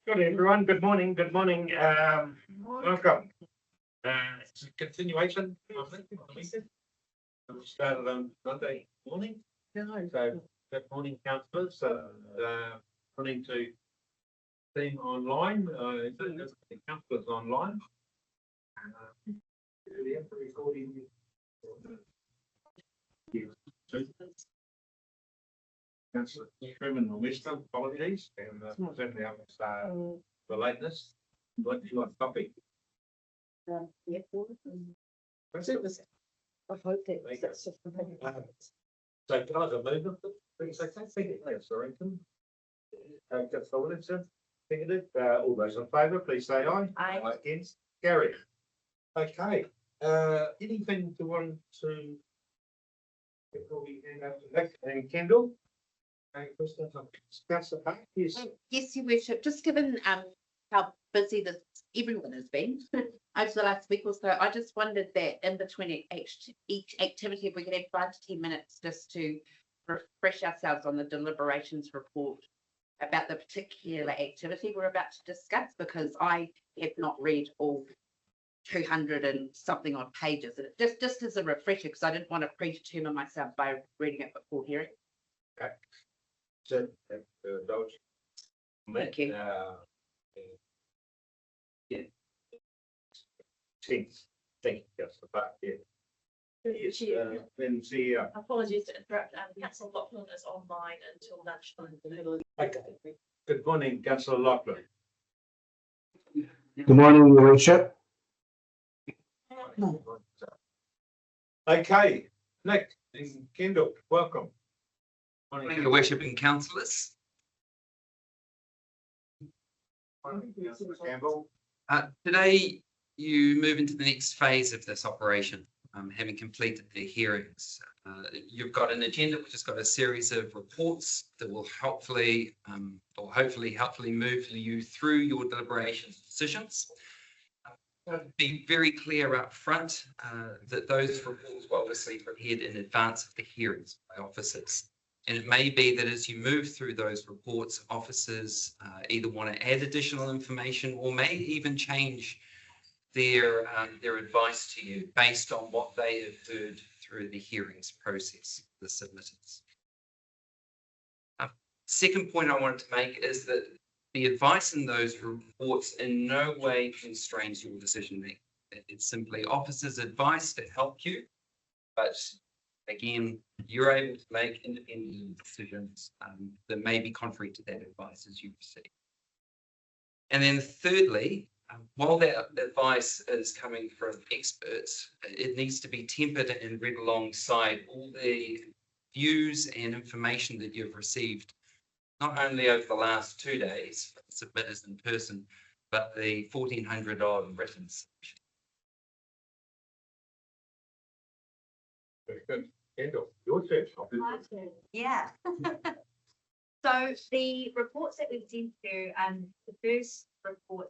Good everyone. Good morning. Good morning. Welcome. It's a continuation of the meeting. We started on Monday morning. So good morning, councillors. Running to team online. The councillors online. Councillor Truman and Western, apologies, and certainly the lateness. What do you want topic? That's it. I hope that's just So can I move them? Sorry. Councillor Williamson, seconded. All those in favour, please say aye. Aye. Against, carry. Okay. Anything to want to before we hand over to Nick and Kendall? Councillor Park, yes. Yes, Your Worship. Just given how busy everyone has been over the last week or so, I just wondered that in between each activity, if we could have 5 to 10 minutes just to refresh ourselves on the deliberations report about the particular activity we're about to discuss, because I have not read all 200 and something odd pages. And just as a refresher, because I didn't want to predetermine myself by reading it before hearing. Okay. So, Thank you. Yeah. Thank you, Councillor Park. Yeah. Yes, then see. Apologies to interrupt. Councillor Lachlan is online until lunchtime. Okay. Good morning, Councillor Lachlan. Good morning, Your Worship. Okay, Nick and Kendall, welcome. Morning, Your Worship and councillors. Campbell. Today, you move into the next phase of this operation, having completed the hearings. You've got an agenda which has got a series of reports that will hopefully move you through your deliberations and decisions. Be very clear up front that those reports were obviously prepared in advance of the hearings by officers. And it may be that as you move through those reports, officers either want to add additional information or may even change their advice to you based on what they have heard through the hearings process, the submitters. Second point I wanted to make is that the advice in those reports in no way constrains your decision making. It's simply officers' advice to help you, but again, you're able to make independent decisions that may be contrary to that advice as you receive. And then thirdly, while that advice is coming from experts, it needs to be tempered and read alongside all the views and information that you've received, not only over the last 2 days, submitters in person, but the 1,400 odd written submissions. Very good. Kendall, your search. Yeah. So the reports that we've sent through, the first report,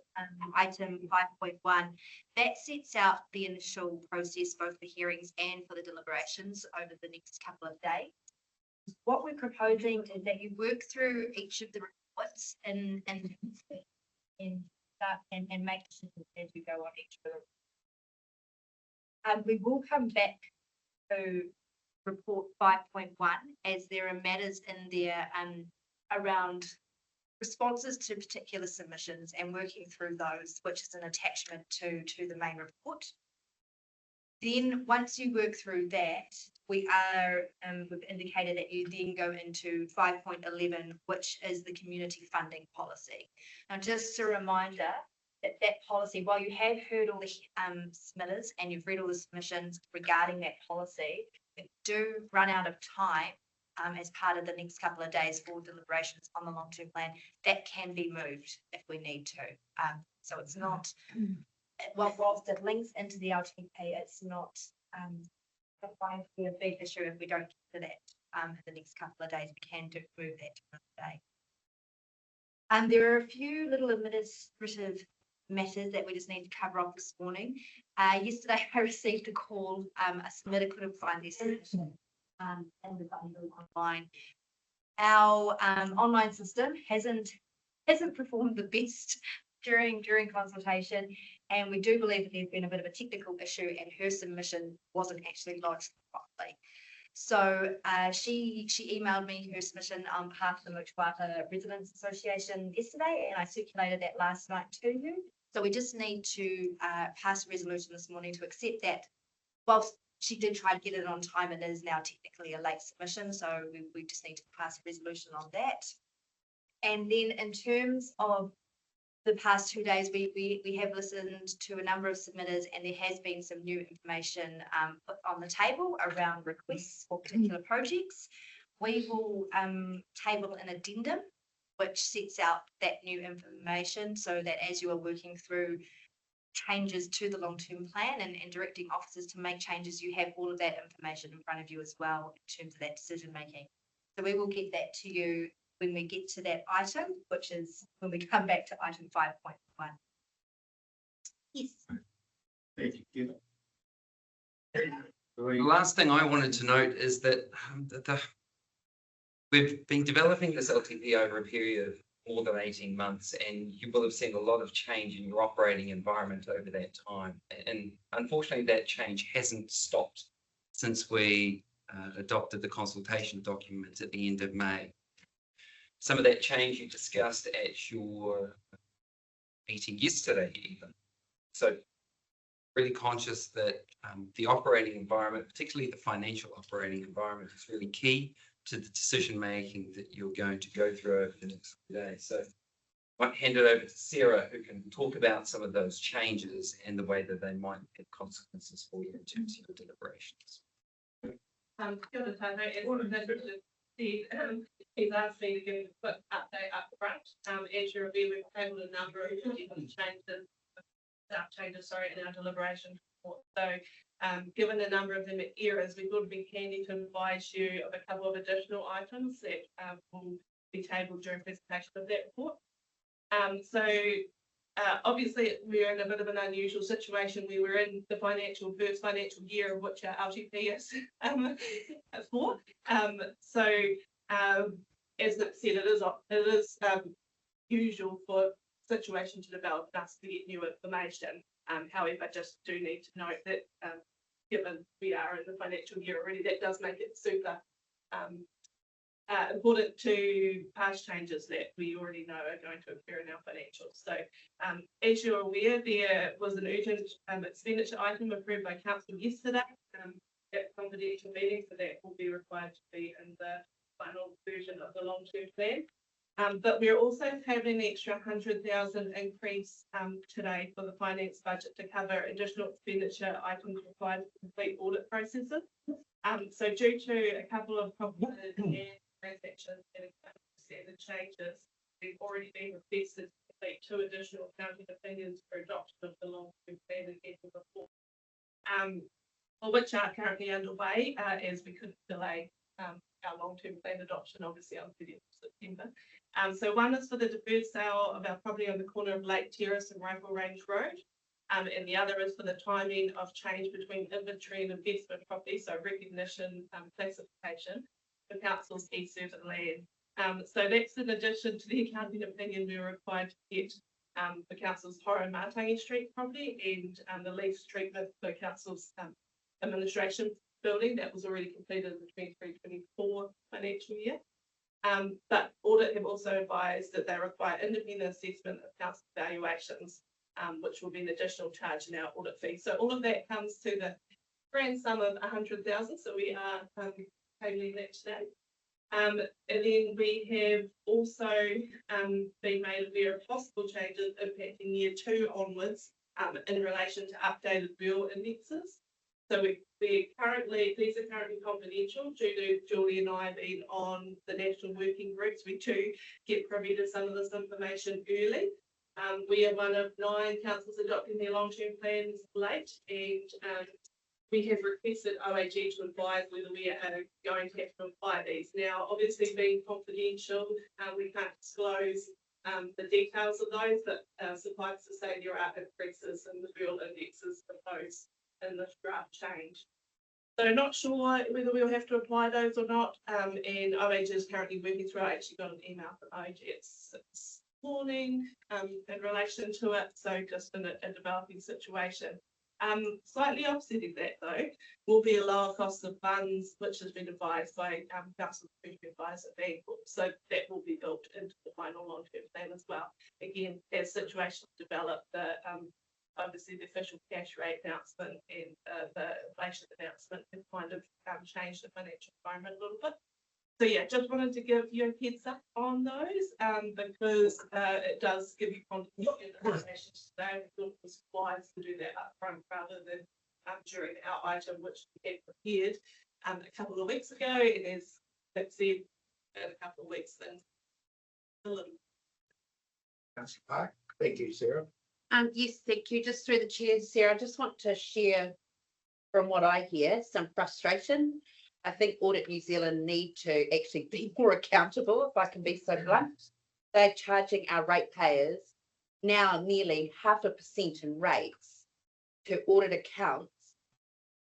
item 5.1, that sets out the initial process, both the hearings and for the deliberations over the next couple of days. What we're proposing is that you work through each of the reports and make decisions as you go on each of them. We will come back to report 5.1 as there are matters in there around responses to particular submissions and working through those, which is an attachment to the main report. Then once you work through that, we've indicated that you then go into 5.11, which is the community funding policy. Now, just a reminder that policy, while you have heard all the submitters and you've read all the submissions regarding that policy, we do run out of time as part of the next couple of days for deliberations on the long-term plan. That can be moved if we need to. So it's not, whilst it links into the LTP, it's not going to be a big issue if we don't get to that in the next couple of days. We can move that to another day. There are a few little administrative matters that we just need to cover off this morning. Yesterday I received a call, a submitter couldn't find their submission and the bundle online. Our online system hasn't hasn't performed the best during consultation. And we do believe that there's been a bit of a technical issue and her submission wasn't actually lodged properly. So she emailed me her submission on behalf of the Motuata Residents Association yesterday, and I circulated that last night to you. So we just need to pass a resolution this morning to accept that. Whilst she did try to get it on time, it is now technically a late submission, so we just need to pass a resolution on that. And then in terms of the past 2 days, we have listened to a number of submitters, and there has been some new information put on the table around requests for particular projects. We will table an addendum which sets out that new information, so that as you are working through changes to the long-term plan and directing officers to make changes, you have all of that information in front of you as well in terms of that decision making. So we will get that to you when we get to that item, which is when we come back to item 5.1. Yes. Thank you. The last thing I wanted to note is that we've been developing this LTP over a period of more than 18 months, and you will have seen a lot of change in your operating environment over that time. And unfortunately, that change hasn't stopped since we adopted the consultation document at the end of May. Some of that change you discussed at your meeting yesterday even. So really conscious that the operating environment, particularly the financial operating environment, is really key to the decision making that you're going to go through over the next few days. So I might hand it over to Sarah, who can talk about some of those changes and the way that they might have consequences for you in terms of your deliberations. Kia ora tātou, he's asked me to give a quick update up front. As you're aware, we've tabled a number of different changes in our deliberation report. So given the number of them at errors, we would be handy to advise you of a couple of additional items that will be tabled during presentation of that report. Obviously, we're in a bit of an unusual situation. We were in the first financial year of which our LTP is for. As Nick said, it is usual for situation to develop and us to get new information. However, just do need to note that given we are in the financial year already, that does make it super important to pass changes that we already know are going to occur in our financials. So as you're aware, there was an urgent expenditure item approved by council yesterday at confidential meeting, so that will be required to be in the final version of the long-term plan. But we're also having an extra 100,000 increase today for the finance budget to cover additional expenditure items required to complete audit processes. So due to a couple of complicated transactions and standard changes, we've already been requested to complete 2 additional accounting opinions for adoption of the long-term plan and annual report, which are currently underway as we couldn't delay our long-term plan adoption, obviously, on 30th of September. So one is for the deferred sale of our property on the corner of Lake Terrace and Rifle Range Road. And the other is for the timing of change between inventory and investment property, so recognition classification for council's key certain land. So that's in addition to the accounting opinion we were required to get for council's Horo-Matangi Street property and the lease treatment for council's administration building that was already completed in the 23-24 financial year. But audit have also advised that they require independent assessment of council valuations, which will be an additional charge in our audit fee. So all of that comes to the grand sum of 100,000. So we are tabling that today. And then we have also been made aware of possible changes impacting year 2 onwards in relation to updated bill indexes. So these are currently confidential due to Julie and I being on the national working groups. We do get privy to some of this information early. We are one of 9 councils adopting their long-term plans late, and we have requested OAG to advise whether we are going to have to apply these. Now, obviously being confidential, we can't disclose the details of those, but suffice to say there are increases in the bill indexes proposed in this draft change. So not sure whether we'll have to apply those or not, and OAG is currently working through. I actually got an email from OAG at morning in relation to it, so just in a developing situation. Slightly offsetting that though, will be a lower cost of funds, which has been advised by Council Advisor Bangor. So that will be built into the final long-term plan as well. Again, as situations develop, the obviously the official cash rate announcement and the inflation announcement have kind of changed the financial environment a little bit. So yeah, just wanted to give you a heads up on those because it does give you continuity in the conversations today. We thought it was wise to do that upfront rather than during our item, which we had prepared a couple of weeks ago, and as that said, in a couple of weeks then. Councillor Park. Thank you, Sarah. Yes, thank you. Just through the chair, Sarah, I just want to share from what I hear, some frustration. I think Audit New Zealand need to actually be more accountable, if I can be so blunt. They're charging our ratepayers now nearly 0.5% in rates to audit accounts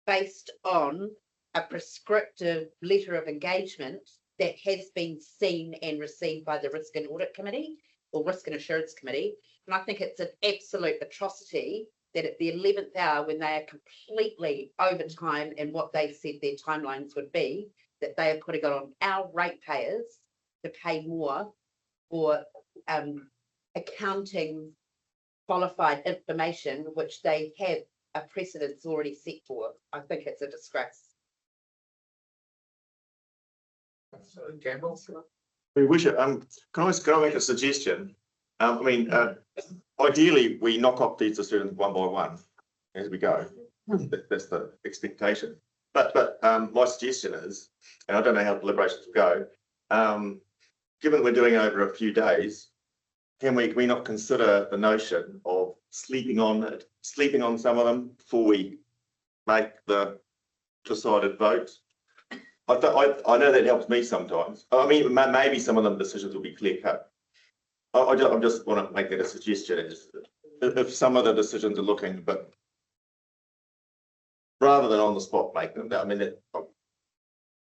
based on a prescriptive letter of engagement that has been seen and received by the Risk and Audit Committee or Risk and Assurance Committee. And I think it's an absolute atrocity that at the 11th hour, when they are completely over time and what they said their timelines would be, that they are putting it on our ratepayers to pay more for accounting qualified information, which they have a precedence already set for. I think it's a disgrace. Campbell. We wish it. Can I make a suggestion? Ideally, we knock off these students one by one as we go. That's the expectation. But my suggestion is, and I don't know how deliberations will go, given we're doing it over a few days, can we not consider the notion of sleeping on some of them before we make the decided vote? I know that helps me sometimes. I mean, maybe some of them decisions will be clear cut. I just want to make that a suggestion. Is if some of the decisions are looking, but rather than on the spot make them. I mean, That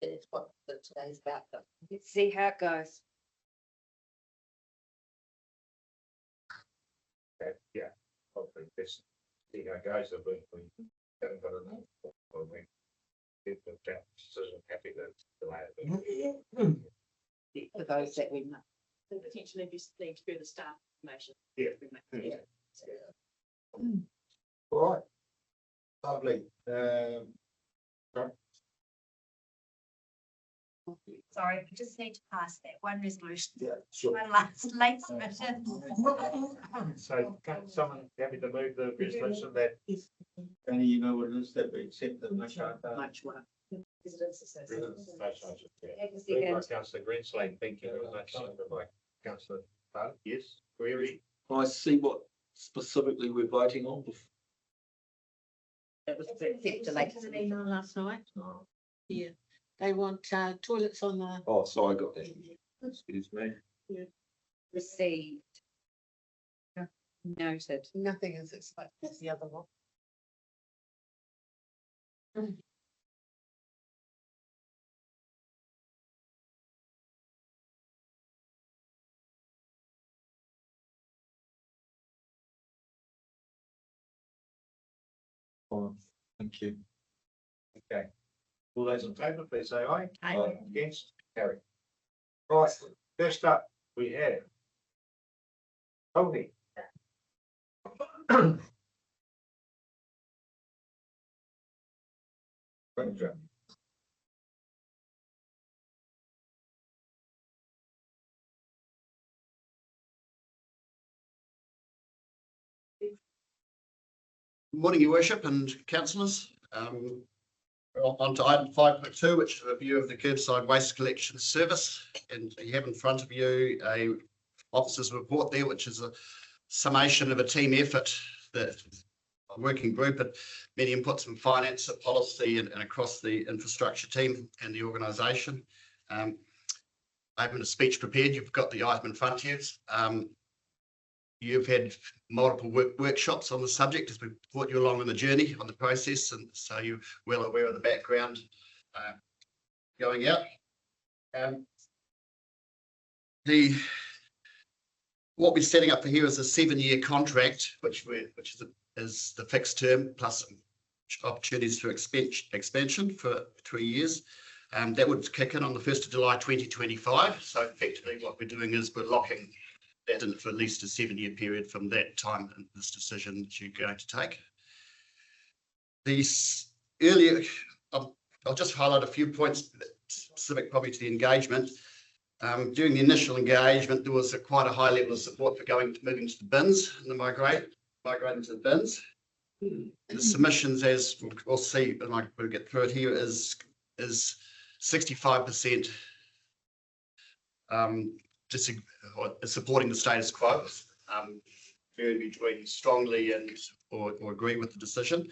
is what today's about. Let's see how it goes. Yeah, hopefully this see how it goes. If we haven't got enough, or we get that decision happy to delay it. For those that we know. Potentially be need to further staff information. Yeah. All right. Lovely. Sorry, we just need to pass that one resolution. Yeah, sure. One last late submission. So can someone happy to move the resolution that And you know what it is that we accept the much. Much work. Councillor Greenslade, thank you very much. By Councillor Park, yes, query. I see what specifically we're voting on. It was accepted late. An email last night. Yeah, they want toilets on the. Oh, sorry, I got that. Excuse me. Received. Noted. Nothing is expected. That's the other one. Oh, thank you. Okay. All those in favour, please say aye. Aye. Against, carry. Right, first up, we have Tony. Good morning, Your Worship and councillors. On to item 5.2, which is a review of the curbside waste collection service. And you have in front of you a officer's report there, which is a summation of a team effort, that a working group and many inputs from finance, policy and across the infrastructure team and the organisation. I haven't a speech prepared. You've got the item in front of you. You've had multiple workshops on the subject as we brought you along on the journey on the process, and so you're well aware of the background going out. The what we're setting up for here is a 7-year contract, which is the fixed term plus opportunities for expansion for 3 years. That would kick in on the 1st of July 2025. So effectively what we're doing is we're locking that in for at least a 7-year period from that time and this decision that you're going to take. These earlier, I'll just highlight a few points specific probably to the engagement. During the initial engagement, there was quite a high level of support for moving to the bins and the migrating to the bins. The submissions, as we'll see, and we'll get through it here, is 65% supporting the status quo, varying between strongly and or agree with the decision.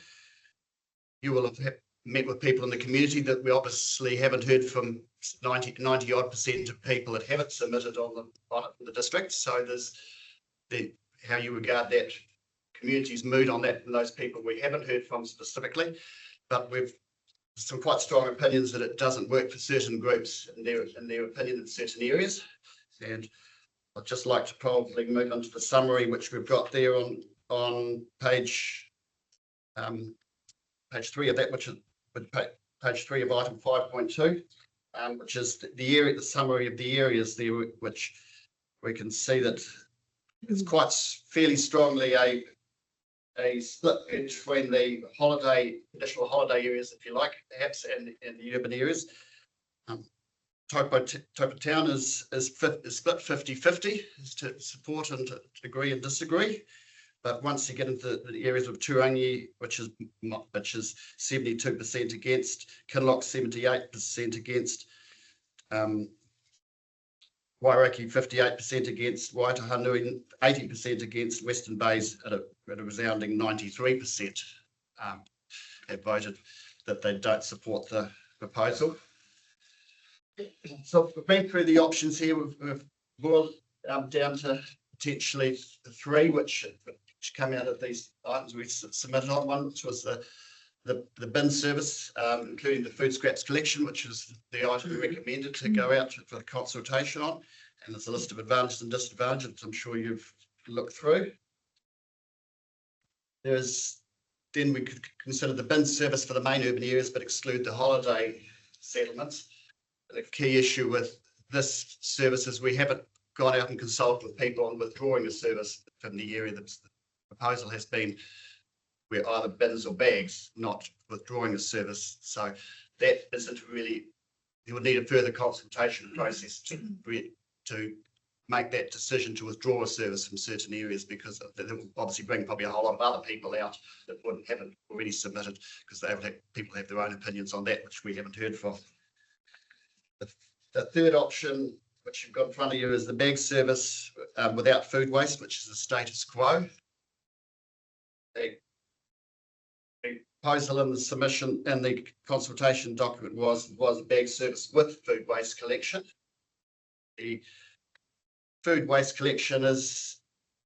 You will have met with people in the community that we obviously haven't heard from 90 odd % of people that haven't submitted on the district. So there's how you regard that community's mood on that, and those people we haven't heard from specifically, but we've some quite strong opinions that it doesn't work for certain groups in their opinion in certain areas. And I'd just like to probably move on to the summary, which we've got there on page 3 of that, which is page 3 of item 5.2, which is the summary of the areas there, which we can see that it's quite fairly strongly a split between the traditional holiday areas, if you like, perhaps, and the urban areas. Taupo Town is split 50-50 to support and to agree and disagree. But once you get into the areas of Turangi, which is 72% against, Kinloch 78% against, Wairaki 58% against, Waitahanui 80% against, Western Bay's at a resounding 93% have voted that they don't support the proposal. So we've been through the options here. We've boiled down to potentially 3, which come out of these items we submitted on. One, which was the bin service, including the food scraps collection, which is the item we recommended to go out for the consultation on. And there's a list of advantages and disadvantages I'm sure you've looked through. Then we could consider the bin service for the main urban areas, but exclude the holiday settlements. The key issue with this service is we haven't gone out and consulted with people on withdrawing the service from the area. The proposal has been we're either bins or bags, not withdrawing the service. So that isn't really, you would need a further consultation process to make that decision to withdraw a service from certain areas, because that will obviously bring probably a whole lot of other people out that haven't already submitted, because people have their own opinions on that, which we haven't heard from. The third option, which you've got in front of you, is the bag service without food waste, which is the status quo. The proposal in the submission and the consultation document was bag service with food waste collection. The food waste collection is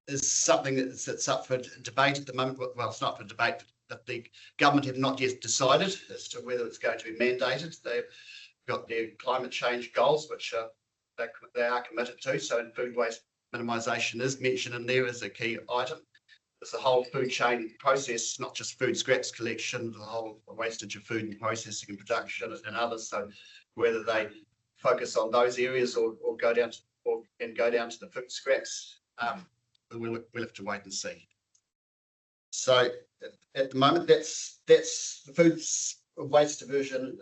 something that's up for debate at the moment. Well, it's not for debate, but the government have not yet decided as to whether it's going to be mandated. They've got their climate change goals, which they are committed to. So food waste minimisation is mentioned in there as a key item. It's a whole food chain process, not just food scraps collection, the whole wastage of food and processing and production and others. So whether they focus on those areas or go down to the food scraps, we'll have to wait and see. So at the moment, that's the food waste diversion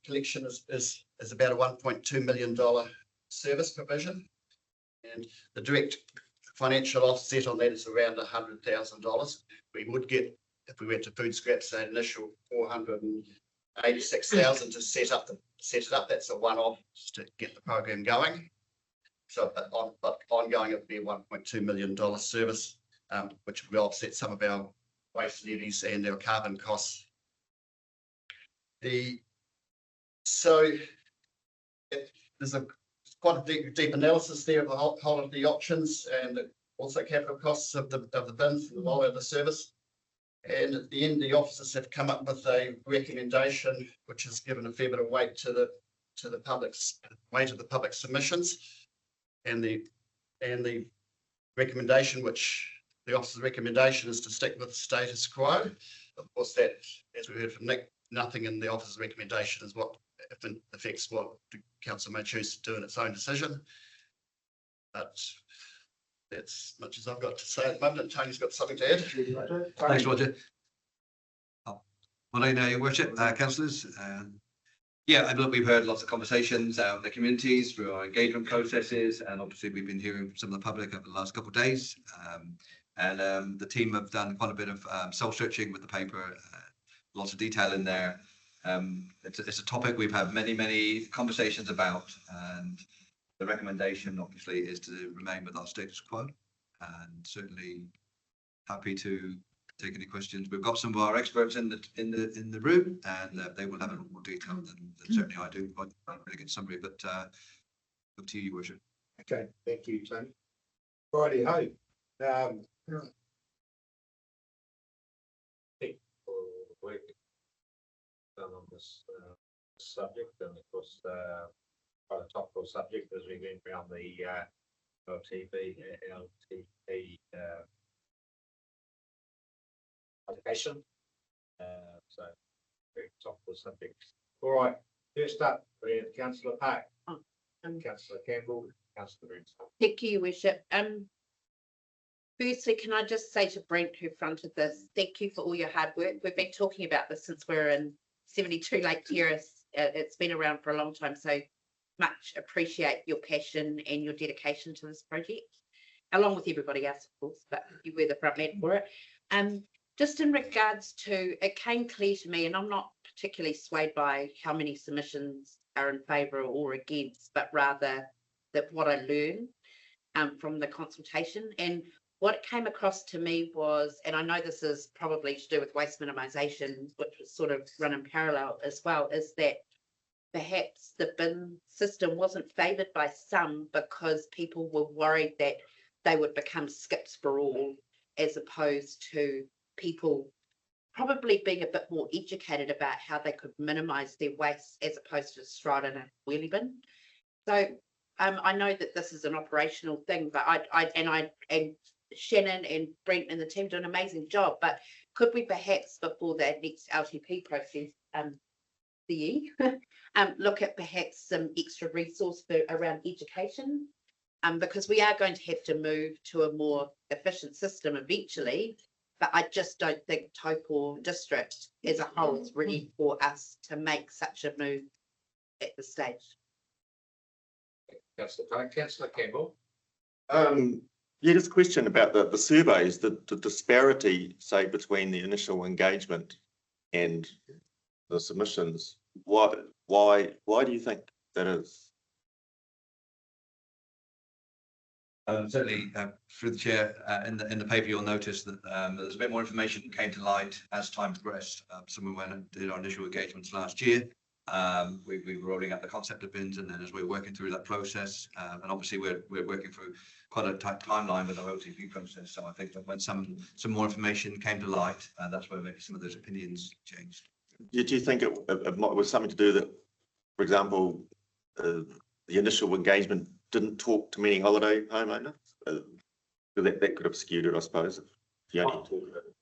collection is about a $1.2 million service provision, and the direct financial offset on that is around $100,000. We would get, if we went to food scraps, an initial $486,000 to set it up. That's a one-off to get the program going. So, but ongoing, it would be a $1.2 million service, which will offset some of our waste levies and our carbon costs. So there's quite a deep analysis there of the whole of the options, and also capital costs of the bins and the role of the service. And at the end, the officers have come up with a recommendation, which has given a fair bit of weight to the public submissions, and the recommendation, which the officer's recommendation is to stick with status quo. Of course, that, as we heard from Nick, nothing in the officer's recommendation is what affects what the council may choose to do in its own decision. But that's as much as I've got to say at the moment. Tony's got something to add. Thanks, Roger. Well, your worship, councillors. Yeah, and look, we've heard lots of conversations out in the communities through our engagement processes, and obviously we've been hearing from some of the public over the last couple of days. The team have done quite a bit of soul searching with the paper, lots of detail in there. It's a topic we've had many conversations about, and the recommendation obviously is to remain with our status quo, and certainly happy to take any questions. We've got some of our experts in the room, and they will have a lot more detail than certainly I do. But I'm really good summary, but up to you, Your Worship. Okay, thank you, Tony. Righty ho. Thank you for the work done on this subject, and of course, quite a topical subject as we went around the LTP application. So very topical subject. All right, first up, we have Councillor Park, Councillor Campbell, Councillor Green. Thank you, Your Worship. Firstly, can I just say to Brent, who fronted this, thank you for all your hard work. We've been talking about this since we were in 72 Lake Terrace. It's been around for a long time, so much appreciate your passion and your dedication to this project, along with everybody else, of course, but you were the front man for it. Just in regards to, it came clear to me, and I'm not particularly swayed by how many submissions are in favour or against, but rather that what I learned from the consultation. And what came across to me was, and I know this is probably to do with waste minimisation, which was sort of run in parallel as well, is that perhaps the bin system wasn't favoured by some because people were worried that they would become skips for all, as opposed to people probably being a bit more educated about how they could minimise their waste as opposed to just throw it in a wheelie bin. So I know that this is an operational thing, but and Shannon and Brent and the team do an amazing job, but could we perhaps before that next LTP process look at perhaps some extra resource for around education, because we are going to have to move to a more efficient system eventually, but I just don't think Taupō District as a whole is ready for us to make such a move at this stage. Councillor Park, Councillor Campbell. Yeah, just a question about the surveys, the disparity, say, between the initial engagement and the submissions. Why do you think that is? Certainly, through the chair, in the paper, you'll notice that there's a bit more information that came to light as time progressed. Someone went and did our initial engagements last year. We were rolling out the concept of bins, and then as we're working through that process, and obviously we're working through quite a tight timeline with our OTP process. So I think that when some more information came to light, that's where maybe some of those opinions changed. Do you think it was something to do that, for example, the initial engagement didn't talk to many holiday homeowners? That could have skewed it, I suppose. If you only talk about it.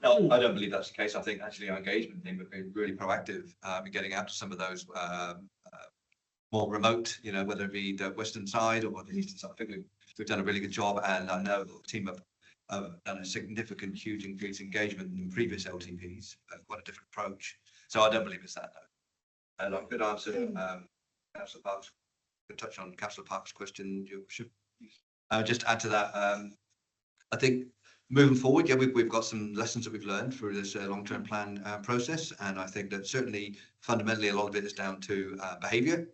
No, I don't believe that's the case. I think actually our engagement team have been really proactive in getting out to some of those more remote, whether it be the western side or the eastern side. I think we've done a really good job, and I know the team have done a significant, huge increase in engagement in previous LTPs, quite a different approach. So I don't believe it's that, no. And I could answer Councillor Parks, could touch on Councillor Parks' question, Your Worship. Just to add to that, I think moving forward, yeah, we've got some lessons that we've learned through this long-term plan process, and I think that certainly fundamentally a lot of it is down to behaviour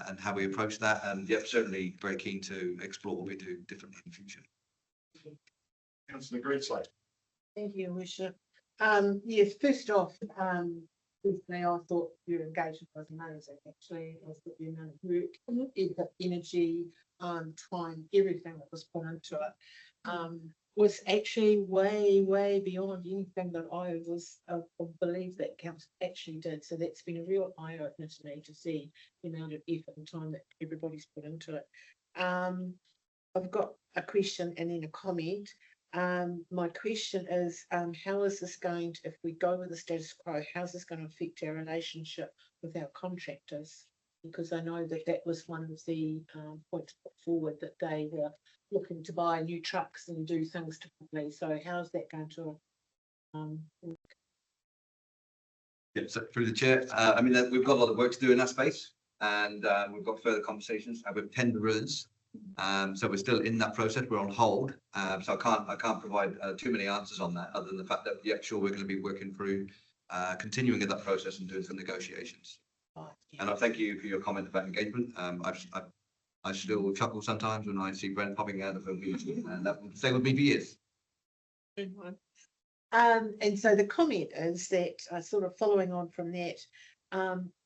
and how we approach that, and yeah, certainly very keen to explore what we do differently in the future. Councillor Greenslade. Thank you, Your Worship. Yes, first off, personally, I thought your engagement was amazing. Actually, I thought the amount of work, energy, time, everything that was put into it was actually way beyond anything that I believed that council actually did. So that's been a real eye opener to me to see the amount of effort and time that everybody's put into it. I've got a question and then a comment. My question is, how is this going to, if we go with the status quo, how's this going to affect our relationship with our contractors? Because I know that that was one of the points put forward, that they were looking to buy new trucks and do things differently. So how's that going to work? Yeah, so through the chair, I mean, we've got a lot of work to do in that space, and we've got further conversations with tenderers. So we're still in that process. We're on hold. So I can't provide too many answers on that, other than the fact that, yeah, sure, we're going to be working through continuing in that process and doing some negotiations. And I thank you for your comment about engagement. I still chuckle sometimes when I see Brent popping out of a meeting, and that will stay with me for years. And so the comment is that, sort of following on from that,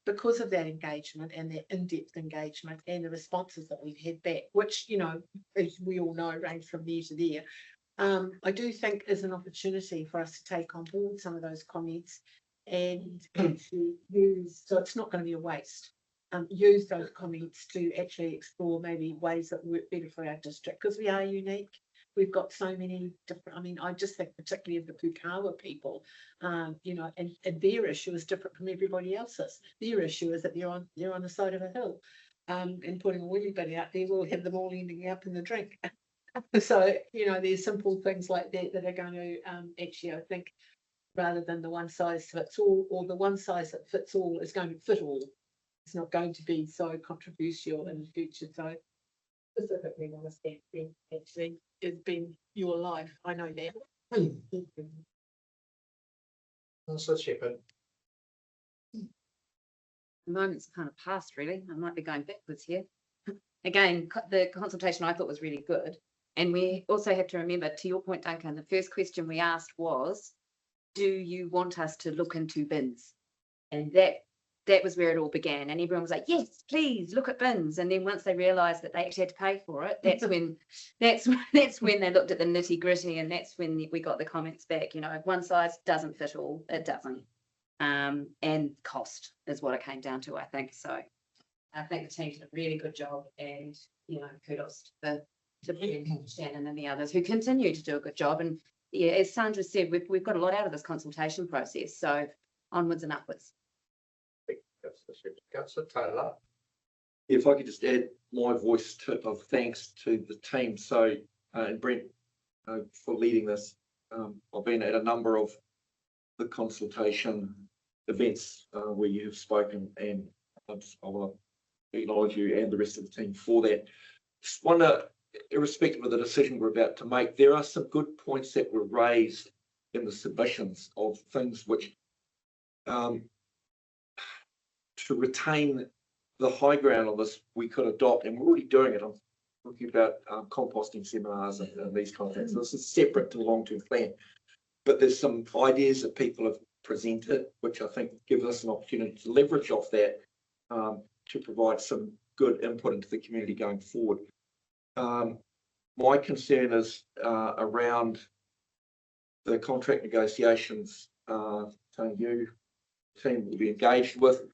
because of that engagement and that in-depth engagement and the responses that we've had back, which, you know, as we all know, range from there to there, I do think is an opportunity for us to take on board some of those comments and actually use, so it's not going to be a waste, use those comments to actually explore maybe ways that work better for our district, because we are unique. We've got so many different, I mean, I just think particularly of the Pukawa people, you know, and their issue is different from everybody else's. Their issue is that they're on the side of a hill, and putting a wheelie bin out there will have them all ending up in the drink. So, you know, there's simple things like that that are going to actually, I think, rather than the one size fits all, or the one size that fits all is going to fit all. It's not going to be so controversial in the future. So specifically want to stand actually has been your life. I know that. Councillor Shepherd. The moment's kind of past, really. I might be going backwards here. Again, the consultation I thought was really good. And we also have to remember, to your point, Duncan, the first question we asked was, do you want us to look into bins? And that was where it all began. And everyone was like, yes, please look at bins. And then once they realised that they actually had to pay for it, that's when they looked at the nitty gritty, and that's when we got the comments back. You know, if one size doesn't fit all, it doesn't. And cost is what it came down to, I think. So I think the team did a really good job, and, you know, kudos to Shannon and the others who continue to do a good job. And yeah, as Sandra said, we've got a lot out of this consultation process. So onwards and upwards. Councillor Taylor. If I could just add my voice of thanks to the team. So, and Brent, for leading this. I've been at a number of the consultation events where you have spoken, and I want to acknowledge you and the rest of the team for that. Just wonder, irrespective of the decision we're about to make, there are some good points that were raised in the submissions of things which to retain the high ground on this we could adopt, and we're already doing it. I'm talking about composting seminars and these kind of things. So this is separate to the long-term plan, but there's some ideas that people have presented which I think give us an opportunity to leverage off that to provide some good input into the community going forward. My concern is around the contract negotiations you team will be engaged with.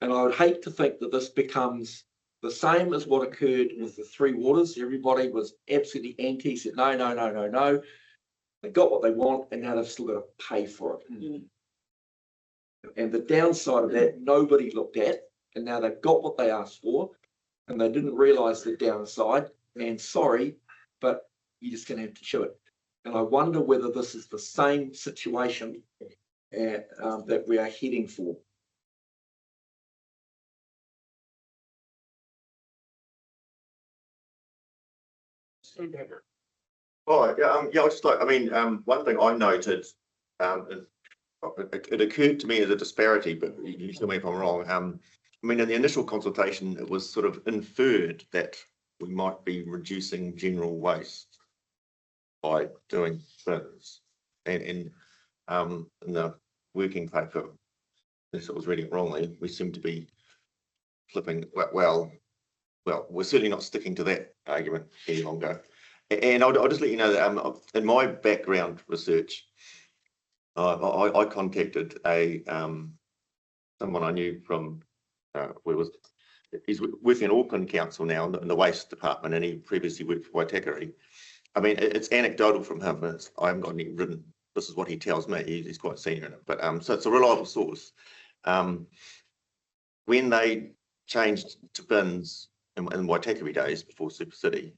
And I would hate to think that this becomes the same as what occurred with the Three Waters. Everybody was absolutely anti, said no, no, no, no, no. They got what they want, and now they've still got to pay for it. Mm-hmm. And the downside of that, nobody looked at, and now they've got what they asked for, and they didn't realise the downside. And sorry, but you're just going to have to chew it. And I wonder whether this is the same situation that we are heading for. Oh, yeah, I just like, I mean, one thing I noted, it occurred to me as a disparity, but you tell me if I'm wrong. I mean, in the initial consultation, it was sort of inferred that we might be reducing general waste by doing bins, and in the working paper, unless it was reading it wrongly, we seem to be flipping. Well, we're certainly not sticking to that argument any longer. And I'll just let you know that in my background research, I contacted someone I knew from where was he's working in Auckland Council now in the waste department, and he previously worked for Waitakere. I mean, it's anecdotal from him. I haven't got any written. This is what he tells me. He's quite senior in it, but so it's a reliable source. When they changed to bins in Waitakere days before Super City,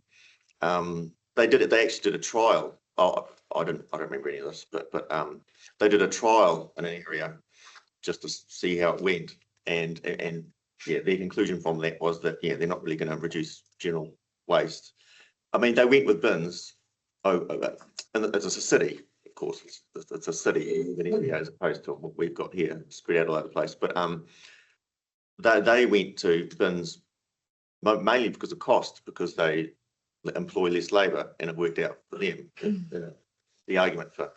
they did it. They actually did a trial. Oh, I don't remember any of this, but they did a trial in an area just to see how it went, and yeah, their conclusion from that was that yeah, they're not really going to reduce general waste. I mean, they went with bins. And it's a city, of course. It's a city in area as opposed to what we've got here, spread out all over the place. But they went to bins mainly because of cost, because they employ less labour, and it worked out for them. The argument for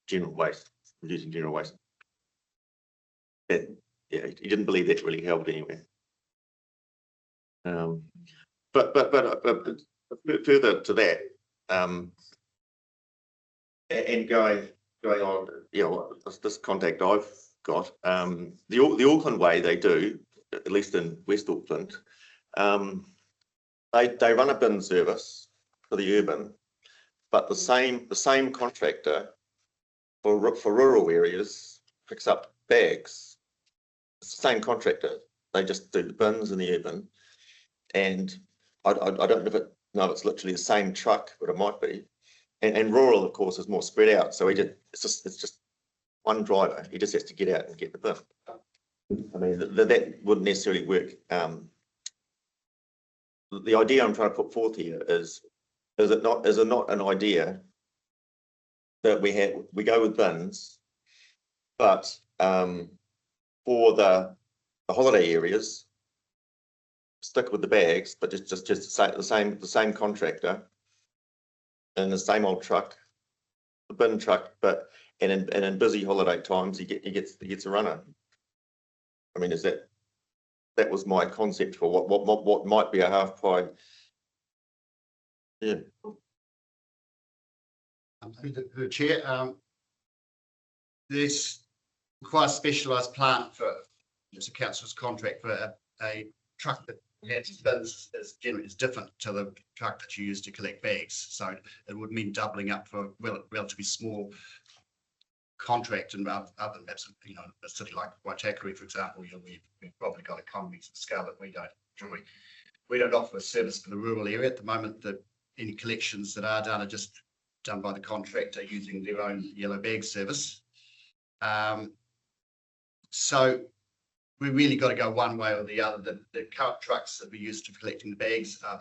general waste, reducing general waste. Yeah, he didn't believe that really held anywhere. But further to that, and going on, you know, this contact I've got, the Auckland way they do, at least in West Auckland, they run a bin service for the urban, but the same contractor for rural areas picks up bags. It's the same contractor. They just do the bins in the urban, and I don't know if it's literally the same truck, but it might be. And rural, of course, is more spread out. So it's just one driver. He just has to get out and get the bin. I mean, that wouldn't necessarily work. The idea I'm trying to put forth here is it not an idea that we go with bins, but for the holiday areas, stick with the bags, but just the same contractor and the same old truck, the bin truck, but and in busy holiday times he gets a runner. I mean, that was my concept for what might be a half pie. Yeah. Through the chair, there's quite a specialised plant for it's a council's contract for a truck that has bins is different to the truck that you use to collect bags. So it would mean doubling up for a relatively small contract, and other than perhaps, you know, a city like Waitakere, for example, we've probably got economies of scale that we don't enjoy. We don't offer a service for the rural area at the moment. Any collections that are done are just done by the contractor using their own yellow bag service. So we really got to go one way or the other. The current trucks that we use to collecting the bags are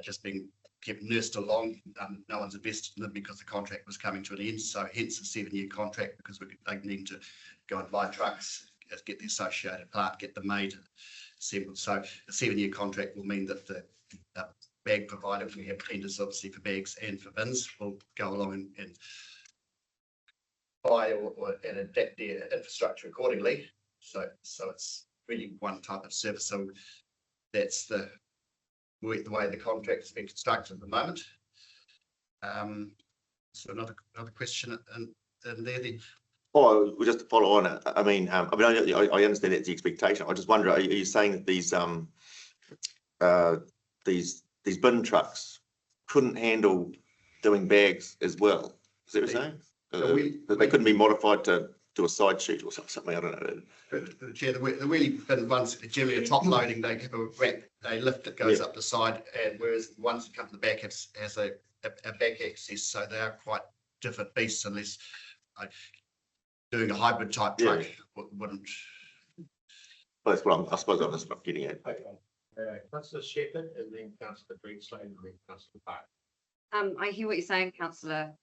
just being kept nursed along. No one's invested in them because the contract was coming to an end. So hence a 7-year contract, because they need to go and buy trucks, get the associated plant, get them made, assembled. So a 7-year contract will mean that the bag provider, if we have tenders obviously for bags and for bins, will go along and buy and adapt their infrastructure accordingly. So it's really one type of service. So that's the way the contract has been constructed at the moment. So another question in there. Oh, just to follow on. I mean, I understand that's the expectation. I just wonder, are you saying that these bin trucks couldn't handle doing bags as well? Is that what you're saying? That they couldn't be modified to do a side chute or something? I don't know. Yeah, the really bin ones generally are top loading. They have a ramp, they lift that goes up the side, and whereas the ones that come to the back has a back access, so they are quite different beasts. Unless doing a hybrid type truck wouldn't. Well, that's what I suppose I'm just not getting at. Okay. Councillor Shepherd, and then Councillor Greenslade, and then Councillor Park. I hear what you're saying, Councillor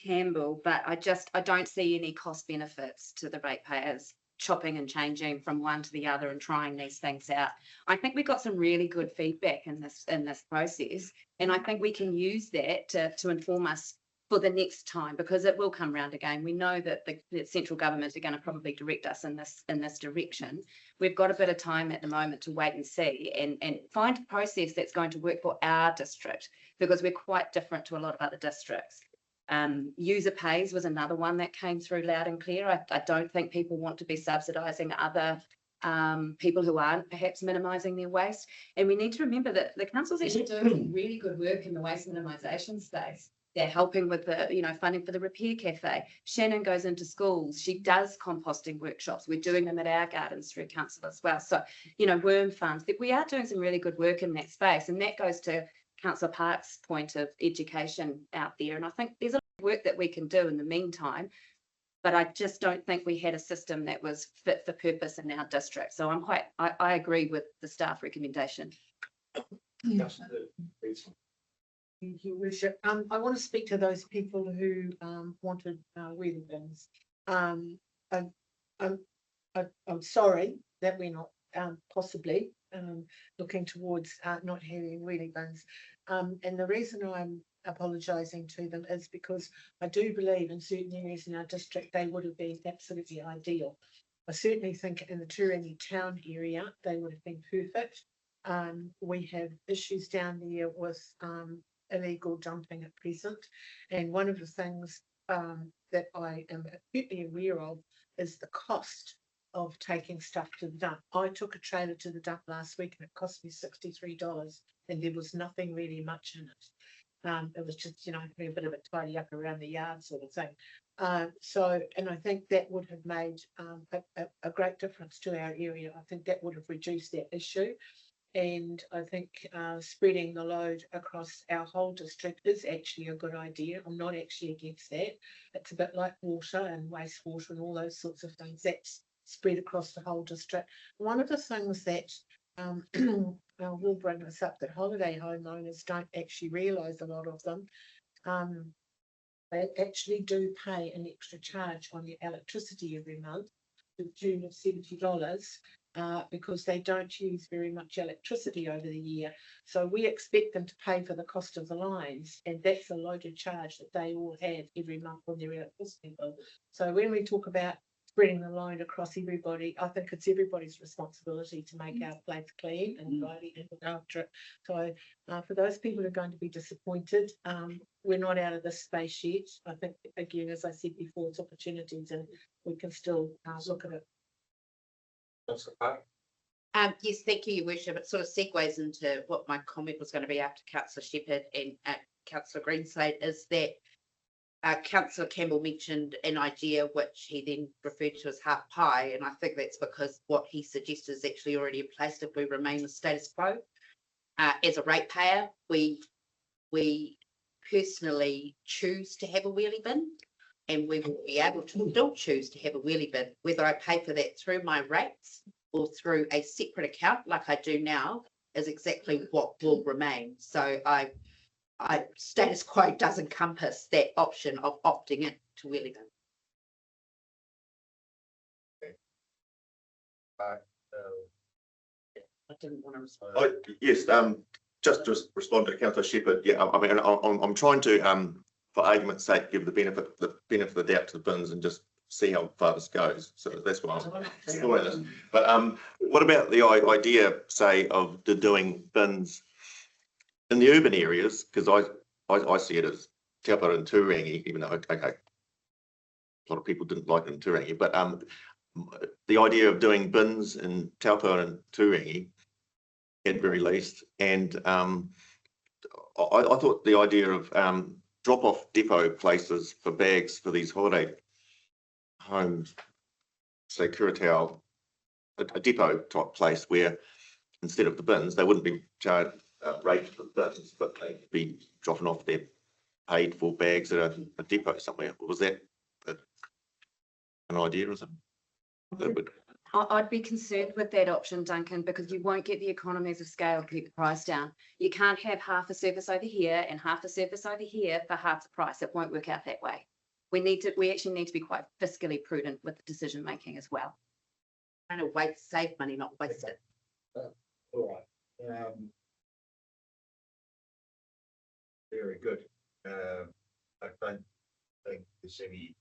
Campbell, but I don't see any cost benefits to the ratepayers chopping and changing from one to the other and trying these things out. I think we got some really good feedback in this process, and I think we can use that to inform us for the next time, because it will come round again. We know that the central government are going to probably direct us in this direction. We've got a bit of time at the moment to wait and see and find a process that's going to work for our district, because we're quite different to a lot of other districts. User pays was another one that came through loud and clear. I don't think people want to be subsidising other people who aren't perhaps minimising their waste. And we need to remember that the council's actually doing really good work in the waste minimisation space. They're helping with the, funding for the repair cafe. Shannon goes into schools. She does composting workshops. We're doing them at our gardens through council as well. So, worm farms. We are doing some really good work in that space. And that goes to Councillor Park's point of education out there. And I think there's a lot of work that we can do in the meantime. But I just don't think we had a system that was fit for purpose in our district. So I agree with the staff recommendation. Thank you, Worship. I want to speak to those people who wanted wheelie bins. I'm sorry that we're not possibly looking towards not having wheelie bins. And the reason I'm apologising to them is because I do believe in certain areas in our district they would have been absolutely ideal. I certainly think in the Turangi town area they would have been perfect. We have issues down there with illegal dumping at present, and one of the things that I am acutely aware of is the cost of taking stuff to the dump. I took a trailer to the dump last week and it cost me $63, and there was nothing really much in it. It was just, a bit of a tidy up around the yard sort of thing. And I think that would have made a great difference to our area. I think that would have reduced that issue. And I think spreading the load across our whole district is actually a good idea. I'm not actually against that. It's a bit like water and wastewater and all those sorts of things that's spread across the whole district. One of the things that will bring this up, that holiday homeowners don't actually realise, a lot of them, they actually do pay an extra charge on their electricity every month to the tune of $70 because they don't use very much electricity over the year. So we expect them to pay for the cost of the lines, and that's a loaded charge that they all have every month on their electricity bill. So when we talk about spreading the load across everybody, I think it's everybody's responsibility to make our place clean and tidy and look after it. So for those people who are going to be disappointed, we're not out of this space yet. I think, again, as I said before, it's opportunities and we can still look at it. Yes, thank you, Your Worship. It sort of segues into what my comment was going to be after Councillor Shepherd and Councillor Greenslade, is that Councillor Campbell mentioned an idea which he then referred to as half pie, and I think that's because what he suggested is actually already in place if we remain the status quo. As a ratepayer, we personally choose to have a wheelie bin, and we will be able to still choose to have a wheelie bin, whether I pay for that through my rates or through a separate account like I do now, is exactly what will remain. So status quo does encompass that option of opting in to wheelie bin. I didn't want to respond. Yes, just to respond to Councillor Shepherd. Yeah, I mean, I'm trying to, for argument's sake, give the benefit of the doubt to the bins and just see how far this goes. So that's what I'm exploring this. But what about the idea, say, of doing bins in the urban areas? Because I see it as Taupo and Turangi, even though, okay, a lot of people didn't like it in Turangi, but the idea of doing bins in Taupo and Turangi at very least, and I thought the idea of drop-off depot places for bags for these holiday homes, say Kuratau, a depot type place where instead of the bins, they wouldn't be charged rate for the bins, but they'd be dropping off their paid for bags at a depot somewhere. Was that an idea or something? I'd be concerned with that option, Duncan, because you won't get the economies of scale to keep the price down. You can't have half a service over here and half a service over here for half the price. It won't work out that way. We actually need to be quite fiscally prudent with the decision making as well. Trying to save money, not waste it. All right. Very good. I don't think there's any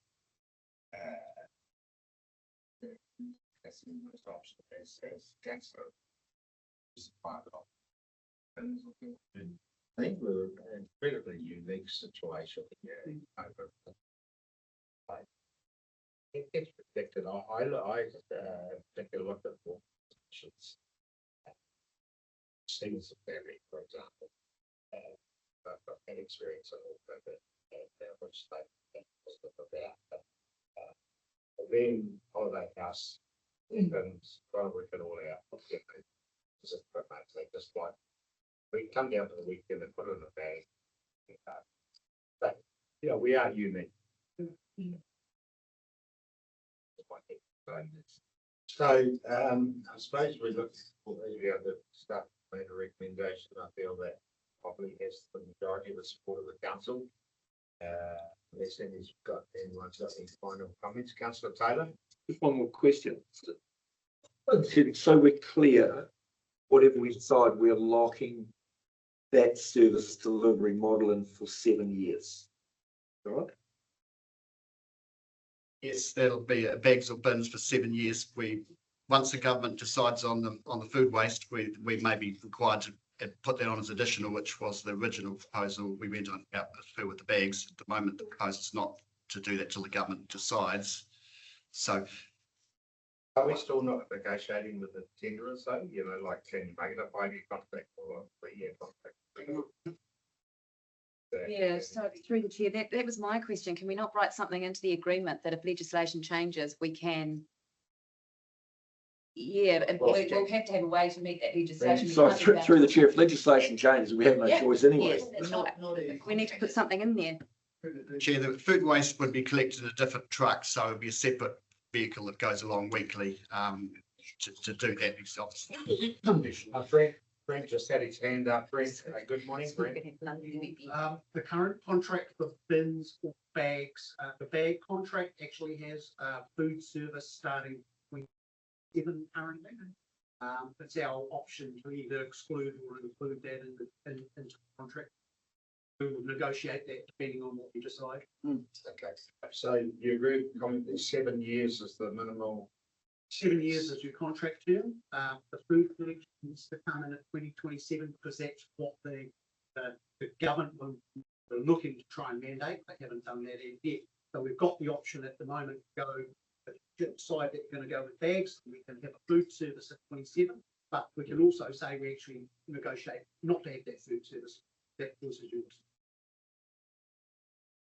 option as councillor. I think we're in an incredibly unique situation here. It's reflected. I think a lot of options. Students of family, for example, I've got that experience on all of it, which they was about. Then holiday house, and trying to work it all out. Just like we come down for the weekend and put it in a bag. But we are unique. So I suppose we look for the other stuff, made a recommendation. I feel that probably has the majority of the support of the council. Unless anyone's got any final comments, Councillor Taylor. Just one more question. So we're clear, whatever we decide, we're locking that service delivery model in for 7 years. All right? Yes, that'll be bags or bins for 7 years. Once the government decides on the food waste, we may be required to put that on as additional, which was the original proposal. We went on out with the bags. At the moment, the proposal is not to do that till the government decides. So are we still not negotiating with the tenderers though? Like can you make it a 5-year contract or a 3-year contract? Yeah, so through the chair, that was my question. Can we not write something into the agreement that if legislation changes, we can? Yeah, and we'll have to have a way to meet that legislation. So through the chair, if legislation changes, we have no choice anyway. Yes, we need to put something in there. Chair, the food waste would be collected in a different truck, so it'd be a separate vehicle that goes along weekly to do that. Brent just had his hand up. Brent, good morning, Brent. The current contract for bins or bags, the bag contract actually has food service starting 27 currently. It's our option to either exclude or include that into the contract. We will negotiate that depending on what we decide. Okay, so you agree with the comment that 7 years is the minimal? 7 years is your contract term. The food collections to come in at 2027 because that's what the government were looking to try and mandate. They haven't done that yet. So we've got the option at the moment to go, if you decide that you're going to go with bags, we can have a food service at 27, but we can also say we actually negotiate not to have that food service. That was yours.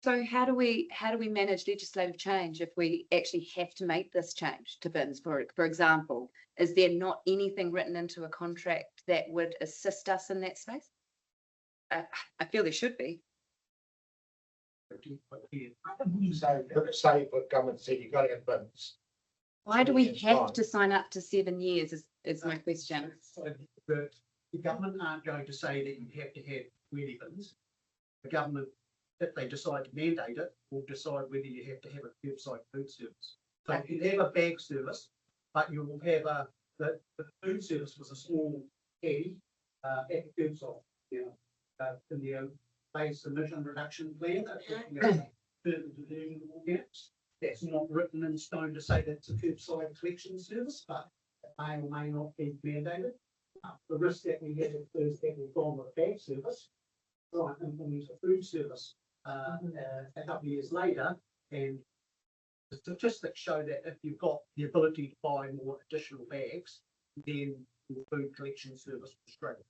So how do we manage legislative change if we actually have to make this change to bins? For example, is there not anything written into a contract that would assist us in that space? I feel there should be. So say what government said you've got to have bins. Why do we have to sign up to 7 years is my question. So the government aren't going to say that you have to have wheelie bins. The government, if they decide to mandate it, will decide whether you have to have a curbside food service. So you have a bag service, but you will have the food service was a small caddy at the curbside. In the base emission reduction plan, that's not written in stone to say that's a curbside collection service, but it may or may not be mandated. The risk that we had is that we've gone with a bag service, right, implement a food service a couple of years later, and the statistics show that if you've got the ability to buy more additional bags, then your food collection service will struggle.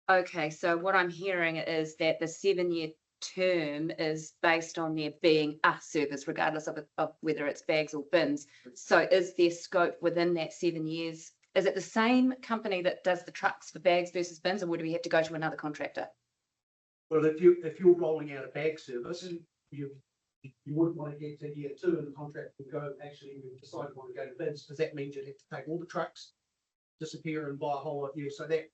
Okay, so what I'm hearing is that the 7-year term is based on there being a service, regardless of whether it's bags or bins. So is there scope within that 7 years? Is it the same company that does the trucks for bags versus bins, or would we have to go to another contractor? Well, if you're rolling out a bag service, you wouldn't want to get to year 2 and the contract would go, actually, we decided we want to go to bins, because that means you'd have to take all the trucks, disappear and buy a whole lot new. So that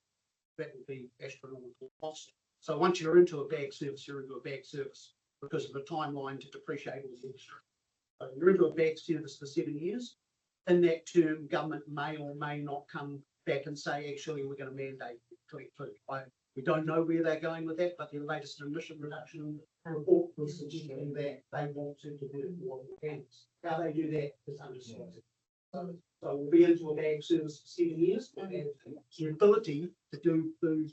would be astronomical cost. So once you're into a bag service, you're into a bag service because of the timeline to depreciate all the extra. So you're into a bag service for 7 years. In that term, government may or may not come back and say, actually, we're going to mandate collect food. We don't know where they're going with that, but the latest emission reduction report was suggesting that they want to do more mechanics. How they do that is undecided. So we'll be into a bag service for 7 years and the ability to do food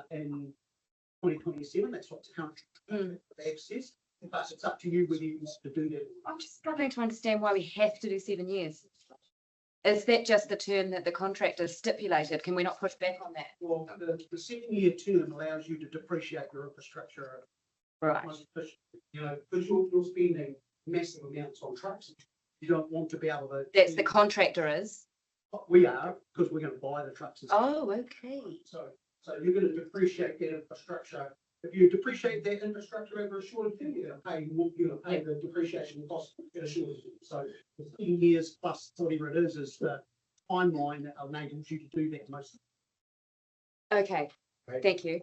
in 2027. That's what the current bag says. But it's up to you whether you want to do that. I'm just struggling to understand why we have to do 7 years. Is that just the term that the contractor stipulated? Can we not push back on that? Well, the 7-year term allows you to depreciate your infrastructure. Right. You know, because you're spending massive amounts on trucks, you don't want to be able to. That's the contractor is? We are, because we're gonna buy the trucks. and stuff. Oh, okay. So you're gonna depreciate that infrastructure. If you depreciate that infrastructure over a shorter term, you're gonna pay more, you're gonna pay the depreciation cost in a shorter term. So the 10 years plus whatever it is the timeline that enables you to do that most. Okay, thank you.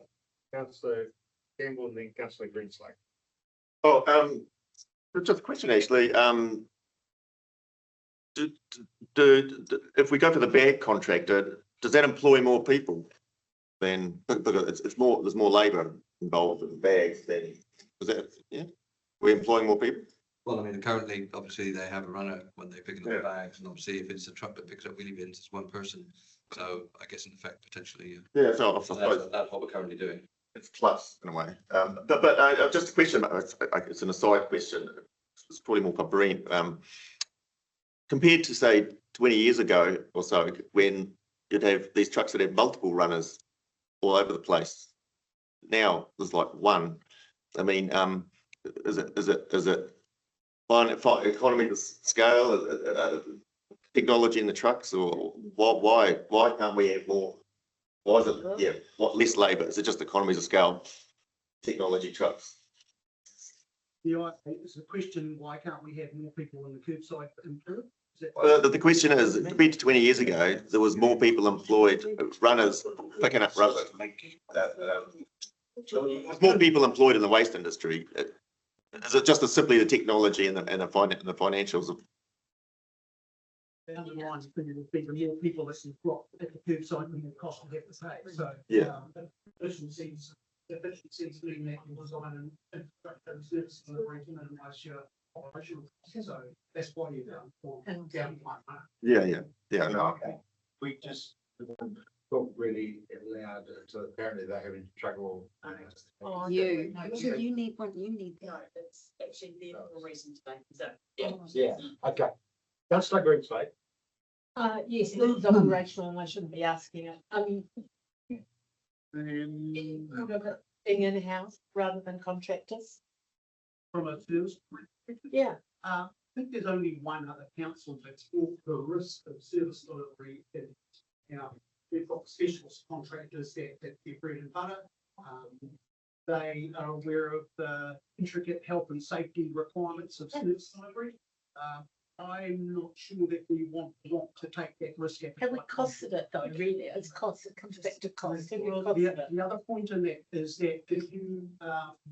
Councillor Campbell and then Councillor Greenslade. Oh, just a question actually. If we go for the bag contractor, does that employ more people? Then it's more, there's more labour involved in bags than, is that, yeah? We're employing more people? Well, I mean, currently, obviously, they have a runner when they're picking up Yeah. bags, and obviously, if it's a truck that picks up wheelie bins, it's one person. So I guess in effect, potentially, Yeah, so I so suppose that's what we're currently doing. it's plus in a way. But just a question, it's an aside question. It's probably more for Brent. Compared to say 20 years ago or so, when you'd have these trucks that have multiple runners all over the place. Now there's like one. I mean, is it economy of scale, technology in the trucks, or why can't we have more? Why is it, what less labour? Is it just economies of scale, technology trucks? Yeah, it's a question, why can't we have more people on the curbside? The question is, compared to 20 years ago, there was more people employed, runners picking up rubber. There's more people employed in the waste industry. Is it just simply the technology and the financials of? The underlying thing would be the more people that you've got at the curbside, the more cost we have to pay. So Yeah. Efficiencies being that you design and infrastructure and services and operating minimize your operational costs. So that's why you've done down. Yeah. No, okay. We just not really allowed, so apparently they're having trouble. You need one, you need No, that. it's actually there for a reason today, so. Yeah, okay. Councillor Greenslade. Yes, this is operational and I shouldn't be asking it. Being in-house rather than contractors. From a service point. Yeah. I think there's only one other council that's for the risk of service delivery. We've got specialist contractors that do bread and butter. They are aware of the intricate health and safety requirements of service delivery. I'm not sure that we want to take that risk. Have we costed it though, really? It's cost, it comes back to cost. The other point in that is that if you,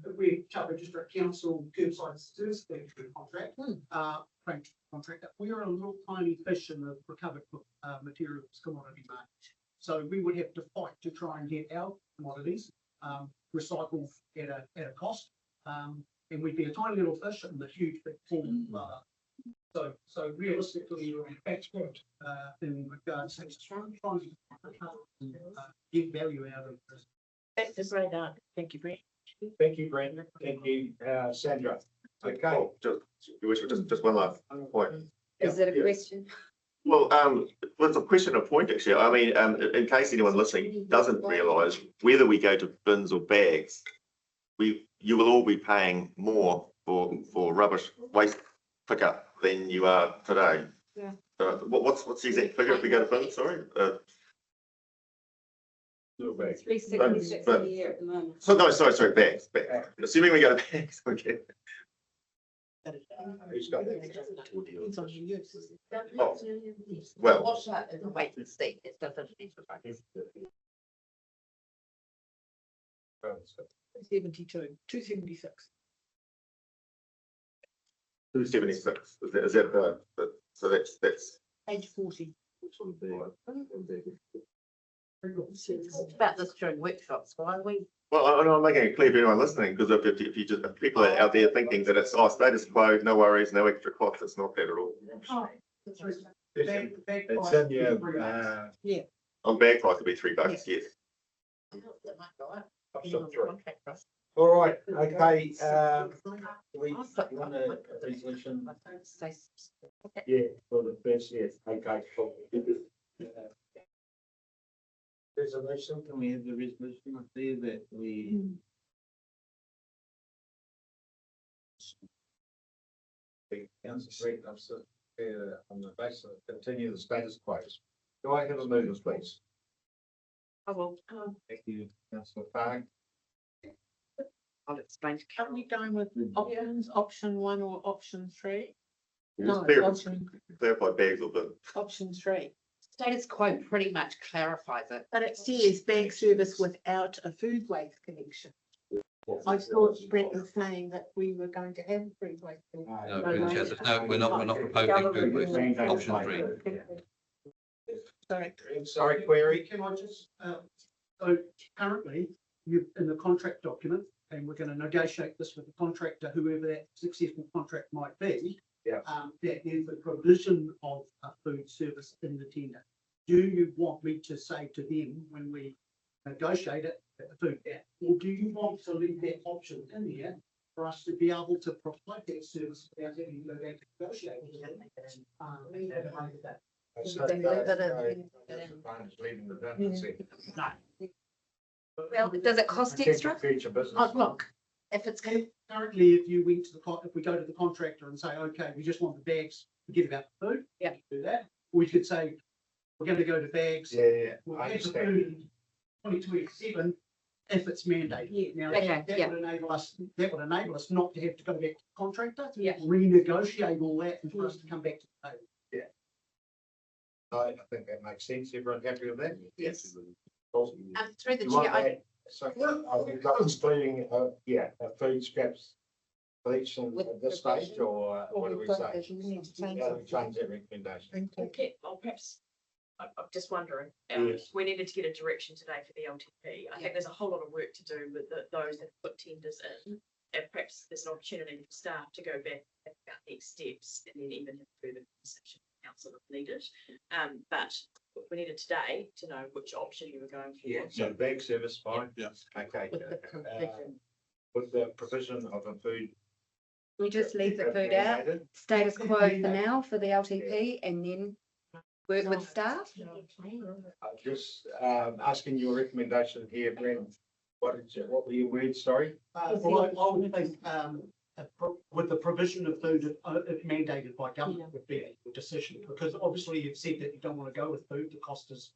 if we Taupō District Council curbside service contractor, we are a little tiny fish in the recovered materials commodity market. So we would have to fight to try and get our commodities recycled at a cost. And we'd be a tiny little fish in the huge big pool. So realistically, we're expert in regards to trying to get value out of this. That's a great art. Thank you, Brent. Thank you, Brent. Thank you, Sandra. Okay. Just one last point. Is it a question? Well, it's a question of point actually. I mean, in case anyone listening doesn't realise, whether we go to bins or bags, you will all be paying more for rubbish waste pickup than you are today. Yeah. What's the exact figure if we go to bins? Sorry. Bags. 366 a year at the moment. So no, sorry, bags. Assuming we go to bags, okay. Who's got that? It's on your use. Oh, well. Wash out in the wait and see. It doesn't. 276. 276. Is that so that's Page 40. It's about this during workshops. Why are we? well, I'm making it clear for anyone listening, because if people are out there thinking that it's status quo, no worries, no extra cost, it's not that at all. It's in your, On bag price it'd be $3, yes. That might go up. all right, okay, we want a resolution, yeah, for the service, yes, okay. Cool. Resolution, can we have the resolution up there that we? The council direct officer, on the basis of continue the status quo. Do I have a mover, please? I will. Thank you, councillor Park. I'll explain. Are we going with options, option 1 or option 3? Just No, option, clarify bags a little bit. option 3. Status quo pretty much clarifies it. But it says bag service without a food waste collection. I thought Brent was saying that we were going to have food waste. collection. No, we're not proposing food waste. Option 3. Sorry. Sorry, query. Can I just, so currently, you in the contract document, and we're going to negotiate this with the contractor, whoever that successful contract might be. Yeah. That there's the provision of a food service in the tender. Do you want me to say to them when we negotiate it, that the food, or do you want to leave that option in there for us to be able to provide that service without having to go back to negotiate with them? Leaving the redundancy. Well, does it cost extra? Future business. Oh, look, If it's going, Currently, if you went to if we go to the contractor and say, okay, we just want the bags, forget about the food. Yeah. Do that. We could say, we're going to go to bags. Yeah, We'll I have the understand. food in 2027 if it's mandated. Now, Okay, that yeah. would enable us, not to have to go back to the contractor. Yeah. Renegotiate all that and for us to come back to the table. I think that makes sense. Everyone happy with that? Yes. through the You want chair, I, that? So, are we excluding, food scraps bleach at this stage, or what do we say? You need to change How do we it. change that recommendation? Okay, well, perhaps, I'm just wondering, Yes. we needed to get a direction today for the LTP. I think there's a whole lot of work to do with those that put tenders in. And perhaps there's an opportunity for staff to go back about next steps and then even have further conversation with council if needed. But we needed today to know which option you were going for. Yeah, so bag service, fine. Yeah. Okay. with the provision. With the provision of a food. We just leave the food out, status quo for now for the LTP, and then work with staff. I'm just asking your recommendation here, Brent. What were your words, sorry? Well, I would think, with the provision of food, if mandated by government would be a decision, because obviously you've said that you don't want to go with food, the cost is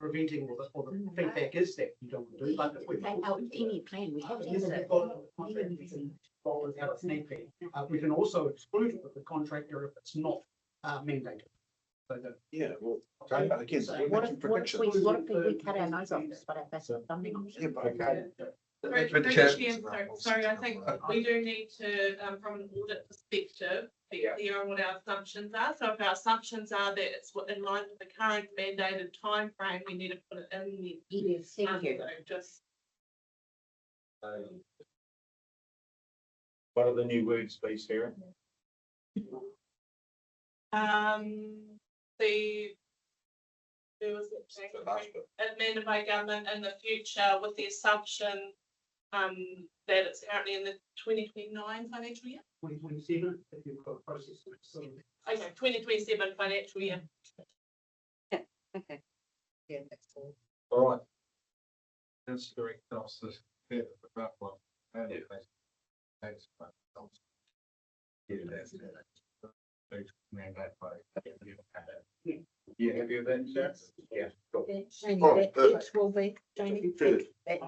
preventing, or the feedback is that you don't want to do, but if we. Any plan, we have to If use we've it. got a contract, we can roll it out if need be. We can also exclude it with the contractor if it's not mandated. So that. Yeah, well, Okay. again, we're What making if we predictions. cut our nose off this, but our best funding option? Yeah, but Okay. Through the chair. Sorry, I think we do need to, from an audit perspective, be Yeah. clear on what our assumptions are. So if our assumptions are that it's in line with the current mandated timeframe, we need to put it in the. Yes, thank you. So just, What are the new words, please, Sarah? there was amended by government in the future with the assumption that it's currently in the 2029 financial year. 2027, if you've got a process. Okay, 2027 financial year. Okay. Yeah, that's all. All right. That's the direct officers. Thanks. You happy with that, Sarah? Yeah. Cool. It will be, Jamie,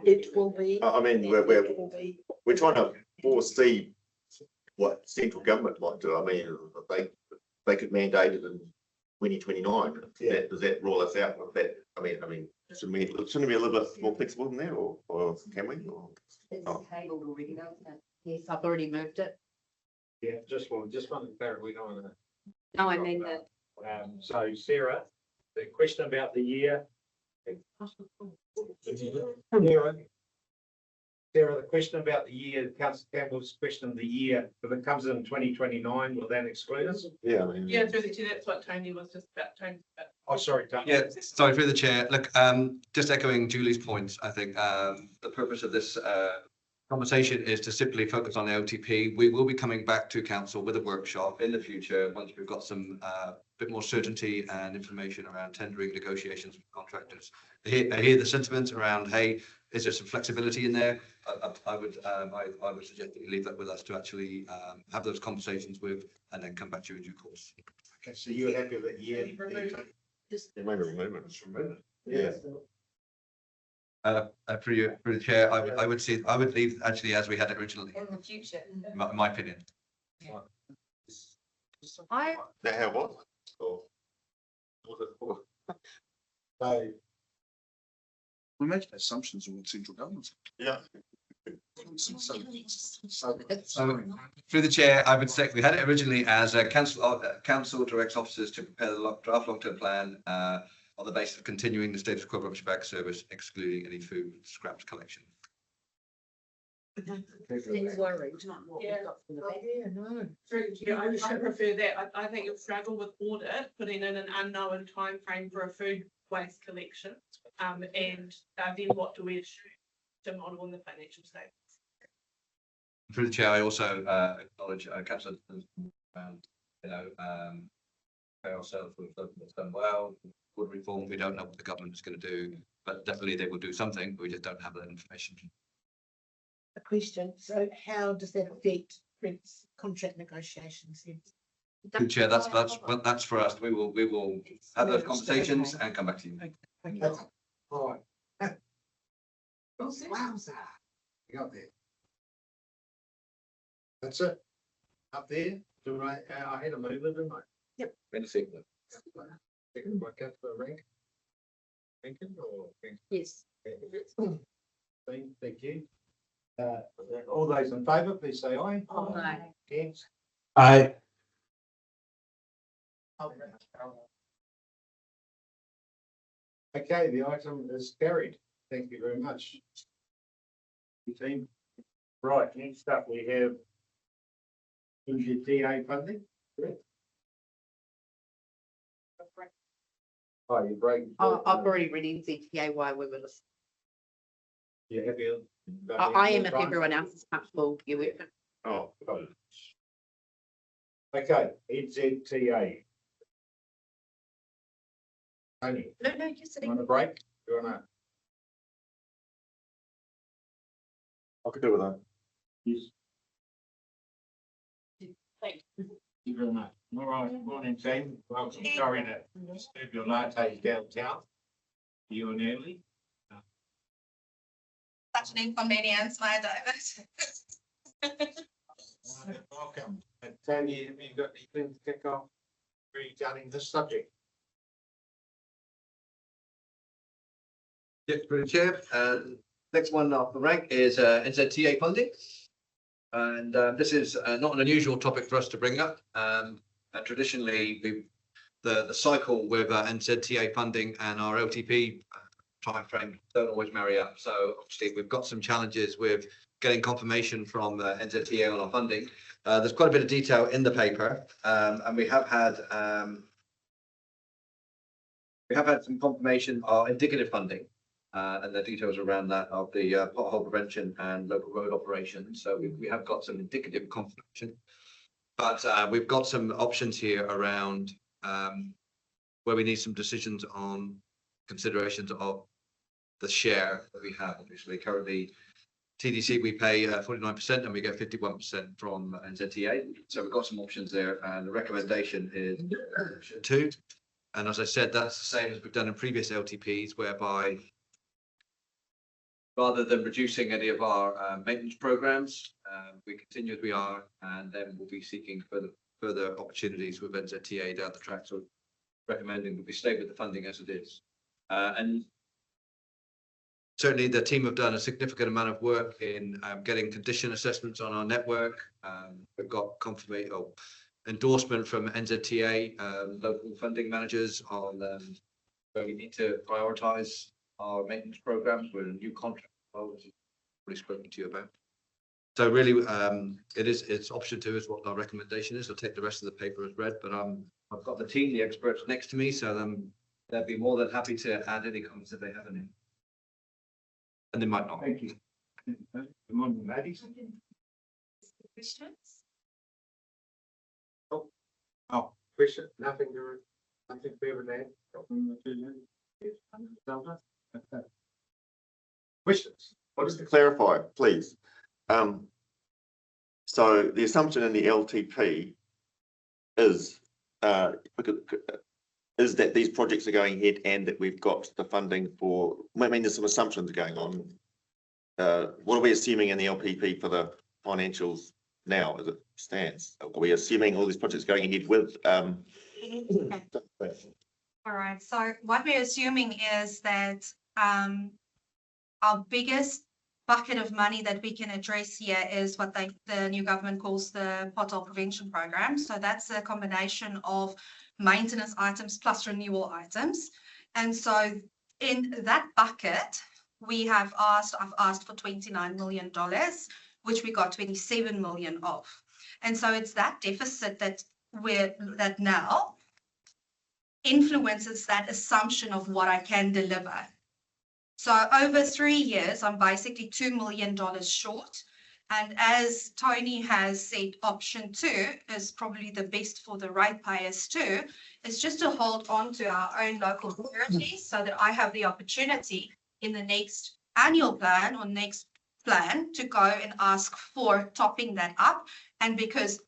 it will be. I mean, it will be. we're trying to foresee what central government might do. I mean, they could mandate it in 2029. Does that rule us out of that? I mean, shouldn't we be a little bit more flexible than that, or can we? Or, It's Oh. tabled already, isn't it? Yes, I've already moved it. Yeah, just want to clarify, we don't want to. No, I mean that. So Sarah, the question about the year. Sarah, the question about the year, Councillor Campbell's question of the year, if it comes in 2029, will that exclude us? yeah, I mean. Yeah, through the chair, that's what Tony was just about. Oh, sorry, Tony. Yeah, sorry, through the chair. Look, just echoing Julie's point, I think the purpose of this conversation is to simply focus on the LTP. We will be coming back to council with a workshop in the future once we've got some bit more certainty and information around tendering negotiations with contractors. I hear the sentiments around, hey, is there some flexibility in there? I would suggest that you leave that with us to actually have those conversations with and then come back to you in due course. Okay, so you're happy with that? Yeah. Maybe remove it. Yeah. Through the chair, I would leave actually as we had it originally, In the future. in my opinion. I, That how was it? Or was it for? So, We make assumptions on central government. Yeah. Through the chair, I would say we had it originally as a council directs officers to prepare the draft long-term plan on the basis of continuing the status quo rubbish bag service, excluding any food scraps collection. It's worried, not what we've Yeah. got from the back. Yeah, no. Yeah, I would prefer that. I think you'll struggle with audit, putting in an unknown timeframe for a food waste collection. And then what do we assume to model in the financial statements? Through the chair, I also acknowledge councillor around, pay ourselves with something that's done well. Good reform, we don't know what the government is going to do, but definitely they will do something. We just don't have that information. A question, so how does that affect Brent's contract negotiations then? Through the chair, that's for us. We will have those conversations and come back to you. okay. All right. Wowza. You got there. That's it. Up there, do I had a mover, didn't I? Yep. Second by councillor Rankin. Rankin or? Yes. Thank you. All those in favour, please say aye. Aye. Against? Aye. Okay, the item is carried. Thank you very much. Team. Right, next up we have NZTA funding. Correct? Oh, you break. I've already read NZTA why we were listening. You happy? I am if everyone else is comfortable. You with it. Oh, Okay, NZTA. Tony, No, you're you sitting. want a break? You wanna? I could do with that. Yes. Thank you very much. All right, morning team. Welcome. Sorry to disturb your lattes downtown. You and Natalie. Such an inconvenience, my David. Welcome. And Tony, have you got anything to kick off regarding this subject? Yes, through the chair. Next one off the rank is NZTA funding. And this is not an unusual topic for us to bring up. And traditionally, the cycle with NZTA funding and our LTP timeframe don't always marry up. So obviously, we've got some challenges with getting confirmation from NZTA on our funding. There's quite a bit of detail in the paper, and we have had some confirmation of indicative funding. And the details around that of the pothole prevention and local road operations. So we have got some indicative confirmation, but we've got some options here around where we need some decisions on considerations of the share that we have. Obviously, currently TDC we pay 49% and we get 51% from NZTA. So we've got some options there, and the recommendation is option 2. And as I said, that's the same as we've done in previous LTPs, whereby rather than reducing any of our maintenance programs, we continue as we are, and then we'll be seeking further opportunities with NZTA down the track. So recommending that we stay with the funding as it is. And certainly the team have done a significant amount of work in getting condition assessments on our network. We've got confirmation or endorsement from NZTA, local funding managers on where we need to prioritise our maintenance programs. We're in a new contract, which I've already spoken to you about. So really, it's option 2 is what our recommendation is. I'll take the rest of the paper as read, but I've got the team, the experts next to me, so they'll be more than happy to add any comments if they have any. And they might not. Thank you. Good morning, ladies. Questions? Oh, question, nothing further than. Questions? Well, just to clarify, please. So the assumption in the LTP is that these projects are going ahead and that we've got the funding for, I mean, there's some assumptions going on. What are we assuming in the LPP for the financials now as it stands? Are we assuming all these projects going ahead with? All right, so what we're assuming is that our biggest bucket of money that we can address here is what the new government calls the pothole prevention program. So that's a combination of maintenance items plus renewal items. And so in that bucket, I've asked for $29 million, which we got 27 million of. And so it's that deficit that now influences that assumption of what I can deliver. So over 3 years, I'm basically $2 million short. And as Tony has said, option 2 is probably the best for the ratepayers too, is just to hold on to our own local authorities so that I have the opportunity in the next annual plan or next plan to go and ask for topping that up. And because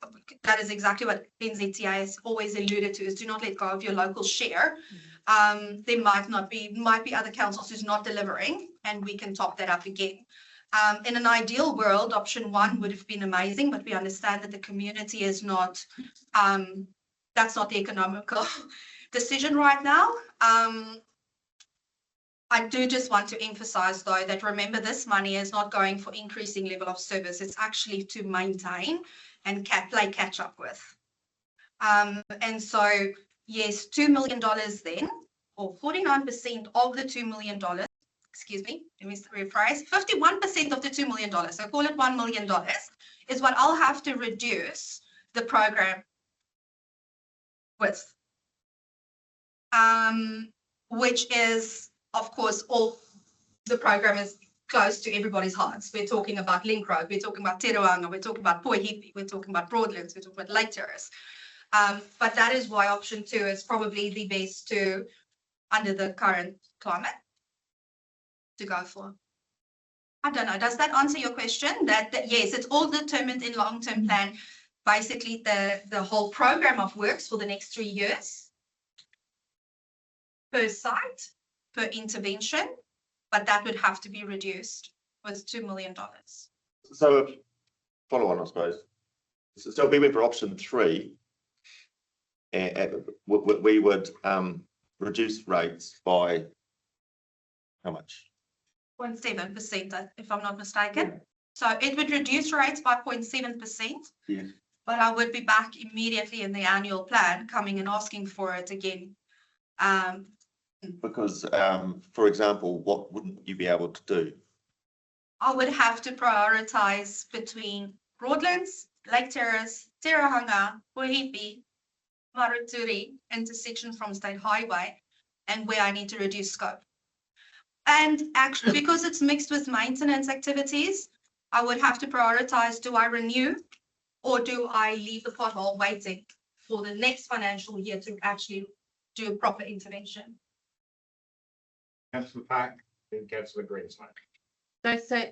that is exactly what NZTA has always alluded to, is do not let go of your local share. There might be other councils who's not delivering, and we can top that up again. In an ideal world, option 1 would have been amazing, but we understand that the community is not, that's not the economical decision right now. I do just want to emphasize though that remember this money is not going for increasing level of service. It's actually to maintain and play catch up with. And so yes, $2 million then, or 49% of the $2 million, excuse me, let me rephrase, 51% of the $2 million, so call it $1 million, is what I'll have to reduce the program with. Which is, of course, all the program is close to everybody's hearts. We're talking about Link Road, we're talking about Te Rauanga, we're talking about Poihipi, we're talking about Broadlands, we're talking about Lake Terrace. But that is why option 2 is probably the best to, under the current climate, to go for. I don't know, does that answer your question? That yes, it's all determined in long-term plan, basically the whole program of works for the next 3 years per site, per intervention, but that would have to be reduced with $2 million. So follow on, I suppose. So if we went for option 3, and we would reduce rates by how much? 0.7%, if I'm not mistaken. So it would reduce rates by 0.7%. Yes. But I would be back immediately in the annual plan, coming and asking for it again. Because, for example, what wouldn't you be able to do? I would have to prioritize between Broadlands, Lake Terrace, Te Rauanga, Poihipi, Maruturi, intersection from State Highway, and where I need to reduce scope. And actually, because it's mixed with maintenance activities, I would have to prioritize, do I renew or do I leave the pothole waiting for the next financial year to actually do a proper intervention? Councillor Park, then Councillor Greensmith. So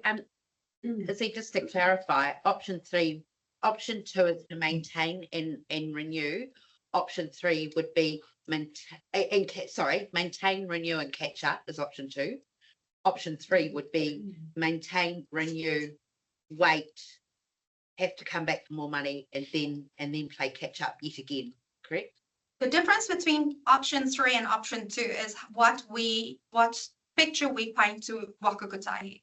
just to clarify, option 2 is to maintain and renew. Option 3 would be maintain, renew and catch up is option 2. Option 3 would be maintain, renew, wait, have to come back for more money and then play catch up yet again, correct? The difference between option 3 and option 2 is what picture we paint to Waka Kotahi.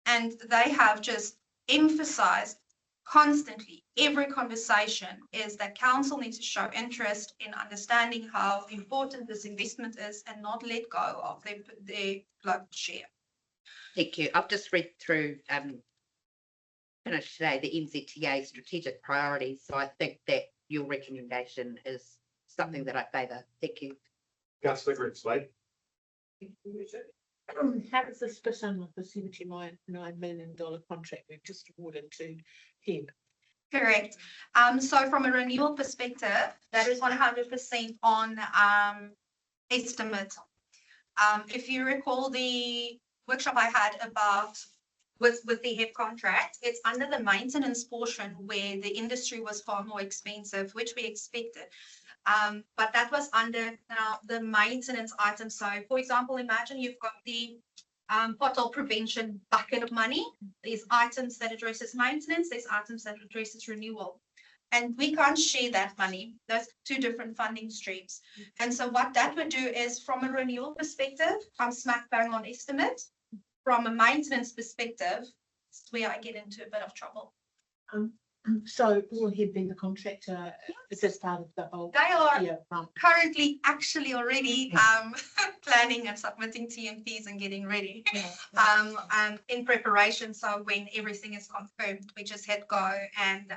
And they have just emphasized constantly, every conversation is that council needs to show interest in understanding how important this investment is and not let go of their local share. Thank you. I've just read through, finished today, the NZTA strategic priorities. So I think that your recommendation is something that I favour. Thank you. Councillor Greensmith. How does this fit in with the $79 million contract we've just awarded to him? Correct. So from a renewal perspective, that is 100% on estimate. If you recall the workshop I had about with the HEP contract, it's under the maintenance portion where the industry was far more expensive, which we expected. But that was under now the maintenance item. So for example, imagine you've got the pothole prevention bucket of money. There's items that addresses maintenance, there's items that addresses renewal. And we can't share that money. Those two different funding streams. And so what that would do is from a renewal perspective, I'm smack bang on estimate. From a maintenance perspective, it's where I get into a bit of trouble. So will he be the contractor? Is this part of the whole? They are Yeah, currently actually already planning and submitting TMPs and getting ready in preparation. So when everything is confirmed, we just hit go and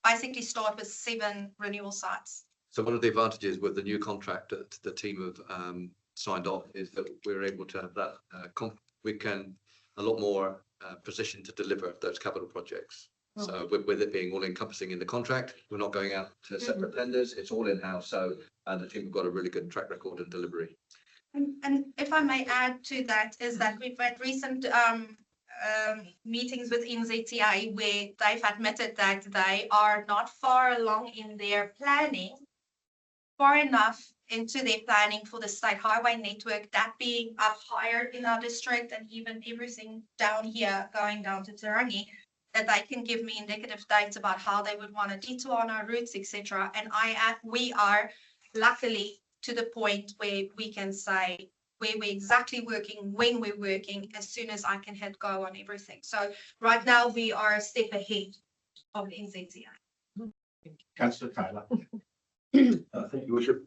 basically start with 7 renewal sites. So one of the advantages with the new contract that the team have signed off is that we're able to have that, we can a lot more positioned to deliver those capital projects. So with it being all encompassing in the contract, we're not going out to separate tenders, it's all in-house. So the team have got a really good track record in delivery. And if I may add to that, is that we've had recent meetings with NZTA where they've admitted that they are not far along in their planning, far enough into their planning for the state highway network, that being up higher in our district and even everything down here going down to Turangi, that they can give me indicative dates about how they would want to detour on our routes, etc. And we are luckily to the point where we can say where we're exactly working, when we're working, as soon as I can hit go on everything. So right now we are a step ahead of NZTA. Councillor Taylor. Thank you, Worship.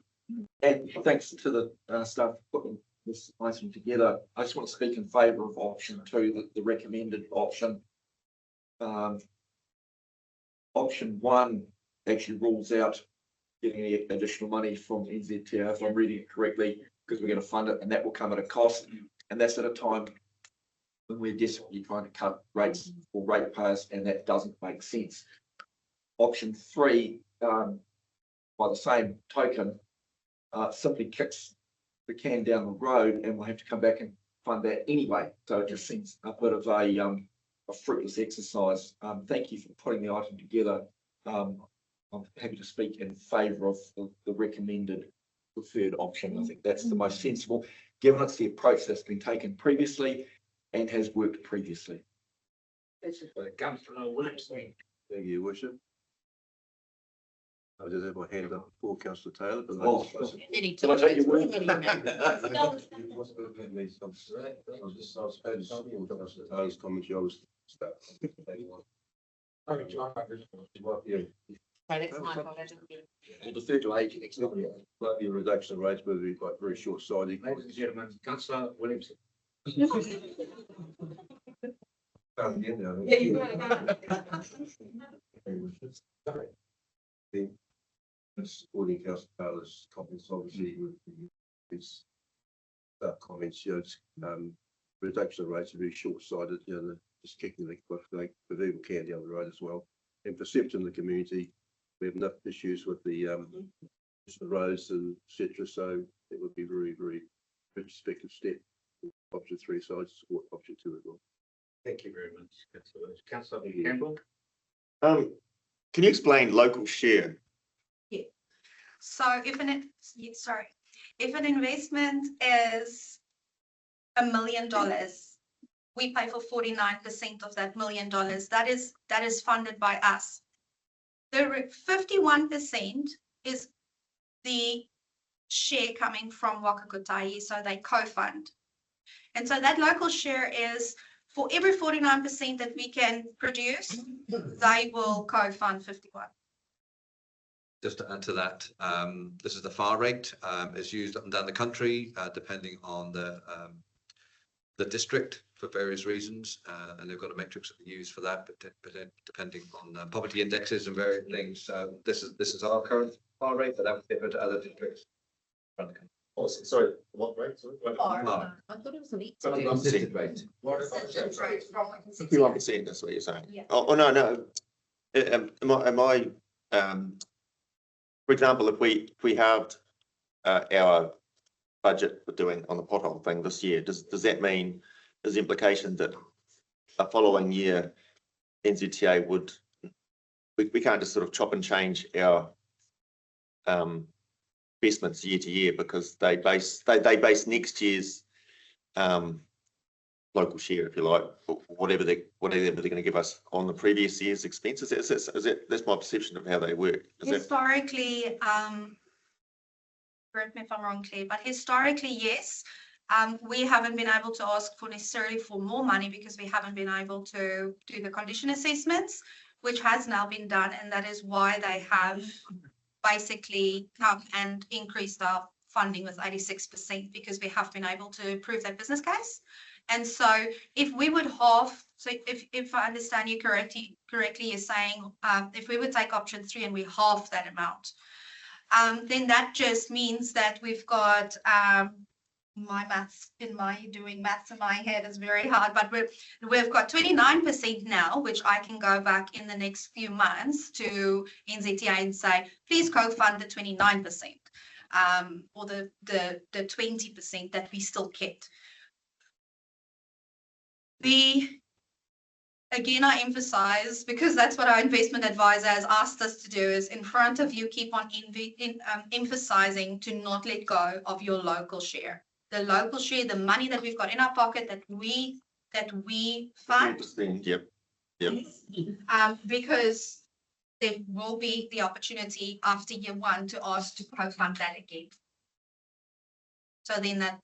And thanks to the staff for putting this item together. I just want to speak in favour of option 2, the recommended option. Option 1 actually rules out getting any additional money from NZTA, if I'm reading it correctly, because we're going to fund it and that will come at a cost. And that's at a time when we're desperately trying to cut rates for ratepayers, and that doesn't make sense. Option 3, by the same token, simply kicks the can down the road and we'll have to come back and fund that anyway. So it just seems a bit of a fruitless exercise. Thank you for putting the item together. I'm happy to speak in favour of the recommended preferred option. I think that's the most sensible, given it's the approach that's been taken previously and has worked previously. Councillor Williamson. Thank you, Worship. I did have my hand up before Councillor Taylor, but Can I take your word? Taylor's comments, I was. That's my fault, I didn't get it. Well, the third to age, likely reduction of rates, but it'll be quite very short sighted. Ladies and gentlemen, Councillor Williamson. Supporting Councillor Taylor's comments, obviously, with his comments, reduction of rates are very short-sighted, just kicking the proverbial can down the road as well. And perception in the community, we have enough issues with the roads and etc. So it would be very, very retrospective step. Option 3 sides support option 2 as well. Thank you very much, Councillor Campbell. Can you explain local share? So if an investment is $1 million, we pay for 49% of that $1 million. That is funded by us. The 51% is the share coming from Wakakotai, so they co-fund. And so that local share is for every 49% that we can produce, they will co-fund 51. Just to add to that, this is the FAR rate. It's used up and down the country, depending on the district for various reasons, and they've got a matrix that they use for that, but depending on poverty indexes and various things. This is our current FAR rate, but that would differ to other districts around the country. Oh, sorry, what rate? Sorry. I thought it was an each. 51%. rate. Fifty-one percent, that's what you're saying? Yeah. Oh, no. Am I, for example, if we halved our budget for doing on the pothole thing this year, does that mean, is the implication that a following year NZTA would, we can't just sort of chop and change our investments year to year because they base next year's local share, if you like, whatever they're going to give us on the previous year's expenses. Is that that's my perception of how they work. Historically, correct me if I'm wrong, Claire, but historically, yes. We haven't been able to ask for necessarily for more money because we haven't been able to do the condition assessments, which has now been done, and that is why they have basically come and increased our funding with 86% because we have been able to prove that business case. And so if we would halve, so if I understand you correctly, you're saying if we would take option 3 and we halve that amount, then that just means that we've got doing maths in my head is very hard, but we've got 29% now, which I can go back in the next few months to NZTA and say, please co-fund the 29%, or the 20% that we still kept. Again, I emphasize, because that's what our investment advisor has asked us to do, is in front of you, keep on emphasizing to not let go of your local share. The local share, the money that we've got in our pocket that we fund. Yep. Because there will be the opportunity after year 1 to ask to co-fund that again. So then that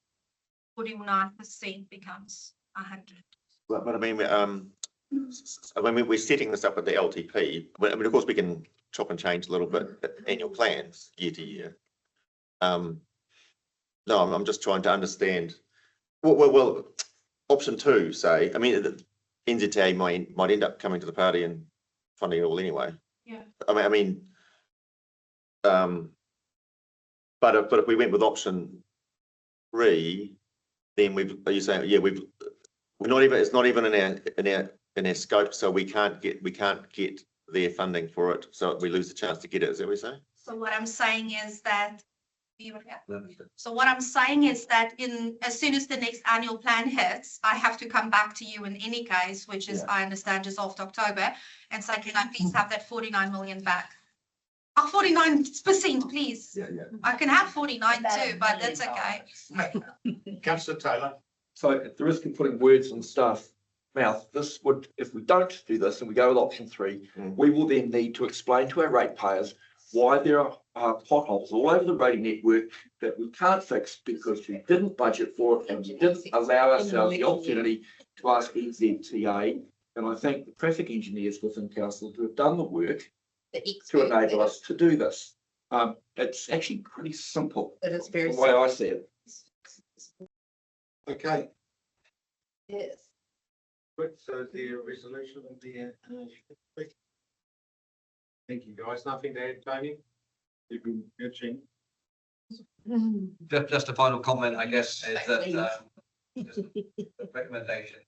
49% becomes 100. But I mean, when we're setting this up at the LTP, I mean, of course, we can chop and change a little bit annual plans year to year. No, I'm just trying to understand. Well, option 2, say, I mean, the NZTA might end up coming to the party and funding it all anyway. Yeah. I mean, but if we went with option 3, then are you saying, yeah, we're not even, it's not even in our scope, so we can't get their funding for it, so we lose the chance to get it. Is that what you're saying? So what I'm saying is that as soon as the next annual plan hits, I have to come back to you in any case, which is, I understand, just after October, and say, can I please have that 49 million back? 49%, please. Yeah. I can have 49 too, but that's okay. Councillor Taylor. So at the risk of putting words in staff's mouth, this would, if we don't do this and we go with option 3, we will then need to explain to our ratepayers why there are potholes all over the rating network that we can't fix because we didn't budget for it and we didn't allow ourselves the opportunity to ask NZTA. And I thank the traffic engineers within council to have done the work to enable us to do this. It's actually pretty simple. It is very the way I see it. Okay. Yes. Good, so the resolution of the. Thank you, guys. Nothing to add, Tony? You've been good, Jean. Just a final comment, I guess, is that just a recommendation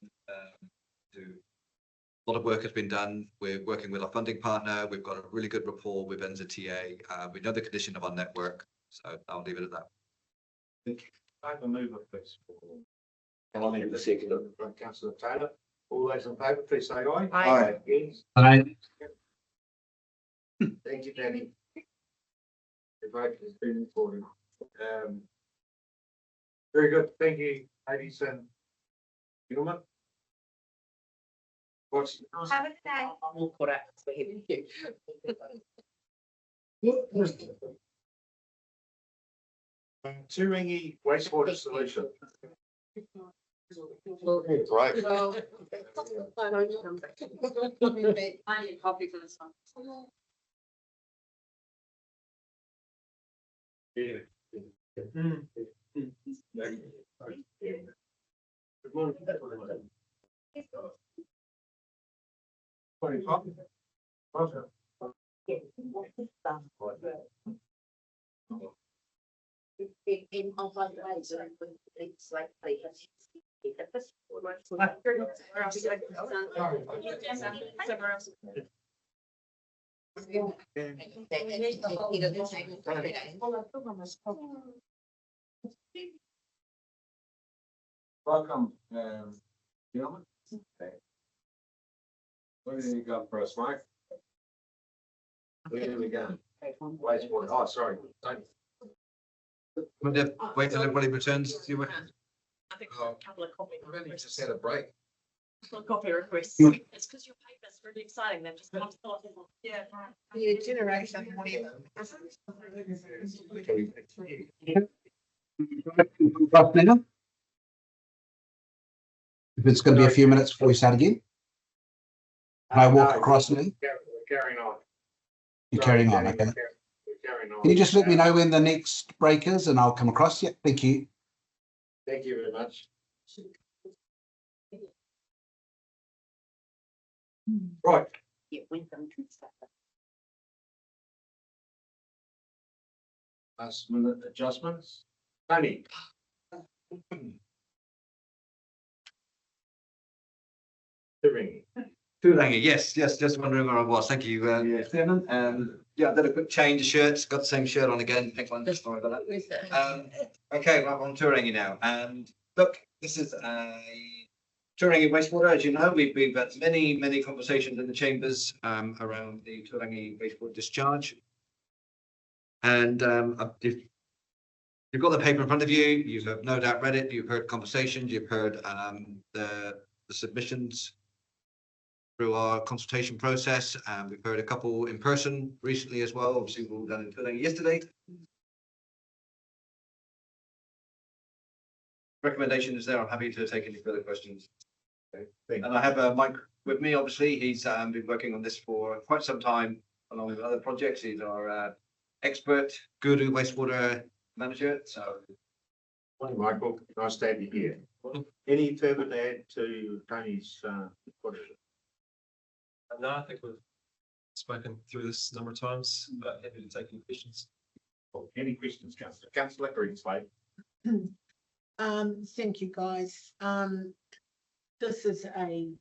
to a lot of work has been done. We're working with our funding partner. We've got a really good rapport with NZTA. We know the condition of our network, so I'll leave it at that. Thank you. I have a mover, please. And I'll leave the second. Councillor Taylor. All those in favour, please say aye. Aye. Against? Aye. Thank you, Danny. The vote has been recorded. Very good. Thank you, ladies and gentlemen. What's Have a good day. I'm all caught up. So here we go. Turangi wastewater solution? Right. Well, I need coffee for this one. Yeah. Good morning. 25. Awesome. in on both ways, so it's like. Welcome, gentlemen. What do you got for us, Mike? Where do we go? Wastewater. Oh, sorry. We'll just wait till everybody returns. See what. I think a couple of coffee We've only just requests. had a break. Couple of coffee requests. It's because your paper's really exciting. They've just come to life. Yeah. Yeah, generation, whatever. Rough now. If it's going to be a few minutes before we start again. Can I walk across me? We're carrying on. You're carrying on, okay. We're carrying on. Can you just let me know when the next break is and I'll come across? Yeah, thank you. Thank you very much. Right. Last minute adjustments. Tony. Tūrangi, yes, just wondering where I was. Thank you, Chairman. Yeah, I did a quick change of shirts, got the same shirt on again. Pink one, sorry about that. Okay, well, I'm on Tūrangi now. And look, this is a Tūrangi wastewater. As you know, we've had many conversations in the chambers around the Tūrangi wastewater discharge. And if you've got the paper in front of you, you have no doubt read it, you've heard conversations, you've heard the submissions through our consultation process. We've heard a couple in person recently as well. Obviously, we were all done in Tūrangi yesterday. Recommendation is there. I'm happy to take any further questions. Okay. And I have Mike with me, obviously. He's been working on this for quite some time, along with other projects. He's our expert guru wastewater manager. So, Morning, Michael. Nice to have you here. Any further to add to Tony's question? No, I think we've spoken through this a number of times, but happy to take any questions. Any questions, Councillor? Councillor Greenslade. Thank you, guys. This is a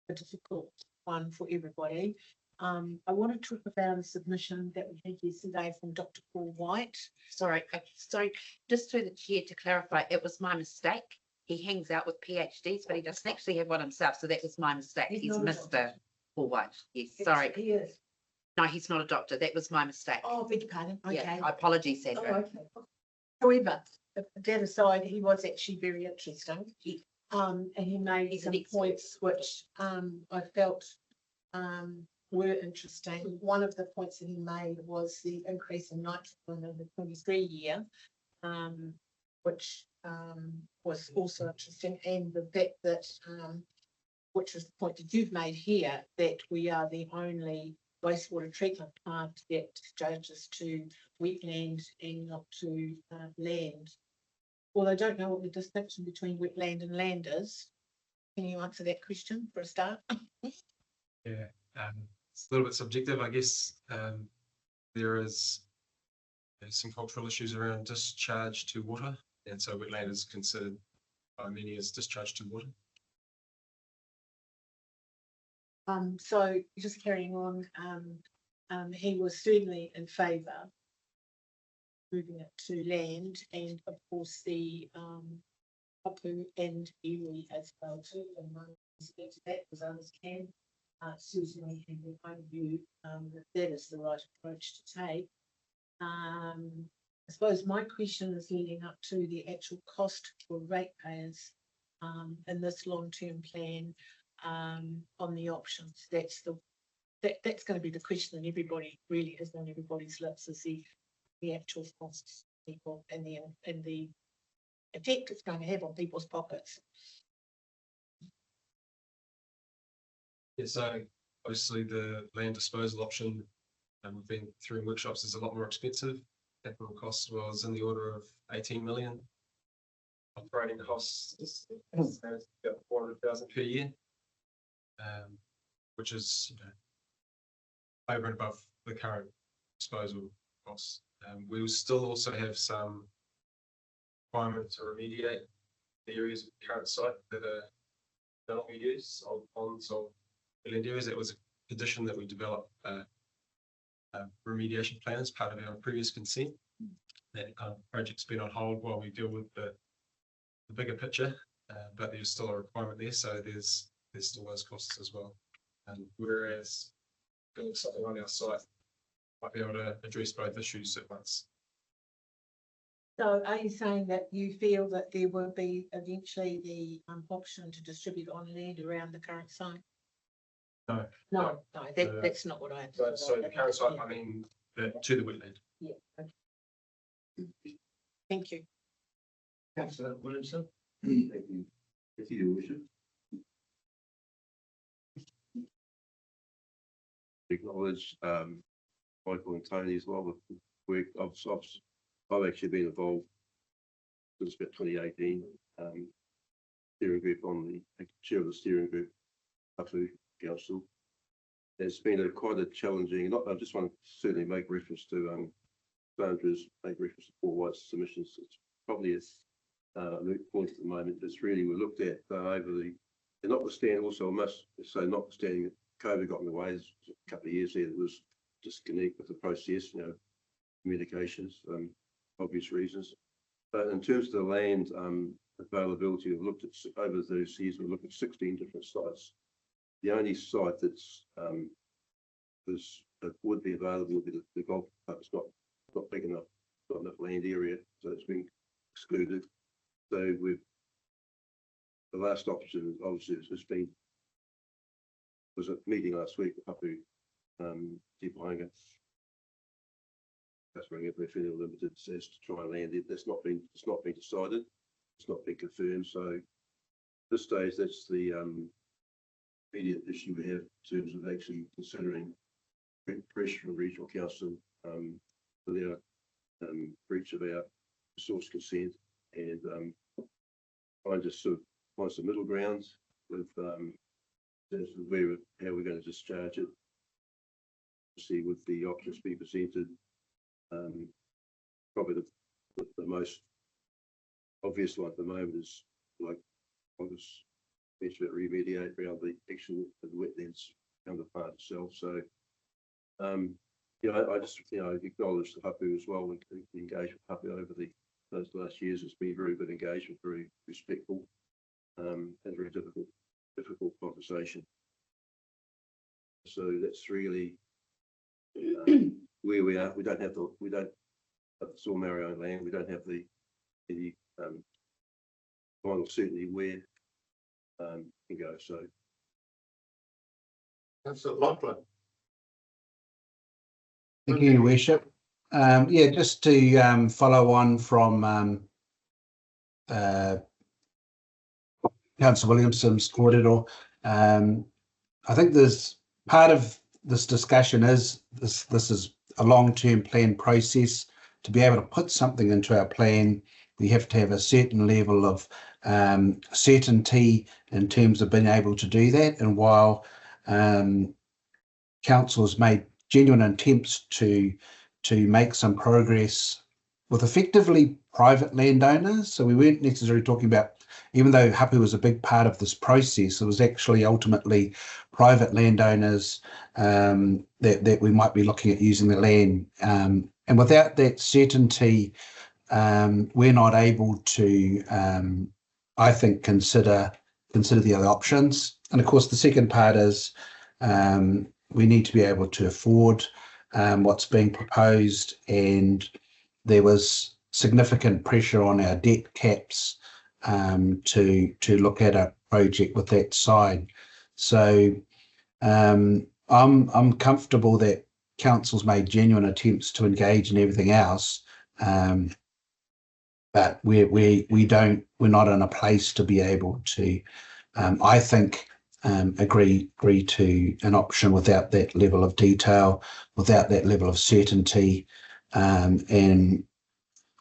difficult one for everybody. I want to talk about a submission that we had yesterday from Dr. Paul White. Sorry, just through the chair to clarify, it was my mistake. He hangs out with PhDs, but he doesn't actually have one himself, so that was my mistake. He's Mr. Paul White. Yes, sorry. He is. No, he's not a doctor. That was my mistake. Oh, beg your pardon. Yeah, Okay. apologies, Oh, Sandra. okay. However, that aside, he was actually very interesting. And he made He's some an expert. points which I felt were interesting. One of the points that he made was the increase in nitrogen in the 23 year, which was also interesting, and the fact that, which was the point that you've made here, that we are the only wastewater treatment plant that judges to wetland and not to land. Well, I don't know what the distinction between wetland and land is. Can you answer that question for a start? Yeah, it's a little bit subjective, I guess. There is some cultural issues around discharge to water, and so wetland is considered by many as discharge to water. So just carrying on, he was certainly in favour moving it to land, and of course the Taupō and iwi as well too, and one respect to that because others can certainly have their own view that that is the right approach to take. I suppose my question is leading up to the actual cost for ratepayers in this long-term plan on the options. That's going to be the question that everybody really is on everybody's lips, is the actual costs people and the effect it's going to have on people's pockets. Yeah, so obviously the land disposal option, and we've been through workshops, is a lot more expensive. Capital cost was in the order of 18 million. Operating costs is about 400,000 per year, which is over and above the current disposal costs. We will still also have some requirement to remediate the areas of the current site that are not being used, old ponds or inland areas. That was a condition that we developed remediation plan as part of our previous consent. That project's been on hold while we deal with the bigger picture, but there's still a requirement there, so there's still those costs as well. Whereas building something on our site might be able to address both issues at once. So are you saying that you feel that there will be eventually the option to distribute on land around the current site? No. No, that's not what I. So the current site, I mean, to the wetland. Yeah. Okay. Thank you. Councillor Williamson. Thank you. Thank you, Your Worship. Acknowledge Michael and Tony as well with the work. I've actually been involved since about 2018. Steering group on the chair of the steering group, Taupō Council. It's been quite a challenging. I just want to certainly make reference to Sandra's make reference to Paul White's submissions. It's probably a moot point at the moment. It's really we looked at over the, and notwithstanding also I must say notwithstanding that COVID got in the way, there's a couple of years there that was disconnect with the process, communications, obvious reasons. But in terms of the land availability, we've looked at over those years, we've looked at 16 different sites. The only site that's that would be available would be the golf club. It's not big enough, not enough land area, so it's been excluded. So the last option obviously has been was a meeting last week, Taupō Te that's where Everything Limited says to try and land it. It's not been decided. It's not been confirmed. So at this stage, that's the immediate issue we have in terms of actually considering pressure from regional council for their breach of our resource consent and find just sort of find some middle ground with where how we're going to discharge it. See with the options be presented. Probably the most obvious one at the moment is like I was mentioned about remediate around the actual wetlands around the plant itself. So I just acknowledge the Hapu as well and the engagement with Hapu over those last years. It's been very good engagement, very respectful, and very difficult conversation. So that's really where we are. We don't have it's all our own land. We don't have the final certainty where can go. So that's a lot. Thank you, Your Worship. Just to follow on from Councillor Williamson's corridor, I think there's part of this discussion is this is a long-term plan process. To be able to put something into our plan, we have to have a certain level of certainty in terms of being able to do that. And while council has made genuine attempts to make some progress with effectively private landowners, so we weren't necessarily talking about, even though Hapu was a big part of this process, it was actually ultimately private landowners that we might be looking at using the land. And without that certainty, we're not able to, I think, consider the other options. And of course, the second part is we need to be able to afford what's being proposed. And there was significant pressure on our debt caps to look at a project with that side. So I'm comfortable that council's made genuine attempts to engage in everything else, but we're not in a place to be able to, I think, agree to an option without that level of detail, without that level of certainty, and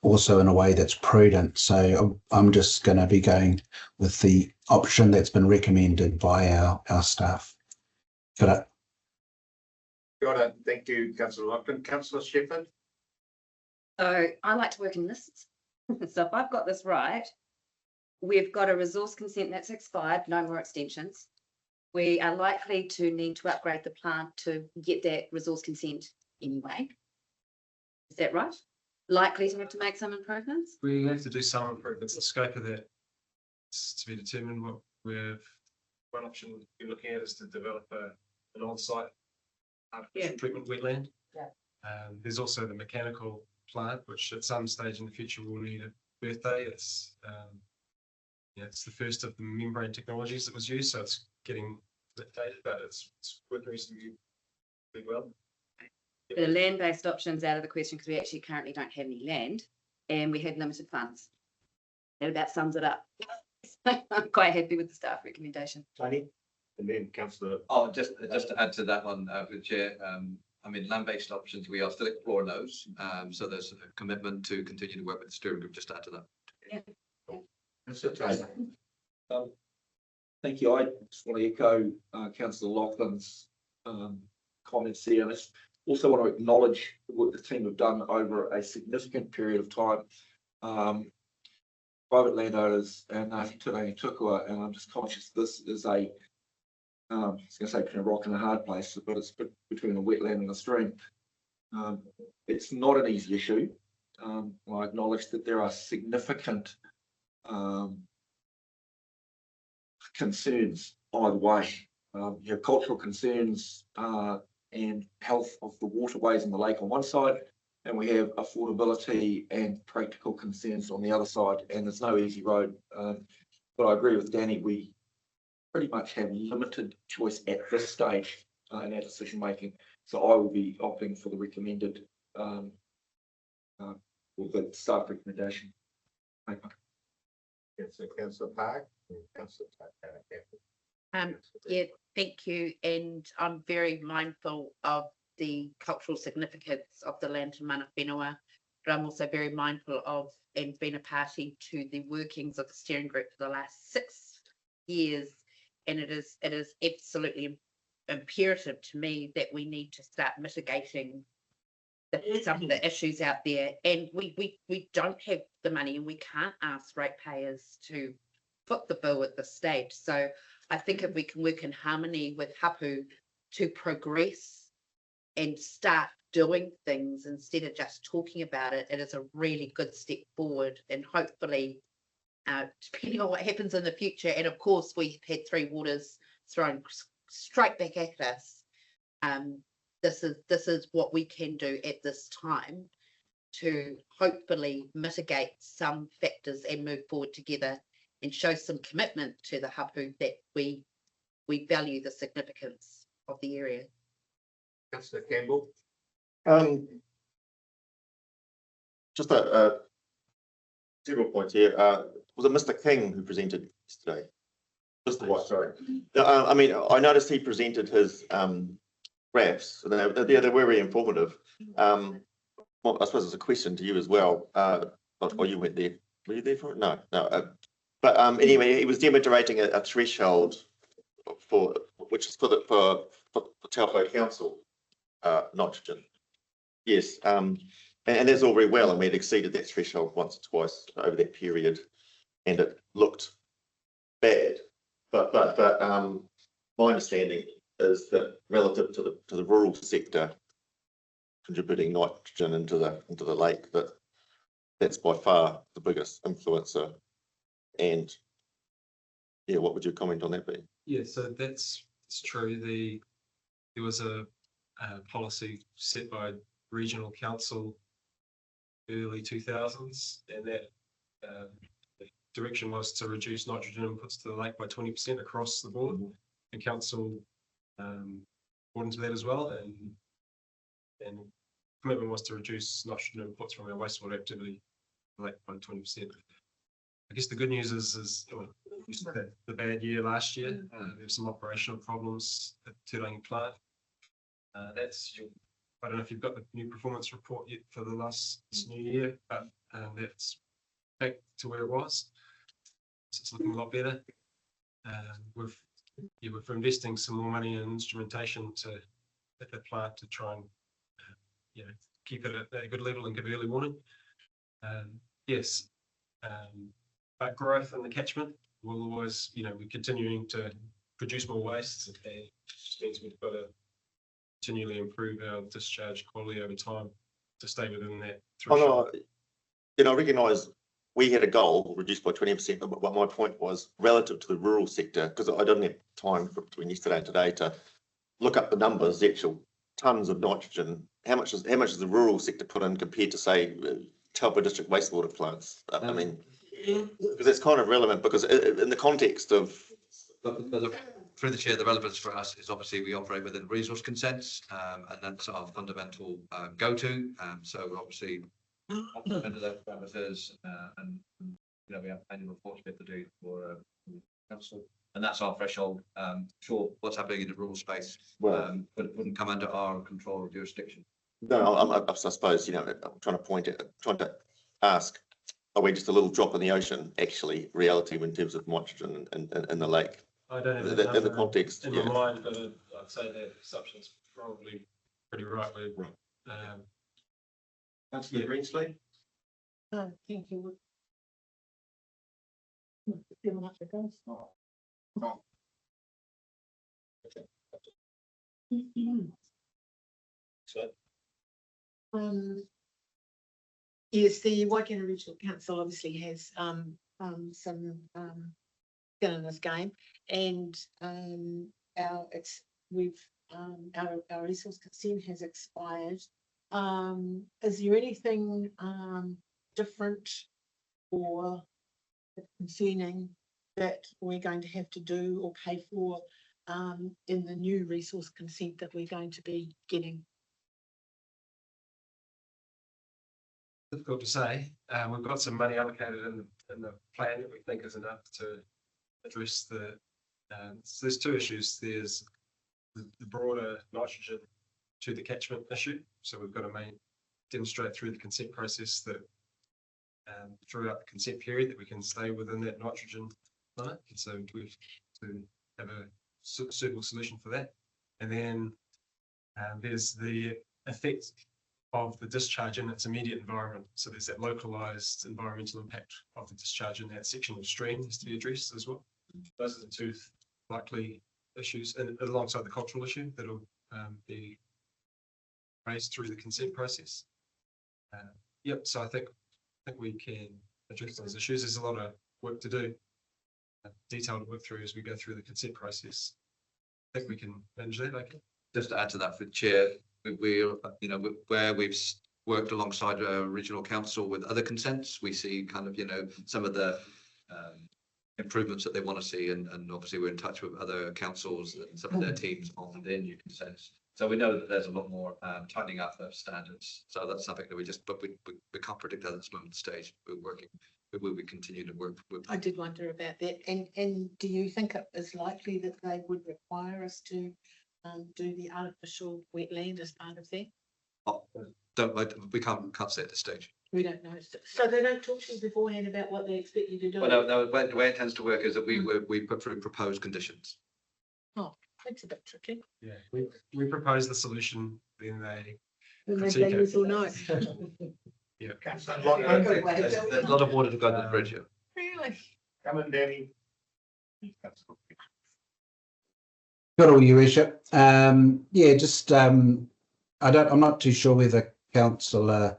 also in a way that's prudent. So I'm just going to be going with the option that's been recommended by our staff. Got it. Got it. Thank you, Councillor Loughlin. Councillor Shepherd. So I like to work in lists. So if I've got this right, we've got a resource consent that's expired, no more extensions. We are likely to need to upgrade the plant to get that resource consent anyway. Is that right? Likely to have to make some improvements? We have to do some improvements. The scope of that is to be determined. What one option we're looking at is to develop an on-site artificial treatment wetland. Yeah. There's also the mechanical plant, which at some stage in the future will need a birthday. It's it's the first of the membrane technologies that was used, so it's getting a bit dated, but it's working reasonably well. The land-based options out of the question because we actually currently don't have any land and we have limited funds. That about sums it up. I'm quite happy with the staff recommendation. Tony, and then Councillor. Oh, just to add to that one, with Chair, I mean, land-based options, we are still exploring those. So there's a commitment to continue to work with the steering group, just to add to that. Yeah. Thank you. I just want to echo Councillor Loughlin's comments there. And I also want to acknowledge what the team have done over a significant period of time. Private landowners and Turangi-Tongariro, and I'm just conscious this is I was going to say between a rock and a hard place, but it's between a wetland and a stream. It's not an easy issue. I acknowledge that there are significant concerns either way. You have cultural concerns and health of the waterways and the lake on one side, and we have affordability and practical concerns on the other side, and there's no easy road. But I agree with Danny, we pretty much have limited choice at this stage in our decision making. So I will be opting for the recommended or the staff recommendation. Councillor Park. Yeah, thank you. And I'm very mindful of the cultural significance of the land in Mana Whenua, but I'm also very mindful of and been a party to the workings of the steering group for the last 6 years. And it is absolutely imperative to me that we need to start mitigating some of the issues out there. And we don't have the money and we can't ask ratepayers to foot the bill at this stage. So I think if we can work in harmony with Hapu to progress and start doing things instead of just talking about it, it is a really good step forward. And hopefully, depending on what happens in the future, and of course we've had Three Waters thrown straight back at us, this is what we can do at this time to hopefully mitigate some factors and move forward together and show some commitment to the Hapu that we value the significance of the area. Councillor Campbell. Just several points here. Was it Mr. King who presented yesterday? Mr. White, sorry. I mean, I noticed he presented his graphs. So they were very informative. Well, I suppose it's a question to you as well. Or you went there. Were you there for it? No. But anyway, he was demonstrating a threshold for which is for Taupō Council nitrogen. Yes, and that's all very well, and we'd exceeded that threshold once or twice over that period, and it looked bad. But my understanding is that relative to the rural sector contributing nitrogen into the lake, that's by far the biggest influencer. And yeah, what would your comment on that be? Yeah, so it's true. There was a policy set by regional council early 2000s, and that the direction was to reduce nitrogen inputs to the lake by 20% across the board. And council bought into that as well, and commitment was to reduce nitrogen inputs from our wastewater activity to the lake by 20%. I guess the good news is the bad year last year. There were some operational problems at the Turangi plant. I don't know if you've got the new performance report yet for this new year, but that's back to where it was. So it's looking a lot better. We're investing some more money in instrumentation at the plant to try and keep it at a good level and give early warning. Yes, But growth in the catchment will always, we're continuing to produce more waste. And it just means we've got to continually improve our discharge quality over time to stay within that threshold. I recognise we had a goal reduced by 20%, but what my point was relative to the rural sector, because I didn't have time between yesterday and today to look up the numbers, the actual tons of nitrogen. How much does the rural sector put in compared to, say, Taupō District wastewater plants? I mean, because it's kind of relevant, because in the context of through the chair, the relevance for us is obviously we operate within resource consents, and that's our fundamental go-to. So obviously under those parameters, and we have annual reports we have to do for council, and that's our threshold. Sure, what's happening in the rural space, but it wouldn't come under our control or jurisdiction. No, I suppose I'm trying to ask, are we just a little drop in the ocean, actually, reality in terms of nitrogen in the lake? I don't have in the context in my mind, but I'd say that assumption's probably pretty right. Councillor Greensley? Oh, thank you. Yes, the Waikato Regional Council obviously has some skin in this game, and our resource consent has expired. Is there anything different or concerning that we're going to have to do or pay for in the new resource consent that we're going to be getting? Difficult to say. We've got some money allocated in the plan that we think is enough to address the. So there's two issues. There's the broader nitrogen to the catchment issue. So we've got to demonstrate through the consent process that throughout the consent period that we can stay within that nitrogen limit. And so we've to have a suitable solution for that. And then there's the effect of the discharge in its immediate environment. So there's that localized environmental impact of the discharge in that section of stream has to be addressed as well. Those are the two likely issues, and alongside the cultural issue that'll be raised through the consent process. Yep. So I think we can address those issues. There's a lot of work to do, detailed work through as we go through the consent process. I think we can manage that. Okay. Just to add to that, for the chair, we where we've worked alongside regional council with other consents, we see kind of some of the improvements that they want to see, and obviously we're in touch with other councils and some of their teams on their new consents. So we know that there's a lot more tightening up of standards. So that's something that we can't predict at this moment stage. We're working. We will continue to work with. I did wonder about that. And do you think it is likely that they would require us to do the artificial wetland as part of that? We can't say at this stage. We don't know. So they don't talk to you beforehand about what they expect you to do? Well, no, the way it tends to work is that we put through proposed conditions. Oh, that's a bit tricky. Yeah, we propose the solution, then they say yes or no. Yeah. There's a lot of water to go under the bridge here. Really? Come on, Danny. Got all your worship. Yeah, just I'm not too sure whether Councillor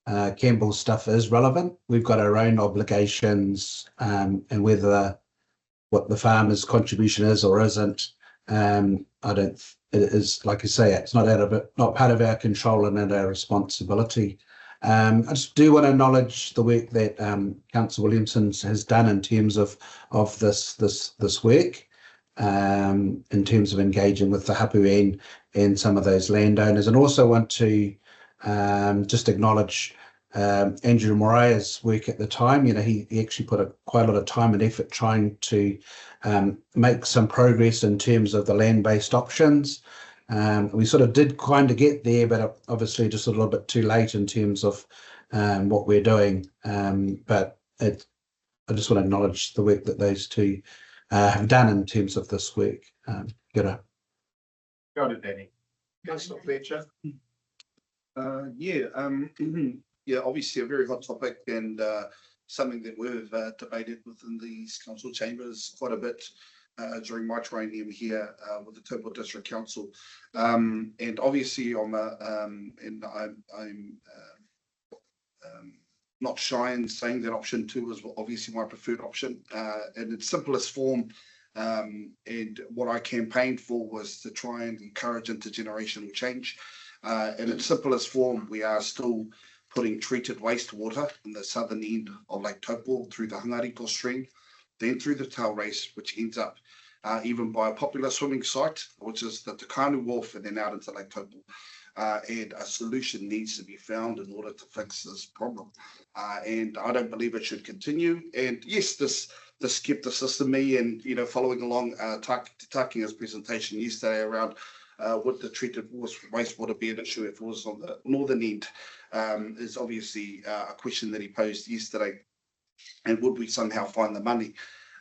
Campbell's stuff is relevant. We've got our own obligations, and whether what the farmer's contribution is or isn't, it is, like I say, it's not part of our control and not our responsibility. I just do want to acknowledge the work that Councillor Williamson has done in terms of this work, in terms of engaging with the hapu and some of those landowners, and also want to just acknowledge Andrew Mariah's work at the time. He actually put quite a lot of time and effort trying to make some progress in terms of the land-based options. We sort of did kind of get there, but obviously just a little bit too late in terms of what we're doing. But I just want to acknowledge the work that those two have done in terms of this work. Got it, Danny. Councillor Fletcher. Yeah, obviously a very hot topic, and something that we've debated within these council chambers quite a bit during my training here with the Taupō District Council. And obviously I'm not shy in saying that option 2 is obviously my preferred option in its simplest form. And what I campaigned for was to try and encourage intergenerational change. In its simplest form, we are still putting treated wastewater in the southern end of Lake Taupo through the Hangariko stream, then through the tail race, which ends up even by a popular swimming site, which is the Tukanu Wharf, and then out into Lake Taupo. And a solution needs to be found in order to fix this problem. And I don't believe it should continue. And yes, the skepticism me and, following along Takia's presentation yesterday around would the treated wastewater be an issue if it was on the northern end is obviously a question that he posed yesterday. And would we somehow find the money?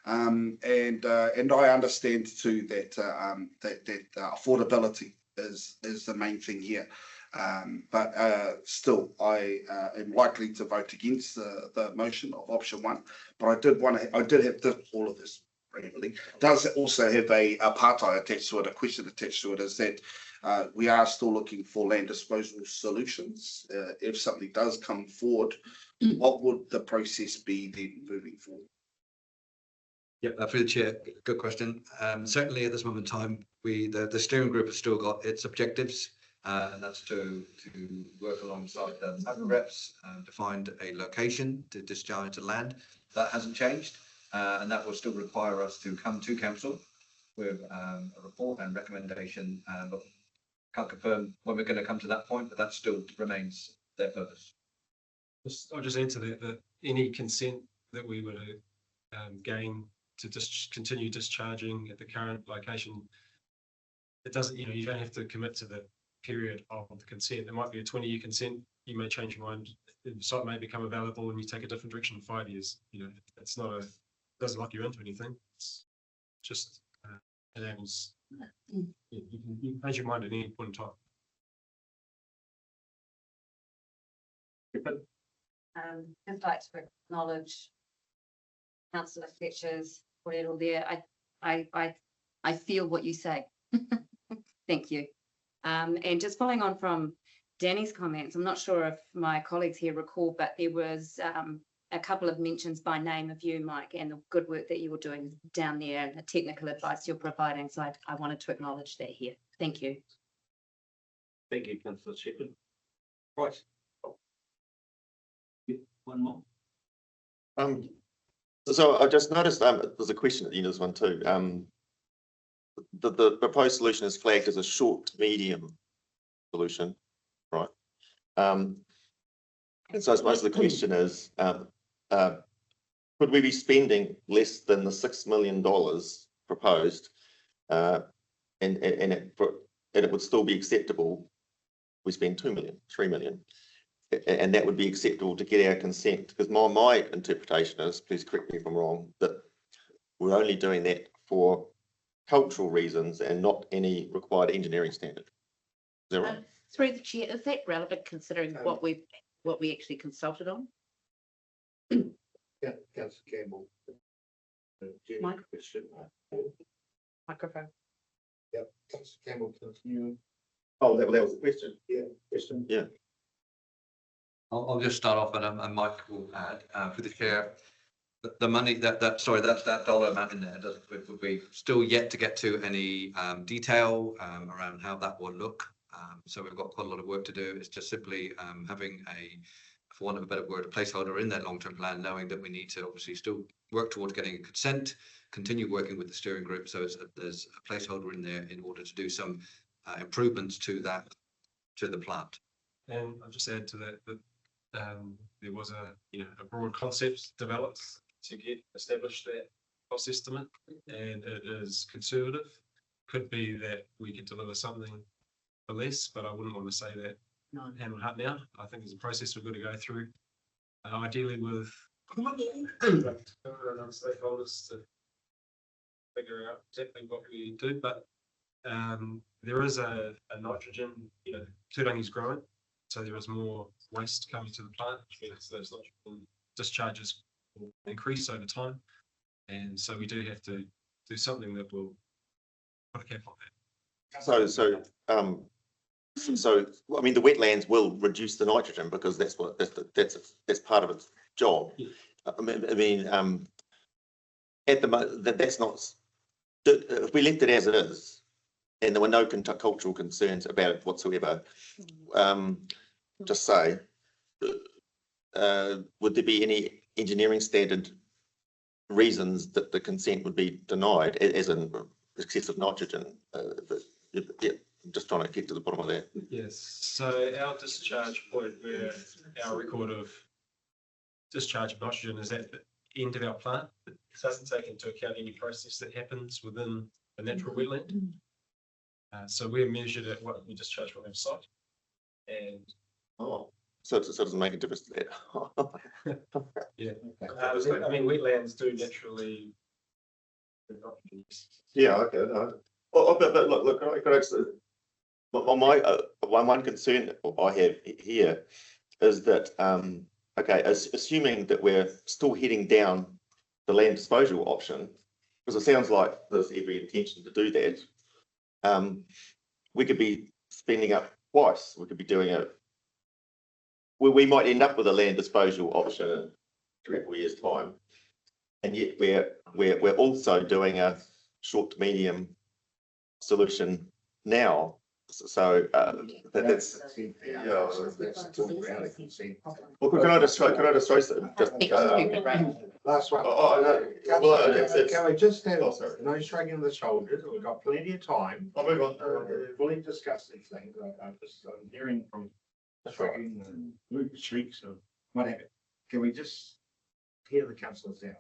And I understand too that affordability is the main thing here. But still, I am likely to vote against the motion of option 1. But I did have all of this. Really does also have a apartheid attached to it, a question attached to it, is that we are still looking for land disposal solutions. If something does come forward, what would the process be then moving forward? Yep, through the chair, good question. Certainly at this moment in time, the steering group has still got its objectives, and that's to work alongside the reps to find a location to discharge the land. That hasn't changed. And that will still require us to come to council with a report and recommendation, but can't confirm when we're going to come to that point, but that still remains their purpose. I'll just add to that any consent that we were to gain to just continue discharging at the current location, it doesn't, you don't have to commit to the period of the consent. There might be a 20-year consent. You may change your mind. The site may become available and you take a different direction in 5 years. It's not doesn't lock you into anything. It's just enables you can change your mind at any point in time. I'd like to acknowledge Councillor Fletcher's all there. I feel what you say. Thank you. And just following on from Danny's comments, I'm not sure if my colleagues here recall, but there was a couple of mentions by name of you, Mike, and the good work that you were doing down there and the technical advice you're providing. So I wanted to acknowledge that here. Thank you. Thank you, Councillor Shepherd. Right. One more. So I just noticed there's a question at the end of this one too. The proposed solution is flagged as a short to medium solution, right? And so I suppose the question is, could we be spending less than the $6 million proposed, and it would still be acceptable? We spend 2 million, 3 million, and that would be acceptable to get our consent. Because my interpretation is, please correct me if I'm wrong, that we're only doing that for cultural reasons and not any required engineering standard. Is that right? Through the chair, is that relevant considering what we actually consulted on? Yeah, Councillor Campbell. Question. Microphone. Yep, Councillor Campbell, continue. Oh, that was the question. Yeah, question. Yeah. I'll just start off, and Mike will add for the chair. The money that dollar amount in there would be still yet to get to any detail around how that will look. So we've got quite a lot of work to do. It's just simply having for want of a better word, a placeholder in that long-term plan, knowing that we need to obviously still work towards getting a consent, continue working with the steering group. So there's a placeholder in there in order to do some improvements to the plant. And I'll just add to that there was a broad concept developed to get established that cost estimate, and it is conservative. Could be that we could deliver something for less, but I wouldn't want to say that hand on heart now. I think there's a process we've got to go through, ideally with other stakeholders to figure out exactly what we do. But there is a nitrogen, Turangi's growing, so there is more waste coming to the plant, which means those nitrogen discharges will increase over time. And so we do have to do something that will put a cap on that. So, I mean, the wetlands will reduce the nitrogen because that's part of its job. Yeah. I mean, at the moment, that's not, if we left it as it is, and there were no cultural concerns about it whatsoever, just say, would there be any engineering standard reasons that the consent would be denied, as in excessive nitrogen? Yeah, I'm just trying to get to the bottom of that. Yes, so our discharge point, where our record of discharge of nitrogen is at the end of our plant. It doesn't take into account any process that happens within a natural wetland. So we're measured at what we discharge from our site. And so it doesn't make a difference to that. yeah, I mean, wetlands do naturally. Yeah, okay. No. But look, one concern I have here is that, okay, assuming that we're still heading down the land disposal option, because it sounds like there's every intention to do that, we could be spending up twice. We could be doing we might end up with a land disposal option in 3 or 4 years' time, and yet we're also doing a short to medium solution now. So that's well, can I just throw some Last one. Can we just stand off, no shrugging the shoulders, we've got plenty of time. I'll move on. Fully discuss these things. I'm hearing from shrugging and Luke shrieks or whatever. Can we just hear the councillors out?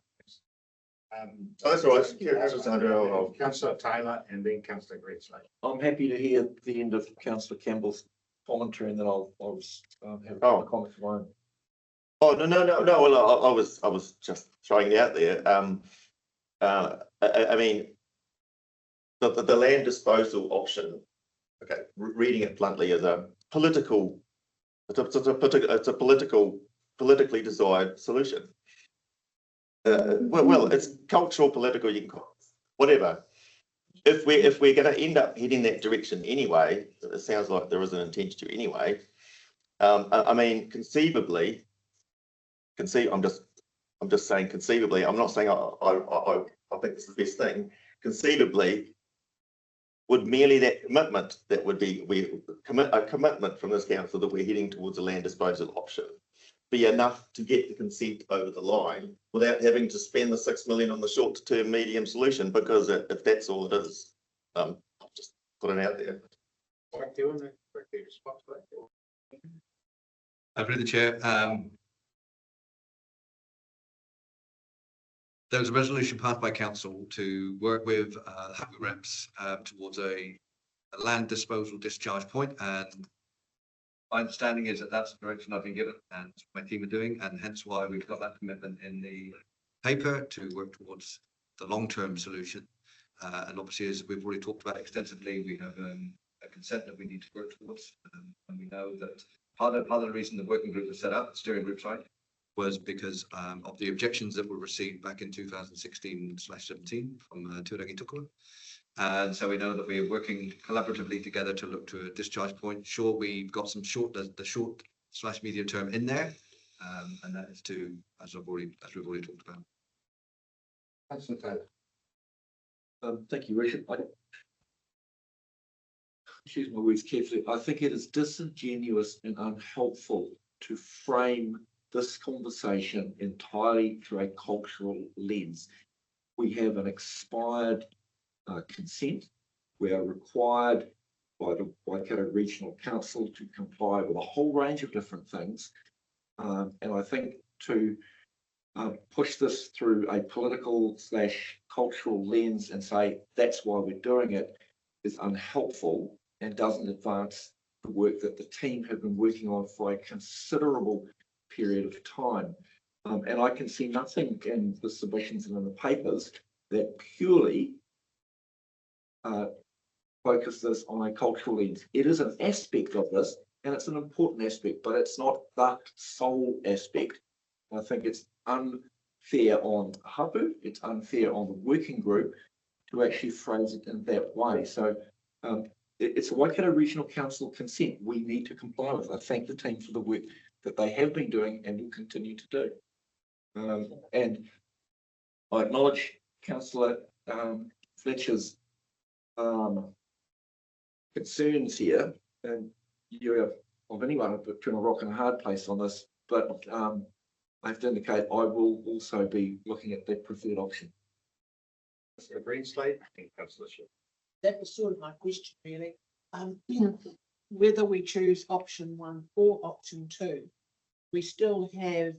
That's all right. Councillor Taylor and then Councillor Gretsley. I'm happy to hear the end of Councillor Campbell's commentary, and then I'll have a comment of my own. Oh, no. Well, I was just throwing it out there. I mean, the land disposal option, okay, reading it bluntly, is a political, it's a politically desired solution. Well, it's cultural, political, you can call it whatever. If we're going to end up heading that direction anyway, it sounds like there is an intention to anyway. I mean, conceivably, I'm just saying conceivably. I'm not saying I think it's the best thing. Conceivably, would merely that commitment that would be a commitment from this council that we're heading towards a land disposal option be enough to get the consent over the line without having to spend the 6 million on the short term medium solution? Because if that's all it is, I'll just put it out there. Through the chair, there was a resolution passed by council to work with Hapu reps towards a land disposal discharge point, and my understanding is that that's the direction I've been given and my team are doing, and hence why we've got that commitment in the paper to work towards the long-term solution. And obviously, as we've already talked about extensively, we have a consent that we need to work towards, and we know that part of the reason the working group was set up, the steering group side, was because of the objections that were received back in 2016/17 from Turangi-Tongariro. And so we know that we're working collaboratively together to look to a discharge point. Sure, we've got some the short/medium term in there, and that is to, as we've already talked about. Thank you, Richard. Choose my words carefully. I think it is disingenuous and unhelpful to frame this conversation entirely through a cultural lens. We have an expired consent. We are required by the Waikato Regional Council to comply with a whole range of different things. And I think to push this through a political/cultural lens and say that's why we're doing it is unhelpful and doesn't advance the work that the team have been working on for a considerable period of time. And I can see nothing in the submissions and in the papers that purely focus this on a cultural lens. It is an aspect of this, and it's an important aspect, but it's not the sole aspect. I think it's unfair on Hapu, it's unfair on the working group to actually phrase it in that way. So it's a Waikato Regional Council consent we need to comply with. I thank the team for the work that they have been doing and will continue to do. And I acknowledge Councillor Fletcher's concerns here, and you're of anyone between a rock and a hard place on this, but I have to indicate I will also be looking at that preferred option. Mr. Greenslade, I think Councillor Shipp. That was sort of my question, really. Whether we choose option 1 or option 2, we still have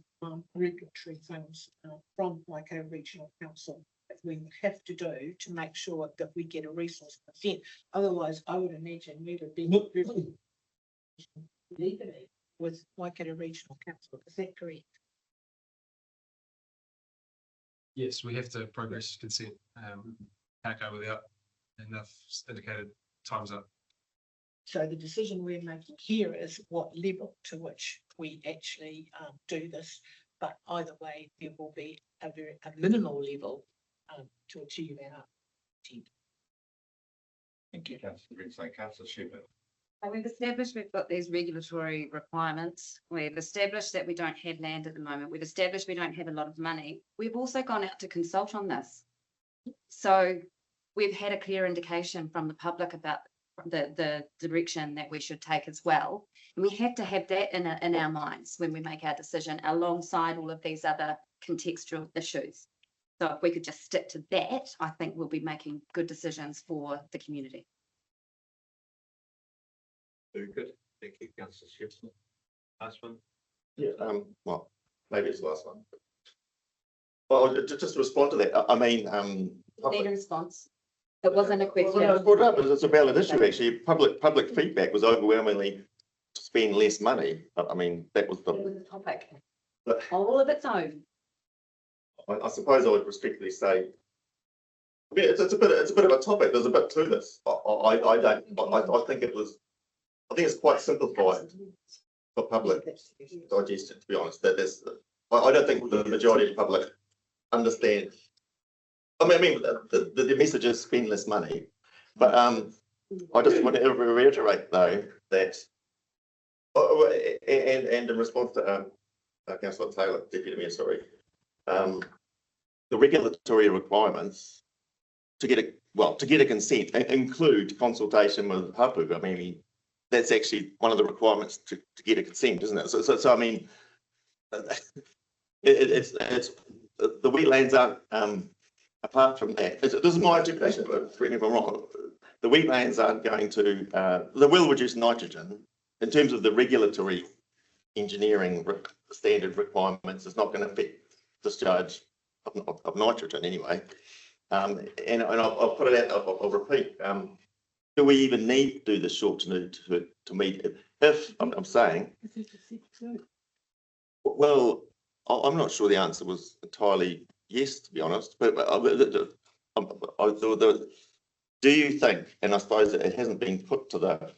regulatory things from Waikato Regional Council that we would have to do to make sure that we get a resource consent. Otherwise, I would imagine we would be legally with Waikato Regional Council. Is that correct? Yes, we have to progress consent. Can't go without enough indicated time's up. So the decision we're making here is what level to which we actually do this, but either way, there will be a minimal level to achieve our intent. Thank you, Councillor Greenslade. Councillor Shipp. So we've established we've got these regulatory requirements. We've established that we don't have land at the moment. We've established we don't have a lot of money. We've also gone out to consult on this. So we've had a clear indication from the public about the direction that we should take as well. And we have to have that in our minds when we make our decision alongside all of these other contextual issues. So if we could just stick to that, I think we'll be making good decisions for the community. Very good. Thank you, Councillor Shipp. Last one. Yeah, well, maybe it's the last one. Well, just to respond to that, I mean, Need a response. It wasn't a question. Well, no, brought up, it's a valid issue, actually. Public feedback was overwhelmingly to spend less money. I mean, that was It was a topic. But all of its own. I suppose I would respectfully say, I mean, it's a bit of a topic. There's a bit to this. I think it's quite simplified for public digestion, to be honest. I don't think the majority of the public understand. I mean, the message is spend less money, but I just want to reiterate though that, and in response to Councillor Taylor, Deputy Mayor, sorry, the regulatory requirements to get a consent include consultation with Hapu. I mean, that's actually one of the requirements to get a consent, isn't it? So I mean, it's the wetlands aren't. Apart from that, this is my interpretation, but correct me if I'm wrong, the wetlands aren't going to, they will reduce nitrogen in terms of the regulatory engineering standard requirements. It's not going to affect discharge of nitrogen anyway. And I'll put it out, I'll repeat, do we even need to do this short to meet it? If I'm saying, well, I'm not sure the answer was entirely yes, to be honest, but do you think, and I suppose it hasn't been put to the,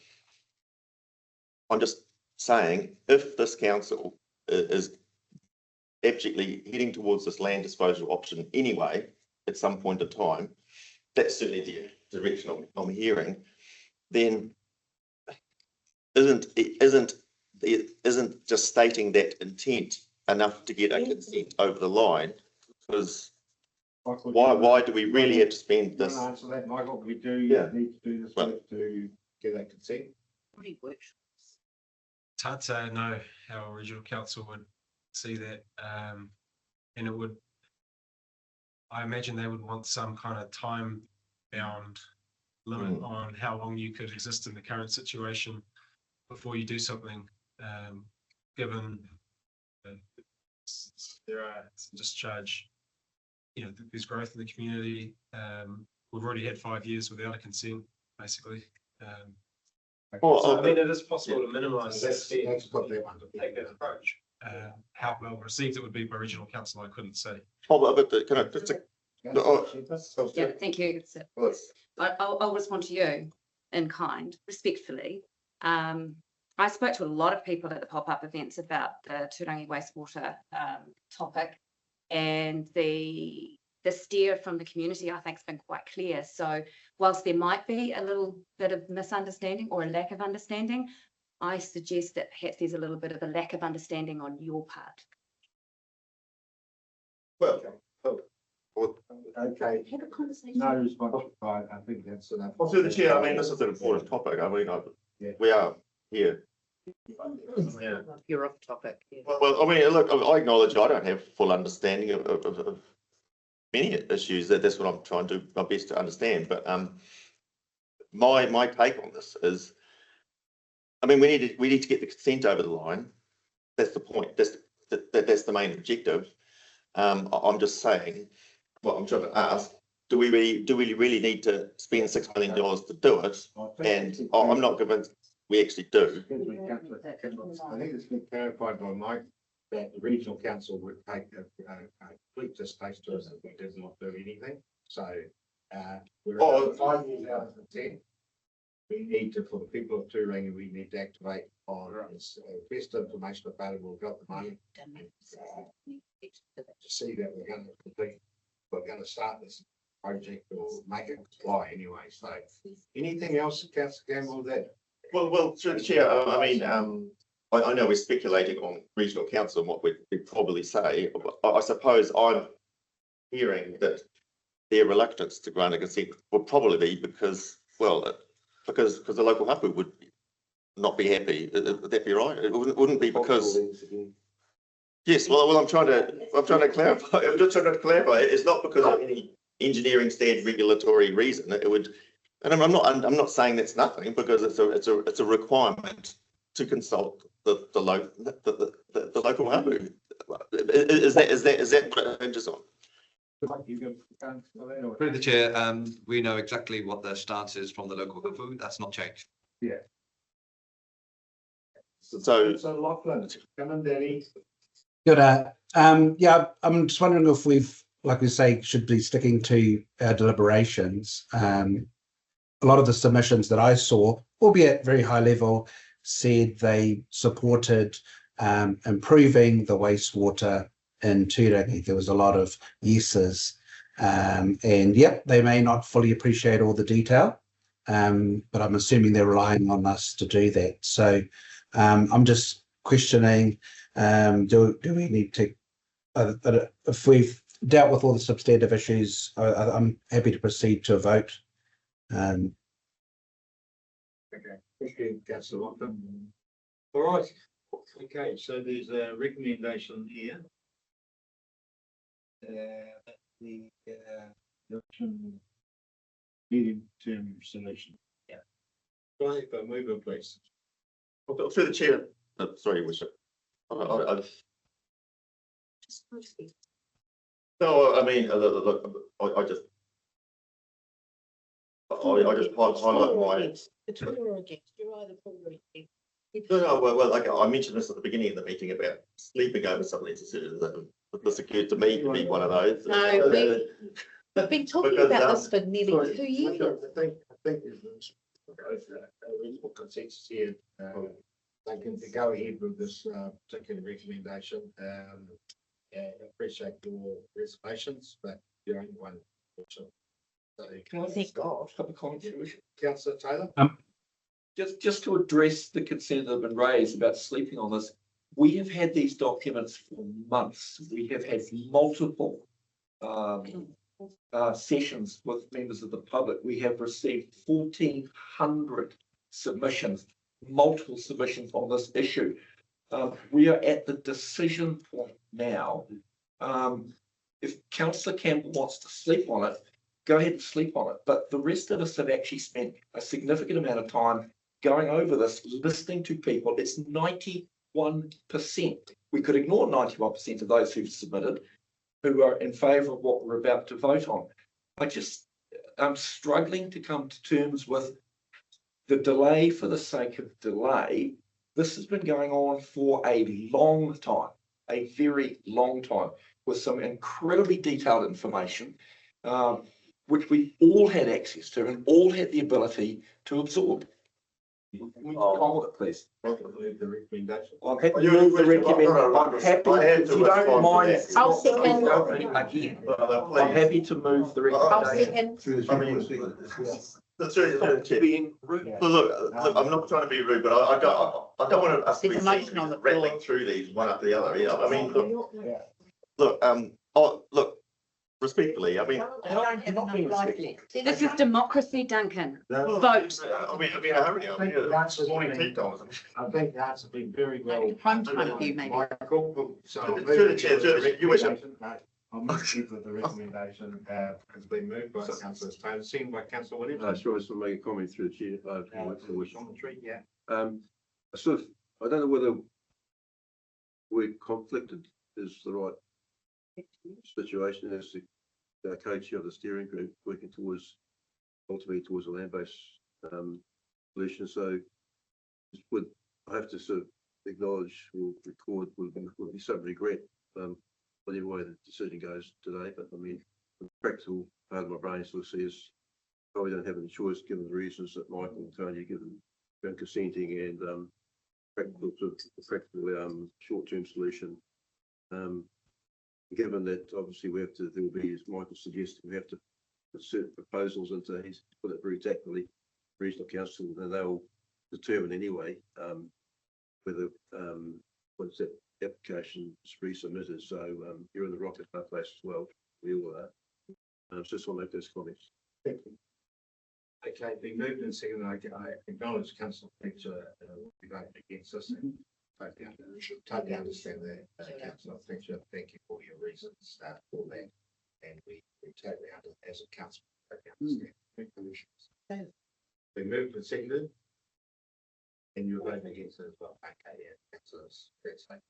I'm just saying, if this council is abjectly heading towards this land disposal option anyway, at some point in time, that's certainly the direction I'm hearing, then isn't just stating that intent enough to get a consent over the line? Because why do we really have to spend this? Answer that, Michael. We do need to do this work to get that consent. It's hard to know how a regional council would see that, and it would. I imagine they would want some kind of time-bound limit on how long you could exist in the current situation before you do something, given that there are some discharge. You know, there's growth in the community. We've already had 5 years without a consent, basically. So, I mean, it is possible to minimise that. Take that approach. How well received it would be by regional council, I couldn't say. Yeah, thank you. I'll respond to you in kind, respectfully. I spoke to a lot of people at the pop-up events about the Turangi wastewater topic. and the steer from the community, I think, has been quite clear. So whilst there might be a little bit of misunderstanding or a lack of understanding, I suggest that perhaps there's a little bit of a lack of understanding on your part. Well, Okay. Have a conversation. No response. I think that's enough. well, through the chair, I mean, this is an important topic. I mean, we are here. You're off topic. Yeah. Well, I mean, look, I acknowledge I don't have full understanding of many issues. That's what I'm trying to do my best to understand. But my take on this is, I mean, we need to get the consent over the line. That's the point. That's the main objective. I'm just saying, what I'm trying to ask: do we really need to spend $6 million to do it? And I'm not convinced we actually do. I think it's been clarified by Mike that the regional council would take a complete distaste to us if we did not do anything. So we're about 5 years out of the 10. We need to, for the people of Turangi, we need to activate on this best information available. We've got the money to see that we're going to complete. We're going to start this project or make it fly anyway. So anything else, Councillor Campbell, that? Well, through the chair, I mean, I know we're speculating on regional council and what we'd probably say. I suppose I'm hearing that their reluctance to grant a consent would probably be because, well, because the local hapu would not be happy. Would that be right? It wouldn't be because. Yes, well, I'm trying to clarify. I'm just trying to clarify. It's not because of any engineering standard regulatory reason. It would, and I'm not saying that's nothing, because it's a requirement to consult the local hapu. Is that what it hinges on? Through the chair, we know exactly what the stance is from the local hapu. That's not changed. Yeah. So Lachlan, come in, Danny. Good. Yeah, I'm just wondering if we've, like we say, should be sticking to our deliberations. A lot of the submissions that I saw, albeit very high level, said they supported improving the wastewater in Turangi. There was a lot of yeses, and yep, they may not fully appreciate all the detail, but I'm assuming they're relying on us to do that. So I'm just questioning, do we need to, if we've dealt with all the substantive issues, I'm happy to proceed to a vote. Okay, thank you, Councillor Lachlan. All right, okay, so there's a recommendation here. The medium-term solution. Yeah. Right, but move on, please. Through the chair, sorry, Bishop. No, I mean, look, I just highlight my. It's for or against, you're either for or against. No, well, like I mentioned this at the beginning of the meeting about sleeping over some of these decisions. This occurred to me to be one of those. No, we've been talking about this for nearly 2 years. I think there's a reasonable consensus here. Thinking to go ahead with this particular recommendation. Appreciate your reservations, but you're only one. So, Can I think of a couple of comments? Councillor Taylor? Just to address the concern that have been raised about sleeping on this, we have had these documents for months. We have had multiple sessions with members of the public. We have received 1,400 submissions, multiple submissions on this issue. We are at the decision point now. If Councillor Campbell wants to sleep on it, go ahead and sleep on it. But the rest of us have actually spent a significant amount of time going over this, listening to people. It's 91%. We could ignore 91% of those who've submitted, who are in favour of what we're about to vote on. I'm struggling to come to terms with the delay for the sake of delay. This has been going on for a long time, a very long time, with some incredibly detailed information, which we all had access to and all had the ability to absorb. We hold it, please. The recommendation. I'm happy to move the recommend. I'm happy, if you don't mind. I'll second. I'm happy to move the I'll recommendation. second. I mean, through the chair. Being rude. Look, I'm not trying to be rude, but I don't want us to be There's a motion on the floor. rattling through these one after the other, you know, I mean, look, respectfully, I mean. Not being respectful. This is democracy, Duncan. Vote. I mean, hurry, I mean, That's the morning point. tea times. I think that's been very well. Home time for you, maybe. Michael, so. Through the chair, you wish. I'm not sure that the recommendation has been moved by Councillor Taylor, seen by Councillor Williams. I sure to make a comment through the chair. Commentary, yeah. I sort of, I don't know whether we're conflicted is the right situation as the co-chair of the steering group working towards, ultimately towards a land-based solution. So would, I have to sort of acknowledge or record would be some regret, whatever way the decision goes today. But I mean, the practical part of my brain sort of says, oh, we don't have any choice given the reasons that Michael and Tony have given consenting and practical short-term solution. Given that obviously we have to, there will be, as Michael suggested, we have to put certain proposals into, he's put it very tactfully, regional council, and they'll determine anyway whether once that application is resubmitted. So you're in the rocket hard place as well. We all are. So just want to make those comments. Thank you. Okay, being moved and seconded, I acknowledge Councillor Fletcher will be voting against us. And totally understand that, Councillor Fletcher. Thank you for your reasons for that. And we totally understand as a council. Understand. Been moved and seconded. And you're voting against it as well. Okay, yeah, that's fine.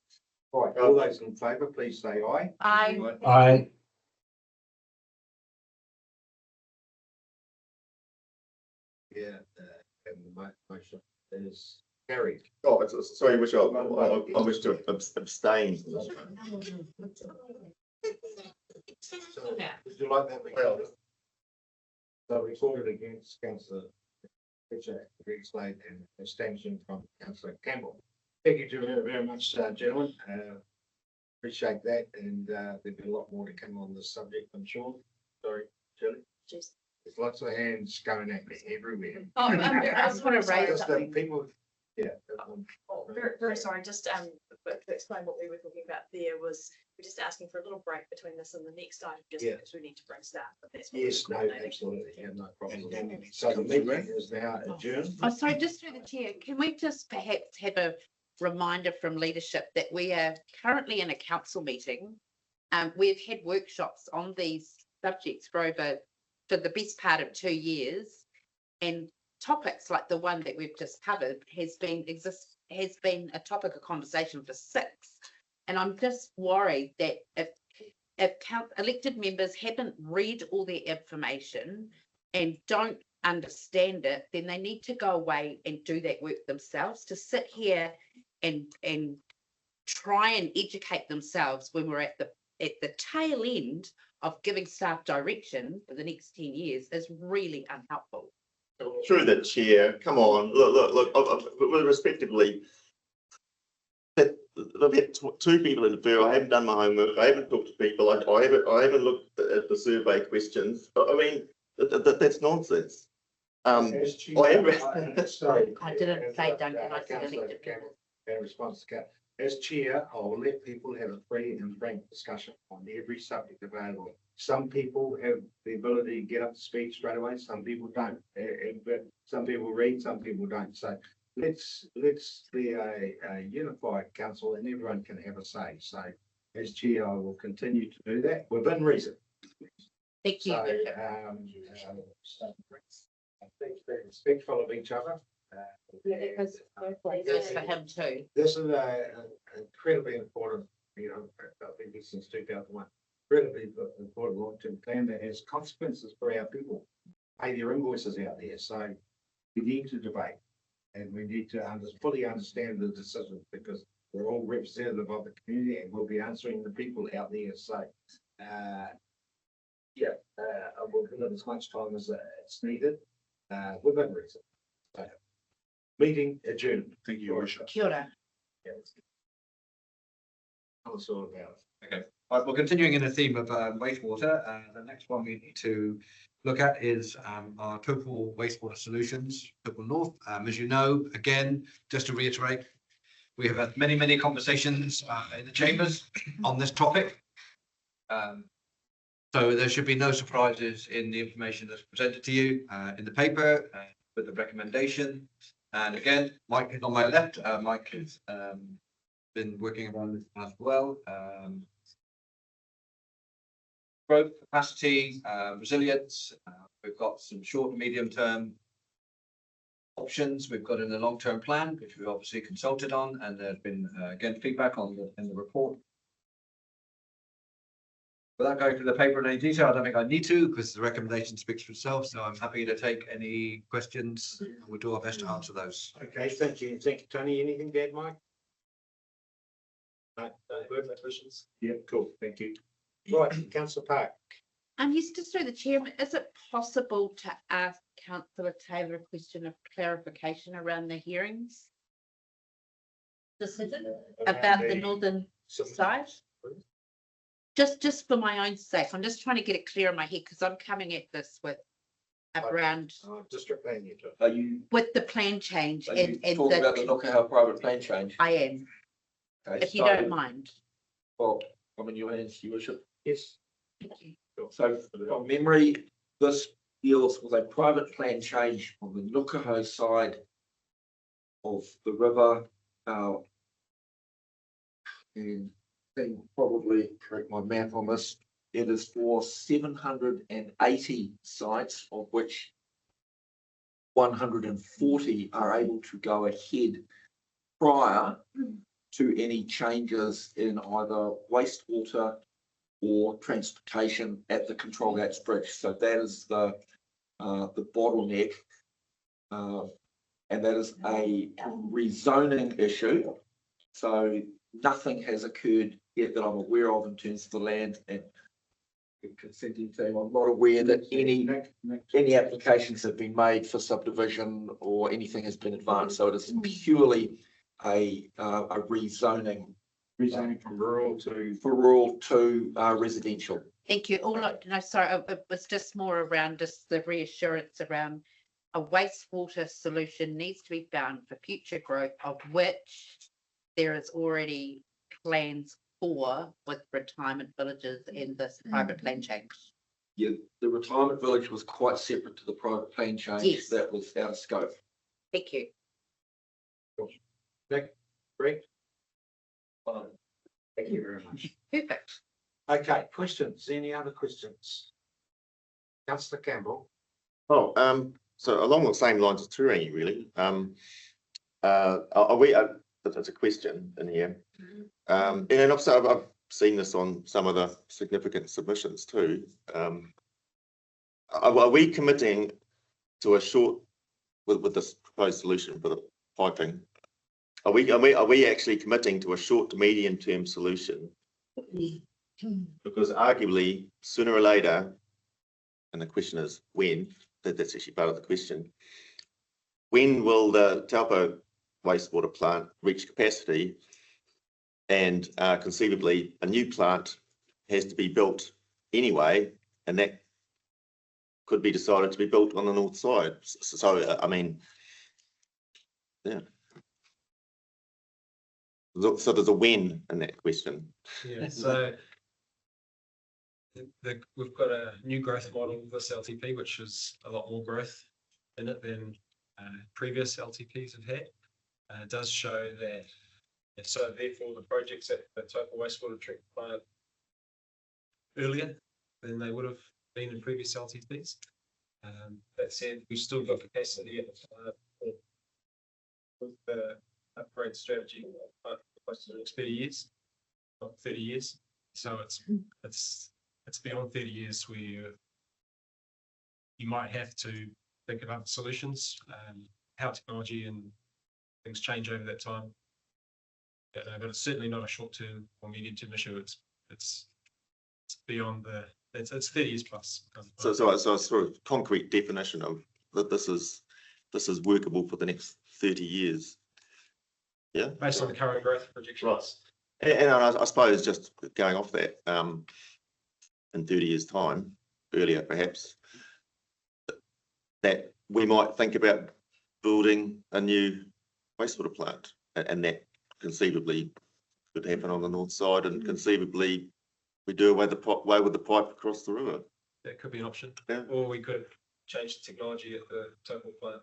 All right, all those in favour, please say aye. Aye. Aye. Yeah, and the motion is carried. Oh, sorry, I wish to abstain. Would you like that? Well, so recorded against Councillor Fletcher, Greg Slade, and abstention from Councillor Campbell. Thank you very much, gentlemen. Appreciate that, and there'll be a lot more to come on this subject, I'm sure. Sorry, Shirley. There's lots of hands going at me everywhere. Oh, I just want to raise Just something. people, yeah. Oh, very sorry, just but to explain what we were talking about there was, we're just asking for a little break between this and the next item, just Yeah. because we need to bring staff, but that's. what we're Yes, no, coordinating. absolutely, yeah, no problem. So the meeting is now adjourned. Oh, sorry, just through the chair, can we just perhaps have a reminder from leadership that we are currently in a council meeting? We've had workshops on these subjects for the best part of 2 years, and topics like the one that we've just covered has been a topic of conversation for 6. And I'm just worried that if elected members haven't read all their information and don't understand it, then they need to go away and do that work themselves. To sit here and try and educate themselves when we're at the tail end of giving staff direction for the next 10 years is really unhelpful. Through the chair, come on, look, respectively. I've had 2 people interfere. I haven't done my homework. I haven't talked to people. I haven't looked at the survey questions. I mean, that's nonsense. Sorry. I didn't say Duncan, I said elected members. In response to as chair, I will let people have a free and frank discussion on every subject available. Some people have the ability to get up to speed straight away. Some people don't. But some people read, some people don't. So let's be a unified council and everyone can have a say. So as chair, I will continue to do that within reason. Thank you. So, be respectful of each other. Because goes for him too. This is a incredibly important, I've been here since 2001, incredibly important long-term plan that has consequences for our people. Pay their invoices out there, so we need to debate and we need to fully understand the decision because we're all representative of the community and we'll be answering the people out there. So, I will give it as much time as it's needed within reason. So, Meeting adjourned. Thank you, Your Worship. Kia ora. Tell us all about it. Okay, all right, well, continuing in the theme of wastewater, the next one we need to look at is our Taupo wastewater solutions, Taupo North. As you know, again, just to reiterate, we have had many, many conversations in the chambers on this topic. So there should be no surprises in the information that's presented to you in the paper with the recommendation. And again, Mike is on my left. Mike has been working around this as well. Growth, capacity, resilience. We've got some short and medium term options. We've got in the long term plan, which we've obviously consulted on, and there's been again feedback on in the report. Without going through the paper in any detail, I don't think I need to because the recommendation speaks for itself. So I'm happy to take any questions. We'll do our best to answer those. Okay, thank you. Thank you, Tony. Anything to add, Mike? No, no questions? Yeah, cool. Thank you. Right, Councillor Park. Yes, just through the chairman, is it possible to ask Councillor Taylor a question of clarification around the hearings? Decision about the northern side? Just for my own sake, I'm just trying to get it clear in my head because I'm coming at this with around District plan. Are you, with the plan change are and you talking about the Nukaha private plan change? I am, Okay, if you don't mind. Well, I'm in your hands, Your Worship. Yes. Thank you. So from memory, this deals with a private plan change on the Nukaha side of the river. And then probably correct my math on this. It is for 780 sites, of which 140 are able to go ahead prior to any changes in either wastewater or transportation at the Control Gates Bridge. So that is the bottleneck, and that is a rezoning issue. So nothing has occurred yet that I'm aware of in terms of the land and consenting team. I'm not aware that any applications have been made for subdivision or anything has been advanced. So it is purely a rezoning. Rezoning from rural to residential. Thank you. No, sorry, it was just more around just the reassurance around a wastewater solution needs to be found for future growth, of which there is already plans for with retirement villages in this private plan change. Yeah, the retirement village was quite separate to the private plan change. Yes. That was out of scope. Thank you. Nick, Greg? Thank you very much. Perfect. Okay, questions? Any other questions? Councillor Campbell. Oh, so along the same lines as Turangi, really. Are we? That's a question in here. And then also I've seen this on some of the significant submissions too. Are we committing to a short with this proposed solution for the piping? Are we actually committing to a short to medium term solution? Because arguably sooner or later, and the question is when, that's actually part of the question. When will the Taupo wastewater plant reach capacity, and conceivably a new plant has to be built anyway, and that could be decided to be built on the north side. So I mean, yeah. So there's a when in that question. Yeah, so we've got a new growth model with this LTP, which is a lot more growth in it than previous LTPs have had. It does show that, so therefore the projects at the Taupo wastewater treatment plant earlier than they would have been in previous LTPs. That said, we've still got capacity at the plant with the upgrade strategy close to the next 30 years, not 30 years. So it's beyond 30 years where you might have to think of other solutions, how technology and things change over that time. But it's certainly not a short-term or medium-term issue. It's beyond it's 30 years plus. So a sort of concrete definition of that this is workable for the next 30 years. Yeah. Based on the current growth projections. And I suppose just going off that, in 30 years' time, earlier perhaps, that we might think about building a new wastewater plant, and that conceivably could happen on the north side, and conceivably we do away with the pipe across the river. That could be an option. Yeah. Or we could change the technology at the Taupō plant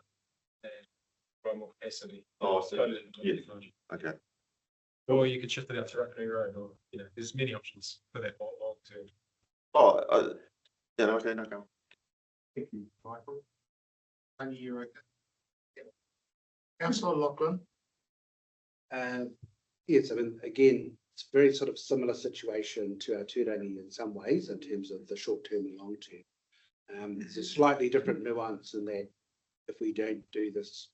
and provide more capacity. Oh, so, Code it into yeah. technology. Okay. Or you could shift it out to Turangi-Tongariro, or, you know, there's many options for that long term. Oh, yeah, okay, no, go. Thank you, Michael. Thank you, okay. Councillor Lachlan. Yes, I mean, again, it's a very sort of similar situation to our Turangi in some ways in terms of the short term and long term. There's a slightly different nuance in that if we don't do this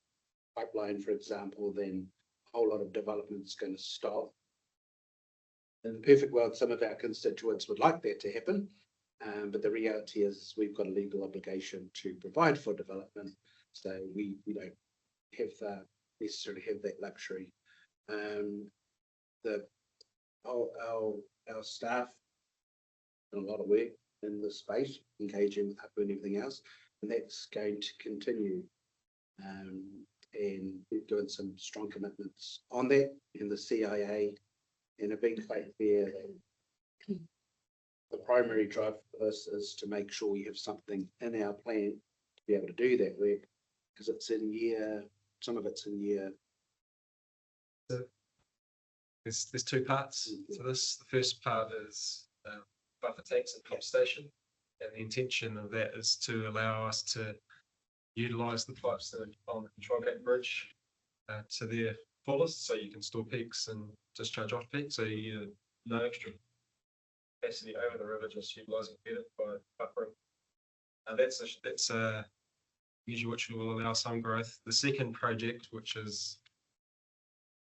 pipeline, for example, then a whole lot of development is going to stop. In the perfect world, some of our constituents would like that to happen, but the reality is we've got a legal obligation to provide for development, so we don't have necessarily have that luxury. Our staff done a lot of work in this space, engaging with HAPU and everything else, and that's going to continue. And we're doing some strong commitments on that in the CIA, and a big quite clear that the primary drive for this is to make sure we have something in our plan to be able to do that work, because it's in year, some of it's in year. There's two parts to this. The first part is buffer tanks and pump station, and the intention of that is to allow us to utilise the pipes that are on the control gate bridge to their fullest, so you can store peaks and discharge off peaks, so you no extra capacity over the river, just utilising better by buffering. That's a measure which will allow some growth. The second project, which is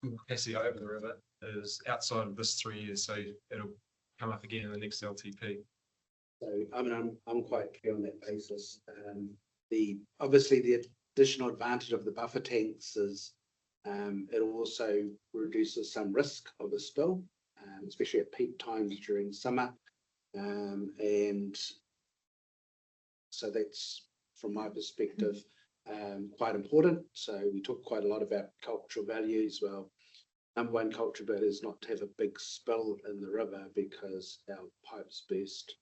capacity over the river, is outside of this 3 years, so it'll come up again in the next LTP. So I mean, I'm quite clear on that basis. Obviously the additional advantage of the buffer tanks is it also reduces some risk of a spill, especially at peak times during summer, and so that's, from my perspective, quite important. So we talk quite a lot about cultural values. Well, number one cultural value is not to have a big spill in the river because our pipes burst.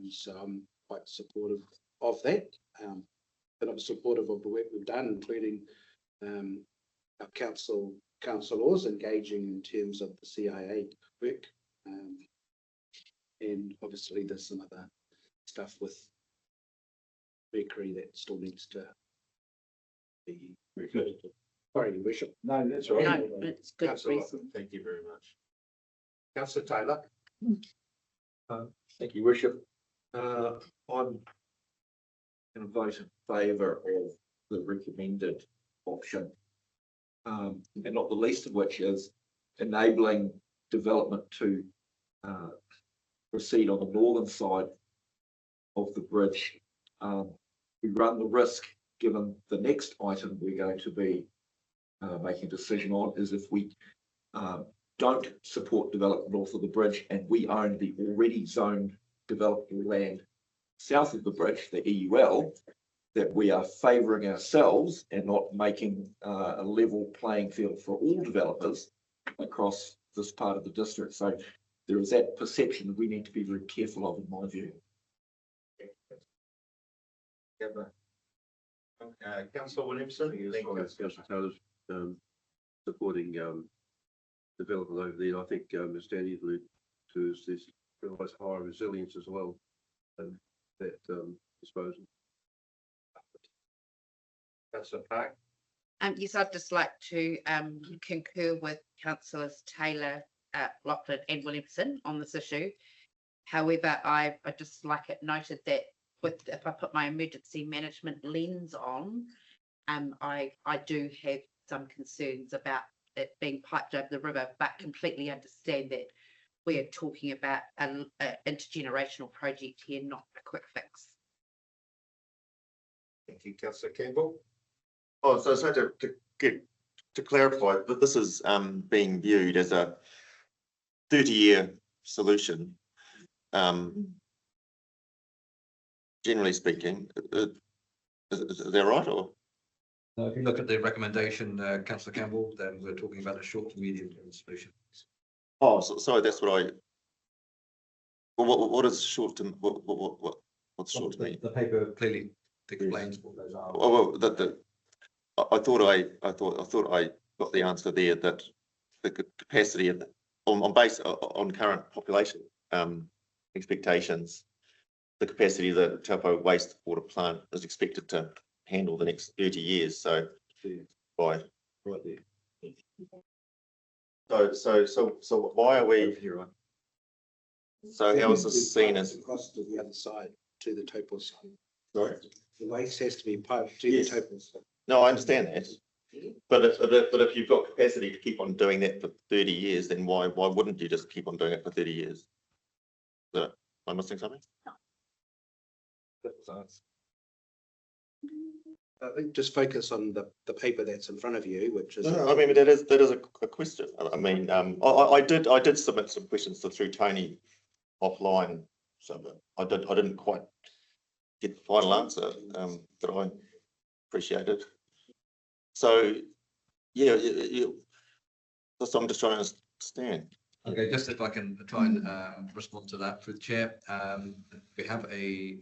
So I'm quite supportive of that, and I'm supportive of the work we've done, including our councillors engaging in terms of the CIA work, and obviously there's some other stuff with Mercury that still needs to be referred to. Sorry, Your Worship. No, that's right. No, it's good Councillor reason. Lachlan, thank you very much. Councillor Taylor. Thank you, Worship. I'm going to vote in favour of the recommended option, and not the least of which is enabling development to proceed on the northern side of the bridge. We run the risk, given the next item we're going to be making a decision on, is if we don't support development north of the bridge and we own the already zoned developable land south of the bridge, the EUL, that we are favouring ourselves and not making a level playing field for all developers across this part of the district. So there is that perception that we need to be very careful of, in my view. Councillor Williamson. Councillor Taylor's supporting development over there. I think as Danny alluded to, is this realised higher resilience as well, and that disposal. Councillor Park. Yes, I'd just like to concur with Councillors Taylor, Lachlan and Williamson on this issue. However, I'd just like it noted that if I put my emergency management lens on, I do have some concerns about it being piped over the river, but completely understand that we are talking about an intergenerational project here, not a quick fix. Thank you, Councillor Campbell. Oh, so to to clarify, that this is being viewed as a 30-year solution. Generally speaking, is that right, or? If you look at the recommendation, councillor Campbell, then we're talking about a short to medium term solution. Oh, sorry, that's what I. Well, what is short to what's short to medium? The paper clearly explains what those are. Oh, well, I thought I got the answer there, that the capacity of on current population expectations, the capacity of the Taupo wastewater plant is expected to handle the next 30 years. So by Right there. so why are we? So how is this seen as? Across to the other side, to the Taupo side. Sorry? The waste has to be piped to Yes. the Taupo side. No, I understand that. But if you've got capacity to keep on doing that for 30 years, then why wouldn't you just keep on doing it for 30 years? Am I missing something? I think just focus on the paper that's in front of you, which is. No, I mean, that is a question. I mean, I did submit some questions through Tony offline, so I didn't quite get the final answer that I appreciated. So yeah, so I'm just trying to understand. Okay, just if I can try and respond to that through the chair. We have a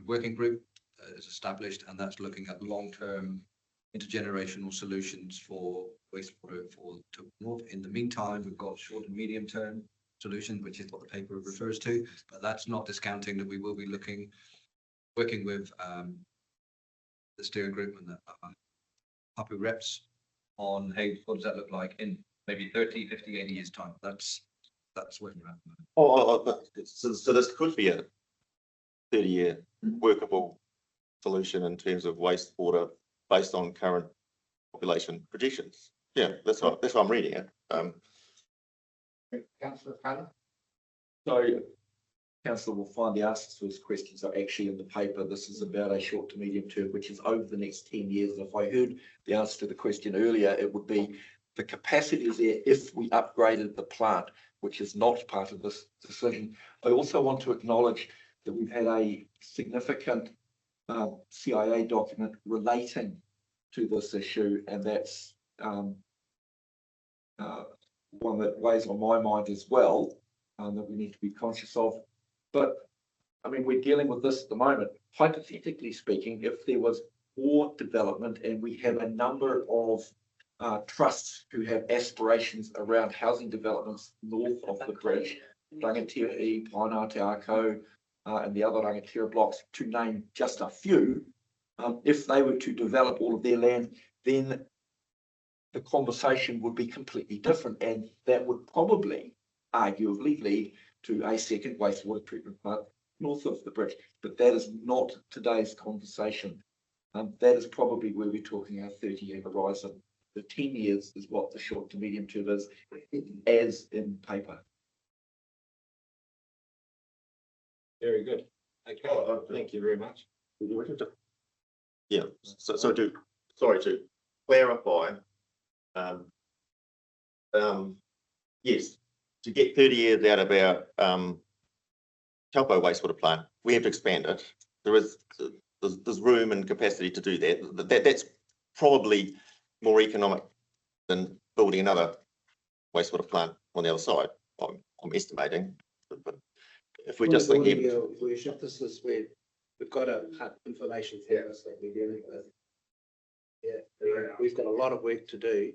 working group is established, and that's looking at long-term intergenerational solutions for wastewater for North. In the meantime, we've got short and medium-term solution, which is what the paper refers to, but that's not discounting that we will be working with the steering group and the Hapu reps on, hey, what does that look like in maybe 30, 50, 80 years time? That's where we're at. So this could be a 30-year workable solution in terms of wastewater based on current population projections. Yeah, that's what I'm reading it. Councillor Cannon? So councillor will find the answers to his questions are actually in the paper. This is about a short to medium term, which is over the next 10 years. If I heard the answer to the question earlier, it would be the capacity is there if we upgraded the plant, which is not part of this decision. I also want to acknowledge that we've had a significant CIA document relating to this issue, and that's one that weighs on my mind as well, that we need to be conscious of. But I mean, we're dealing with this at the moment. Hypothetically speaking, if there was more development and we have a number of trusts who have aspirations around housing developments north of the bridge, Rangatira, Painā and the other Rangatira blocks, to name just a few, if they were to develop all of their land, then the conversation would be completely different, and that would probably, arguably, lead to a second wastewater treatment plant north of the bridge. But that is not today's conversation. That is probably where we're talking our 30-year horizon. The 10 years is what the short to medium term is, as in paper. Very good. Okay, thank you very much. Yeah, sorry to clarify, yes, to get 30 years out of our Taupo wastewater plant, we have to expand it. There's room and capacity to do that. That's probably more economic than building another wastewater plant on the other side. I'm estimating, but if we just think, this is where we've got a information for us that we're dealing with. Yeah, we've got a lot of work to do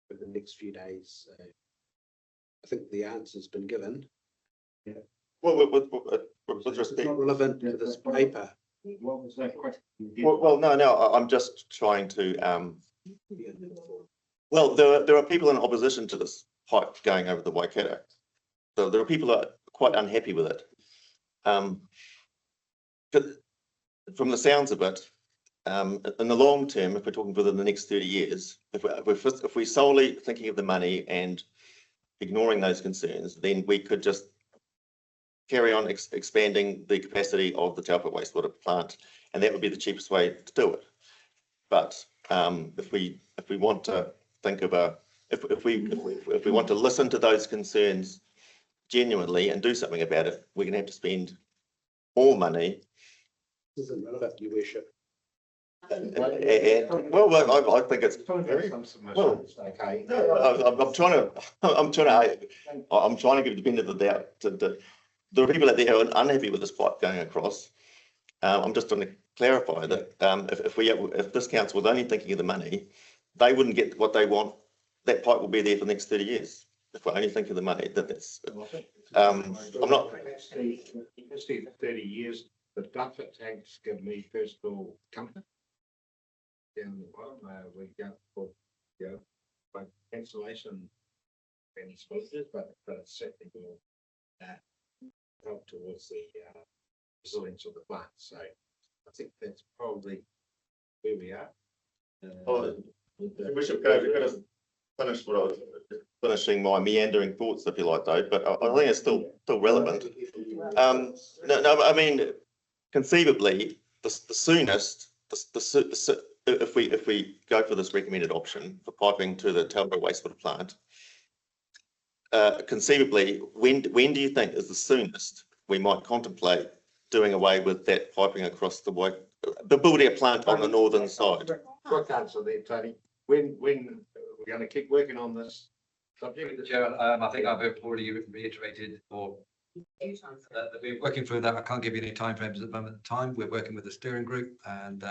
for the next few days. I think the answer's been given. Yeah. Well, with respect, it's not relevant to this paper. What was that question? Well, no, I'm just trying to. Well, there are people in opposition to this pipe going over the Waikato. So there are people that are quite unhappy with it. From the sounds of it, in the long term, if we're talking within the next 30 years, if we're solely thinking of the money and ignoring those concerns, then we could just carry on expanding the capacity of the Taupo wastewater plant, and that would be the cheapest way to do it. But if we want to think of if we want to listen to those concerns genuinely and do something about it, we're going to have to spend more money. Isn't relevant, your worship. I think it's very well. Okay. I'm trying to give the benefit of the doubt to the people out there who are unhappy with this pipe going across. I'm just trying to clarify that if this council was only thinking of the money, they wouldn't get what they want. That pipe will be there for the next 30 years. If we're only thinking of the money, I'm not. 30 years, the buffer tanks give me personal comfort. Down the bottom, we go for, like cancellation and explosives, but it certainly will help towards the resilience of the plant. So I think that's probably where we are. We should go. Finish what I was finishing my meandering thoughts, if you like, though. But I think it's still relevant. No, I mean, conceivably, the soonest, if we go for this recommended option for piping to the Taupo wastewater plant, conceivably, when do you think is the soonest we might contemplate doing away with that piping across the building a plant on the northern side? Quick answer there, Tony. When we're going to keep working on this subject? Chair, I think I've already reiterated or that we're working through that. I can't give you any timeframes at the moment in time. We're working with the steering group and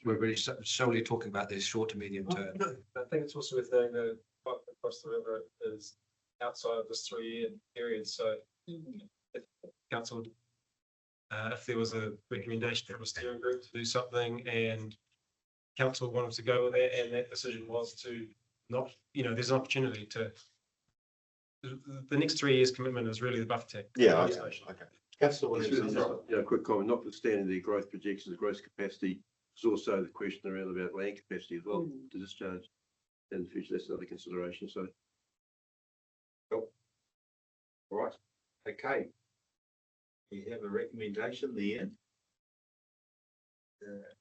we're really solely talking about this short to medium term. I think it's also worth knowing that pipe across the river is outside of this 3-year period. So if council, if there was a recommendation from a steering group to do something and council wanted to go with it and that decision was to not, there's an opportunity to, the next 3 years commitment is really the buffer tank. Yeah, okay. Councillor, quick comment, notwithstanding the growth projections, the growth capacity, there's also the question around about land capacity as well to discharge in the future. That's another consideration. So, cool. All right. Okay. We have a recommendation there.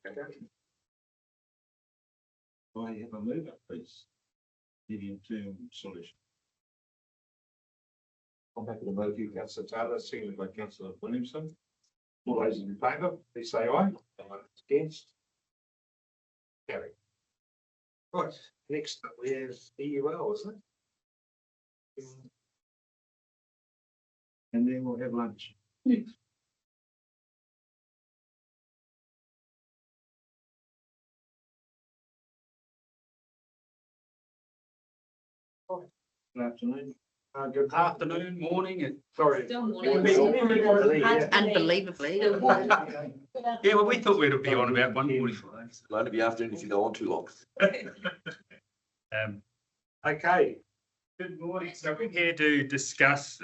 Okay. I have a mover, please. Medium-term solution. I'm happy to move you, Councillor Taylor, seconded by Councillor Williamson. All those in favour, please say aye. Against. Carry. Right, next up we have EUL, isn't it? And then we'll have lunch. Good afternoon. Good Afternoon, morning, and sorry. Unbelievably. yeah, well, we thought we'd be on about 1:45. It'll only be afternoon if you go on too long. Okay. Good morning. So we're here to discuss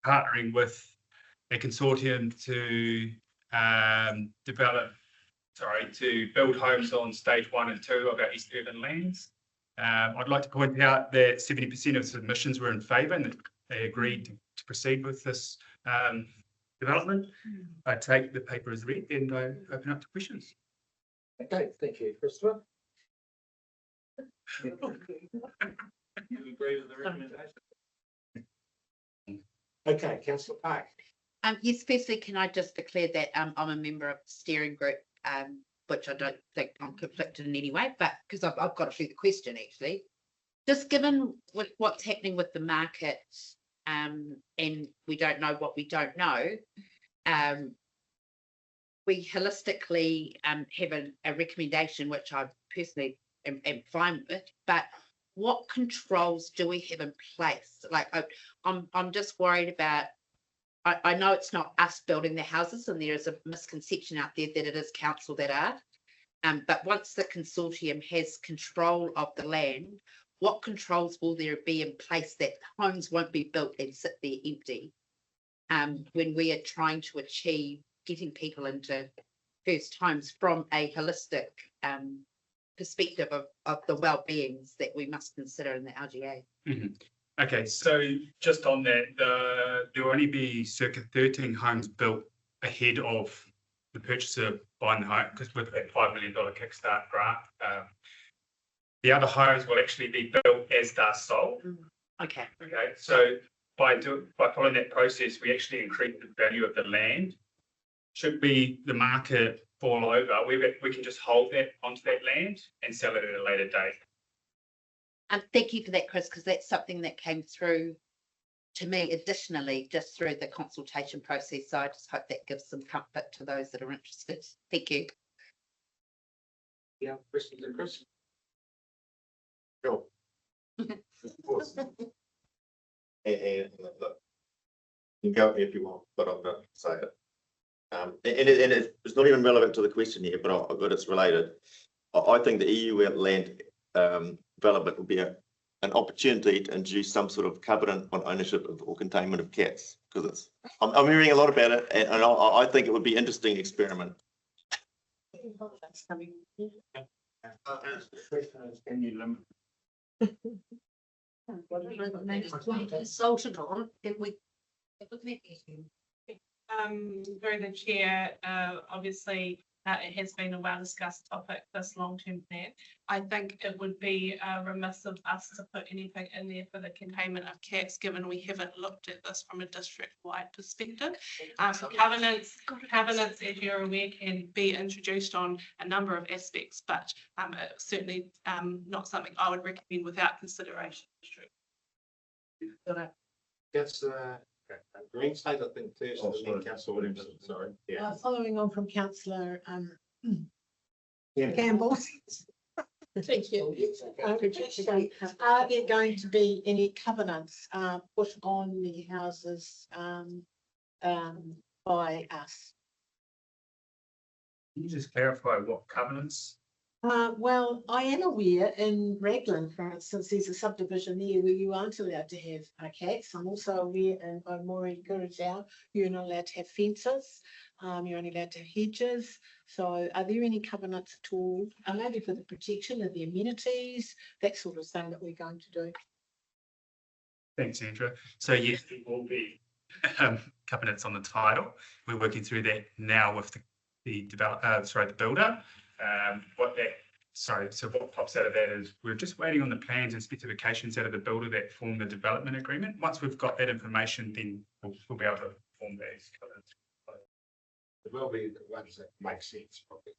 partnering with a consortium to to build homes on stage 1 and 2 of our East Urban lands. I'd like to point out that 70% of submissions were in favour and that they agreed to proceed with this development. I take the paper as read and I open up to questions. Okay, thank you, Christopher. You agree with the recommendation? Okay, Councillor Park. Yes, firstly, can I just declare that I'm a member of the steering group, which I don't think I'm conflicted in any way, but because I've got a further question actually. Just given with what's happening with the market, and we don't know what we don't know, we holistically have a recommendation which I personally am fine with, but what controls do we have in place? Like I'm just worried about, I know it's not us building the houses and there is a misconception out there that it is council that are, but once the consortium has control of the land, what controls will there be in place that homes won't be built and sit there empty when we are trying to achieve getting people into first homes from a holistic perspective of the well-beings that we must consider in the LGA? Mm-hmm. Okay, so just on that, there will only be circa 13 homes built ahead of the purchase of buying the home, because with that $5 million kickstart grant, the other homes will actually be built as they're sold. Okay. Okay, so by following that process, we actually increase the value of the land. Should be the market fall over, we can just hold that onto that land and sell it at a later date. Thank you for that, Chris, because that's something that came through to me additionally, just through the consultation process. So I just hope that gives some comfort to those that are interested. Thank you. Yeah, questions and Chris? Sure. Of course. And look, you can go at me if you want, but I'm going to say it. And it's not even relevant to the question here, but it's related. I think the EU land development will be an opportunity to introduce some sort of covenant on ownership of or containment of cats, because I'm hearing a lot about it, and I think it would be an interesting experiment. Can you limit? Consulted on, and we. Through the chair, obviously, it has been a well-discussed topic, this long-term plan. I think it would be remiss of us to put anything in there for the containment of cats, given we haven't looked at this from a district-wide perspective. So covenants, as you're aware, can be introduced on a number of aspects, but certainly not something I would recommend without consideration. That's Green State, I think, first, and then Councillor Williamson, sorry. Yeah. Following on from Councillor Campbell. Thank you. Are there going to be any covenants put on the houses by us? Can you just clarify what covenants? Well, I am aware in Raglan, for instance, there's a subdivision there where you aren't allowed to have cats. I'm also aware in Gurujau, you're not allowed to have fences. You're only allowed to have hedges. So are there any covenants at all? Maybe for the protection of the amenities, that sort of thing that we're going to do. Thanks, Andrew. So yes, there will be covenants on the title. We're working through that now with the builder. So what pops out of that is we're just waiting on the plans and specifications out of the builder that form the development agreement. Once we've got that information, then we'll be able to form those covenants. It will be the ones that make sense, probably.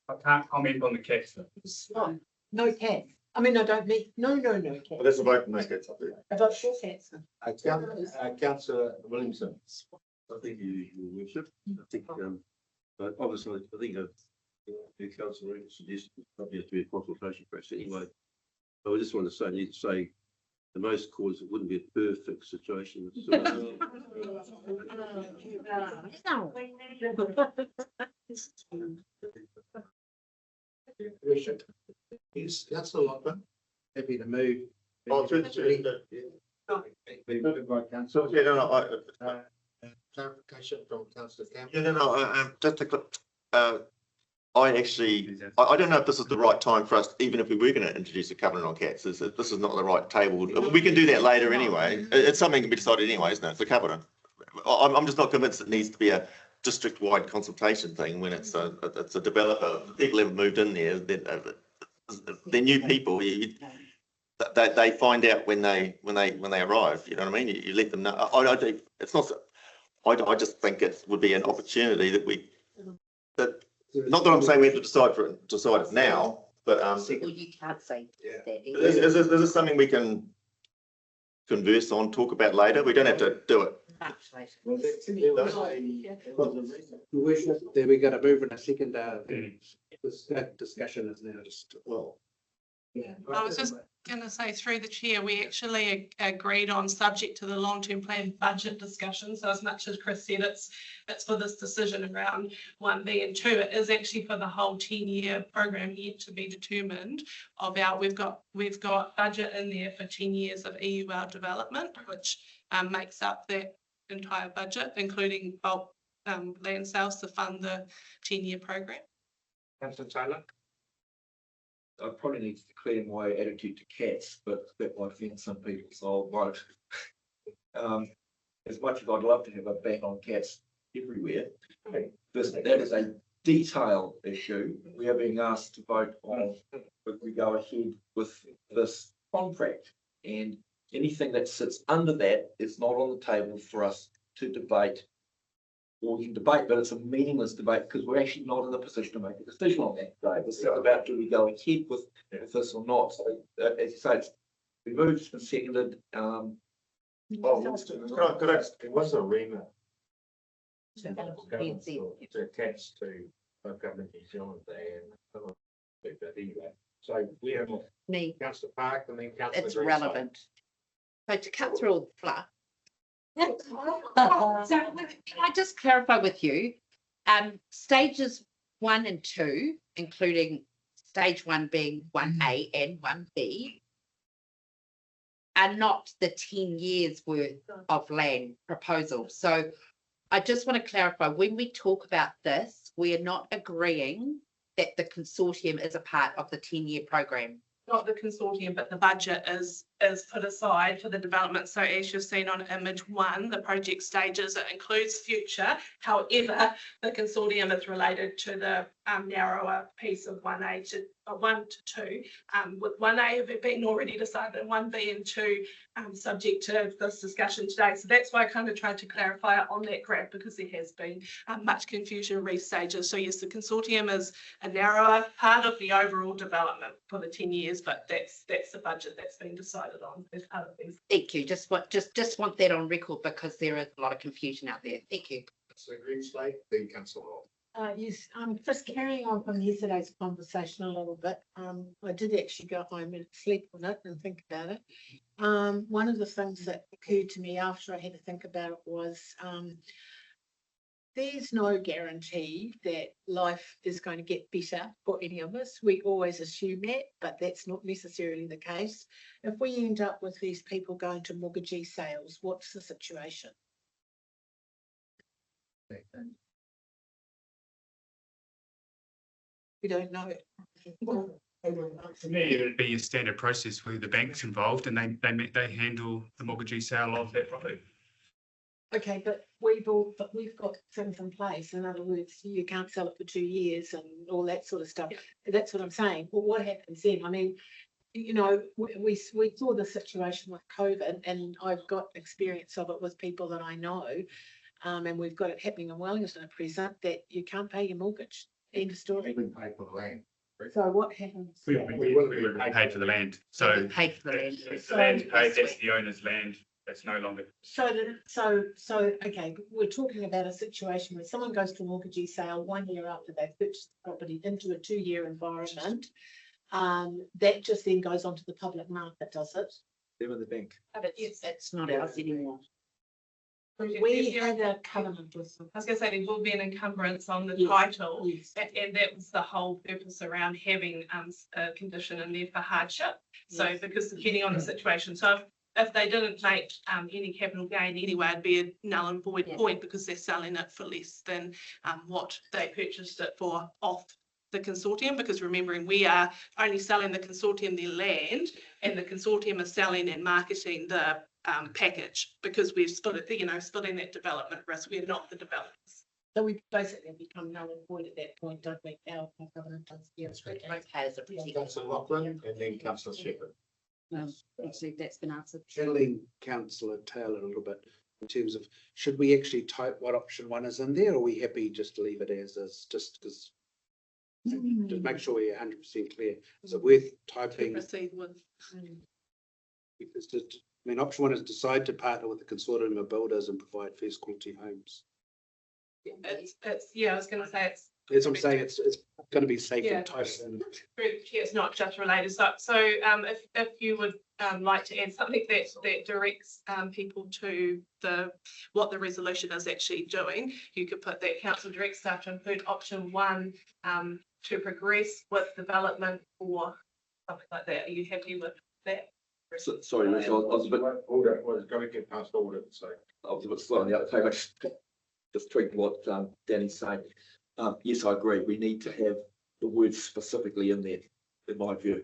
I can't comment on the cats. No cats. I mean, I don't need, no cats. Well, there's a vote from those cats up there. I don't sure cats. Councillor Williamson. I think you worship. I think, but obviously, I think the councillor suggested probably have to be a consultation process anyway. But I just want to need to say, the most cause it wouldn't be a perfect situation. Yes, Councillor Lockman. Happy to move. Moved by Councillor. Yeah, no, clarification from Councillor Campbell. Yeah, no, just a clip. I don't know if this is the right time for us, even if we were going to introduce a covenant on cats. This is not the right table. We can do that later anyway. It's something that can be decided anyway, isn't it? It's a covenant. I'm just not convinced it needs to be a district-wide consultation thing when it's a developer. People haven't moved in there. They're new people. They find out when they arrive. You know what I mean? You let them know. It's not. I just think it would be an opportunity that not that I'm saying we have to decide it now, but Well, you can't say that. is this something we can converse on, talk about later? We don't have to do it. There we got to move in a second. That discussion is now just Yeah. I was just going to say, through the chair, we actually agreed on, subject to the long-term plan budget discussion. So as much as Chris said, it's for this decision around 1B and 2, it is actually for the whole 10-year program yet to be determined. We've got budget in there for 10 years of EUL development, which makes up that entire budget, including bulk land sales to fund the 10-year program. Councillor Taylor. I probably need to clear my attitude to cats, but that might offend some people, so I won't. As much as I'd love to have a ban on cats, everywhere. That is a detail issue. We are being asked to vote on if we go ahead with this contract. And anything that sits under that is not on the table for us to debate. Or we can debate, but it's a meaningless debate because we're actually not in a position to make a decision on that today. This is about do we go ahead with this or not. So as you say, it's been moved, it's been seconded. Could I just, what's a remit? To attach to government New Zealand and but anyway, so we have Me, Councillor Park and then Councillor. it's relevant. So to cut through all the fluff. So can I just clarify with you, stages 1 and 2, including stage 1 being 1A and 1B, are not the 10 years worth of land proposal. So I just want to clarify, when we talk about this, we are not agreeing that the consortium is a part of the 10-year program. Not the consortium, but the budget is put aside for the development. So as you've seen on image 1, the project stages, it includes future. However, the consortium is related to the narrower piece of 1A to 1 to 2, with 1A being already decided and 1B and 2 subject to this discussion today. So that's why I kind of tried to clarify it on that graph, because there has been much confusion in stages. So yes, the consortium is a narrower part of the overall development for the 10 years, but that's the budget that's been decided on as part of these. Thank you. Just want that on record because there is a lot of confusion out there. Thank you. So Green Slate, then Councillor Hall. Yes, just carrying on from yesterday's conversation a little bit. I did actually go home and sleep on it and think about it. One of the things that occurred to me after I had to think about it was there's no guarantee that life is going to get better for any of us. We always assume that, but that's not necessarily the case. If we end up with these people going to mortgagee sales, what's the situation? We don't know. For me, it would be a standard process where the bank's involved and they handle the mortgagee sale of that property. Okay, but we've got things in place. In other words, you can't sell it for 2 years and all that sort of stuff. That's what I'm saying. Well, what happens then? I mean, you know, we saw the situation with COVID, and I've got experience of it with people that I know, and we've got it happening in Wellington at present, that you can't pay your mortgage. End of story. We pay for the land. So what happens? We paid for the land. So Paid for the land. if the land's paid, that's the owner's land. That's no longer. So okay, but we're talking about a situation where someone goes to a mortgagee sale 1 year after they've purchased the property into a 2-year environment. That just then goes onto the public market, does it? They're with the bank. But it's not ours anymore. We had a covenant with them. I was going to say there will be an encumbrance on the Yes, title, yes. and that was the whole purpose around having a condition in there for hardship. So Yes. because depending on the situation, so if they didn't make any capital gain anyway, it'd be a null and void point because they're selling it for less than what they purchased it for off the consortium. Because remembering we are only selling the consortium their land, and the consortium is selling and marketing the package, because we've split it, splitting that development risk. We're not the developers. So we basically become null and void at that point, don't we? Our covenant does. Yes, Councillor Lachlan and then Councillor Shepherd. Actually, that's been answered. Channeling Councillor Taylor a little bit in terms of, should we actually type what option 1 is in there, or are we happy just to leave it as is, just because? Just make sure we're 100% clear. Is it worth typing? Proceed with. Because option 1 is decide to partner with the consortium of builders and provide first quality homes. I was going to say it's. That's what I'm saying. It's going to be safe Yeah. and type in. It's not just related. So if you would like to add something that directs people to what the resolution is actually doing, you could put that council directs staff to include option 1 to progress with development or something like that. Are you happy with that? Sorry, Liz, I was a bit. Order, was going to get past order, so. I was a bit slow on the uptake. I just tweaked what Danny's saying. Yes, I agree. We need to have the words specifically in there, in my view.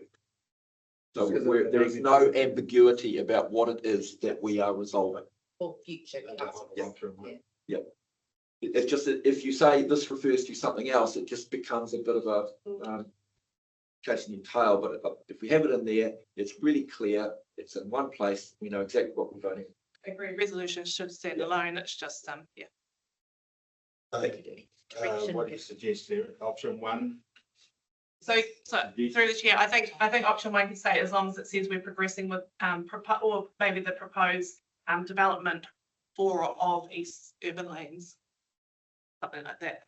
So there is no ambiguity about what it is that we are resolving. For future. Yep. It's just that if you say this refers to something else, it just becomes a bit of a chasing your tail. But if we have it in there, it's really clear. It's in one place. We know exactly what we're voting. I agree, resolution should stand alone, it's just, yeah. Thank you, Danny. What do you suggest there? Option one? So through the chair, I think option one can say as long as it says we're progressing with or maybe the proposed development of East Urban Lanes. Something like that.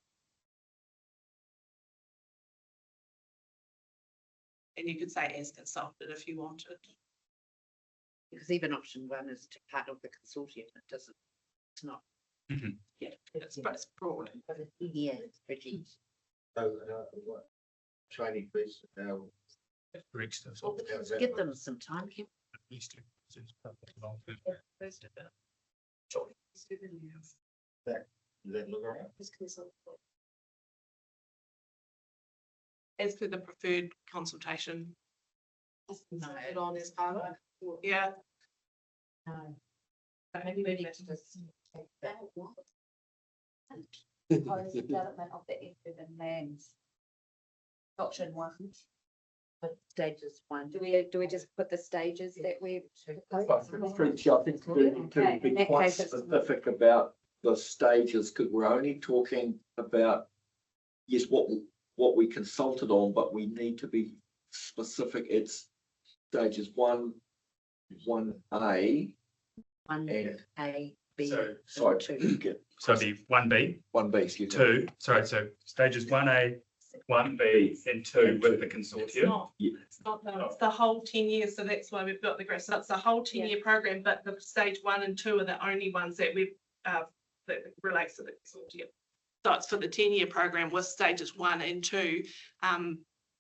And you could say as consulted if you wanted. Because even option one is to part of the consortium, it doesn't, it's not. Yeah, it's broad. Yeah, it's pretty. So, training please. Give them some time. Does that look all right? As per the preferred consultation. No. Put on as part of it. Yeah. No. But maybe we need to just take that. Proposed development of the urban lands. Option one. But stages one. Do we just put the stages that we? I think to be quite specific about the stages, because we're only talking about, yes, what we consulted on, but we need to be specific. It's stages 1A. 1A, B. Sorry. So it'd be 1B. 1B, excuse me. 2, sorry, so stages 1A, 1B and 2 with the consortium. It's not, no, it's the whole 10 years, so that's why we've got the graph. So it's the whole 10-year program, but the stage 1 and 2 are the only ones that we've that relates to the consortium. So it's for the 10-year program with stages 1 and 2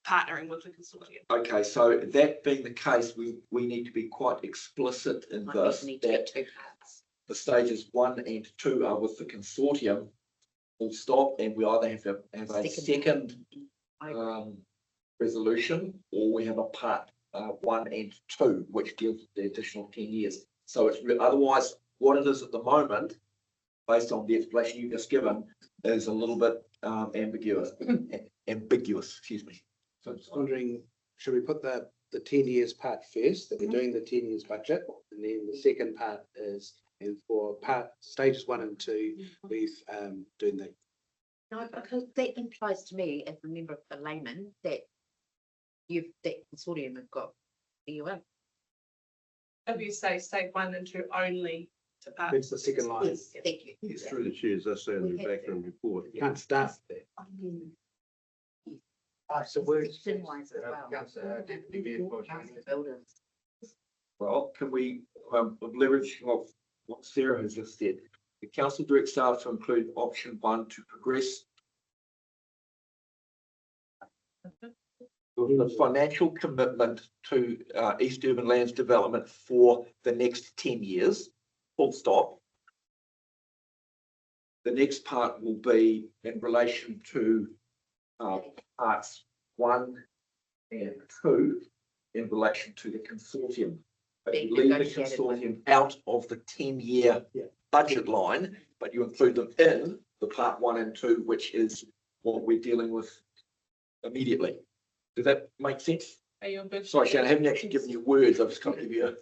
partnering with the consortium. Okay, so that being the case, we need to be quite explicit in this, that the stages 1 and 2 are with the consortium, full stop, and we either have to have a second resolution, or we have a part 1 and 2, which deals with the additional 10 years. So it's otherwise what it is at the moment, based on the explanation you've just given, is a little bit ambiguous, excuse me. So I'm just wondering, should we put the 10 years part first, that we're doing the 10 years budget, and then the second part is, and for stages 1 and 2, we've doing the. No, because that implies to me, as a member of the layman, that that consortium have got EUA. If you say stage 1 and 2 only to part. That's the second line. Yes, thank you. Yes, through the chairs, that's in the background report. You can't start there. So words. Wise as well. Builders. Well, can we leverage what Sarah has just said? The council directs staff to include option 1 to progress the financial commitment to East Urban Lands development for the next 10 years, full stop. The next part will be in relation to parts 1 and 2 in relation to the consortium. But you leave the consortium out of the 10-year budget line, but you include them in the part 1 and 2, which is what we're dealing with immediately. Does that make sense? Are you good? Sorry, Shannon, I haven't actually given you words. I've just kind of give you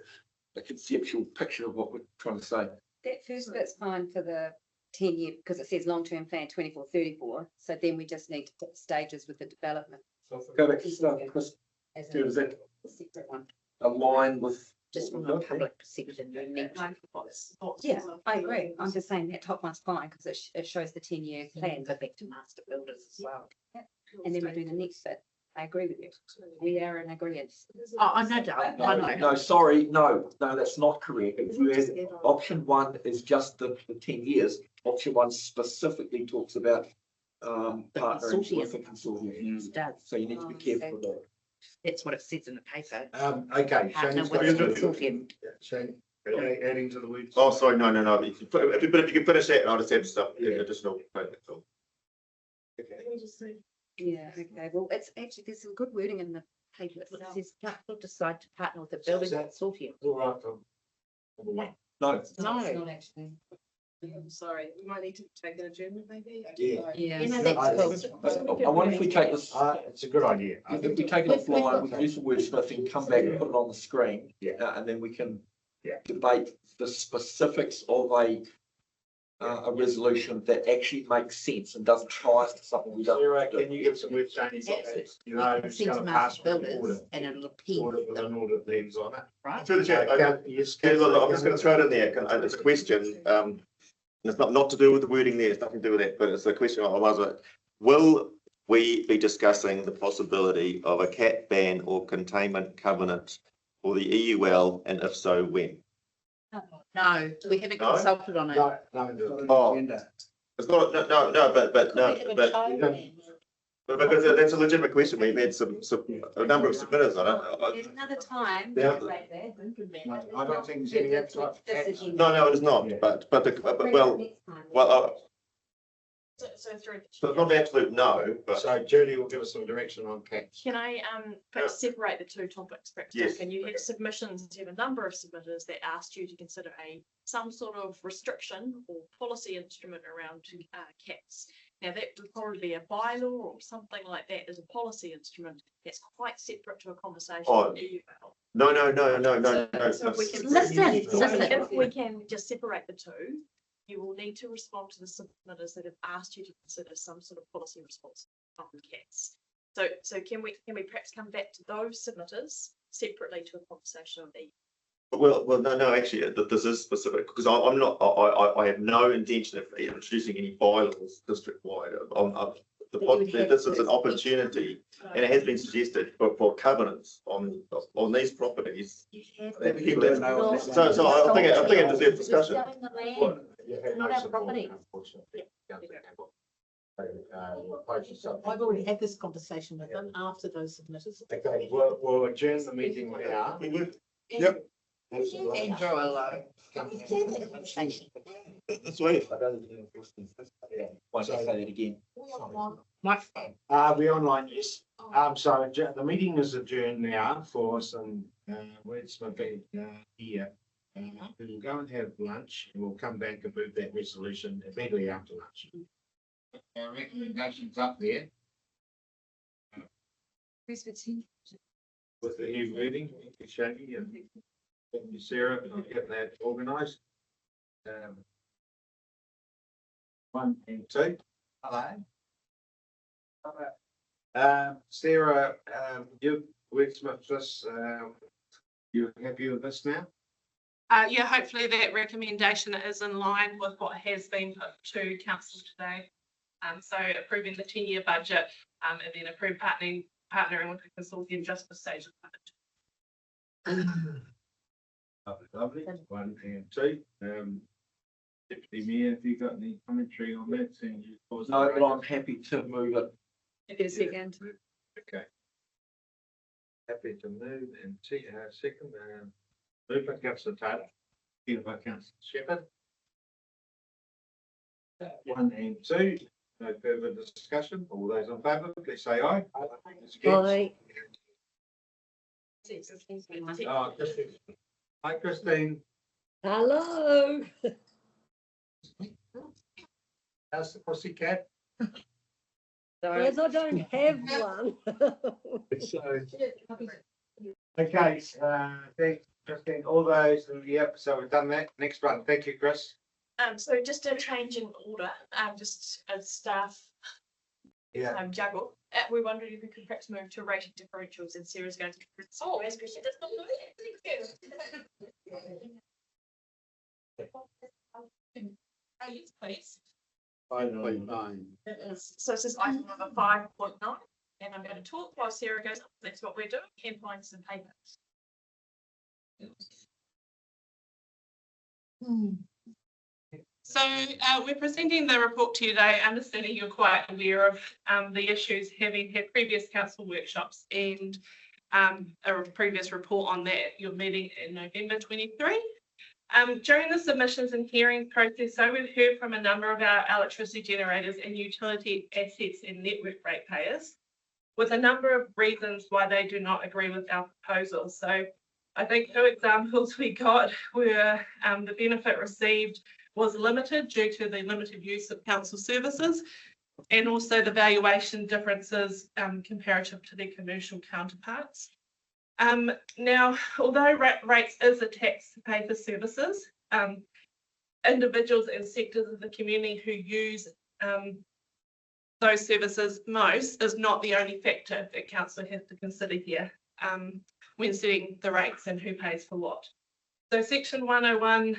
a conceptual picture of what we're trying to say. That first bit's fine for the 10-year, because it says long-term plan 24-34. So then we just need to put stages with the development. So if we go back to start, Chris, does that separate one align with? Just from a public perception. Yeah, I agree. I'm just saying that top one's fine because it shows the 10-year plan. Go back to master builders as well. And then we do the next bit. I agree with you. We are in agreement. Oh, I know, darling. I know. No, sorry, no, that's not correct. Option 1 is just the 10 years. Option 1 specifically talks about partnering with the consortium. So you need to be careful of that. That's what it says in the paper. Okay. Partner with the consortium. Shane, adding to the words. Oh, sorry, no. If you can finish that, I'll just add stuff, additional. Yeah, okay. Well, it's actually, there's some good wording in the paper. It says council decide to partner with the building consortium. All right. No. It's not actually. I'm sorry, we might need to take an adjournment maybe. Yeah. Yeah, that's cool. I wonder if we take this, It's a good idea. if we take it offline, we can do some wordsmithing, come back and put it on the screen. And then we can debate the specifics of a resolution that actually makes sense and doesn't tie us to something we don't. Sarah, can you give some words, Janie? You know, it's Send gonna to pass master with an builders audit. and it'll appeal. Audit with an audit lens on it. Right? Through the chair, Yes. look, I'm just going to throw it in there. It's a question. It's not to do with the wording there. It's nothing to do with that, but it's a question. I was like, will we be discussing the possibility of a cat ban or containment covenant for the EUL, and if so, when? No, we haven't No? consulted on it. Oh, it's not. But because that's a legitimate question. We've had a number of submitters on it. There's another time. Yeah. I don't think there's any appetite for cats. No, it is not. But So through. so it's not an absolute no. But So Julie will give us some direction on cats. Can I perhaps separate the two topics? Perhaps, Yes. Can you have submissions? You have a number of submitters that asked you to consider some sort of restriction or policy instrument around cats. Now that would probably be a bylaw or something like that as a policy instrument. That's quite separate to a conversation. Oh, with you. no. So if we can Listen. if we can just separate the two, you will need to respond to the submitters that have asked you to consider some sort of policy response on cats. So can we perhaps come back to those submitters separately to a conversation on the. Well, no, actually, this is specific because I'm not. I have no intention of introducing any bylaws district-wide. This is an opportunity, and it has been suggested for covenants on these properties. So I think it deserves discussion. Not our property. I've already had this conversation with them after those submitters. Okay, we'll adjourn the meeting now. Yep. Andrew alone. That's right. Why don't I say that again? We online, yes. So the meeting is adjourned now for some wordsmithing here. We'll go and have lunch and we'll come back and move that resolution immediately after lunch. Our recommendations up there. With the new wording, thank you, Shaggy, and thank you, Sarah, for getting that organised. 1 and 2. Hello. Sarah, you've wordsmithed this. You happy with this now? Yeah, hopefully that recommendation is in line with what has been put to council today. So approving the 10-year budget and then partnering with the consortium just for stage of Lovely. 1 and 2. Deputy Mayor, have you got any commentary on that? No, but I'm happy to move it. It is again. Okay. Happy to move and second. Moved by Councillor Taylor, seconded by Councillor Shepherd. 1 and 2. No further discussion. All those in favour, please say aye. Aye. Oh, Christine. Hi, Christine. Hello. How's the pussycat? Yes, I don't have one. Okay, thanks, Christine. All those, yep, so we've done that. Next one. Thank you, Chris. So just a change in order, just as staff juggle. We wondered if we could perhaps move to rating differentials, and Sarah's going to. Oh, as Christian does not know that. Yes, please. 5.9. So this is item number 5.9, and I'm going to talk while Sarah goes up. That's what we're doing. And find some papers. So we're presenting the report to you today, understanding you're quite aware of the issues, having had previous council workshops and a previous report on that, your meeting in November 23. During the submissions and hearings process, so we've heard from a number of our electricity generators and utility assets and network ratepayers with a number of reasons why they do not agree with our proposal. So I think 2 examples we got were the benefit received was limited due to the limited use of council services and also the valuation differences comparative to their commercial counterparts. Now, although rates is a tax to pay for services, individuals and sectors of the community who use those services most is not the only factor that council has to consider here when setting the rates and who pays for what. So section 101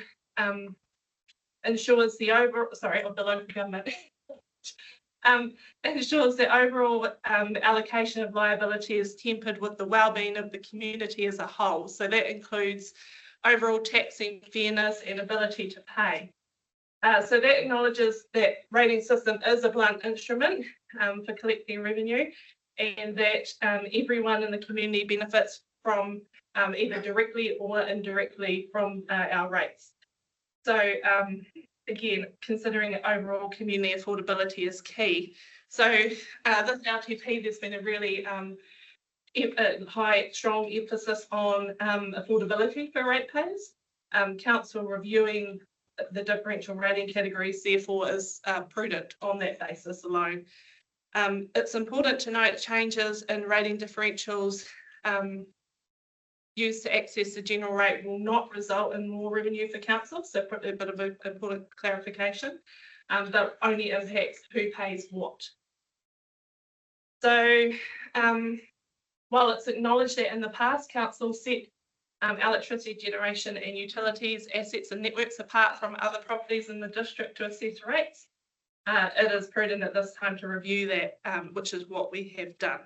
ensures the overall, of the local government ensures the overall allocation of liability is tempered with the well-being of the community as a whole. So that includes overall taxing fairness and ability to pay. So that acknowledges that rating system is a blunt instrument for collecting revenue, and that everyone in the community benefits from either directly or indirectly from our rates. So again, considering overall community affordability is key. So this LTP, there's been a really strong emphasis on affordability for ratepayers. Council reviewing the differential rating categories, therefore, is prudent on that basis alone. It's important to note changes in rating differentials used to access the general rate will not result in more revenue for council, so a bit of an important clarification, but only impacts who pays what. So while it's acknowledged that in the past, council set electricity generation and utilities, assets and networks apart from other properties in the district to assess rates, it is prudent at this time to review that, which is what we have done.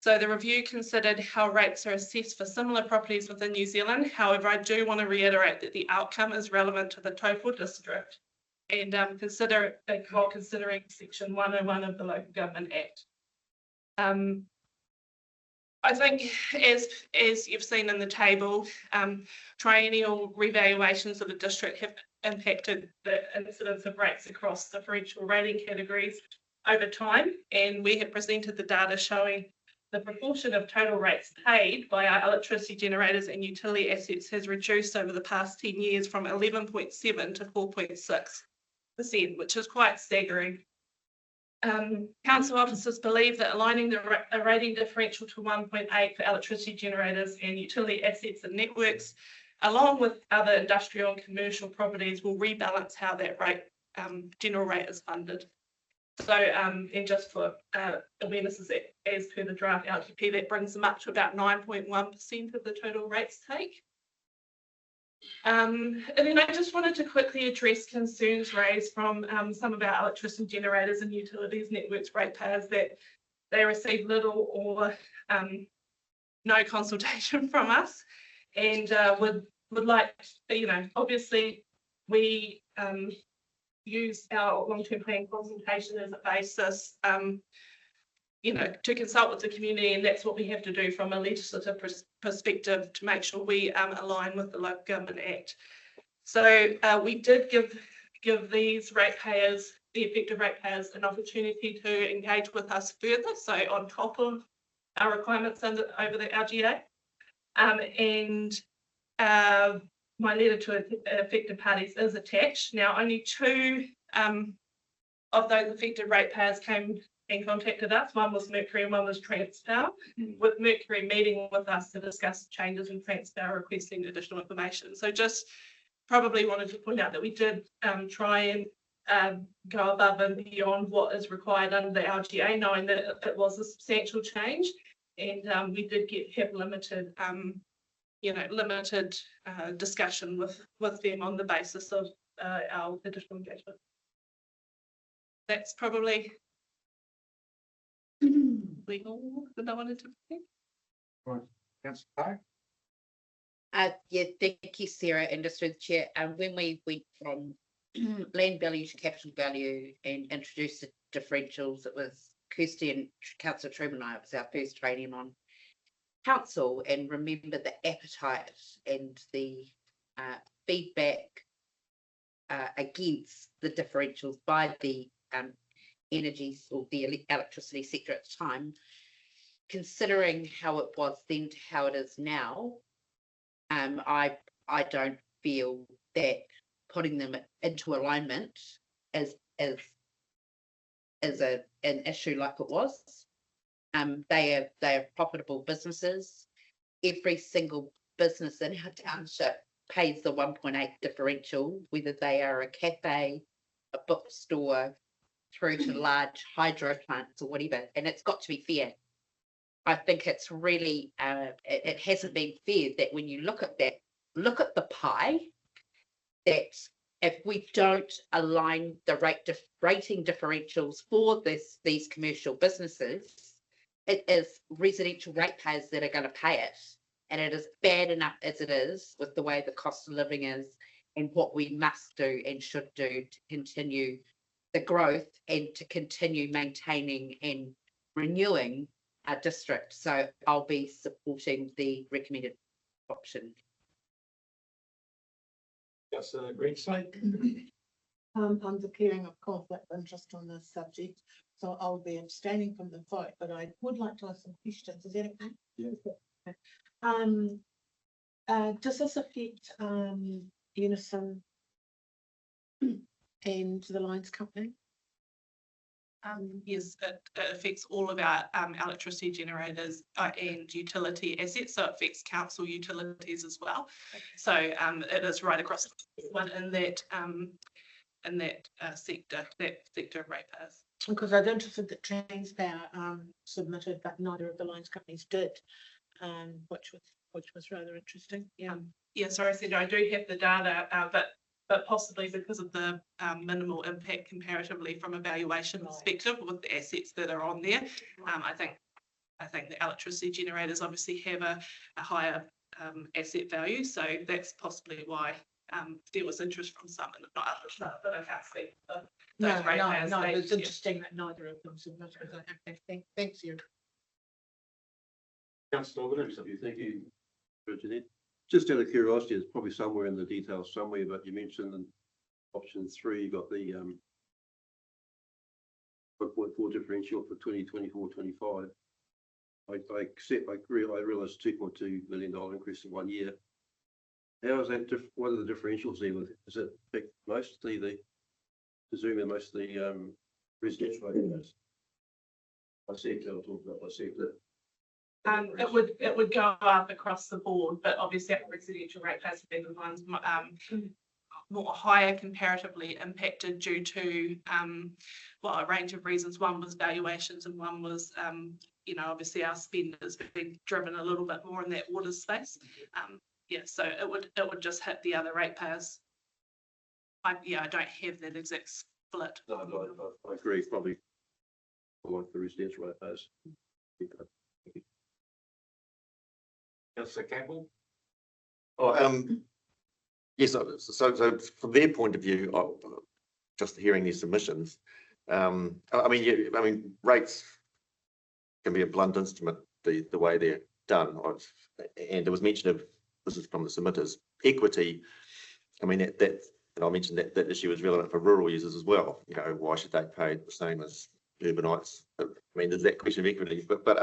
So the review considered how rates are assessed for similar properties within New Zealand. However, I do want to reiterate that the outcome is relevant to the Taupō District and consider it while considering section 101 of the Local Government Act. I think as you've seen in the table, triennial revaluations of the district have impacted the incidence of rates across differential rating categories over time, and we have presented the data showing the proportion of total rates paid by our electricity generators and utility assets has reduced over the past 10 years from 11.7 to 4.6%, which is quite staggering. Council officers believe that aligning the rating differential to 1.8 for electricity generators and utility assets and networks, along with other industrial and commercial properties, will rebalance how that rate, general rate is funded. So, and just for awareness, as per the draft LTP, that brings them up to about 9.1% of the total rates take. And then I just wanted to quickly address concerns raised from some of our electricity generators and utilities networks ratepayers that they receive little or no consultation from us, and would like, obviously we use our long-term plan consultation as a basis, to consult with the community, and that's what we have to do from a legislative perspective to make sure we align with the Local Government Act. So we did give these ratepayers, the affected ratepayers, an opportunity to engage with us further, so on top of our requirements over the RGA. And my letter to affected parties is attached. Now, only 2 of those affected ratepayers came and contacted us. One was Mercury and one was Transpower, with Mercury meeting with us to discuss changes in Transpower, requesting additional information. So just probably wanted to point out that we did try and go above and beyond what is required under the LGA, knowing that it was a substantial change, and we did have limited discussion with them on the basis of our additional engagement. That's probably all that I wanted to say. Right, Councillor Yeah, thank you, Sarah, and just through the chair. When we went from land value to capital value and introduced the differentials, it was Kirsty and Councillor Truman and I, it was our first training on council, and remember the appetite and the feedback against the differentials by the energy or the electricity sector at the time, considering how it was then to how it is now. I don't feel that putting them into alignment as an issue like it was. They are profitable businesses. Every single business in our township pays the 1.8 differential, whether they are a cafe, a bookstore, through to large hydro plants or whatever, and it's got to be fair. I think it's really, it hasn't been fair that when you look at that, look at the pie, that if we don't align the rating differentials for these commercial businesses, it is residential ratepayers that are going to pay it. And it is bad enough as it is with the way the cost of living is and what we must do and should do to continue the growth and to continue maintaining and renewing our district. So I'll be supporting the recommended option. Just a green slide. I'm declaring a conflict of interest on this subject, so I'll be abstaining from the vote, but I would like to ask some questions. Is that okay? Yeah. Does this affect Unison and the Lines Company? Yes, it affects all of our electricity generators and utility assets, so it affects council utilities as well. So it is right across one in that sector of ratepayers. Because I was interested that Transpower submitted, but neither of the Lines companies did, which was rather interesting. Yeah. Yeah, sorry, Sandra, I do have the data, but possibly because of the minimal impact comparatively from a valuation perspective with the assets that are on there. I think the electricity generators obviously have a higher asset value, so that's possibly why there was interest from some and not others, but I can't speak for those ratepayers. No, it's interesting that neither of them submitted. Thanks, you. Councillor Williams. Thank you, Virginie. Just out of curiosity, it's probably somewhere in the details somewhere, but you mentioned in option 3, you got the 1.4 differential for 2024-25. I accept, I realise $2.2 million increase in 1 year. How is that what are the differentials there with? Is it mostly presumably mostly residential areas? I see it, I'll talk about my sector. It would go up across the board, but obviously our residential ratepayers have been the ones more higher comparatively impacted due to a range of reasons. One was valuations, and one was obviously our spend has been driven a little bit more in that water space. So it would just hit the other ratepayers. I don't have that exact split. No, I agree. Probably like the residential ratepayers. Councillor Campbell. Yes, so from their point of view, just hearing these submissions, I mean, rates can be a blunt instrument, the way they're done. And there was mention of, this is from the submitters, equity. I mean, that I mentioned that issue is relevant for rural users as well. Why should they pay the same as urbanites? I mean, there's that question of equity, but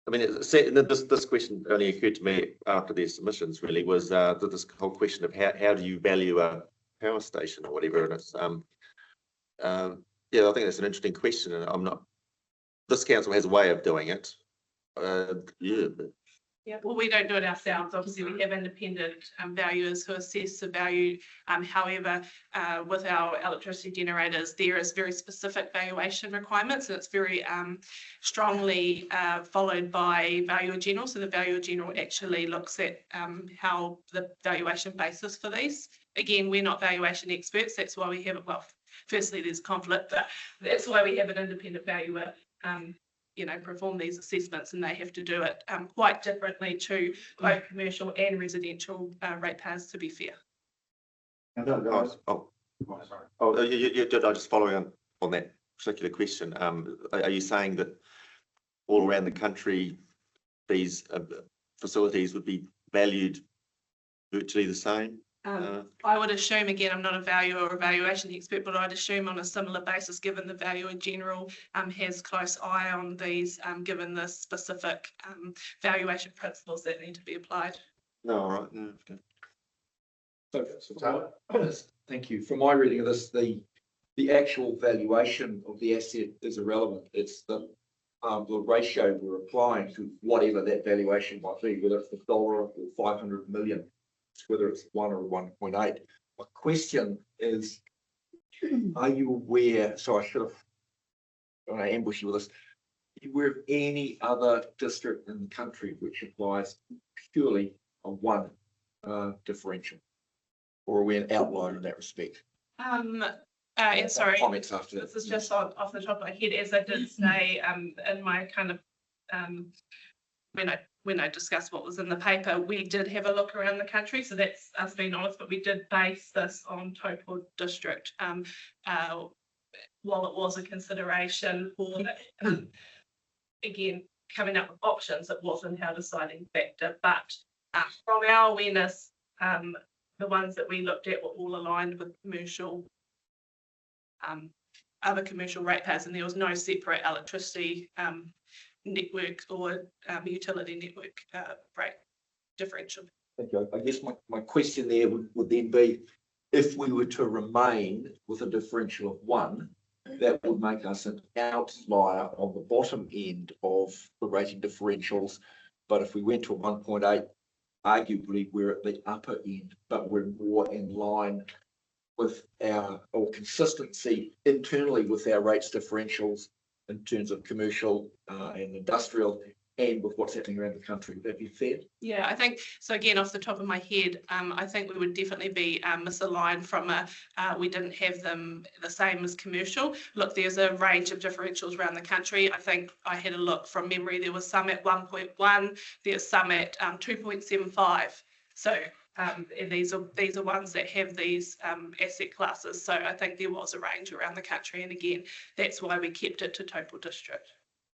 I mean, this question only occurred to me after their submissions. Really, was this whole question of how do you value a power station or whatever? And it's I think that's an interesting question, and I'm not. This council has a way of doing it. Yeah, well, we don't do it ourselves. Obviously, we have independent valuers who assess the value. However, with our electricity generators, there is very specific valuation requirements, and it's very strongly followed by Valuer General. So the Valuer General actually looks at how the valuation basis for these. Again, we're not valuation experts. That's why we have it. Well, firstly, there's conflict, but that's why we have an independent valuer. Perform these assessments, and they have to do it quite differently to both commercial and residential ratepayers, to be fair. You're just following on that particular question. Are you saying that all around the country, these facilities would be valued virtually the same? I would assume, again, I'm not a valuer or a valuation expert, but I'd assume on a similar basis, given the Valuer General has close eye on these, given the specific valuation principles that need to be applied. No, all right. No, okay. So, thank you. From my reading of this, the actual valuation of the asset is irrelevant. It's the ratio we're applying to whatever that valuation might be, whether it's $1 or 500 million, whether it's 1 or 1.8. My question is, are you aware, so I should have, when I ambush you with this, are you aware of any other district in the country which applies purely a 1 differential? Or are we an outlier in that respect? Sorry, Comments after this is just off the top of my head, as I did say, in my kind of, when I discussed what was in the paper, we did have a look around the country. So that's us being honest, but we did base this on Taupō District. While it was a consideration for, again, coming up with options, it wasn't our deciding factor. But from our awareness, the ones that we looked at were all aligned with commercial, other commercial ratepayers, and there was no separate electricity network or utility network rate differential. Thank you. I guess my question there would then be, if we were to remain with a differential of 1, that would make us an outlier on the bottom end of the rating differentials. But if we went to a 1.8, arguably we're at the upper end, but we're more in line with our, or consistency internally with our rates differentials in terms of commercial and industrial, and with what's happening around the country. Would that be fair? Yeah, I think so. Again, off the top of my head, I think we would definitely be misaligned from we didn't have them the same as commercial. Look, there's a range of differentials around the country. I think I had a look from memory. There was some at 1.1. There's some at 2.75. So these are ones that have these asset classes. So I think there was a range around the country, and again, that's why we kept it to Taupō District.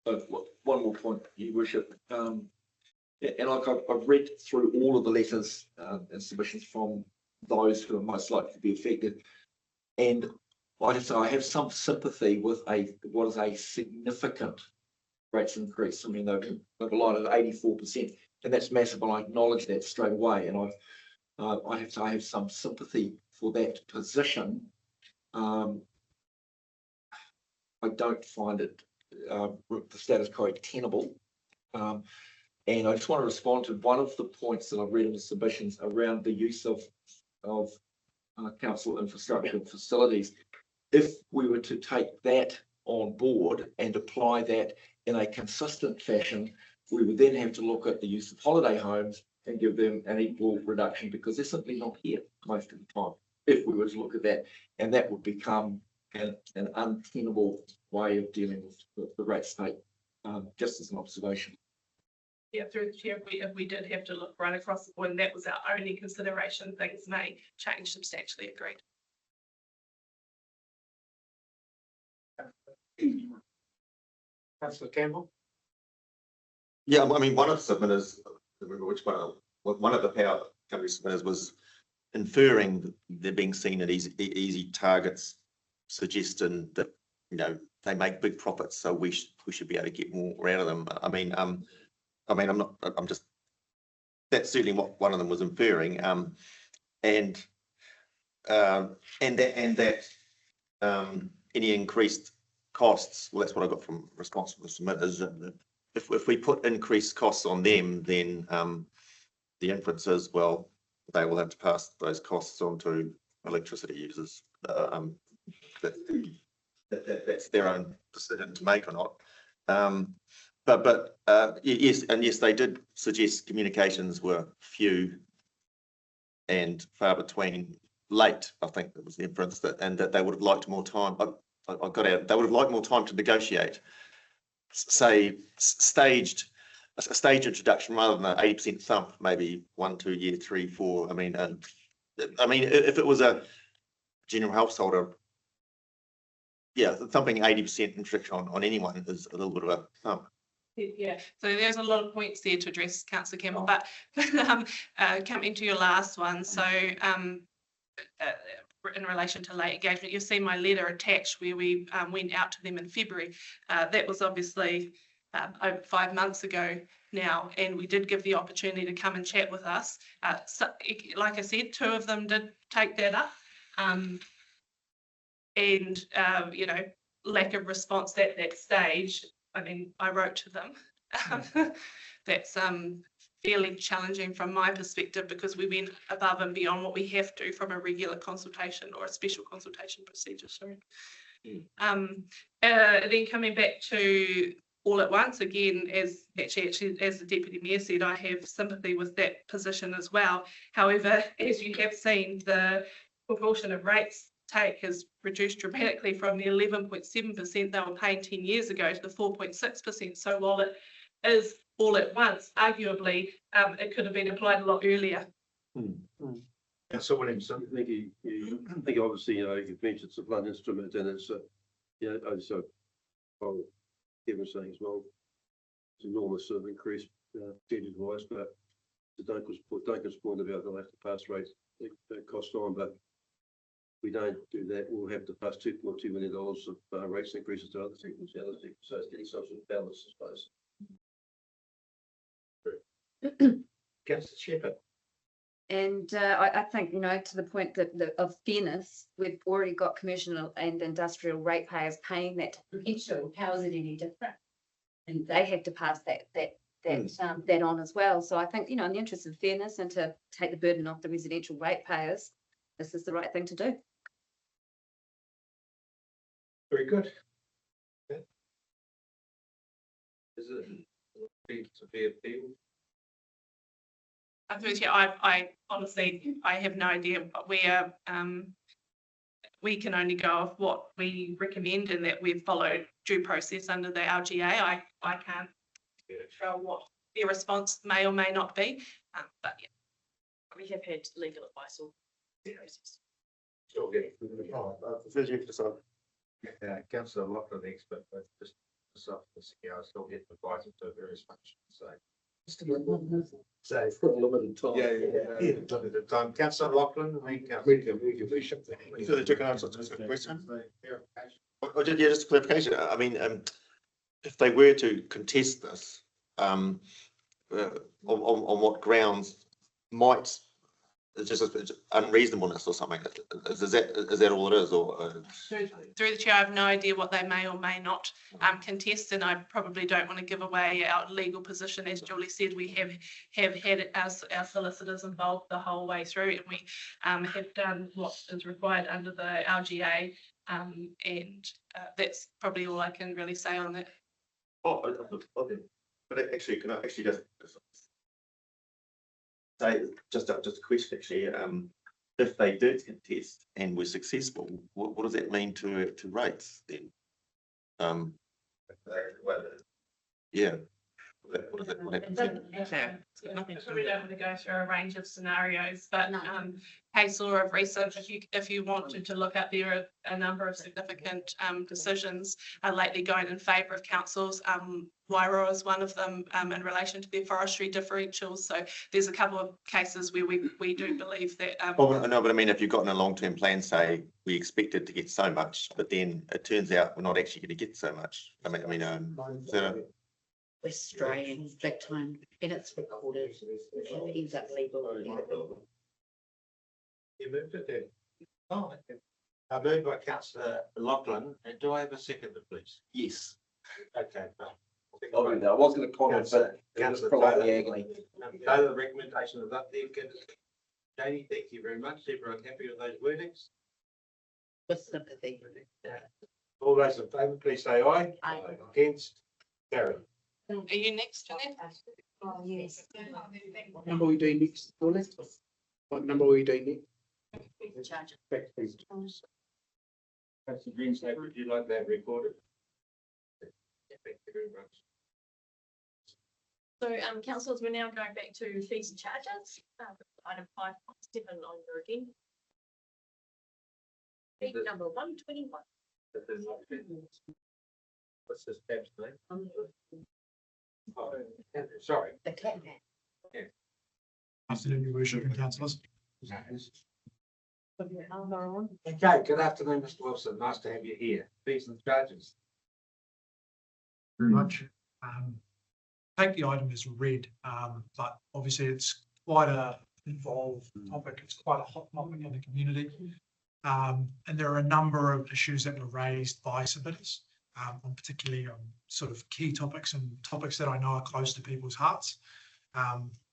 One more point, Your Worship. And I've read through all of the letters and submissions from those who are most likely to be affected. And I have to say, I have some sympathy with what is a significant rates increase. I mean, they've aligned at 84%, and that's massive, and I acknowledge that straight away. And I have to say, I have some sympathy for that position. I don't find it the status quo tenable. And I just want to respond to one of the points that I've read in the submissions around the use of council infrastructure facilities. If we were to take that on board and apply that in a consistent fashion, we would then have to look at the use of holiday homes and give them an equal reduction, because they're simply not here most of the time, if we were to look at that. And that would become an untenable way of dealing with the rate state, just as an observation. Yeah, through the chair, if we did have to look right across the board, and that was our only consideration, things may change substantially. Agreed. Councillor Campbell. Yeah, I mean, one of the submitters, I don't remember which one of the power company submitters was inferring that they're being seen at easy targets, suggesting that, you know, they make big profits, so we should be able to get more out of them. I'm just, that's certainly what one of them was inferring. And that any increased costs, well, that's what I got from responsible submitters. If we put increased costs on them, then the inference is, well, they will have to pass those costs on to electricity users. That's their own decision to make or not. Yes, they did suggest communications were few and far between. Late, I think that was the inference, and that they would have liked more time. I got out. They would have liked more time to negotiate. Say staged introduction rather than an 80% thump, maybe 1, 2 year, 3, 4. I mean, if it was a general householder, yeah, thumping 80% introduction on anyone is a little bit of a thump. Yeah, so there's a lot of points there to address, Councillor Campbell, but coming to your last one, so in relation to late engagement, you'll see my letter attached where we went out to them in February. That was obviously over 5 months ago. now, and we did give the opportunity to come and chat with us. So, like I said, 2 of them did take that up. And, you know, lack of response at that stage, I mean, I wrote to them. That's fairly challenging from my perspective because we went above and beyond what we have to from a regular consultation or a special consultation procedure, sorry. Then coming back to all at once, again, as the Deputy Mayor said, I have sympathy with that position as well. However, as you have seen, the proportion of rates take has reduced dramatically from the 11.7% they were paying 10 years ago to the 4.6%. So while it is all at once, arguably, it could have been applied a lot earlier. Councillor Williamson. I think obviously, you know, you've mentioned it's a blunt instrument and it's, you know, also, well, Kevin was saying as well, it's enormous sort of increase, percentage wise, but to Duncan's point about they'll have to pass rates, that cost on, but if we don't do that, we'll have to pass $2.2 million of rates increases to other sectors, so it's getting some sort of balance, I suppose. Councillor Shepherd. And I think, you know, to the point that of fairness, we've already got commercial and industrial ratepayers paying that potential. How is it any different? And they have to pass that on as well. So I think, you know, in the interest of fairness and to take the burden off the residential ratepayers, this is the right thing to do. Very good. Okay. Is it a fair deal? I honestly, I have no idea where we can only go off what we recommend and that we've followed due process under the LGA. I can't show what their response may or may not be, but yeah, we have had legal advice all the process. Still getting. Councillor Lachlan, the expert, but just myself, the CEO, still getting advice to various functions. So it's got limited time. Yeah, limited time. Councillor Lachlan, I mean, Further check answer to the question. Just a clarification. I mean, if they were to contest this, on what grounds might it's just unreasonableness or something? Is that all it is, or? Through the chair, I have no idea what they may or may not contest, and I probably don't want to give away our legal position. As Julie said, we have had our solicitors involved the whole way through, and we have done what is required under the LGA, and that's probably all I can really say on that. Oh, okay. But actually, can I actually just say just a question actually? If they did contest and were successful, what does that mean to rates then? Yeah. What does that? What happens then? We don't want to go through a range of scenarios, but case law of research, if you wanted to look up, there are a number of significant decisions lately going in favour of councils. Wairoa is one of them in relation to their forestry differentials. So there's a couple of cases where we do believe that. Oh, no, but I mean, if you've got in a long-term plan, say we expected to get so much, but then it turns out we're not actually going to get so much. West Australian big time, and it's recorded. It ends up legal. You moved it there. Oh, okay. I moved by Councillor Lachlan, and do I have a seconder, please? Yes. Okay. I was going to comment, but it was probably agony. The recommendation is up there. Jamie, thank you very much. Everyone happy with those wordings? With sympathy. All those in favour, please say aye. Aye. Against? Carry. Are you next, Jeanette? Oh, yes. What number are we doing next? What number are we doing next? Councillor Greenside, would you like that recorded? Thank you very much. So, councillors, we're now going back to fees and charges. Item 5.7 on your agenda. Fee number 121. What's this tab's name? Oh, sorry. The clap. Yeah. Afternoon, your worship and councillors. Okay, good afternoon, Mr. Wilson. Nice to have you here. Fees and charges. Very much. take the item as read, but obviously it's quite a involved topic. It's quite a hot topic in the community. And there are a number of issues that were raised by submitters, on particularly on sort of key topics and topics that I know are close to people's hearts.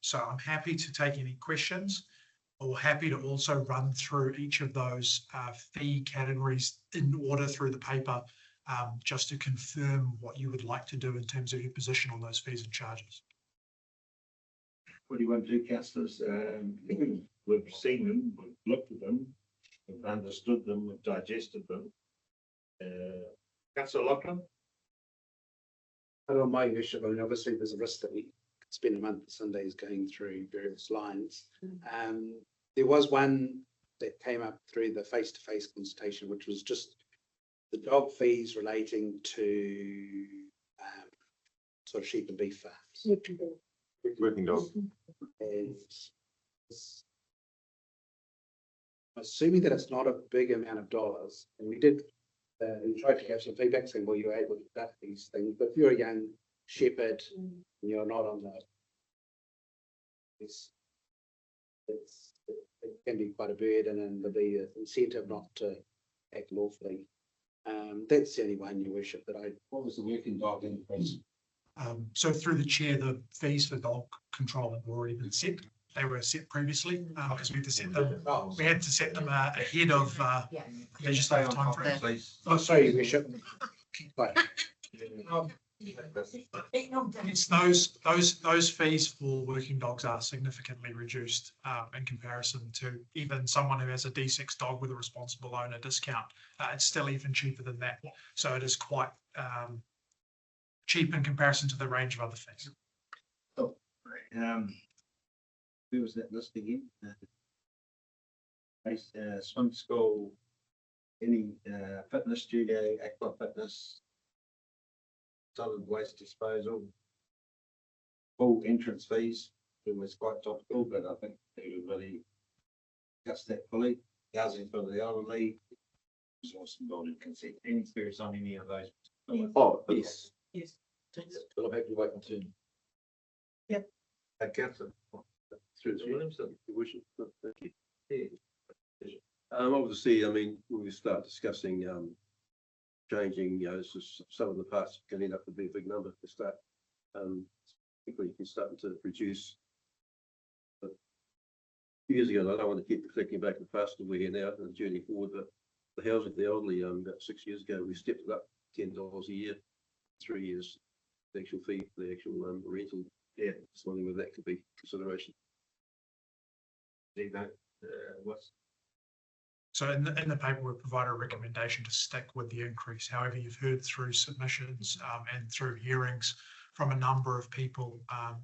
So I'm happy to take any questions, or happy to also run through each of those fee categories in order through the paper, just to confirm what you would like to do in terms of your position on those fees and charges. What do you want to do, councillors? We've seen them, we've looked at them, we've understood them, we've digested them. Councillor Lachlan? Hello, my worship. I mean, obviously there's a risk that we could spend a month of Sundays going through various lines. There was one that came up through the face-to-face consultation, which was just the dog fees relating to sort of sheep and beef farms. Working dog. And assuming that it's not a big amount of dollars, and we did we tried to have some feedback saying, well, you're able to deduct these things, but if you're a young shepherd and you're not on the, it can be quite a burden, and there'll be an incentive not to act lawfully. That's the only one, your worship, that I. What was the working dog increase? So through the chair, the fees for dog control have already been set. They were set previously because we had to set them. We had to set them ahead of legislative time frame. Please. Oh, sorry, your worship. It's those fees for working dogs are significantly reduced in comparison to even someone who has a D6 dog with a responsible owner discount. It's still even cheaper than that. So it is quite cheap in comparison to the range of other fees. Oh, who was that list again? Swim school, any fitness studio, aqua fitness, solid waste disposal, full entrance fees. It was quite topical, but I think everybody gets that fully. Housing for the elderly, resource involved in consent. Any experience on any of those? Oh, yes. Yes. Well, I'm happy to wait until. Yep. Councillor. Through the your worship. Thank you. Obviously, I mean, when we start discussing changing, some of the parts can end up to be a big number to start. Particularly if you're starting to reduce. But years ago, I don't want to keep reflecting back and fast we're here now and the journey forward, but the housing for the elderly, about 6 years ago, we stepped it up $10 a year, 3 years, the actual fee for the actual rental. Yeah, just wondering whether that could be consideration. So in the paper, we provide a recommendation to stick with the increase. However, you've heard through submissions and through hearings from a number of people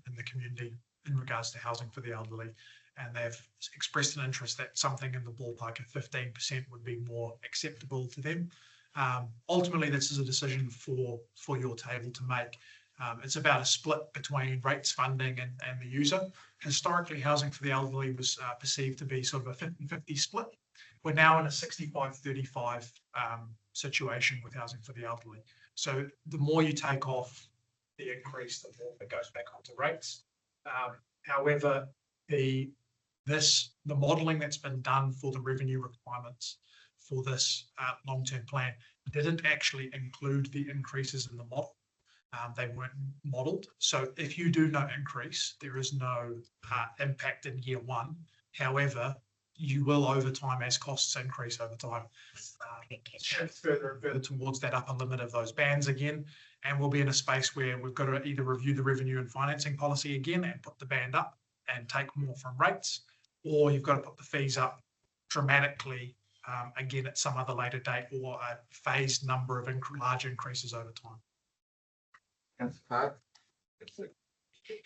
in the community in regards to housing for the elderly, and they've expressed an interest that something in the ballpark of 15% would be more acceptable to them. Ultimately, this is a decision for your table to make. It's about a split between rates funding and the user. Historically, housing for the elderly was perceived to be sort of a 50-50 split. We're now in a 65-35 situation with housing for the elderly. So the more you take off the increase, the more it goes back onto rates. However, the modelling that's been done for the revenue requirements for this long-term plan didn't actually include the increases in the model. They weren't modelled. So if you do no increase, there is no impact in year one. However, you will over time, as costs increase over time, shift further and further towards that upper limit of those bands again. And we'll be in a space where we've got to either review the revenue and financing policy again and put the band up and take more from rates, or you've got to put the fees up dramatically again at some other later date, or a phased number of large increases over time.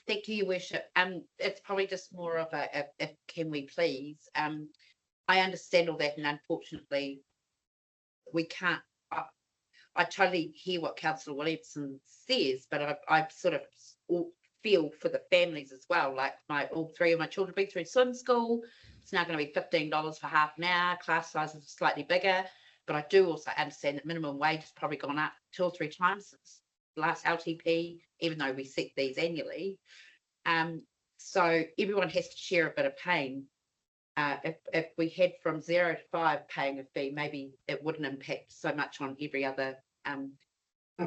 Thank you, Your Worship. It's probably just more of a can we please? I understand all that, and unfortunately, we can't. I totally hear what Councillor Williamson says, but I sort of feel for the families as well. Like all three of my children have been through swim school. It's now going to be $15 for half an hour. Class sizes are slightly bigger, but I do also understand that minimum wage has probably gone up 2 or 3 times since last LTP, even though we set these annually. So everyone has to share a bit of pain. If we had from 0 to 5 paying a fee, maybe it wouldn't impact so much on every other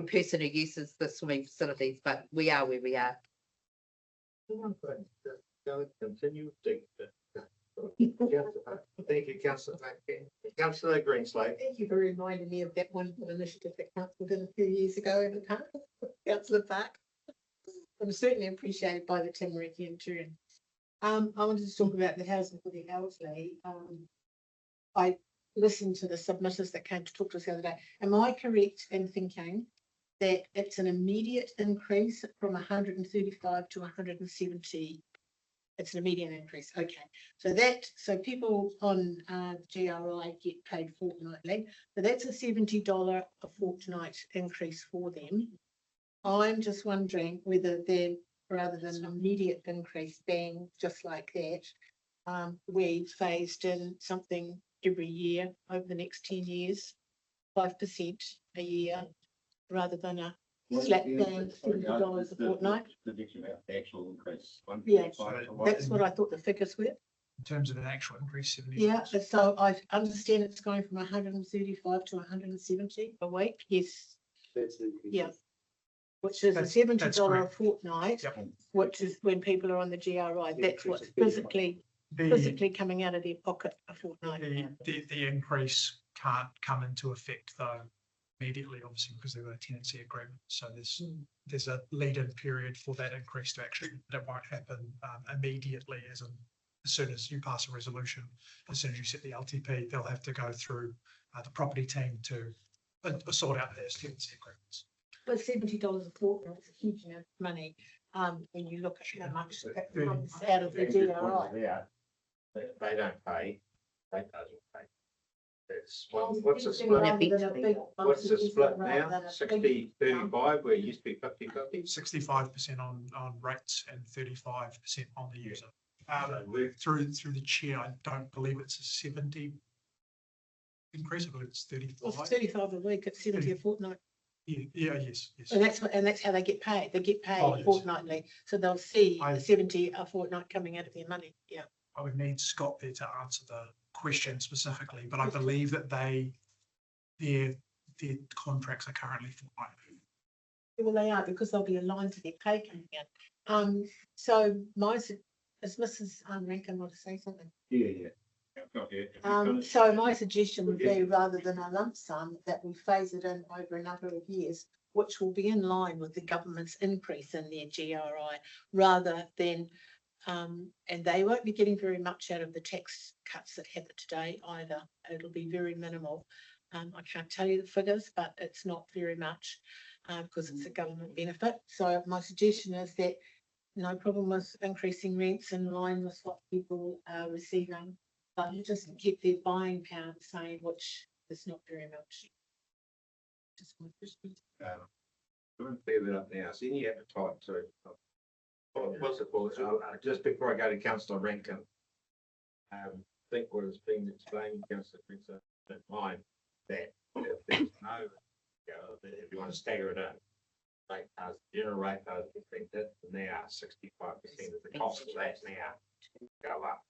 person who uses the swimming facilities, but we are where we are. Continue. Thank you, Councillor. Councillor Greenslade. Thank you for reminding me of that wonderful initiative that council did a few years ago in the park, Councillor Park. I'm certainly appreciated by the Tamariki and Turangi. I wanted to talk about the housing for the elderly. I listened to the submitters that came to talk to us the other day. Am I correct in thinking that it's an immediate increase from 135 to 170? It's an immediate increase. Okay, so people on GRI get paid fortnightly. So that's a $70 a fortnight increase for them. I'm just wondering whether then, rather than an immediate increase being just like that, we phased in something every year over the next 10 years, 5% a year, rather than a flat band, $70 a fortnight. The actual increase. Yeah, that's what I thought the figures were. In terms of an actual increase, 70. Yeah, so I understand it's going from 135 to 170 a week. Yes. Yeah. Which is a $70 a fortnight, which is when people are on the GRI. That's what's physically coming out of their pocket a fortnight. The increase can't come into effect though immediately, obviously, because they've got a tenancy agreement. So there's a lead-in period for that increase to actually, that won't happen immediately as soon as you pass a resolution. As soon as you set the LTP, they'll have to go through the property team to sort out their tenancy agreements. But $70 a fortnight is a huge amount of money when you look at how much that comes out of the GRI. They don't pay. They doesn't pay. What's the split? What's the split now? 60-35, where it used to be 50-50? 65% on rates and 35% on the user. Through the chair, I don't believe it's a 70 increase. I believe it's 35. Well, it's 35 a week. It's 70 a fortnight. Yes. And that's how they get paid. They get paid fortnightly, so they'll see 70 a fortnight coming out of their money. Yeah. I would need Scott there to answer the question specifically, but I believe that their contracts are currently fortnightly. Well, they are, because they'll be aligned to their pay coming in. So is Mrs. Rankin want to say something? Yeah. So my suggestion would be, rather than a lump sum, that we phase it in over a number of years, which will be in line with the government's increase in their GRI, rather than and they won't be getting very much out of the tax cuts that happen today either. It'll be very minimal. I can't tell you the figures, but it's not very much because it's a government benefit. So my suggestion is that no problem with increasing rents in line with what people are receiving, but you just keep their buying power the same, which is not very much. Just my question. We'll clear that up now. So any appetite to what's it called? Just before I go to Councillor Rankin, I think what has been explained, Councillor Prince, don't mind that if there's no, if you want to stagger it in, general rate does affected now 65% of the cost of that now go up.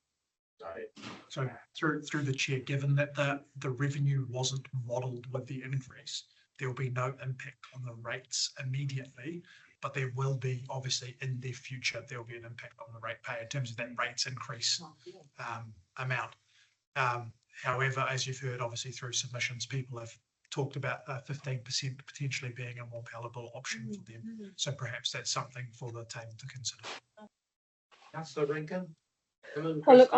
So through the chair, given that the revenue wasn't modelled with the increase, there will be no impact on the rates immediately, but there will be, obviously, in the future, there will be an impact on the rate pay in terms of that rates increase amount. However, as you've heard, obviously through submissions, people have talked about 15% potentially being a more palatable option for them. So perhaps that's something for the table to consider. Councillor Rankin? Well, look,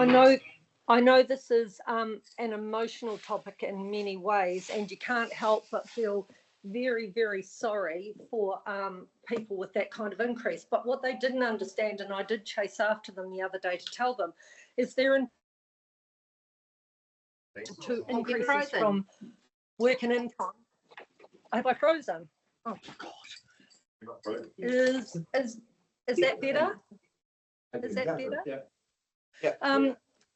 I know this is an emotional topic in many ways, and you can't help but feel very, very sorry for people with that kind of increase. But what they didn't understand, and I did chase after them the other day to tell them, is they're in to increases from work and income. Have I frozen? Oh God! Is that better? Is that better? Yeah.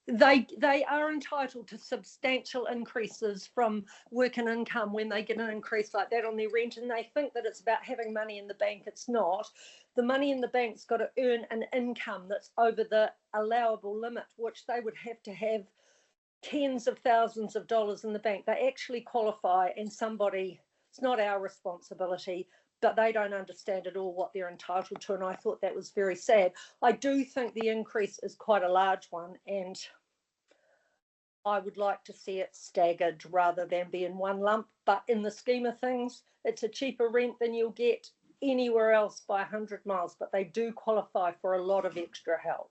they are entitled to substantial increases from work and income when they get an increase like that on their rent, and they think that it's about having money in the bank. It's not. The money in the bank's got to earn an income that's over the allowable limit, which they would have to have tens of thousands of dollars in the bank. They actually qualify, and somebody, it's not our responsibility, but they don't understand at all what they're entitled to, and I thought that was very sad. I do think the increase is quite a large one, and I would like to see it staggered rather than be in one lump, but in the scheme of things, it's a cheaper rent than you'll get anywhere else by 100 miles, but they do qualify for a lot of extra help.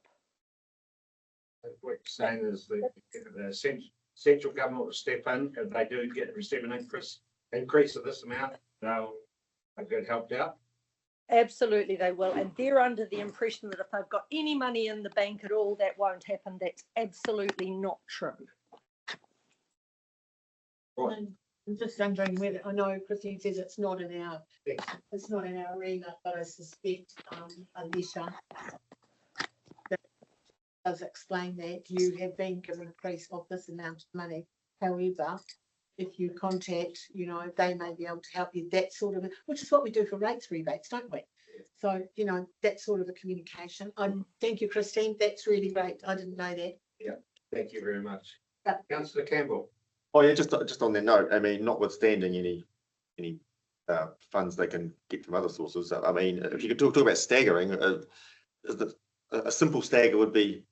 What you're saying is the central government will step in if they do receive an increase of this amount, they'll get helped out. Absolutely, they will, and they're under the impression that if they've got any money in the bank at all, that won't happen. That's absolutely not true. I'm just wondering whether, I know Christine says it's not in our arena, but I suspect Alicia does explain that you have been given an increase of this amount of money. However, if you contact, they may be able to help you, that sort of, which is what we do for rates rebates, don't we? So, that sort of a communication. Thank you, Christine. That's really great. I didn't know that. Yeah, thank you very much. Councillor Campbell. Oh yeah, just on their note, I mean, notwithstanding any funds they can get from other sources, I mean, if you could talk about staggering, a simple stagger would be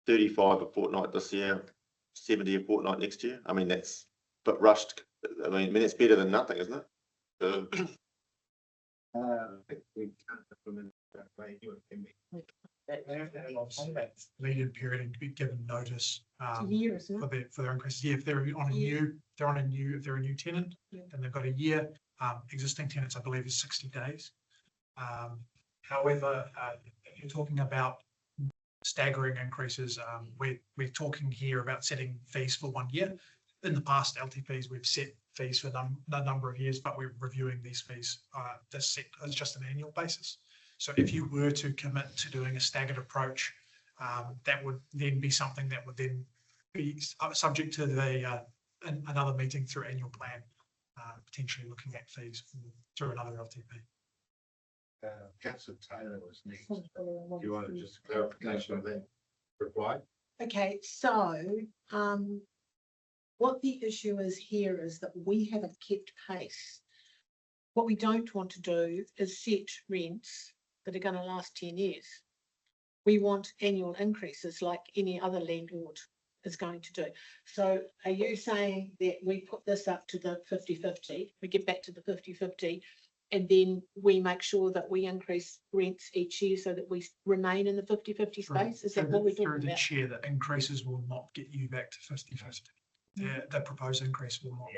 35 a fortnight this year, 70 a fortnight next year. I mean, that's a bit rushed. I mean, it's better than nothing, isn't it? I think we can't implement that way. Lead-in period and be given notice It's a year, isn't it? for their increases. Yeah, if they're on a new tenant, then they've got a year. Existing tenants, I believe, is 60 days. However, if you're talking about staggering increases, we're talking here about setting fees for 1 year. In the past LTPs, we've set fees for a number of years, but we're reviewing these fees as just an annual basis. So if you were to commit to doing a staggered approach, that would then be something that would then be subject to another meeting through annual plan, potentially looking at fees through another LTP. Councillor Taylor was next. Do you want just clarification of that reply? Okay, so what the issue is here is that we haven't kept pace. What we don't want to do is set rents that are going to last 10 years. We want annual increases like any other landlord is going to do. So are you saying that we put this up to the 50-50, we get back to the 50-50, and then we make sure that we increase rents each year so that we remain in the 50-50 space? Is that what we're talking about? Through the chair, that increases will not get you back to 50-50. The proposed increase will not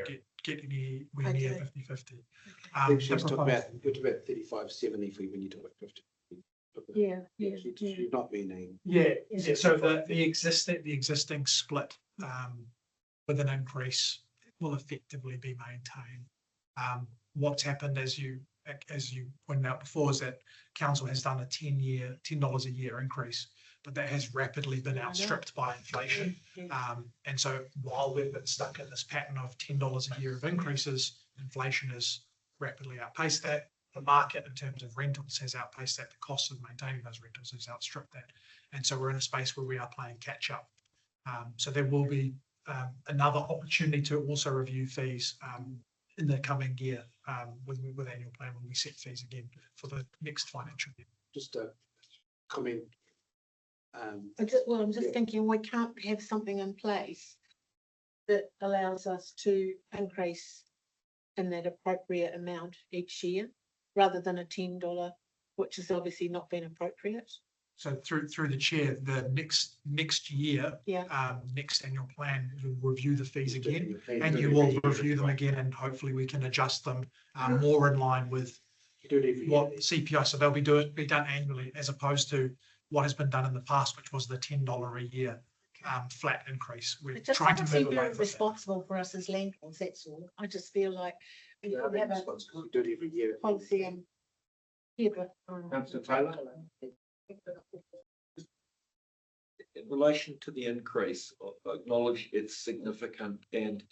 get anywhere near 50-50. She's talking about 35-70 for when you talk about 50. She's not being So the existing split with an increase will effectively be maintained. What's happened, as you pointed out before, is that council has done a $10 a year increase, but that has rapidly been outstripped by inflation. And so while we've been stuck in this pattern of $10 a year of increases, inflation has rapidly outpaced that. The market in terms of rentals has outpaced that. The cost of maintaining those rentals has outstripped that. And so we're in a space where we are playing catch up. So there will be another opportunity to also review fees in the coming year with annual plan when we set fees again for the next financial year. Just a comment. I'm just thinking we can't have something in place that allows us to increase in that appropriate amount each year rather than a $10, which has obviously not been appropriate. So through the chair, the next year, next annual plan will review the fees again, and you will review them again, and hopefully we can adjust them more in line with what CPI. So they'll be done annually, as opposed to what has been done in the past, which was the $10 a year flat increase. We're trying to move away from responsible for us as landlords. That's all. I just feel like we have a do it every year. policy. Councillor Taylor. in relation to the increase, I acknowledge it's significant and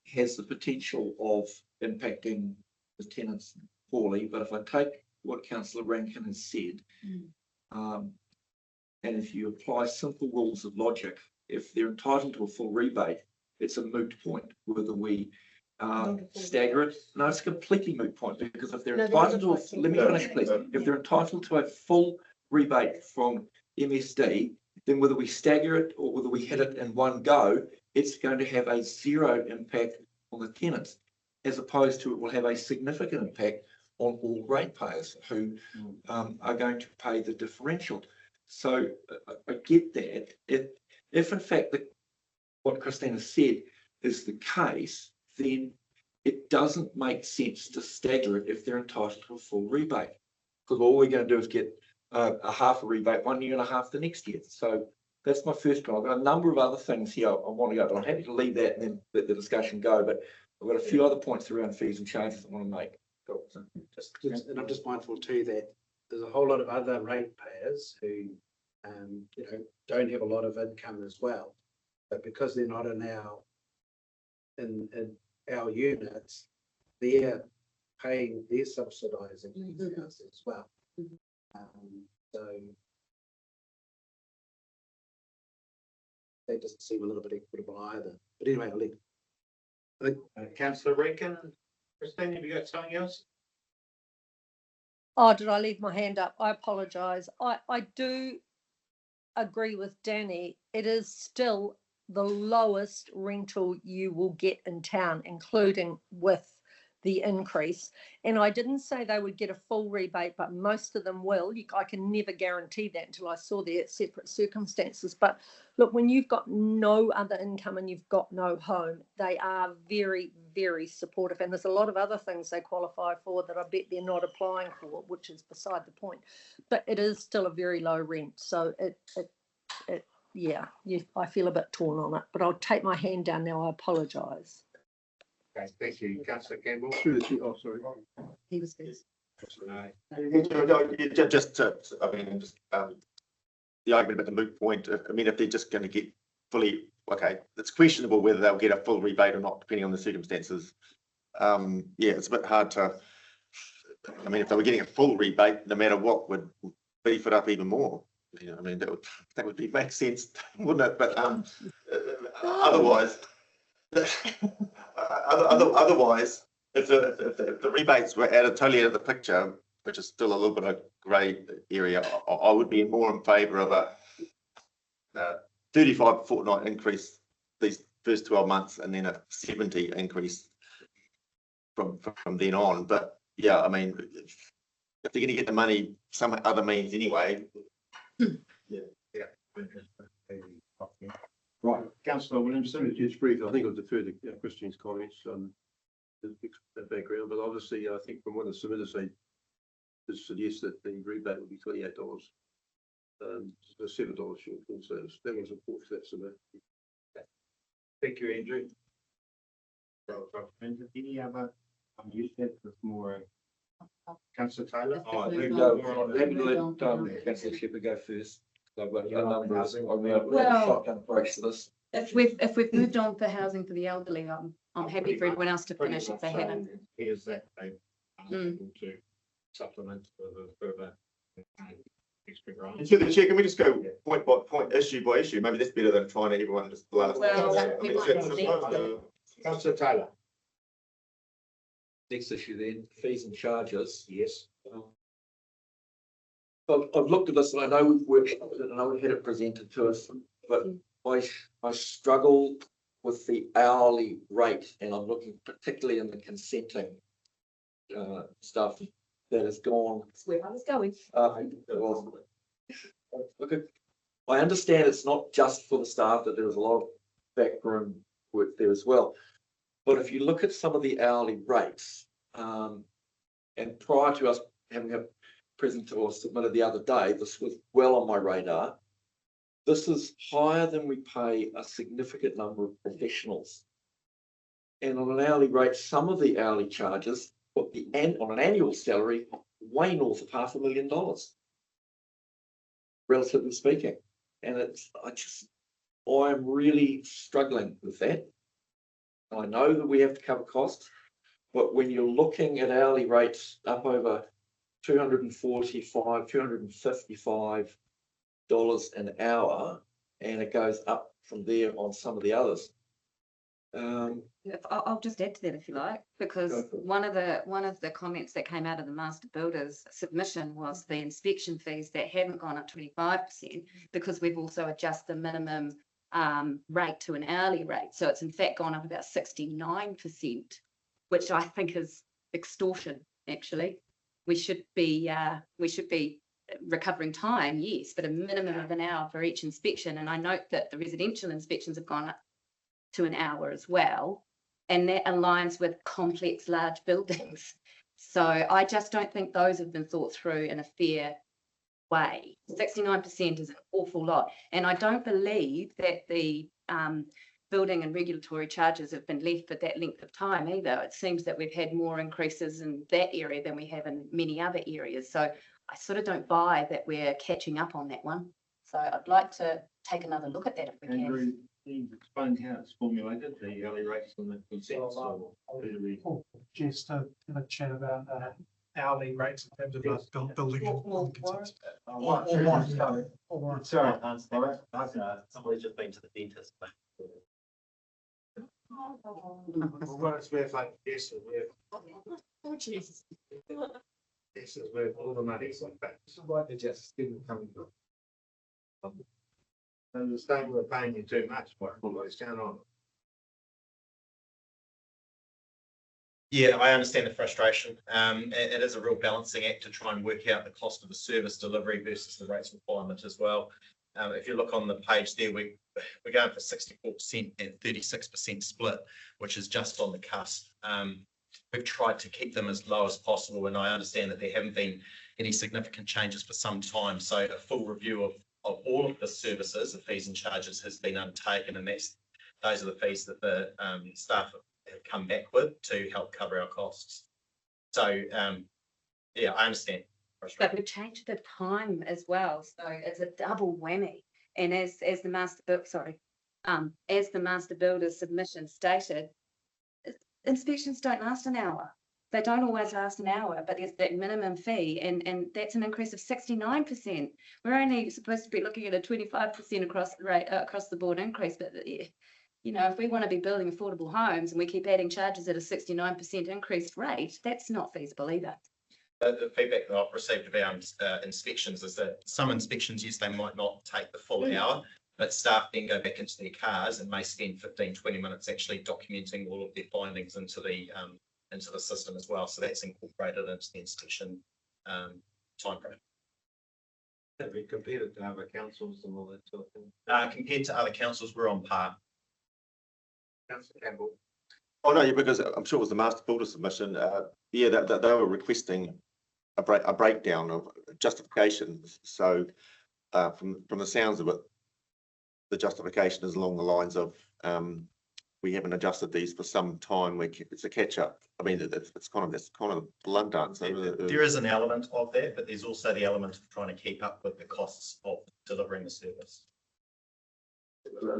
has the potential of impacting the tenants poorly. But if I take what Councillor Rankin has said, and if you apply simple rules of logic, if they're entitled to a full rebate, it's a moot point whether we stagger it. No, it's a completely moot point, because if they're entitled to a, let me finish please, if they're entitled to a full rebate from MSD, then whether we stagger it or whether we hit it in one go, it's going to have a zero impact on the tenants, as opposed to it will have a significant impact on all ratepayers who are going to pay the differential. So I get that. If in fact what Christina said is the case, then it doesn't make sense to stagger it if they're entitled to a full rebate, because all we're going to do is get a half a rebate 1 year and a half the next year. So that's my first point. I've got a number of other things here I want to go, but I'm happy to leave that and then let the discussion go. But I've got a few other points around fees and charges I want to make. And I'm just mindful too that there's a whole lot of other ratepayers who, don't have a lot of income as well, but because they're not in our units, they're subsidising these houses as well. So that doesn't seem a little bit equitable either. But anyway, I'll leave. Councillor Rankin, Christine, have you got something else? Oh, did I leave my hand up? I apologise. I do agree with Danny. It is still the lowest rental you will get in town, including with the increase. And I didn't say they would get a full rebate, but most of them will. I can never guarantee that until I saw their separate circumstances. But look, when you've got no other income and you've got no home, they are very, very supportive. And there's a lot of other things they qualify for that I bet they're not applying for, which is beside the point. But it is still a very low rent. So I feel a bit torn on it, but I'll take my hand down now. I apologise. Okay, thank you. Councillor Campbell. Oh, sorry. He was first. The argument about the moot point, I mean, if they're just going to get fully, okay, it's questionable whether they'll get a full rebate or not, depending on the circumstances. It's a bit hard to, I mean, if they were getting a full rebate, no matter what, would beef it up even more. I mean, that would make sense, wouldn't it? But otherwise, otherwise, if the rebates were totally out of the picture, which is still a little bit of grey area, I would be more in favour of a 35 fortnight increase these first 12 months, and then a 70 increase from then on. But yeah, I mean, if they're going to get the money some other means anyway. Right, Councillor Williamson. Just brief, I think I'll defer to Christine's comments, the background, but obviously I think from what the submitters say, to suggest that the rebate would be $28, $7 shortfall, so that was important to that submit. Thank you, Andrew. Any other? You said there's more. Councillor Taylor. Let me let Councillor Shepherd go first. I've got a number of shotgun approach to this. If we've moved on for housing for the elderly, I'm happy for everyone else to finish if they haven't. Here's that to supplement for the further. So the chair, can we just go point by point, issue by issue? Maybe that's better than trying to everyone just blast. Councillor Taylor. Next issue then, fees and charges. Yes. I've looked at this and I know we've worked on it and I know we had it presented to us, but I struggle with the hourly rate, and I'm looking particularly in the consenting stuff that has gone. That's where I was going. I understand it's not just for the staff, that there's a lot of backroom work there as well. But if you look at some of the hourly rates, and prior to us having a present or submitted the other day, this was well on my radar. This is higher than we pay a significant number of professionals. And on an hourly rate, some of the hourly charges on an annual salary, way north of $500,000, relatively speaking. And I'm really struggling with that. I know that we have to cover costs, but when you're looking at hourly rates up over $245, $255 an hour, and it goes up from there on some of the others. I'll just add to that if you like, because one of the comments that came out of the master builders submission was the inspection fees that haven't gone up 25% because we've also adjusted the minimum rate to an hourly rate. So it's in fact gone up about 69%, which I think is extortion. Actually, we should be recovering time, yes, but a minimum of an hour for each inspection. And I note that the residential inspections have gone up to an hour as well, and that aligns with complex large buildings. So I just don't think those have been thought through in a fair way. 69% is an awful lot, and I don't believe that the building and regulatory charges have been left for that length of time either. It seems that we've had more increases in that area than we have in many other areas. So I sort of don't buy that we're catching up on that one. So I'd like to take another look at that if we can. Andrew, please explain how it's formulated, the hourly rates and the consents. Just to have a chat about hourly rates in terms of building and consents. Sorry, somebody's just been to the dentist. Well, it's where like this is where this is where all the money's like that. It just didn't come. And the state were paying you too much for what's going on. Yeah, I understand the frustration. It is a real balancing act to try and work out the cost of the service delivery versus the rates requirement as well. If you look on the page there, we're going for 64% and 36% split, which is just on the cusp. We've tried to keep them as low as possible, and I understand that there haven't been any significant changes for some time. So a full review of all of the services, the fees and charges has been undertaken, and those are the fees that the staff have come back with to help cover our costs. So yeah, I understand. But we've changed the time as well, so it's a double whammy. And as the master builder's submission stated, inspections don't last an hour. They don't always last an hour, but there's that minimum fee, and that's an increase of 69%. We're only supposed to be looking at a 25% across the board increase, but you know, if we want to be building affordable homes and we keep adding charges at a 69% increased rate, that's not feasible either. The feedback that I've received around inspections is that some inspections, yes, they might not take the full hour, but staff then go back into their cars and may spend 15-20 minutes actually documenting all of their findings into the system as well. So that's incorporated into the inspection timeframe. Have we compared it to other councils and all that sort of thing? Compared to other councils, we're on par. Councillor Campbell. Oh no, yeah, because I'm sure it was the master builder submission. Yeah, that they were requesting a breakdown of justifications. So from the sounds of it, the justification is along the lines of we haven't adjusted these for some time. It's a catch up. I mean, it's kind of the blunt answer. There is an element of that, but there's also the element of trying to keep up with the costs of delivering the service.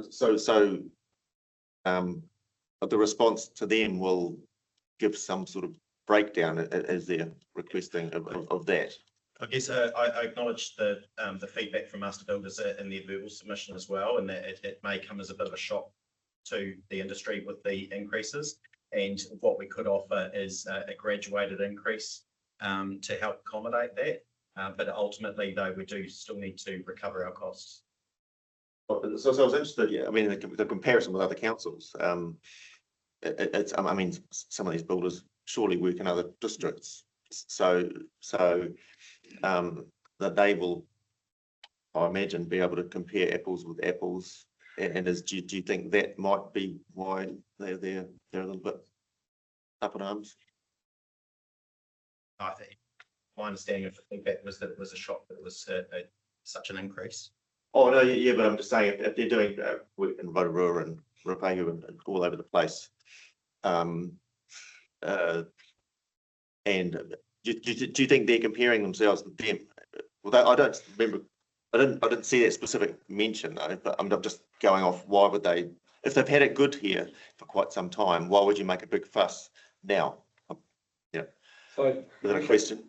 So the response to them will give some sort of breakdown as they're requesting of that. I guess I acknowledge the feedback from master builders in their verbal submission as well, and that it may come as a bit of a shock to the industry with the increases. And what we could offer is a graduated increase to help accommodate that. But ultimately, though, we do still need to recover our costs. So I was interested, yeah, I mean, the comparison with other councils. I mean, some of these builders surely work in other districts, so that they will, I imagine, be able to compare apples with apples. And do you think that might be why they're a little bit up in arms? I think my understanding of the feedback was that it was a shock that it was such an increase. Oh no, yeah, but I'm just saying if they're doing work in Rotorua and Ruapehu and all over the place, and do you think they're comparing themselves with them? Well, I don't remember I didn't see that specific mention though, but I'm just going off, why would they, if they've had it good here for quite some time, why would you make a big fuss now? Yeah. So, Is that a question?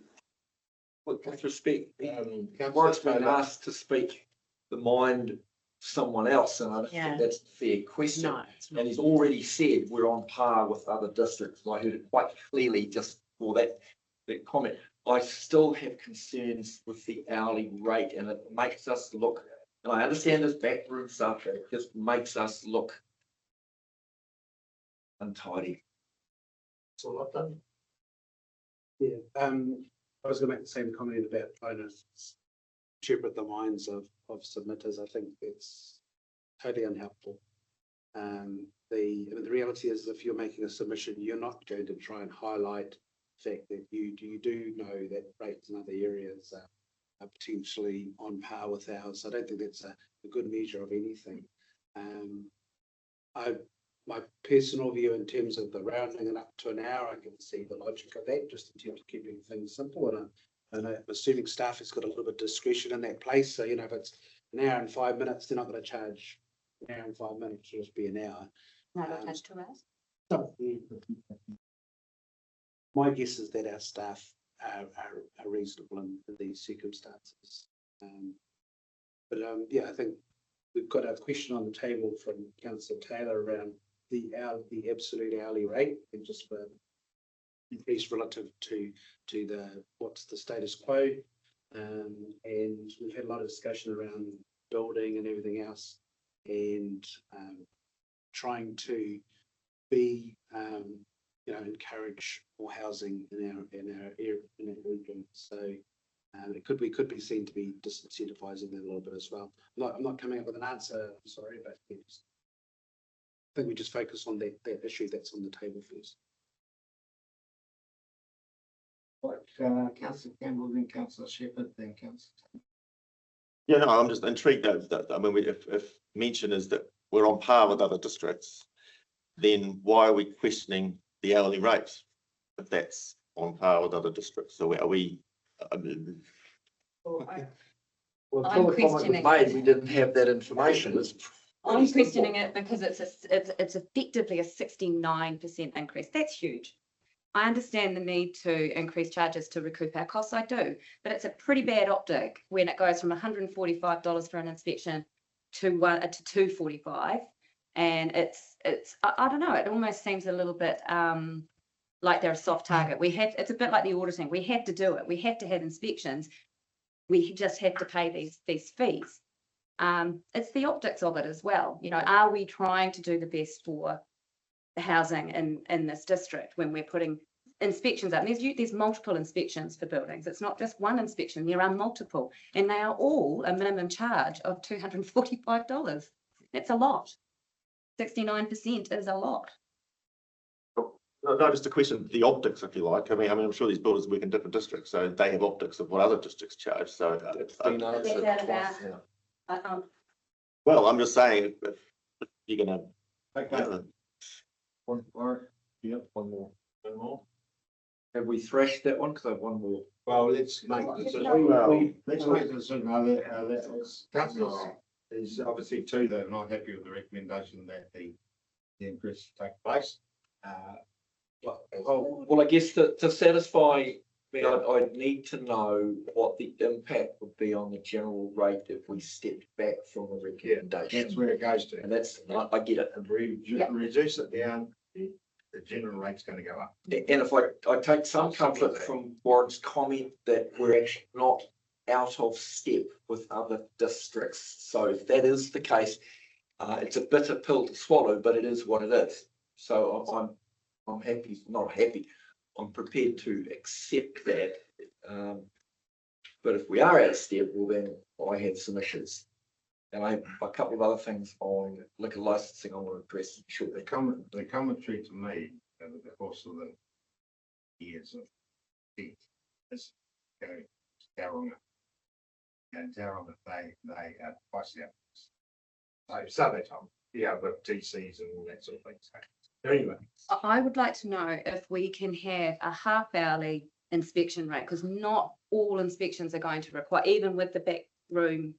with respect, Warwick's been asked to speak the mind of someone else, and I don't Yeah. think that's a fair question. No, it's not. And he's already said we're on par with other districts, and I heard it quite clearly just for that comment. I still have concerns with the hourly rate, and it makes us look, and I understand this backroom stuff, it just makes us look untidy. That's all I've done. Yeah, I was going to make the same comment about trying to interpret the minds of submitters. I think it's totally unhelpful. The reality is, if you're making a submission, you're not going to try and highlight the fact that you do know that rates in other areas are potentially on par with ours. I don't think that's a good measure of anything. My personal view in terms of the rounding it up to an hour, I can see the logic of that, just in terms of keeping things simple. And I'm assuming staff has got a little bit of discretion in that place. So, if it's an hour and 5 minutes, they're not going to charge an hour and 5 minutes, it'll just be an hour. No, they'll charge 2 hours. So, my guess is that our staff are reasonable in these circumstances. Yeah, I think we've got a question on the table from Councillor Taylor around the absolute hourly rate, and just for increase relative to what's the status quo. And we've had a lot of discussion around building and everything else, and trying to be encourage more housing in our region. So we could be seen to be disincentivizing that a little bit as well. I'm not coming up with an answer, I'm sorry, but I think we just focus on that issue that's on the table first. Right, Councillor Campbell, then Councillor Shepherd, then Councillor. Yeah, no, I'm just intrigued though, that, I mean, if mention is that we're on par with other districts, then why are we questioning the hourly rates if that's on par with other districts? So are we? Well, I'm until the comment was questioning made, it. we didn't have that information. I'm questioning it because it's effectively a 69% increase. That's huge. I understand the need to increase charges to recoup our costs. I do, but it's a pretty bad optic when it goes from $145 for an inspection to $245, and it's I don't know. It almost seems a little bit like they're a soft target. It's a bit like the auditing. We have to do it. We have to have inspections. We just have to pay these fees. It's the optics of it as well. Are we trying to do the best for the housing in this district when we're putting inspections up? And there's multiple inspections for buildings. It's not just one inspection. There are multiple, and they are all a minimum charge of $245. That's a lot. 69% is a lot. No, just a question of the optics, if you like. I mean, I'm sure these builders work in different districts, so they have optics of what other districts charge. So, well, I'm just saying, if you're going to. One more. One more. Have we thrashed that one? Because I have one more. Well, let's make the decision. Let's make the decision. Councillors is obviously two that are not happy with the recommendation that the increase take place. Well, I guess to satisfy me, I'd need to know what the impact would be on the general rate if we stepped back from the recommendation. That's where it goes to. And that's, I get it. And reduce it down, the general rate's going to go up. And if I take some comfort from Warren's comment that we're actually not out of step with other districts. So if that is the case, it's a bitter pill to swallow, but it is what it is. So I'm happy, not happy, I'm prepared to accept that. But if we are out of step, well then I have some issues. And I have a couple of other things on liquor licensing I want to address shortly. The commentary to me over the course of the years of heat is going to Tauranga. And Tauranga, they are twice the average. So they told me, yeah, but TCs and all that sort of thing. So anyway. I would like to know if we can have a half hourly inspection rate, because not all inspections are going to require, even with the back room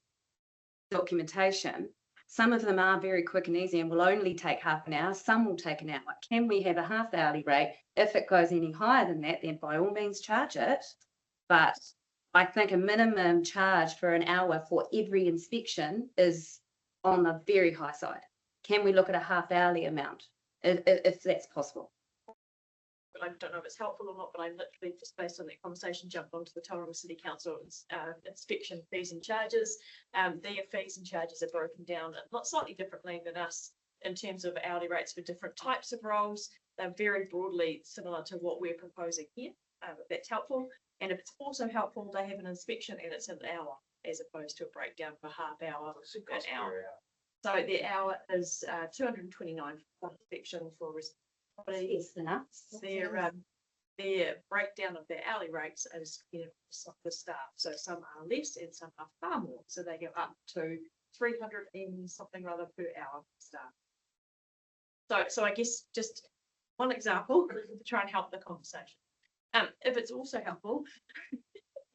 documentation. Some of them are very quick and easy and will only take half an hour. Some will take an hour. Can we have a half hourly rate? If it goes any higher than that, then by all means charge it. But I think a minimum charge for an hour for every inspection is on the very high side. Can we look at a half hourly amount if that's possible? But I don't know if it's helpful or not, but I literally just based on that conversation jumped onto the Tauranga City Council inspection fees and charges. Their fees and charges are broken down not slightly differently than us in terms of hourly rates for different types of roles. They're very broadly similar to what we're proposing here. If that's helpful. And if it's also helpful, they have an inspection and it's an hour as opposed to a breakdown for half hour, an hour. So the hour is 229 for inspection for Yes, enough. Their breakdown of their hourly rates is the staff. So some are less and some are far more. So they go up to 300 and something rather per hour for staff. So I guess just one example to try and help the conversation. If it's also helpful,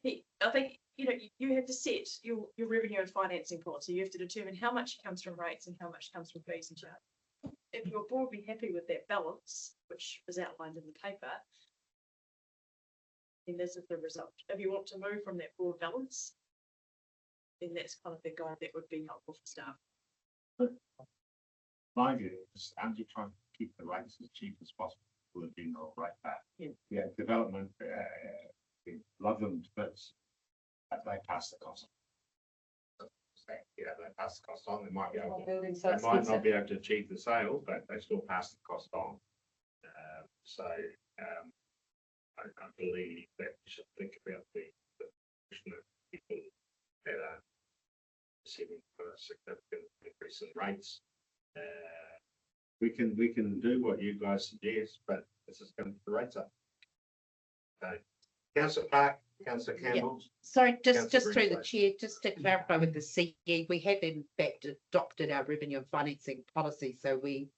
I think you have to set your revenue and financing policy. You have to determine how much comes from rates and how much comes from fees and charges. If you're broadly happy with that balance, which is outlined in the paper, then this is the result. If you want to move from that broad balance, then that's kind of the guide that would be helpful for staff. My view is, and you try to keep the rates as cheap as possible for the general rate back. Yeah, development, we love them to bits, but they pass the cost. They pass the cost on. They might be able to, they might not be able to achieve the sale, but they still pass the cost on. I believe that we should think about the proportion of people that are receiving a significant increase in rates. We can do what you guys suggest, but this is going to put the rates up. Okay. Councillor Park, Councillor Campbell. Sorry, just through the chair, just to clarify with the CE, we have in fact adopted our revenue and financing policy, so we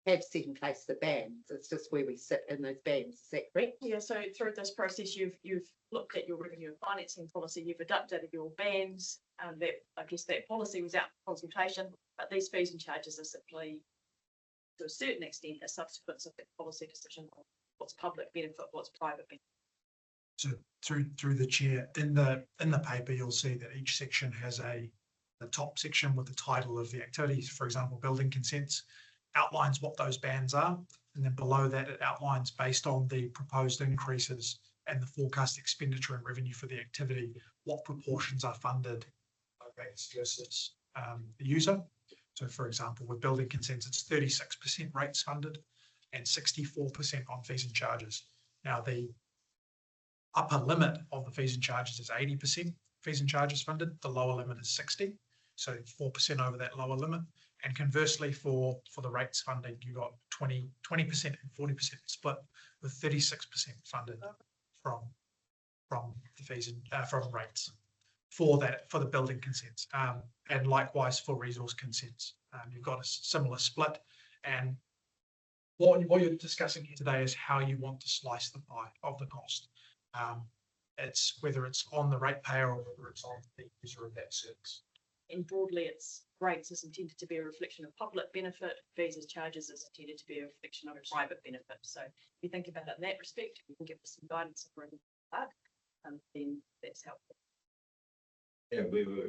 have set in place the bands. It's just where we sit in those bands. Is that correct? Yeah. So through this process, you've looked at your revenue and financing policy. You've adapted your bands. That I guess that policy was out for consultation, but these fees and charges are simply, to a certain extent, a subsequence of that policy decision on what's public benefit, what's private benefit. So through the chair, in the paper, you'll see that each section has the top section with the title of the activities. For example, building consents outlines what those bands are, and then below that it outlines, based on the proposed increases and the forecast expenditure and revenue for the activity, what proportions are funded by rates versus the user. So for example, with building consents, it's 36% rates funded and 64% on fees and charges. Now the upper limit of the fees and charges is 80% fees and charges funded. The lower limit is 60, so 4% over that lower limit. And conversely, for the rates funding, you got 20% and 40% split, with 36% funded from the fees and from rates for the building consents, and likewise for resource consents. You've got a similar split, and what you're discussing here today is how you want to slice the pie of the cost. It's whether it's on the ratepayer or whether it's on the user of that service. And broadly, it's rates is intended to be a reflection of public benefit. Fees and charges is intended to be a reflection of private benefit. So if you think about it in that respect, you can give us some guidance around that, then that's helpful. Yeah, we were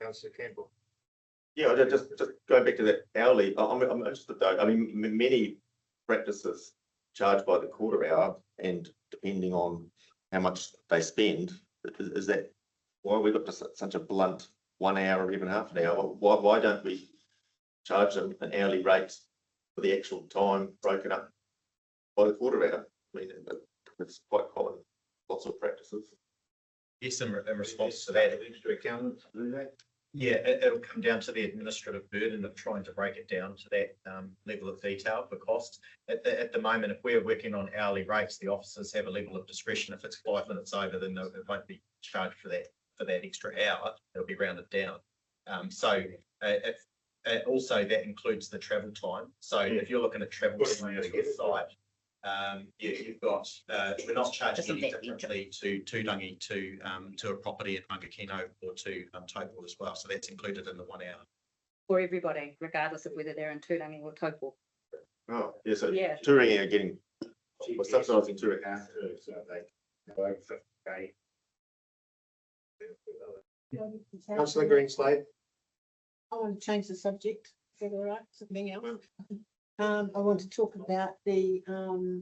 Councillor Campbell. Yeah, just going back to that hourly, I'm interested though. I mean, many practices charge by the quarter hour, and depending on how much they spend, is that why we got to such a blunt 1 hour or even half an hour? Why don't we charge them an hourly rate for the actual time broken up by the quarter hour? I mean, it's quite common, lots of practices. Yes, in response to that, extra accountants do that. yeah, it'll come down to the administrative burden of trying to break it down to that level of detail for cost. At the moment, if we're working on hourly rates, the officers have a level of discretion. If it's 5 minutes over, then it won't be charged for that extra hour. It'll be rounded down. Also that includes the travel time. So if you're looking at travel time to get site, you've got, we're not charging any differently to Turangi, to a property in Mangakino or to Taupō as well. So that's included in the 1 hour. For everybody, regardless of whether they're in Turangi or Taupō. Oh, yeah, so Yeah. Turangi are getting, we're subsidising Turangi. Councillor Greenslade. I want to change the subject, is that all right, something else? I want to talk about the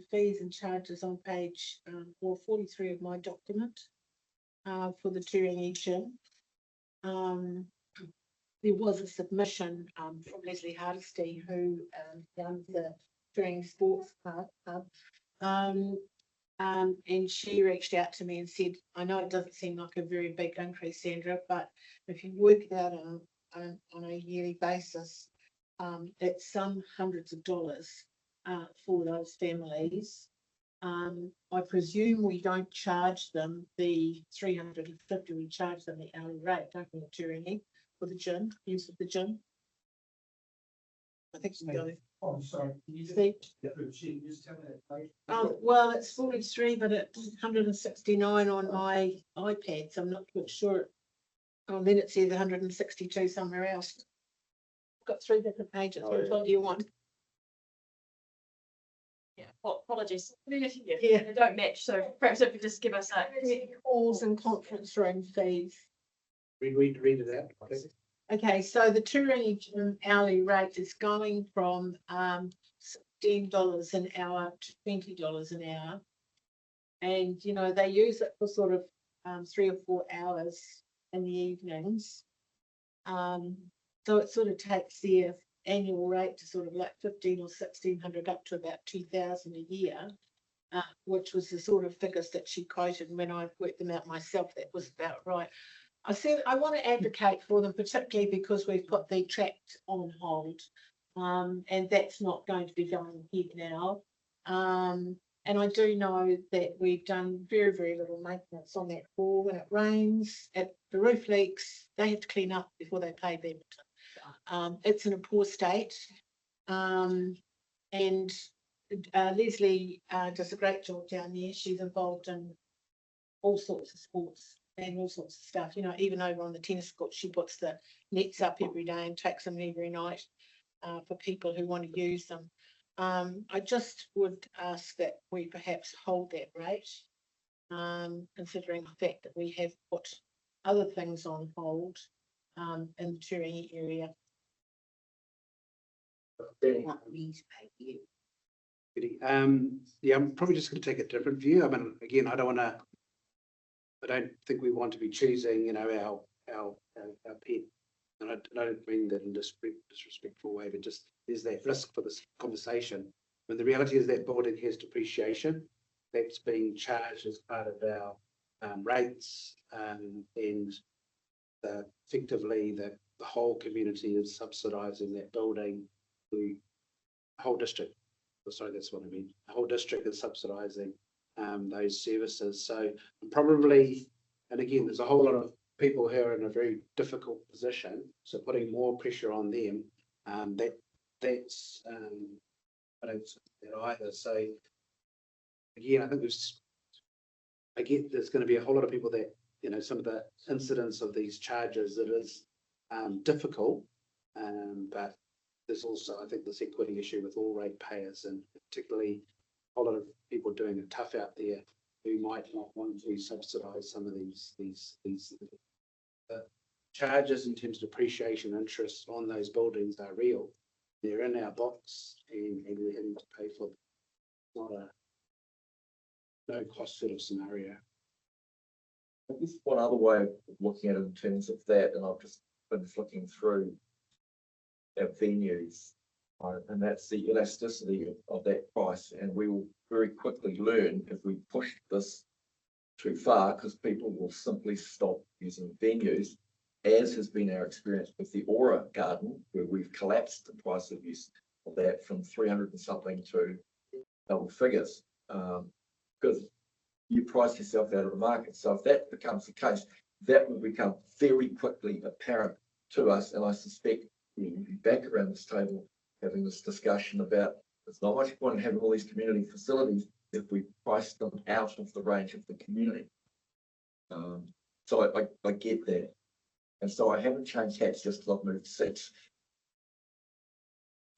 fees and charges on page 443 of my document for the Turangi gym. There was a submission from Leslie Hardesty, who runs the Turangi Sports Hub. And she reached out to me and said, I know it doesn't seem like a very big increase, Sandra, but if you work it out on a yearly basis, it's some hundreds of dollars for those families. I presume we don't charge them the 350, we charge them the hourly rate, don't we, Turangi, for the gym, use of the gym. I think so. Oh, sorry. Can you See? just tell me that, please? Well, it's 43, but it's 169 on my iPad, so I'm not quite sure. Oh, then it says 162 somewhere else. I've got 3 different pages. Which one do you want? Yeah, apologies. Yeah. They don't match, so perhaps if you just give us a. Calls and conference room fees. Read it out, please. Okay, so the Turangi gym hourly rate is going from $16 an hour to $20 an hour. And, you know, they use it for sort of 3 or 4 hours in the evenings. So it sort of takes their annual rate to sort of like 1,500 or 1,600 up to about 2,000 a year, which was the sort of figures that she quoted. And when I worked them out myself, that was about right. I said I want to advocate for them, particularly because we've put the tract on hold, and that's not going to be going ahead now. And I do know that we've done very, very little maintenance on that floor. When it rains, if the roof leaks, they have to clean up before they pay them. It's in a poor state, and Leslie does a great job down there. She's involved in all sorts of sports and all sorts of stuff, you know, even over on the tennis court, she puts the nets up every day and takes them every night for people who want to use them. I just would ask that we perhaps hold that rate, considering the fact that we have put other things on hold in the Turangi area. Yeah, I'm probably just going to take a different view. I mean, again, I don't think we want to be choosing, you know, our pet. And I don't mean that in a disrespectful way, but just there's that risk for this conversation. When the reality is that building has depreciation that's being charged as part of our rates, and effectively the whole community is subsidising that building. The whole district, sorry, that's what I mean. The whole district is subsidising those services. So probably, and again, there's a whole lot of people who are in a very difficult position. So putting more pressure on them, that's I don't see that either. So again, I think there's going to be a whole lot of people that, you know, some of the incidents of these charges, it is difficult, but there's also, I think, this equity issue with all rate payers, and particularly a whole lot of people doing it tough out there who might not want to subsidise some of these charges in terms of depreciation interest on those buildings are real. They're in our box, and we're having to pay for them. Not a no cost sort of scenario. I guess one other way of looking at it in terms of that, and I've just been flicking through our venues, and that's the elasticity of that price, and we will very quickly learn if we push this too far, because people will simply stop using venues, as has been our experience with the Aura Garden, where we've collapsed the price of use of that from 300 and something to double figures, because you price yourself out of the market. So if that becomes the case, that will become very quickly apparent to us, and I suspect we'll be back around this table having this discussion about It's not much point in having all these community facilities if we price them out of the range of the community. So I get that. And so I haven't changed hats just because I've moved seats.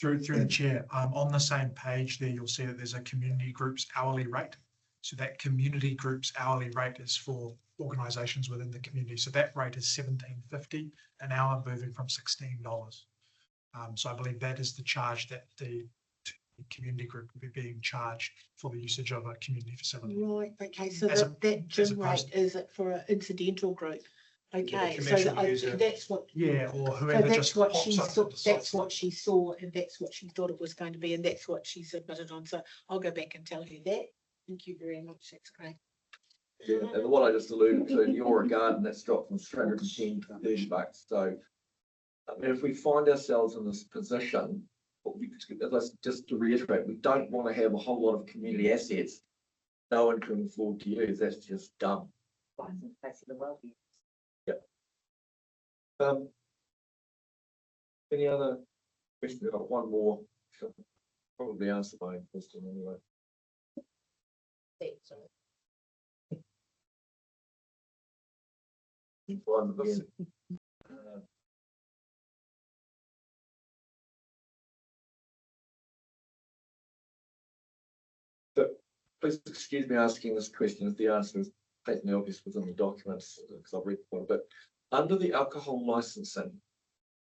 Through the chair, on the same page there, you'll see that there's a community groups hourly rate. So that community groups hourly rate is for organisations within the community. So that rate is $17.50 an hour, moving from $16. So I believe that is the charge that the community group will be being charged for the usage of a community facility. Right, okay, so As that gym opposed rate is it for an incidental group? Okay, so commercial user. that's what. Yeah, or So whoever that's just what pops she up saw, to the side. that's what she saw, and that's what she thought it was going to be, and that's what she submitted on, so I'll go back and tell her that. Thank you very much, that's great. Yeah, and the one I just alluded to, your garden, that's dropped from 310 to 30 bucks. So, I mean, if we find ourselves in this position, just to reiterate, we don't want to have a whole lot of community assets no one can afford to use. That's just dumb. Yeah. Any other questions? I've got one more. Probably answer my question anyway. One again. So please excuse me asking this question if the answer is patently obvious within the documents, because I've read quite a bit. Under the alcohol licensing,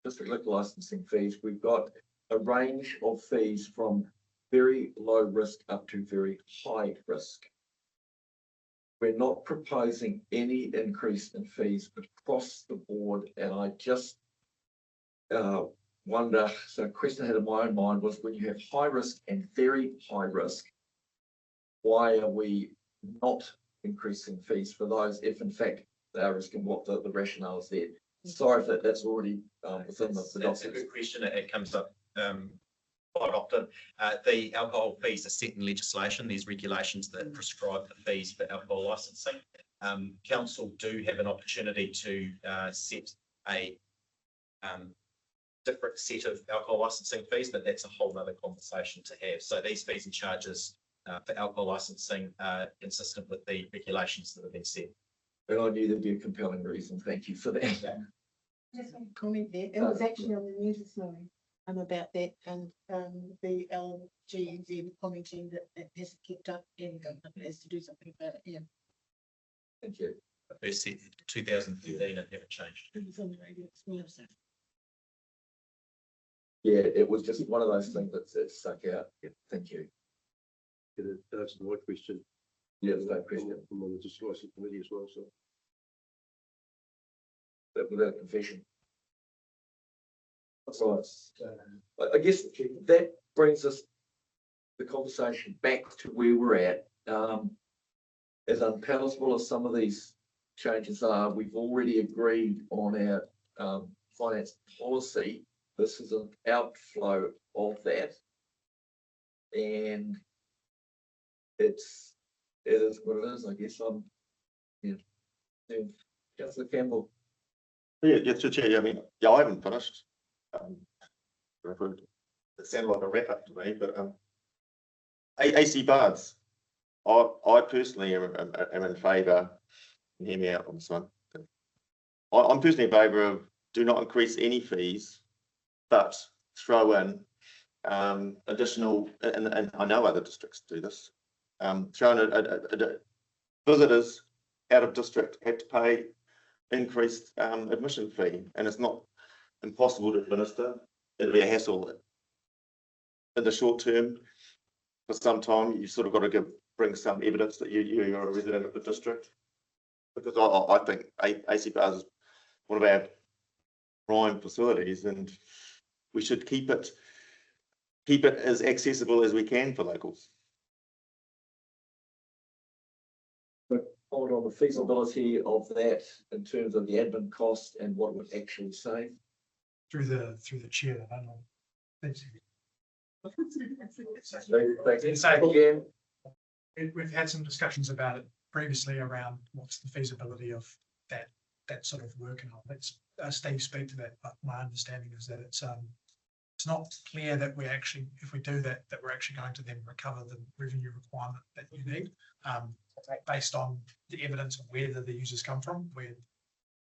district liquor licensing fees, we've got a range of fees from very low risk up to very high risk. We're not proposing any increase in fees across the board, and I just wonder, so a question I had in my own mind was, when you have high risk and very high risk, why are we not increasing fees for those if in fact they are risking, what the rationale is there? Sorry if that's already within the That's a document. good question. It comes up quite often. The alcohol fees are set in legislation. There's regulations that prescribe the fees for alcohol licensing. Council do have an opportunity to set a different set of alcohol licensing fees, but that's a whole other conversation to have. So these fees and charges for alcohol licensing are consistent with the regulations that have been set. And I knew there'd be a compelling reason. Thank you for that. Just want to comment there, it was actually on the news this morning, about that, and the LGNZ commenting that it hasn't kept up, and government has to do something about it, yeah. Thank you. First set 2013 and haven't changed. It was on the radio this morning, so. Yeah, it was just one of those things that stuck out. Yeah, thank you. That's my question. Yeah, it's that question. I'm on the discussion committee as well, so. But without confession. That's right. I guess that brings us the conversation back to where we're at. As unpalatable as some of these changes are, we've already agreed on our finance policy. This is an outflow of that. And it is what it is, I guess. Councillor Campbell. Yeah, Chair, I mean, yeah, I haven't finished. It sounded like a wrap up to me, but AC bars. I personally am in favour, and hear me out on this one. I'm personally in favour of do not increase any fees, but throw in additional, and I know other districts do this, throw in visitors out of district have to pay increased admission fee, and it's not impossible to administer. It'll be a hassle in the short term. For some time, you sort of got to bring some evidence that you're a resident of the district, because I think AC bars is one of our prime facilities, and we should keep it as accessible as we can for locals. Hold on the feasibility of that in terms of the admin cost and what it would actually save. Through the chair, I don't know. Thanks. Again. We've had some discussions about it previously around what's the feasibility of that sort of work, and I'll let Steve speak to that. But my understanding is that it's it's not clear that we actually, if we do that, that we're actually going to then recover the revenue requirement that you need, based on the evidence of where the users come from, where.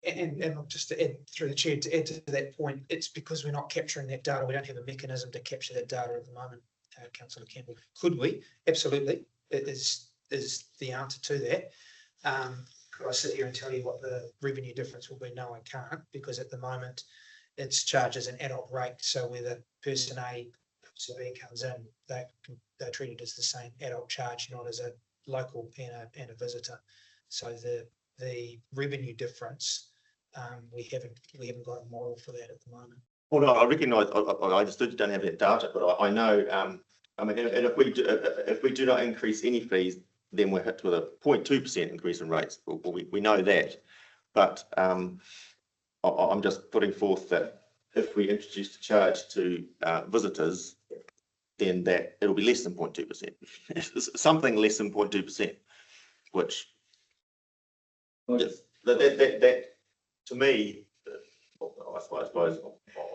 And just to add through the chair, to add to that point, it's because we're not capturing that data. We don't have a mechanism to capture that data at the moment, Councillor Campbell. Could we? Absolutely. It is the answer to that. Could I sit here and tell you what the revenue difference will be? No, I can't, because at the moment it's charged as an adult rate. So whether person A, person B comes in, they're treated as the same adult charge, not as a local and a visitor. So the revenue difference, we haven't got a model for that at the moment. Well, no, I recognise, I understood you don't have that data, but I know, I mean, and if we do not increase any fees, then we're hit with a 0.2% increase in rates. Well, we know that, but I'm just putting forth that if we introduce the charge to visitors, then that it'll be less than 0.2%, something less than 0.2%, which that to me, I suppose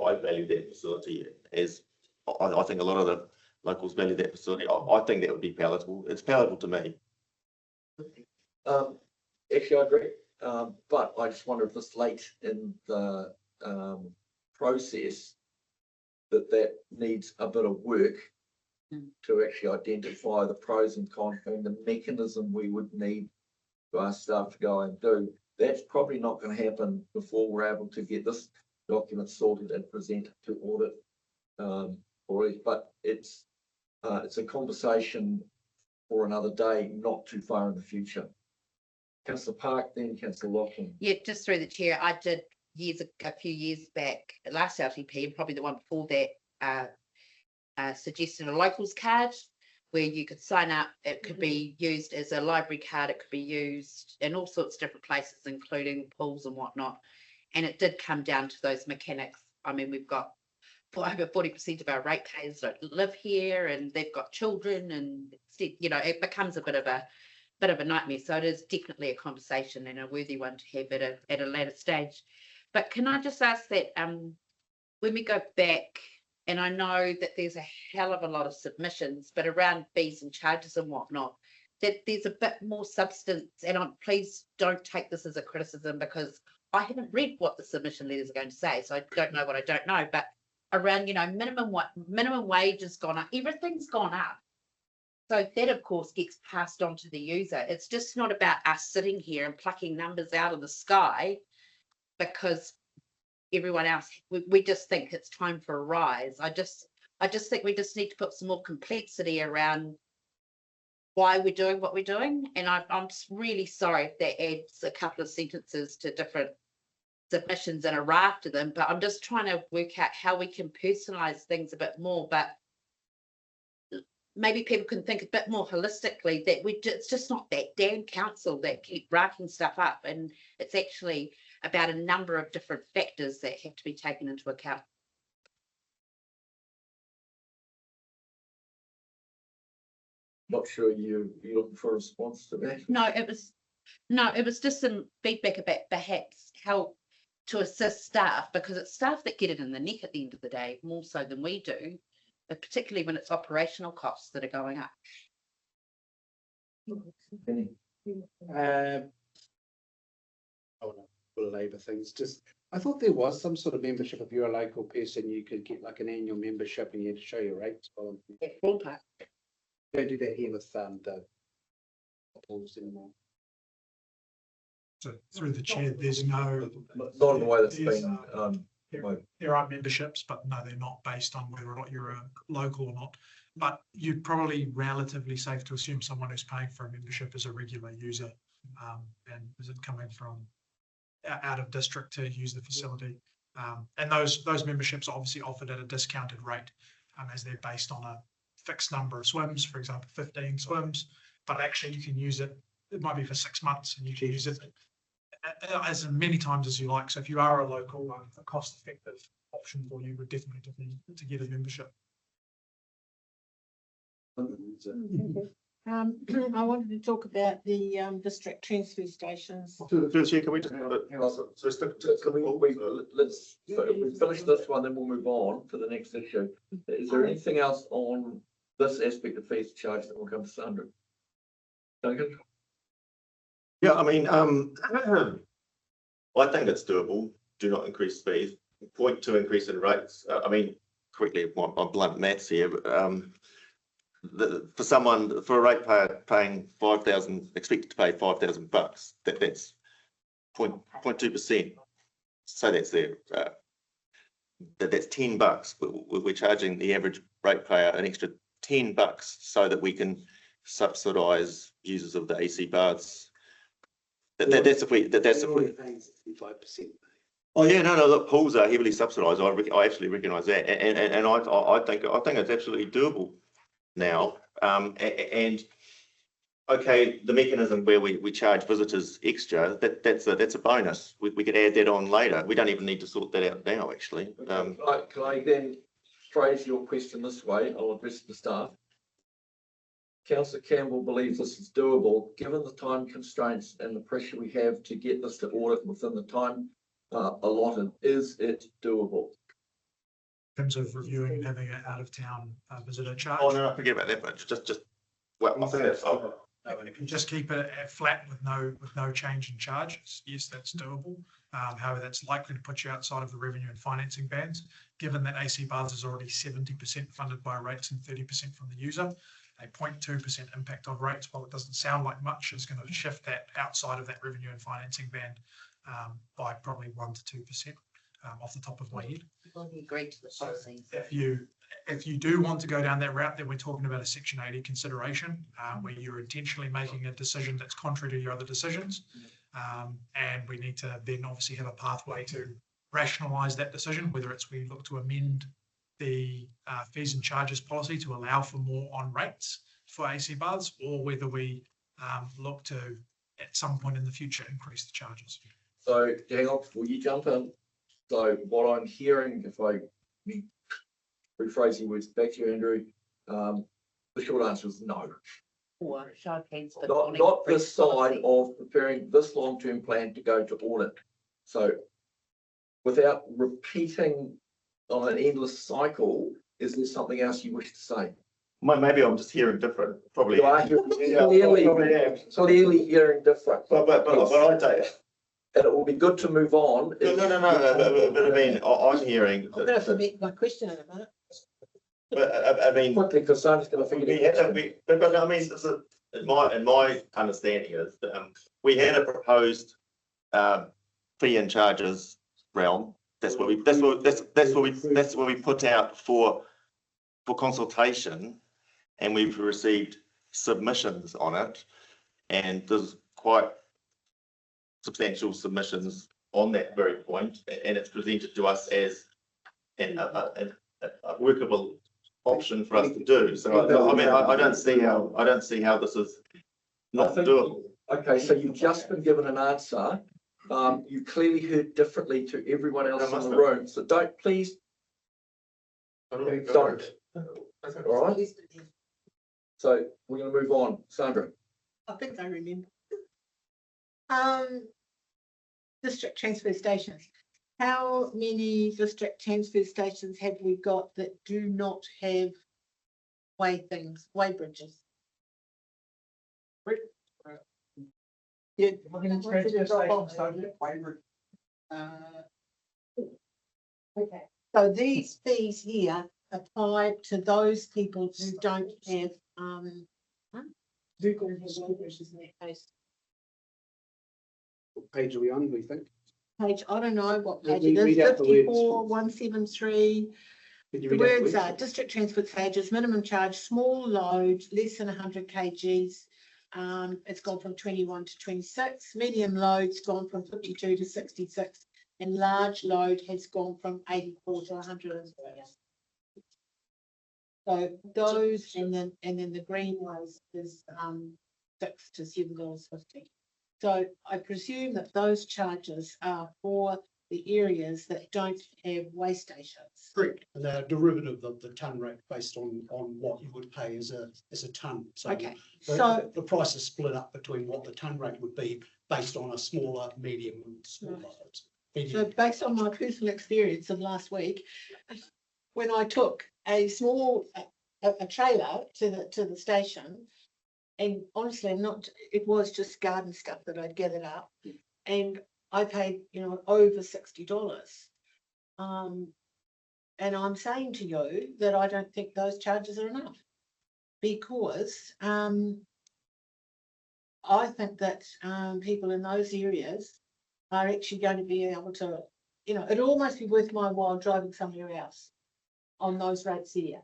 I value that facility as I think a lot of the locals value that facility. I think that would be palatable. It's palatable to me. Actually, I agree. But I just wonder if this late in the process that needs a bit of work to actually identify the pros and cons and the mechanism we would need for our staff to go and do. That's probably not going to happen before we're able to get this document sorted and presented to audit. But it's a conversation for another day, not too far in the future. Councillor Park, then Councillor Lachlan. Yeah, just through the chair, I did a few years back, last LTP, and probably the one before that, suggested a locals card where you could sign up. It could be used as a library card. It could be used in all sorts of different places, including pools and whatnot. And it did come down to those mechanics. I mean, we've got over 40% of our ratepayers don't live here, and they've got children, and you know, it becomes a bit of a nightmare. So it is definitely a conversation and a worthy one to have at a later stage. But can I just ask that when we go back, and I know that there's a hell of a lot of submissions, but around fees and charges and whatnot, that there's a bit more substance. And please don't take this as a criticism, because I haven't read what the submission letters are going to say, so I don't know what I don't know. But around, you know, minimum wage has gone up, everything's gone up. So that, of course, gets passed on to the user. It's just not about us sitting here and plucking numbers out of the sky because everyone else, we just think it's time for a rise. I just think we just need to put some more complexity around why we're doing what we're doing. And I'm just really sorry if that adds a couple of sentences to different submissions and a raft of them, but I'm just trying to work out how we can personalize things a bit more. But maybe people can think a bit more holistically, that it's just not that damn council that keep racking stuff up, and it's actually about a number of different factors that have to be taken into account. Not sure you're looking for a response to that. No, it was just some feedback about perhaps how to assist staff, because it's staff that get it in the neck at the end of the day, more so than we do, but particularly when it's operational costs that are going up. Labour things. Just, I thought there was some sort of membership. If you're a local person, you could get like an annual membership, and you had to show your rates. Don't do that here with the pools anymore. So through the chair, there's no. Not in the way that's been. There are memberships, but no, they're not based on whether or not you're a local or not. But you're probably relatively safe to assume someone who's paying for a membership is a regular user, and isn't coming from out of district to use the facility. And those memberships are obviously offered at a discounted rate, as they're based on a fixed number of swims, for example, 15 swims, but actually you can use it. It might be for 6 months, and you can use it as many times as you like. So if you are a local, a cost-effective option for you would definitely be to get a membership. I wanted to talk about the district transfer stations. Through the chair, can we just? Hang on, let's finish this one, then we'll move on to the next issue. Is there anything else on this aspect of fees charged that will come to Sandra? Duncan? Yeah, I mean, I think it's doable. Do not increase fees. 0.2 increase in rates. I mean, quickly, my blunt maths here, but for a ratepayer paying 5,000, expected to pay $5,000, that's 0.2%. So that's there. That's $10. We're charging the average ratepayer an extra $10 so that we can subsidise users of the AC baths. That's if we. 65%. Oh yeah, no, look, pools are heavily subsidised. I actually recognise that, and I think it's absolutely doable now. And okay, the mechanism where we charge visitors extra, that's a bonus. We could add that on later. We don't even need to sort that out now, actually. Can I then phrase your question this way? I'll address the staff. Councillor Campbell believes this is doable, given the time constraints and the pressure we have to get this to audit within the time allotted. Is it doable? In terms of reviewing and having an out-of-town visitor charge. Oh no, forget about that. But just well, I think that's. If you just keep it flat with no change in charges, yes, that's doable. However, that's likely to put you outside of the revenue and financing bands, given that AC baths is already 70% funded by rates and 30% from the user. A 0.2% impact on rates, while it doesn't sound like much, is going to shift that outside of that revenue and financing band by probably 1 to 2% off the top of my head. Agree to the policy. If you do want to go down that route, then we're talking about a Section 80 consideration where you're intentionally making a decision that's contrary to your other decisions. And we need to then obviously have a pathway to rationalise that decision, whether it's we look to amend the fees and charges policy to allow for more on rates for AC baths, or whether we look to, at some point in the future, increase the charges. So hang on before you jump in. So what I'm hearing, if I rephrase your words back to you, Andrew, the short answer is no. Or show of hands, but Not this side of preparing this long-term plan to go to audit. So without repeating on an endless cycle, is there something else you wish to say? Maybe I'm just hearing different. Probably. You are clearly hearing different. But I tell you. And it will be good to move on. No. But I mean, I'm hearing. I'm gonna submit my question in a minute. But I mean, quickly, because Sandra's going to figure it out. But I mean, in my understanding is that we had a proposed fee and charges realm. That's what we put out for consultation, and we've received submissions on it, and there's quite substantial submissions on that very point, and it's presented to us as a workable option for us to do. So I mean, I don't see how this is not doable. Okay, so you've just been given an answer. You clearly heard differently to everyone else in the room. So please don't. All right. So we're going to move on. Sandra. I think I remember. District transfer stations. How many district transfer stations have we got that do not have way bridges? Yeah. Okay, so these fees here apply to those people who don't have who don't have way bridges in that case. What page are we on, we think? Page, I don't know what Let page me it is, read out the words. 54,173. The words are district transport stages, minimum charge, small load, less than 100 kgs. It's gone from 21 to 26. Medium load's gone from 52 to 66, and large load has gone from 84 to 103. So those, and then the green ones is $6 to $7.50. So I presume that those charges are for the areas that don't have weigh stations. Correct, and they're derivative of the ton rate based on what you would pay as a ton. So Okay, the- so the price is split up between what the ton rate would be based on a smaller, medium and small loads. So based on my personal experience of last week, when I took a small, a trailer to the station, and honestly, it was just garden stuff that I'd gathered up, and I paid, over $60. And I'm saying to you that I don't think those charges are enough, because I think that people in those areas are actually going to be able to, it'll almost be worth my while driving somewhere else on those rates here.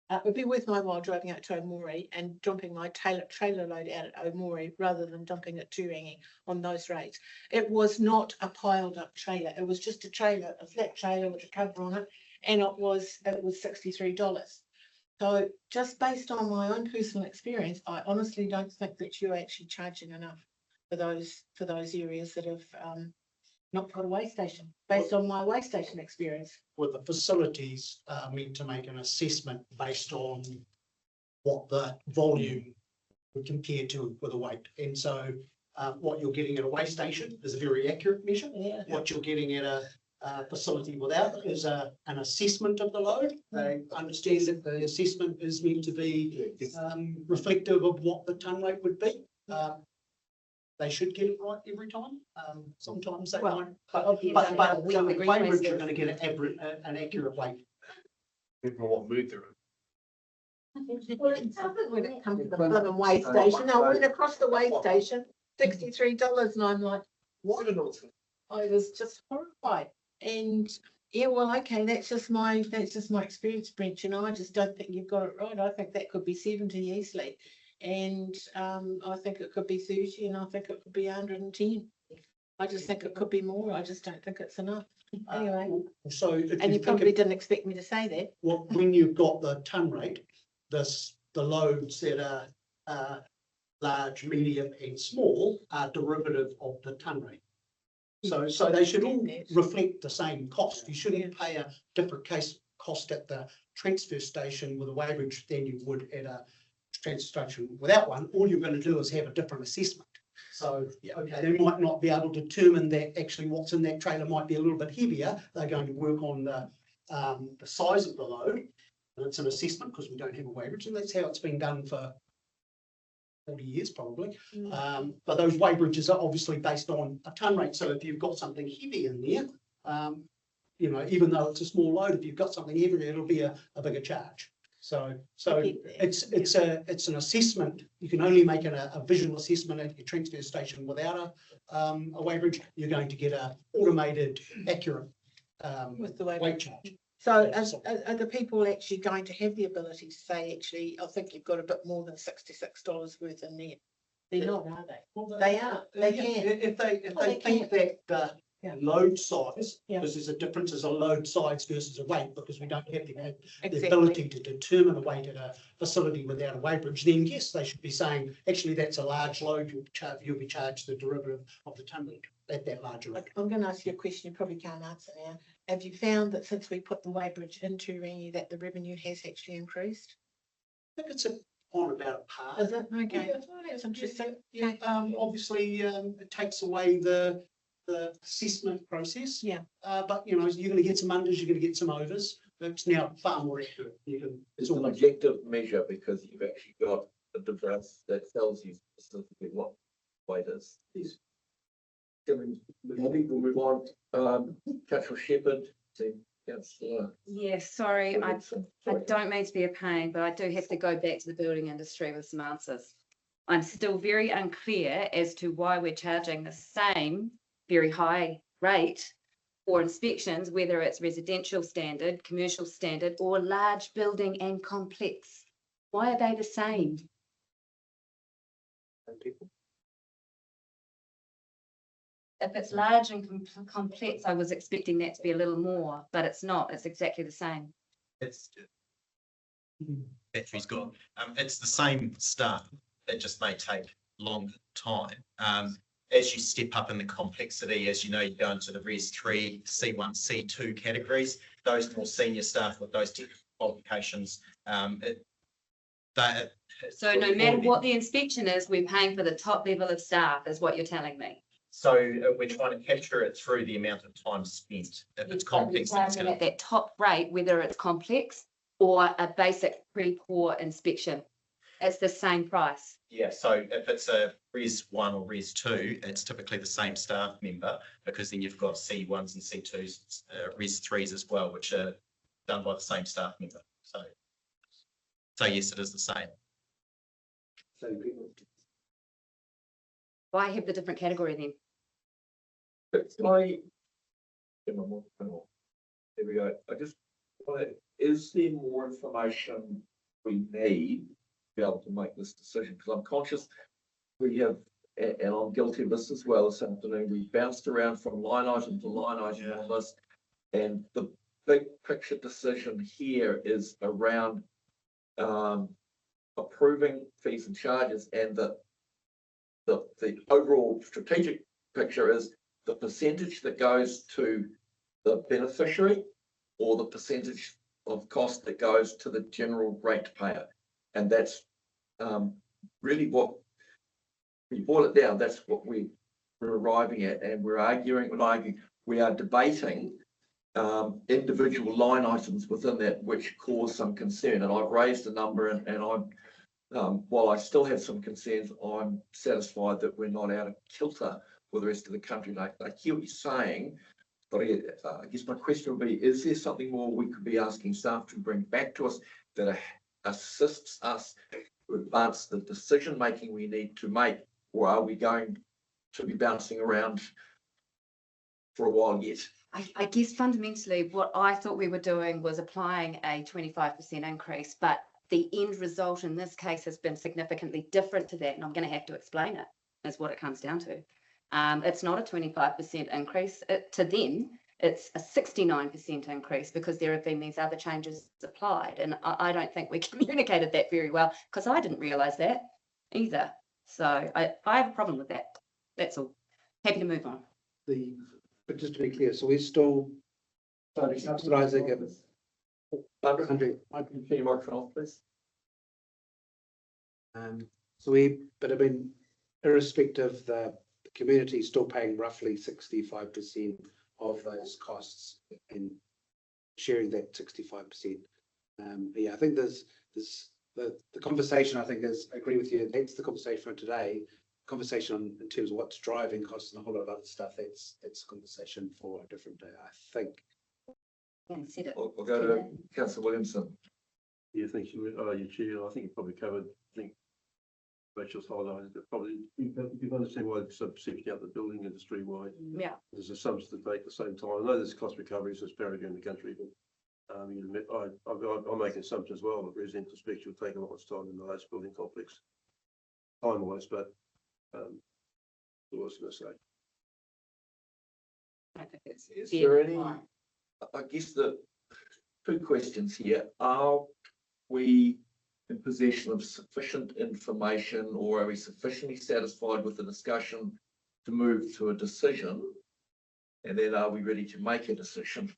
It would be worth my while driving out to Omori and dumping my trailer load out at Omori rather than dumping at Turangi on those rates. It was not a piled up trailer. It was just a trailer, a flat trailer with a cover on it, and it was $63. So just based on my own personal experience, I honestly don't think that you're actually charging enough for those areas that have not got a weigh station, based on my weigh station experience. With the facilities, meant to make an assessment based on what the volume would compare to with a weight. And so what you're getting at a weigh station is a very accurate measure. Yeah. What you're getting at a facility without is an assessment of the load. They understand that the assessment is meant to be reflective of what the ton rate would be. They should get it right every time. Sometimes they won't, but with weighbridge, you're going to get an accurate weight. Depending on what mood they're in. Well, it doesn't when it comes to the blooming weigh station. I went across the weigh station, $63, and I'm like, what? I was just horrified. And yeah, well, okay, that's just my experience, Brent. I just don't think you've got it right. I think that could be 70 easily. And I think it could be 30, and I think it could be 110. I just think it could be more. I just don't think it's enough. Anyway. So, and you probably didn't expect me to say that. Well, when you've got the ton rate, the loads that are large, medium, and small are derivative of the ton rate. So they should all reflect the same cost. You shouldn't pay a different cost at the transfer station with a weighbridge than you would at a transfer station without one. All you're going to do is have a different assessment. So, okay, they might not be able to determine that actually what's in that trailer might be a little bit heavier. They're going to work on the size of the load. And it's an assessment because we don't have a weighbridge, and that's how it's been done for 40 years probably. But those weighbridges are obviously based on a ton rate. So if you've got something heavy in there, even though it's a small load, if you've got something heavier, it'll be a bigger charge. So it's an assessment. You can only make a visual assessment at your transfer station without a weighbridge. You're going to get a automated, accurate with the weight charge. So are the people actually going to have the ability to say, actually, I think you've got a bit more than $66 worth in there? They're not, are they? Well, they are. They can. If they think that load size, because there's a difference as a load size versus a weight, because we don't have the ability to determine a weight at a facility without a weighbridge, then yes, they should be saying, actually, that's a large load, you'll be charged the derivative of the ton rate at that larger load. I'm going to ask you a question you probably can't answer now. Have you found that since we put the weighbridge in Turangi that the revenue has actually increased? I think it's on about par. Is it? Okay. Yeah, that's interesting. Yeah. Obviously, it takes away the assessment process. Yeah. But you're going to get some unders, you're going to get some overs. It's now far more accurate. It's an objective measure because you've actually got a device that tells you specifically what weight is. People move on. Councillor Shepherd to Councillor. Yes, sorry, I don't mean to be a pain, but I do have to go back to the building industry with some answers. I'm still very unclear as to why we're charging the same very high rate for inspections, whether it's residential standard, commercial standard, or large building and complex. Why are they the same? People. If it's large and complex, I was expecting that to be a little more, but it's not. It's exactly the same. It's battery's gone. It's the same stuff. It just may take longer time. as you step up in the complexity, as you know, you go into the Res 3, C1, C2 categories, those more senior staff with those technical qualifications, So no matter what the inspection is, we're paying for the top level of staff, is what you're telling me. So we're trying to capture it through the amount of time spent. If it's complex, then it's At gonna, that top rate, whether it's complex or a basic pre-pour inspection, it's the same price. yeah, so if it's a Res 1 or Res 2, it's typically the same staff member, because then you've got C1s and C2s, Res 3s as well, which are done by the same staff member. So yes, it is the same. Why have the different category then? There we go. I just, is there more information we need to be able to make this decision? Because I'm conscious we have, and I'm guilty of this as well this afternoon, we bounced around from line item to line item on this. And the big picture decision here is around approving fees and charges, and the overall strategic picture is the percentage that goes to the beneficiary or the percentage of cost that goes to the general ratepayer. And that's really what, when you boil it down, that's what we're arriving at. And we're we are debating individual line items within that which cause some concern. And I've raised a number, and I'm, while I still have some concerns, I'm satisfied that we're not out of kilter with the rest of the country. Like, I hear what you're saying, but I guess my question would be, is there something more we could be asking staff to bring back to us that assists us to advance the decision-making we need to make? Or are we going to be bouncing around for a while yet? I guess fundamentally what I thought we were doing was applying a 25% increase, but the end result in this case has been significantly different to that, and I'm going to have to explain it, is what it comes down to. It's not a 25% increase. To them, it's a 69% increase because there have been these other changes applied. And I don't think we communicated that very well, because I didn't realise that either. So I have a problem with that. That's all. Happy to move on. But just to be clear, so we're still subsidising it. Can you microphone off, please? But I mean, irrespective, the community is still paying roughly 65% of those costs and sharing that 65%. Yeah, I think there's the conversation, I think, is, I agree with you, that's the conversation for today. Conversation in terms of what's driving costs and a whole lot of other stuff, that's a conversation for a different day, I think. We'll go to Councillor Williamson. Yeah, thank you. You Chair, I think you probably covered, I think Rachel's highlighted that probably you can understand why there's some perception out the building industry wide. Yeah. There's assumptions to make at the same time. I know there's cost recovery disparity in the country, but you admit, I'm making assumptions as well that residential inspection will take a lot of time in the large building complex, time-wise, but what was I going to say? I think it's Is there any, I guess the two questions here, are we in possession of sufficient information, or are we sufficiently satisfied with the discussion to move to a decision? And then are we ready to make a decision?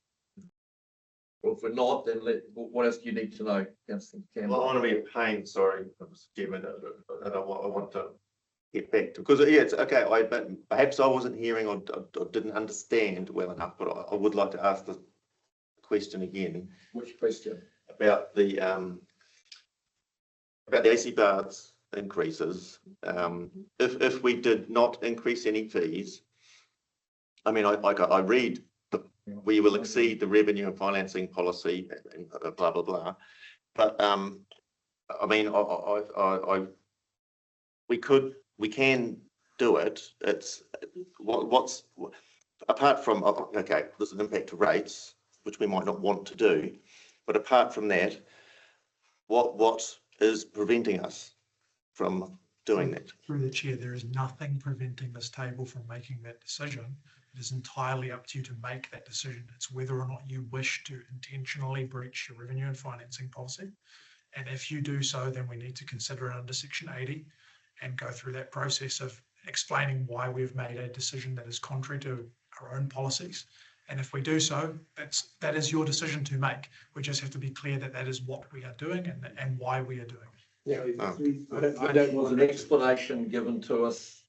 Well, if we're not, then what else do you need to know, Councillor Campbell? Well, I want to be a pain, sorry, Mr. Chairman, I want to get back to, because yeah, it's okay, but perhaps I wasn't hearing or didn't understand well enough, but I would like to ask the question again. Which question? About the AC bars increases. If we did not increase any fees, I mean, I read we will exceed the revenue and financing policy and blah blah blah, but I mean, we can do it. It's what's apart from, okay, there's an impact to rates, which we might not want to do, but apart from that, what is preventing us from doing that? Through the chair, there is nothing preventing this table from making that decision. It is entirely up to you to make that decision. It's whether or not you wish to intentionally breach your revenue and financing policy. And if you do so, then we need to consider it under Section 80 and go through that process of explaining why we've made a decision that is contrary to our own policies. And if we do so, that is your decision to make. We just have to be clear that that is what we are doing and why we are doing it. Yeah, there was an explanation given to us,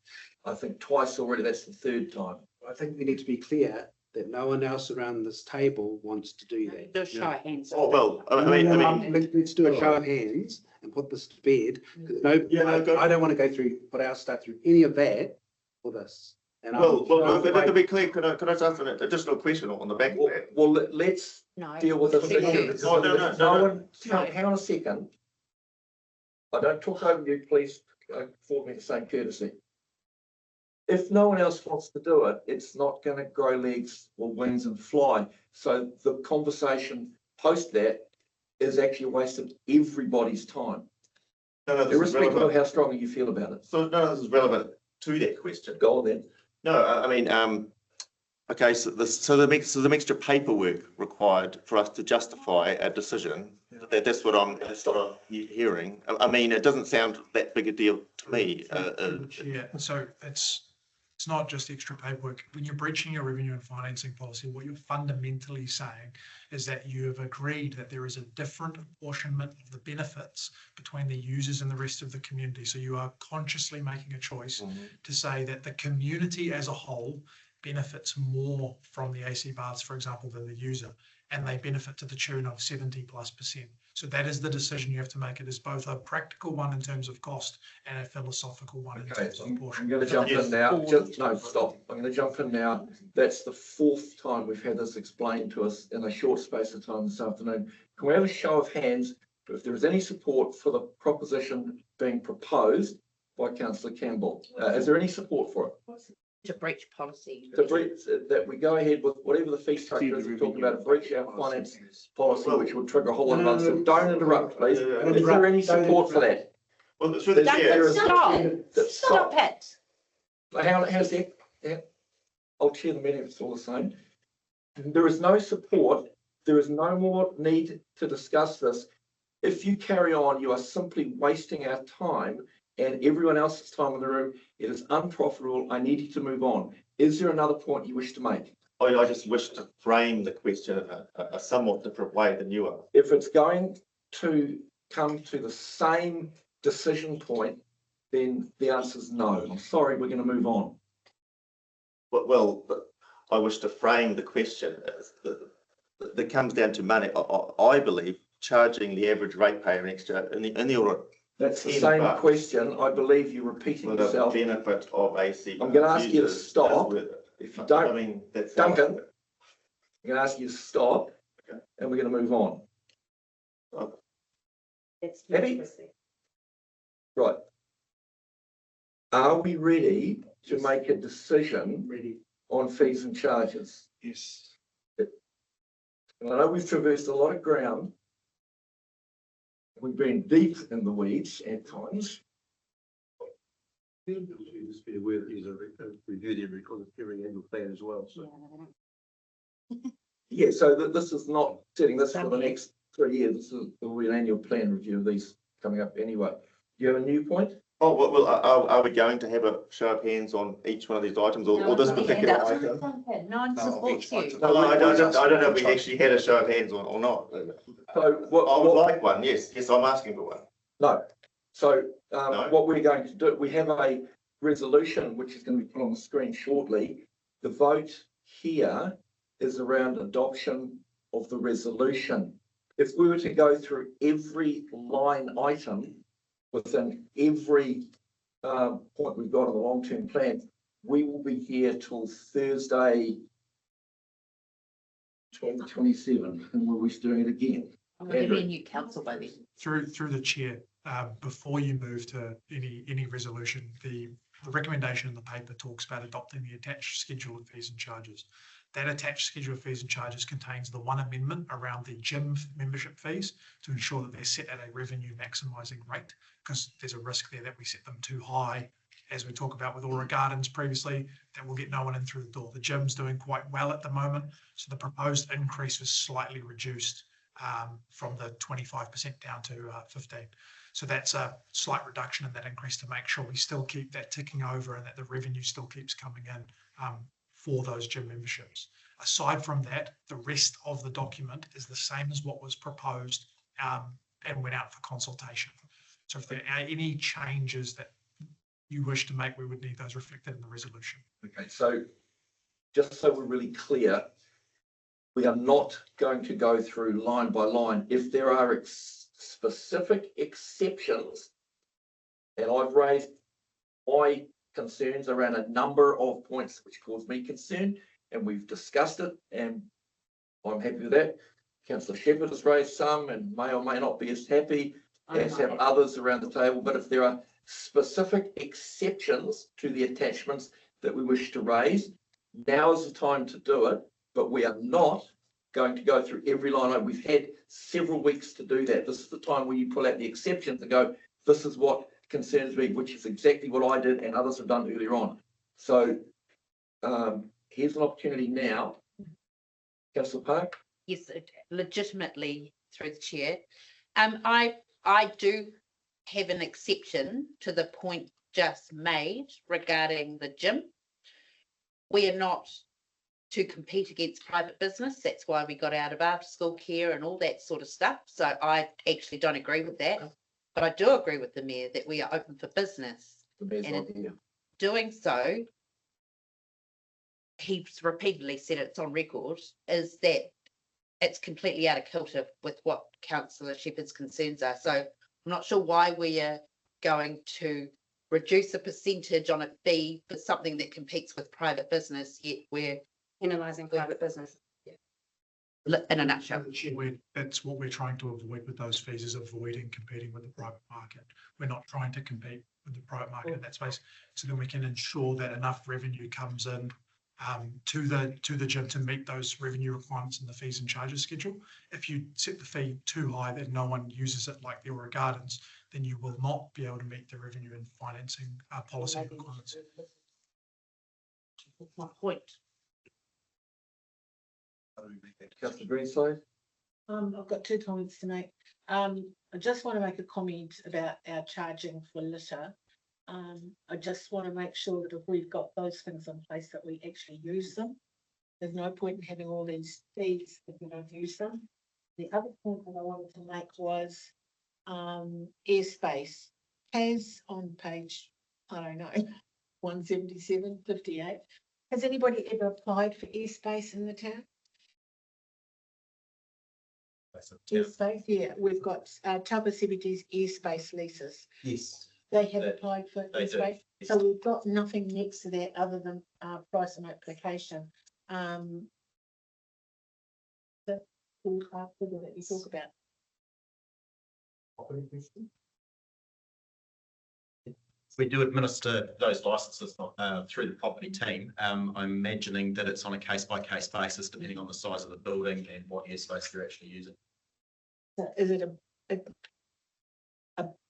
I think twice already, that's the third time. I think we need to be clear that no one else around this table wants to do that. Do a show of hands. Oh, well, Let's do a show of hands and put this to bed. No, I don't want to go through, put our stuff through any of that for this. And to be clear, could I just ask an additional question on the back of that? Well, let's deal with this issue. Oh, no. Hang on a second. I don't talk over you, please afford me the same courtesy. If no one else wants to do it, it's not going to grow legs or wings and fly. So the conversation post that is actually a waste of everybody's time. Irrespective of how strongly you feel about it. So no, this is relevant to that question. Go on then. No, I mean, okay, so there's extra paperwork required for us to justify a decision. That's what I'm hearing. I mean, it doesn't sound that big a deal to me. Yeah, so it's not just extra paperwork. When you're breaching your revenue and financing policy, what you're fundamentally saying is that you have agreed that there is a different apportionment of the benefits between the users and the rest of the community. So you are consciously making a choice to say that the community as a whole benefits more from the AC baths, for example, than the user, and they benefit to the tune of 70+%. So that is the decision you have to make. It is both a practical one in terms of cost and a philosophical one in terms of portion. I'm going to jump in now. Stop. I'm going to jump in now. That's the fourth time we've had this explained to us in a short space of time this afternoon. Can we have a show of hands if there is any support for the proposition being proposed by Councillor Campbell? Is there any support for it? To breach policy. To breach, that we go ahead with whatever the fee structure is, we're talking about a breach our finance policy, which will trigger a whole lot of others. So don't interrupt, please. Is there any support for that? Well, it's really Stop it. How's that? Yeah. I'll chair the meeting if it's all the same. There is no support. There is no more need to discuss this. If you carry on, you are simply wasting our time and everyone else's time in the room. It is unprofitable. I need you to move on. Is there another point you wish to make? I just wish to frame the question in a somewhat different way than you are. If it's going to come to the same decision point, then the answer is no. I'm sorry, we're going to move on. But I wish to frame the question as that comes down to money. I believe charging the average ratepayer an extra in the order. That's the same question. I believe you're repeating yourself. The benefit of AC. I'm going to ask you to stop. If you don't, I mean, that's Duncan, I'm going to ask you to stop, and we're going to move on. Abby? Right. Are we ready to make a decision on fees and charges? Yes. And I know we've traversed a lot of ground. We've been deep in the weeds at times. Just be aware that he's reviewed every annual plan as well. So. Yeah, so this is not setting this for the next 3 years. This is an annual plan review of these coming up anyway. Do you have a new point? Oh, well, are we going to have a show of hands on each one of these items or this particular item? No one supports you. No, I don't know if we actually had a show of hands or not. So I would like one, yes, I'm asking for one. No. So what we're going to do, we have a resolution which is going to be put on the screen shortly. The vote here is around adoption of the resolution. If we were to go through every line item within every point we've got on the long-term plan, we will be here till Thursday 2027, and we'll be doing it again. I'm going to be a new council by then. Through the chair, before you move to any resolution, the recommendation in the paper talks about adopting the attached schedule of fees and charges. That attached schedule of fees and charges contains the one amendment around the gym membership fees to ensure that they're set at a revenue maximising rate, because there's a risk there that we set them too high, as we talked about with Aura Gardens previously, that will get no one in through the door. The gym's doing quite well at the moment, so the proposed increase was slightly reduced from the 25% down to 15. So that's a slight reduction in that increase to make sure we still keep that ticking over and that the revenue still keeps coming in for those gym memberships. Aside from that, the rest of the document is the same as what was proposed and went out for consultation. So if there are any changes that you wish to make, we would need those reflected in the resolution. Okay, so just so we're really clear, we are not going to go through line by line. If there are specific exceptions, and I've raised my concerns around a number of points which cause me concern, and we've discussed it, and I'm happy with that. Councillor Shepherd has raised some and may or may not be as happy, as have others around the table. But if there are specific exceptions to the attachments that we wish to raise, now is the time to do it. But we are not going to go through every line item. We've had several weeks to do that. This is the time where you pull out the exceptions and go, this is what concerns me, which is exactly what I did and others have done earlier on. So here's an opportunity now. Councillor Park? Yes, legitimately through the chair. I do have an exception to the point just made regarding the gym. We are not to compete against private business. That's why we got out of after school care and all that sort of stuff. So I actually don't agree with that. But I do agree with the mayor that we are open for business. And in doing so, he's repeatedly said, it's on record, is that it's completely out of kilter with what Councillor Shepherd's concerns are. So I'm not sure why we are going to reduce a percentage on a fee for something that competes with private business, yet we're penalising private business. In a nutshell. That's what we're trying to avoid with those fees, is avoiding competing with the private market. We're not trying to compete with the private market in that space, so then we can ensure that enough revenue comes in to the gym to meet those revenue requirements in the fees and charges schedule. If you set the fee too high that no one uses it, like the Aura Gardens, then you will not be able to meet the revenue and financing policy requirements. That's my point. Councillor Greenside? I've got 2 comments to make. I just want to make a comment about our charging for litter. I just want to make sure that if we've got those things in place that we actually use them. There's no point in having all these fees if we don't use them. The other point that I wanted to make was airspace. Has on page, I don't know, 177, 58. Has anybody ever applied for airspace in the town? Airspace, yeah, we've got Taupo CBD's airspace leases. Yes. They have applied for airspace, so we've got nothing next to that other than price and application. The ballpark figure that you talk about. We do administer those licenses through the property team. I'm imagining that it's on a case-by-case basis, depending on the size of the building and what airspace you're actually using. So is it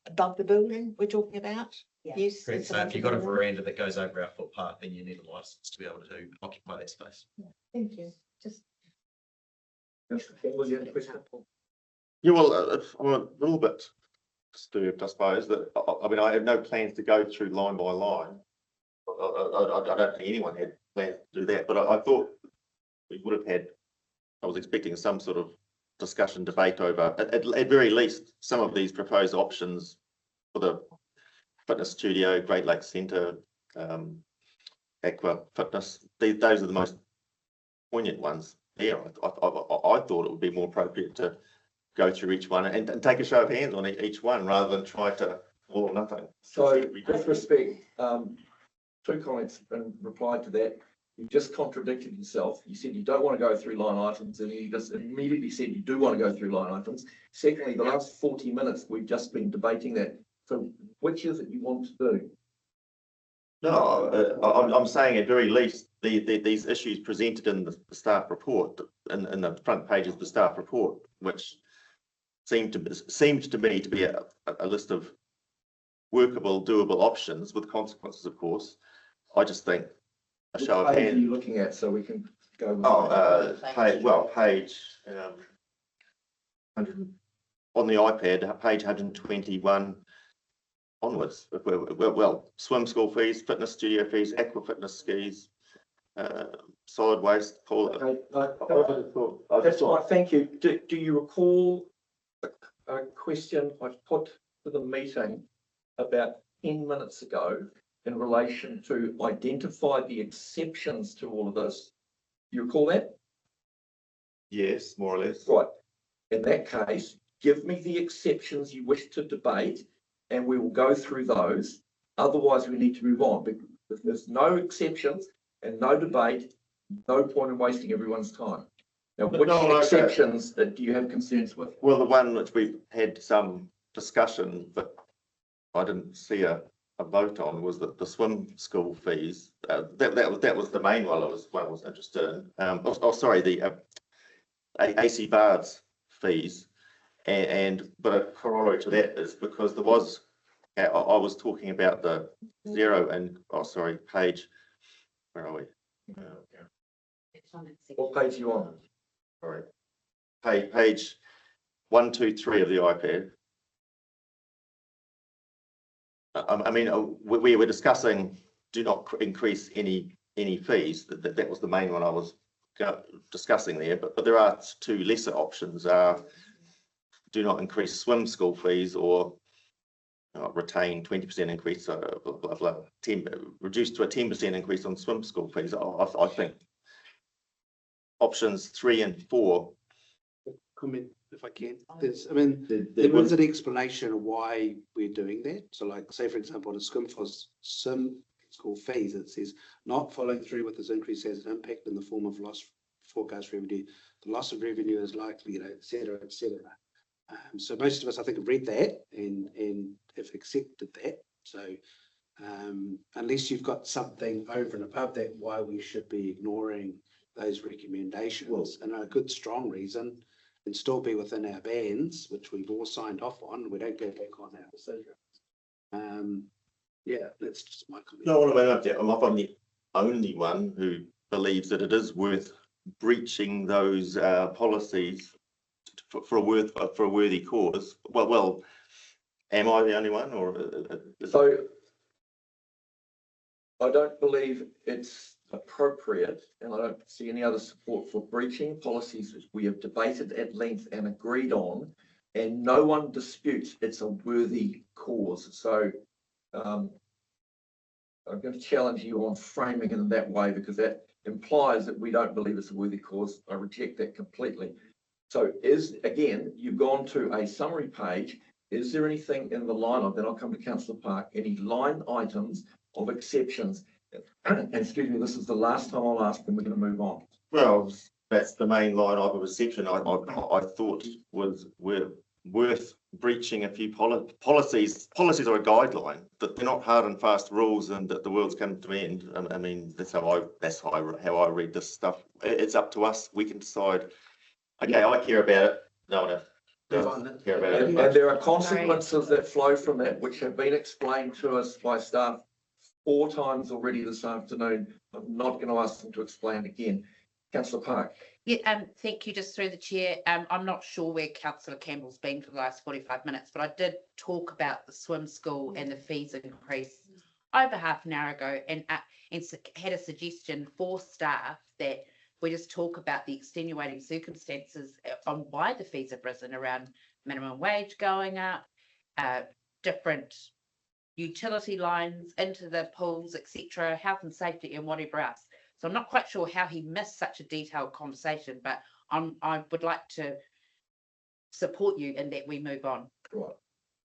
above the building we're talking about? Yeah. Yes. Correct. So if you've got a veranda that goes over our footpath, then you need a license to be able to occupy that space. Yeah. Thank you. Just. Yeah, well, I'm a little bit disturbed, I suppose, that I mean, I have no plans to go through line by line. I don't think anyone had plans to do that, but I thought we would have had, I was expecting some sort of discussion, debate over, at very least, some of these proposed options for the fitness studio, Great Lakes Centre, Aqua Fitness. Those are the most poignant ones there. I thought it would be more appropriate to go through each one and take a show of hands on each one rather than try to all or nothing. So with respect, 2 comments in reply to that. You just contradicted yourself. You said you don't want to go through line items, and you just immediately said you do want to go through line items. Secondly, the last 40 minutes, we've just been debating that. So which is it you want to do? No, I'm saying at very least these issues presented in the staff report, in the front pages of the staff report, which seemed to me to be a list of workable, doable options with consequences, of course. I just think a show of hands. What are you looking at so we can go? Page. on the iPad, page 121 onwards. Well, swim school fees, fitness studio fees, aqua fitness skis, solid waste, pool. That's right, thank you. Do you recall a question I put to the meeting about 10 minutes ago in relation to identify the exceptions to all of this? You recall that? Yes, more or less. Right. In that case, give me the exceptions you wish to debate and we will go through those. Otherwise, we need to move on. Because if there's no exceptions and no debate, no point in wasting everyone's time. Now, which exceptions do you have concerns with? Well, the one which we had some discussion, but I didn't see a vote on, was that the swim school fees. That was the main one I was interested in. The AC Bard's fees, but a corollary to that is because there was. I was talking about the zero and page. Where are we? What page are you on? Sorry, page 123 of the iPad. I mean, we were discussing do not increase any fees. That was the main one I was discussing there. But there are two lesser options: do not increase swim school fees, or retain 20% increase. Blah blah blah. Reduce to a 10% increase on swim school fees. I think options 3 and 4. Comment if I can. There was an explanation of why we're doing that. So, like, say for example, on a swim school fees, it says not following through with this increase has an impact in the form of lost forecast revenue. The loss of revenue is likely, et cetera, et cetera. So most of us, I think, have read that and have accepted that. So unless you've got something over and above that, why we should be ignoring those recommendations, and a good strong reason, and still be within our bands, which we've all signed off on. We don't go back on our decision. Yeah, that's just my comment. No, I'm the only one who believes that it is worth breaching those policies for a worthy cause. Well, am I the only one, or so? I don't believe it's appropriate, and I don't see any other support for breaching policies which we have debated at length and agreed on, and no one disputes it's a worthy cause. So I'm going to challenge you on framing it in that way, because that implies that we don't believe it's a worthy cause. I reject that completely. So again, you've gone to a summary page. Is there anything in the line of, then I'll come to Councillor Park, any line items of exceptions? And excuse me, this is the last time I'll ask, then we're going to move on. Well, that's the main line of exception I thought was worth breaching a few policies. Policies are a guideline, that they're not hard and fast rules, and that the world's come to an end. I mean, that's how I read this stuff. It's up to us. We can decide. Okay, I care about it. No one else doesn't care about it. And there are consequences that flow from that, which have been explained to us by staff 4 times already this afternoon. I'm not going to ask them to explain again. Councillor Park. Yeah, thank you. Just through the chair. I'm not sure where Councillor Campbell's been for the last 45 minutes, but I did talk about the swim school and the fees increase over half an hour ago, and had a suggestion for staff that we just talk about the extenuating circumstances on why the fees have risen, around minimum wage going up, different utility lines into the pools, etc., health and safety, and whatever else. So I'm not quite sure how he missed such a detailed conversation, but I would like to support you in that we move on. Right.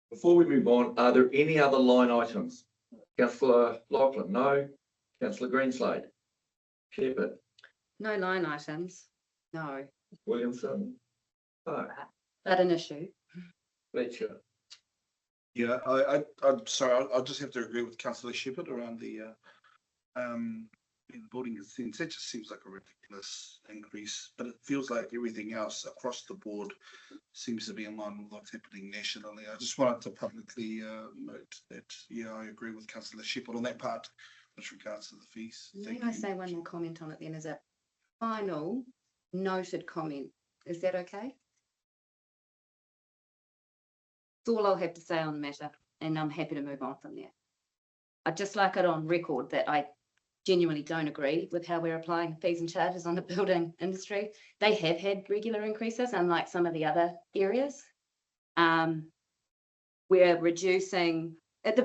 Before we move on, are there any other line items? Councillor Lachlan, no. Councillor Greenslade. Shepherd. No line items. No. Williamson. No. Not an issue. Fletcher. Yeah, I'm sorry. I'll just have to agree with Councillor Shepherd around the building consents. It just seems like a ridiculous increase, but it feels like everything else across the board seems to be in line with what's happening nationally. I just wanted to publicly note that, yeah, I agree with Councillor Shepherd on that part with regards to the fees. Can I say one more comment on it then as a final noted comment? Is that okay? That's all I'll have to say on the matter, and I'm happy to move on from there. I'd just like it on record that I genuinely don't agree with how we're applying fees and charges on the building industry. They have had regular increases, unlike some of the other areas. We're reducing,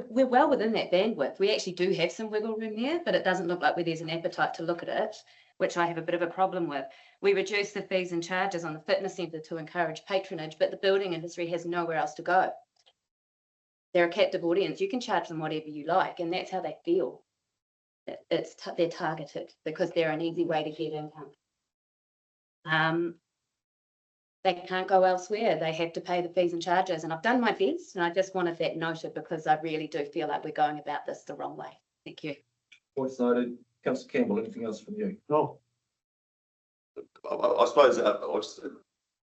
we're well within that bandwidth. We actually do have some wiggle room there, but it doesn't look like there's an appetite to look at it, which I have a bit of a problem with. We reduce the fees and charges on the fitness centre to encourage patronage, but the building industry has nowhere else to go. They're a captive audience. You can charge them whatever you like, and that's how they feel. They're targeted because they're an easy way to get income. They can't go elsewhere. They have to pay the fees and charges, and I've done my best, and I just wanted that noted because I really do feel like we're going about this the wrong way. Thank you. Points noted. Councillor Campbell, anything else from you? No. I suppose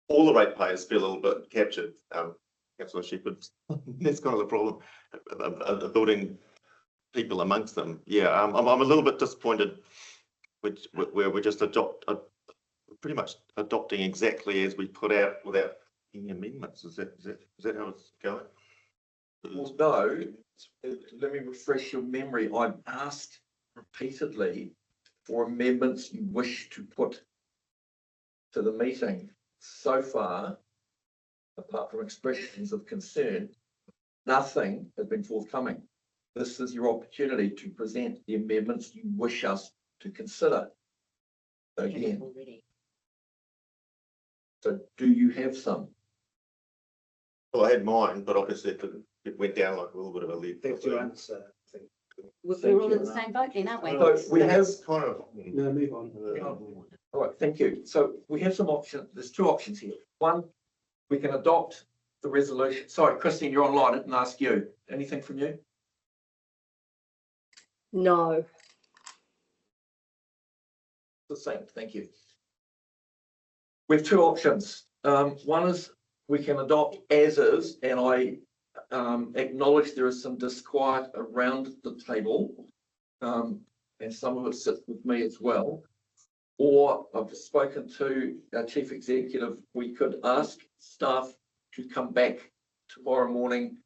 all the ratepayers feel a little bit captured. Councillor Shepherd, that's kind of the problem. Building people amongst them. Yeah, I'm a little bit disappointed where we're just pretty much adopting exactly as we put out without any amendments. Is that how it's going? Well, no. Let me refresh your memory. I've asked repeatedly for amendments you wish to put to the meeting. So far, apart from expressions of concern, nothing has been forthcoming. This is your opportunity to present the amendments you wish us to consider. Again. So do you have some? Well, I had mine, but obviously it went down like a little bit of a lead. That's your answer, I think. We're all in the same boat then, aren't we? So we have kind of. No, move on. All right, thank you. So we have some options. There's two options here. One, we can adopt the resolution. Sorry, Christine, you're online. I didn't ask you. Anything from you? No. The same, thank you. We have two options. One is we can adopt as is, and I acknowledge there is some disquiet around the table, and some of it sits with me as well. Or I've spoken to our chief executive, we could ask staff to come back tomorrow morning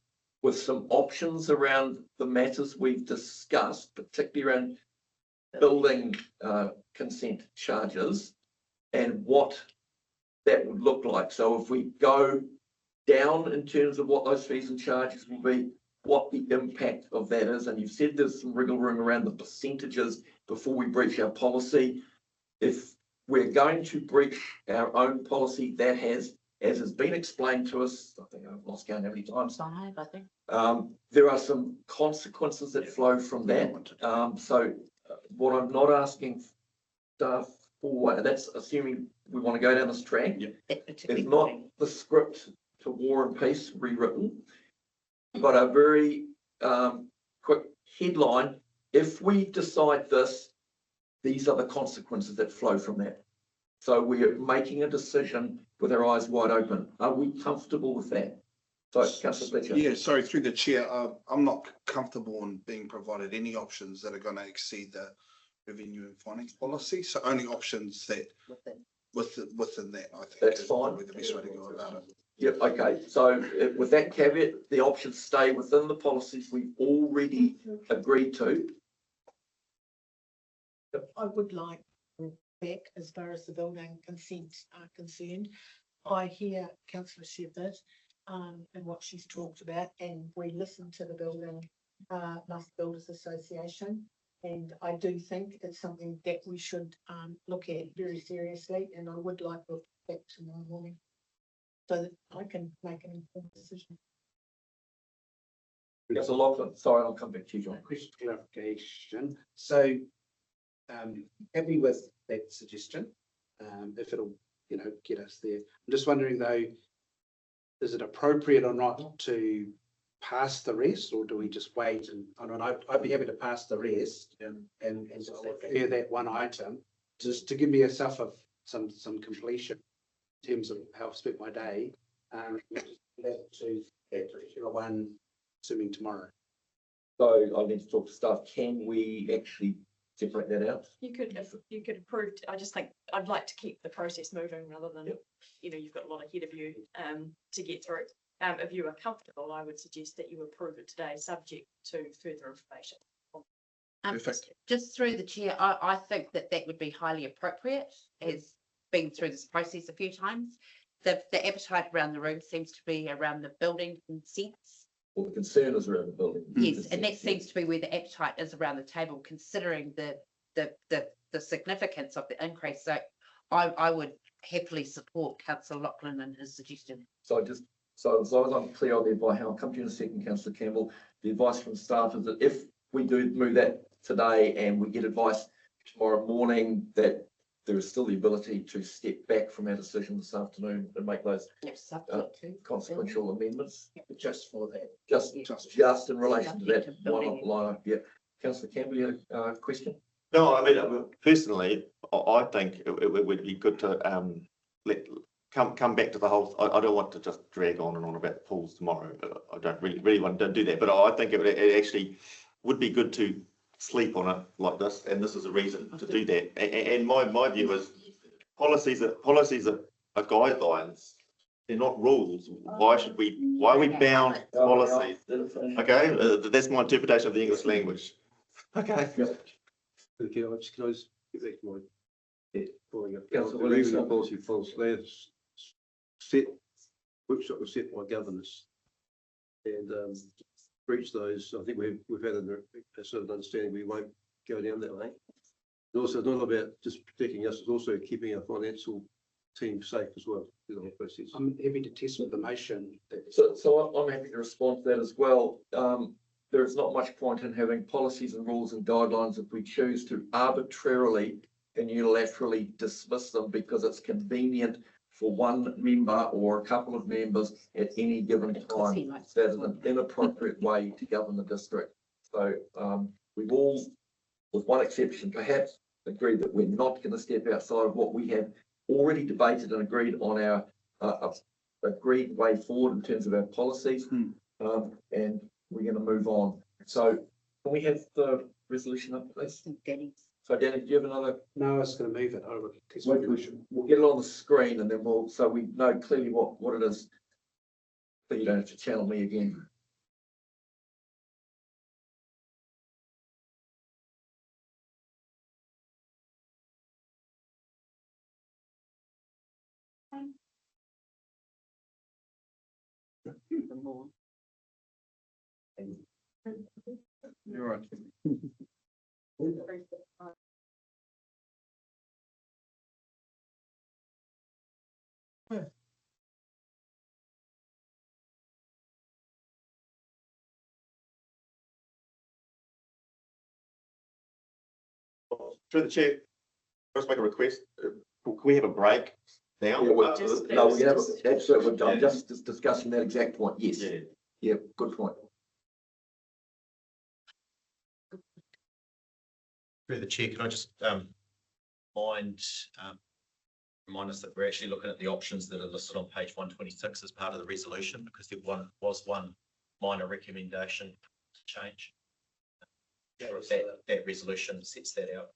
with some options around the matters we've discussed, particularly around building consent charges and what that would look like. So if we go down in terms of what those fees and charges will be, what the impact of that is. And you've said there's some wriggle room around the percentages before we breach our policy. If we're going to breach our own policy, that has, as has been explained to us, I think I've lost count how many times. 5, I think. There are some consequences that flow from that. So what I'm not asking staff for, that's assuming we want to go down this track, is not the script to War and Peace rewritten, but a very quick headline. If we decide this, these are the consequences that flow from that. So we are making a decision with our eyes wide open. Are we comfortable with that? So, Councillor Fletcher. Yeah, sorry, through the chair, I'm not comfortable in being provided any options that are going to exceed the revenue and finance policy. So only options that within that, I think. That's fine. The best way to go about it. Yep, okay. So with that caveat, the options stay within the policies we've already agreed to. I would like back as far as the building consent are concerned. I hear Councillor Shepherd and what she's talked about, and we listen to the building Master Builders Association, and I do think it's something that we should look at very seriously, and I would like to look back tomorrow morning so that I can make an informed decision. There's a lot of, sorry, I'll come back to you, John. Question clarification. So happy with that suggestion, if it'll, get us there. I'm just wondering though, is it appropriate or not to pass the rest, or do we just wait? And I'd be happy to pass the rest and just clear that one item, just to give me a self of some completion in terms of how I've spent my day. That to that particular one, assuming tomorrow. So I need to talk to staff. Can we actually separate that out? You could, if you could approve, I just think I'd like to keep the process moving rather than, you've got a lot ahead of you to get through. If you are comfortable, I would suggest that you approve it today, subject to further information. Just through the chair, I think that would be highly appropriate, as been through this process a few times. The appetite around the room seems to be around the building consents. Well, the concern is around the building. Yes, and that seems to be where the appetite is around the table, considering the significance of the increase. So I would happily support Councillor Lachlan and his suggestion. So as long as I'm clear on the advice, how I'll come to you in a second, Councillor Campbell, the advice from staff is that if we do move that today and we get advice tomorrow morning, that there is still the ability to step back from our decision this afternoon and make those consequential amendments. Just for that. Just in relation to that one line. Yeah. Councillor Campbell, you had a question? No, I mean, personally, I think it would be good to come back to the whole. I don't want to just drag on and on about pools tomorrow. I don't really want to do that. But I think it actually would be good to sleep on it like this, and this is a reason to do that. And my view is policies are guidelines. They're not rules. Why are we bound to policies? Okay, that's my interpretation of the English language. Okay. Okay, I just get back to my following up. Councillor The Williams. revenue policy false labs set, workshop was set by governors. And breach those, I think we've had a sort of understanding we won't go down that way. And also not about just protecting us, it's also keeping our financial team safe as well through the whole process. I'm happy to test with the motion. So I'm happy to respond to that as well. There is not much point in having policies and rules and guidelines if we choose to arbitrarily and unilaterally dismiss them because it's convenient for one member or a couple of members at any given time. That is an inappropriate way to govern the district. So we've all, with one exception perhaps, agreed that we're not going to step outside of what we have already debated and agreed on our agreed way forward in terms of our policies. And we're going to move on. So can we have the resolution up, please? So Danny, do you have another? No, I was going to move it over. We'll get it on the screen and then so we know clearly what it is. So you don't have to channel me again. You're right. Through the chair, let's make a request. Can we have a break now? Yeah, no, we have absolutely. I'm just discussing that exact point. Yes. Yeah, good point. Through the chair, can I just remind us that we're actually looking at the options that are listed on page 126 as part of the resolution, because there was one minor recommendation to change. That resolution sets that out.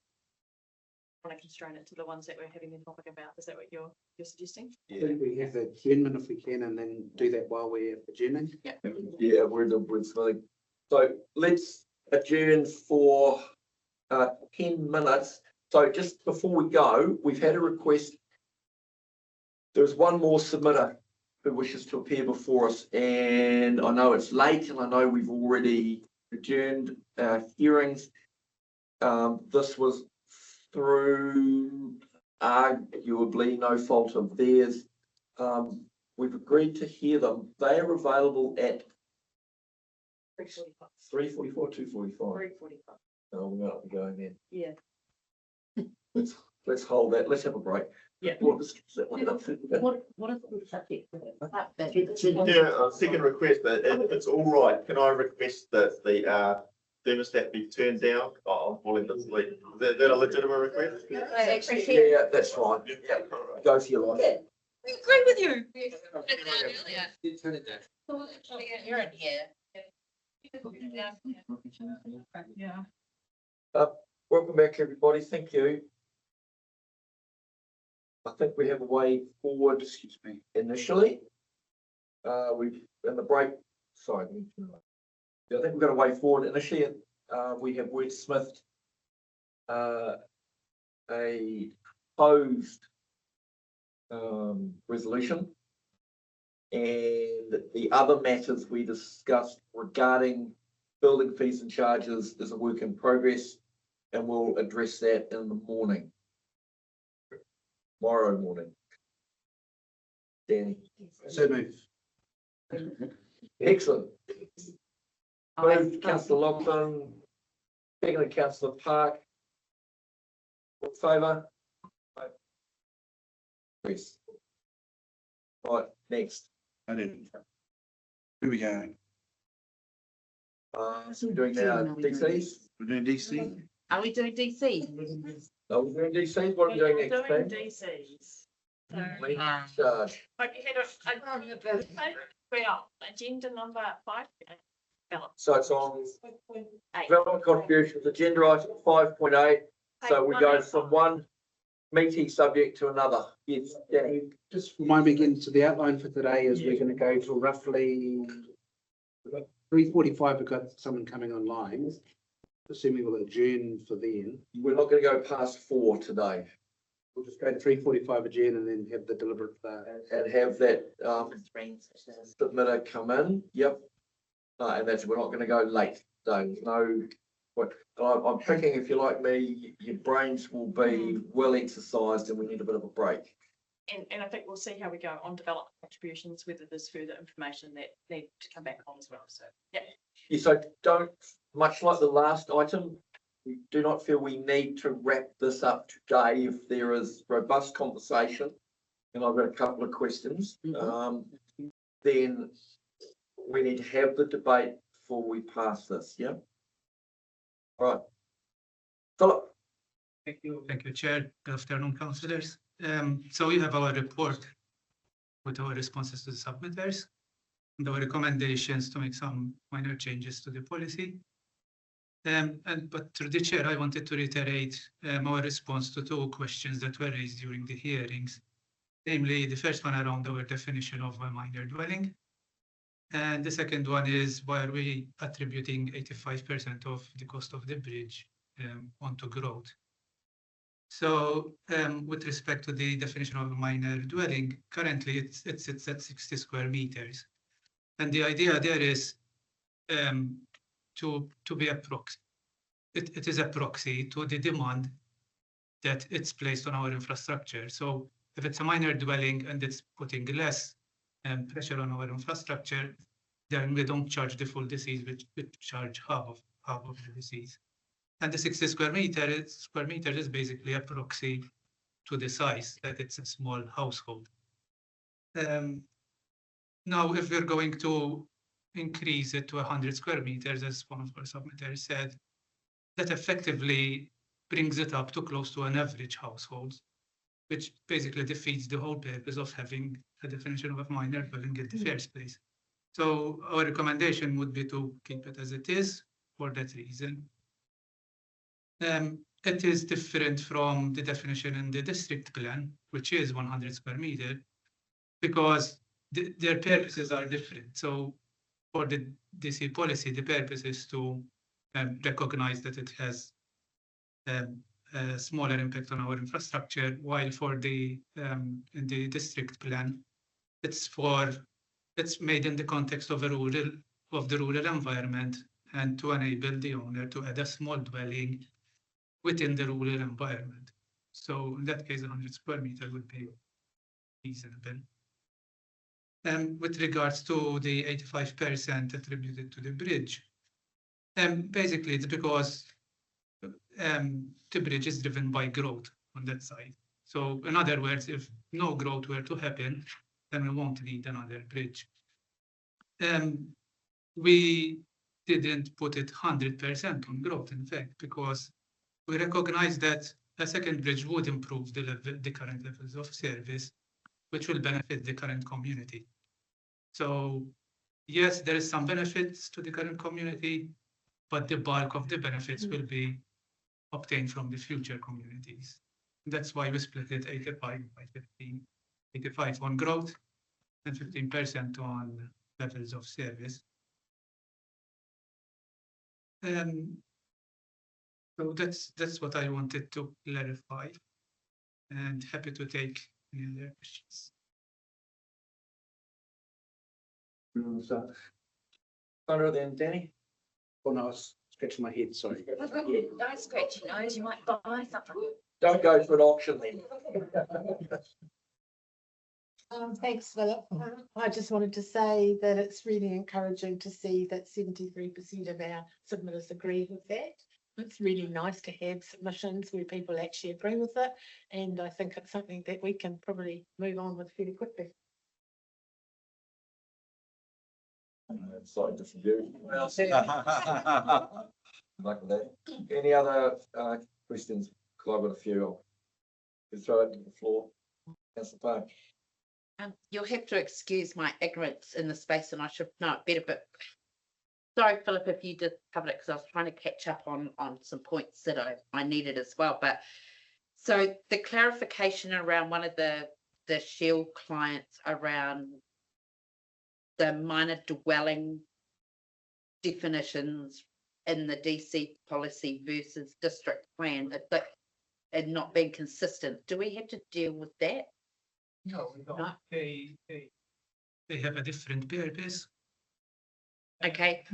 I want to constrain it to the ones that we're having the topic about. Is that what you're suggesting? I think we have the adjournment if we can, and then do that while we're adjourning. Yeah, we're something. So let's adjourn for 10 minutes. So just before we go, we've had a request. There's one more submitter who wishes to appear before us, and I know it's late, and I know we've already adjourned hearings. This was through arguably no fault of theirs. We've agreed to hear them. They are available at 3:45, 2:45. 3:45. Oh, we might be going then. Yeah. Let's hold that. Let's have a break. Yeah. What is the subject? Yeah, second request, if it's all right, can I request that the thermostat be turned down? I'm falling asleep. Is that a legitimate request? Yeah, that's fine. Yeah, go for your life. We agree with you. Turn it down. You're in here. Yeah. Welcome back, everybody. Thank you. I think we have a way forward, excuse me, initially. we, in the break, sorry. I think we've got a way forward. Initially, we have wordsmithed a proposed resolution. And the other matters we discussed regarding building fees and charges is a work in progress, and we'll address that in the morning. Tomorrow morning. Danny. So move. Excellent. Moved, Councillor Longton, seconded Councillor Park. In favour? Yes. Right, next. I didn't. Here we go. So we're doing now DCs? We're doing DC. Are we doing DC? No, we're doing DCs. What are we doing next? Doing Pam? DCs. Lead charge. Hope you had well, agenda number 5. So it's on Eight. development contributions, agenda item 5.8. So we go from one meaty subject to another. Yes, Danny. Just remind me again, so the outline for today is we're going to go till roughly 3:45. We've got someone coming online. Assuming we'll adjourn for then. We're not going to go past 4 today. We'll just go to 3:45 adjourn and then have the deliberate. And have that submitter come in. Yep. And that's, we're not going to go late. So there's no. What I'm thinking, if you're like me, your brains will be well exercised, and we need a bit of a break. And I think we'll see how we go on development contributions, whether there's further information that need to come back on as well. So, yeah. Yeah, so don't, much like the last item, we do not feel we need to wrap this up today if there is robust conversation. And I've got a couple of questions. Then we need to have the debate before we pass this, yeah? All right. Philip. Thank you, Chair. Good afternoon, councillors. So we have our report with our responses to the submitters and our recommendations to make some minor changes to the policy. But through the chair, I wanted to reiterate our response to 2 questions that were raised during the hearings. Namely, the first one around our definition of a minor dwelling. And the second one is, why are we attributing 85% of the cost of the bridge onto growth? So with respect to the definition of a minor dwelling, currently it sits at 60 square meters. And the idea there is to be a proxy. It is a proxy to the demand that it's placed on our infrastructure. So if it's a minor dwelling and it's putting less pressure on our infrastructure, then we don't charge the full disease, we charge half of the disease. And the 60 square meters is basically a proxy to the size, that it's a small household. Now, if we're going to increase it to 100 square meters, as one of our submitters said, that effectively brings it up to close to an average household, which basically defeats the whole purpose of having a definition of a minor dwelling in the first place. So our recommendation would be to keep it as it is for that reason. It is different from the definition in the district plan, which is 100 square meter, because their purposes are different. So for the DC policy, the purpose is to recognize that it has a smaller impact on our infrastructure, while for the in the district plan, it's made in the context of the rural environment, and to enable the owner to add a small dwelling within the rural environment. So in that case, 100 square meter would be reasonable. With regards to the 85% attributed to the bridge, basically it's because the bridge is driven by growth on that side. So in other words, if no growth were to happen, then we won't need another bridge. We didn't put it 100% on growth, in fact, because we recognize that a second bridge would improve the current levels of service, which will benefit the current community. So yes, there is some benefits to the current community, but the bulk of the benefits will be obtained from the future communities. That's why we split it 85 by 15, 85 on growth and 15% on levels of service. So that's what I wanted to clarify, and happy to take any other questions. So, Sandra, then Danny? Oh, no, I was scratching my head, sorry. Don't scratch your nose, you might buy something. Don't go for an auction then. Thanks, Philip. I just wanted to say that it's really encouraging to see that 73% of our submitters agree with that. It's really nice to have submissions where people actually agree with it, and I think it's something that we can probably move on with fairly quickly. Slightly different view. Well said. Like that. Any other questions? Because I've got a few. You throw it to the floor. Councillor Park. You'll have to excuse my ignorance in the space, and I should know it better, but sorry, Philip, if you did cover it, because I was trying to catch up on some points that I needed as well. But so the clarification around one of the Shell clients around the minor dwelling definitions in the DC policy versus district plan, and not being consistent. Do we have to deal with that? No, we don't. They have a different purpose. Okay,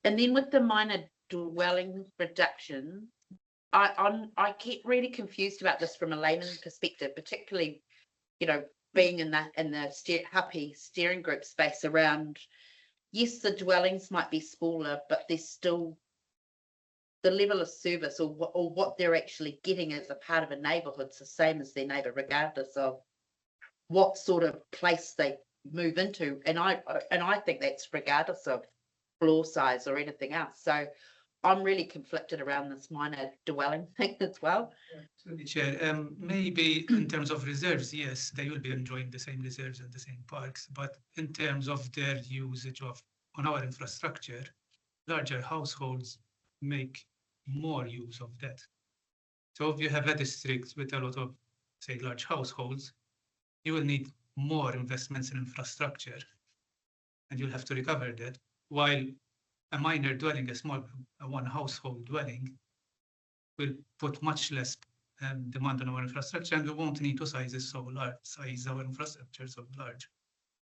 and then with the minor dwelling reduction, I get really confused about this from a layman perspective, particularly, you know, being in the happy steering group space around. Yes, the dwellings might be smaller, but they're still the level of service or what they're actually getting as a part of a neighbourhood's the same as their neighbour, regardless of what sort of place they move into. And I think that's regardless of floor size or anything else. So I'm really conflicted around this minor dwelling thing as well. So the chair, maybe in terms of reserves, yes, they will be enjoying the same reserves and the same parks, but in terms of their usage on our infrastructure, larger households make more use of that. So if you have a district with a lot of, say, large households, you will need more investments in infrastructure, and you'll have to recover that. While a minor dwelling, a small one household dwelling, will put much less demand on our infrastructure, and we won't need to size our infrastructure so large.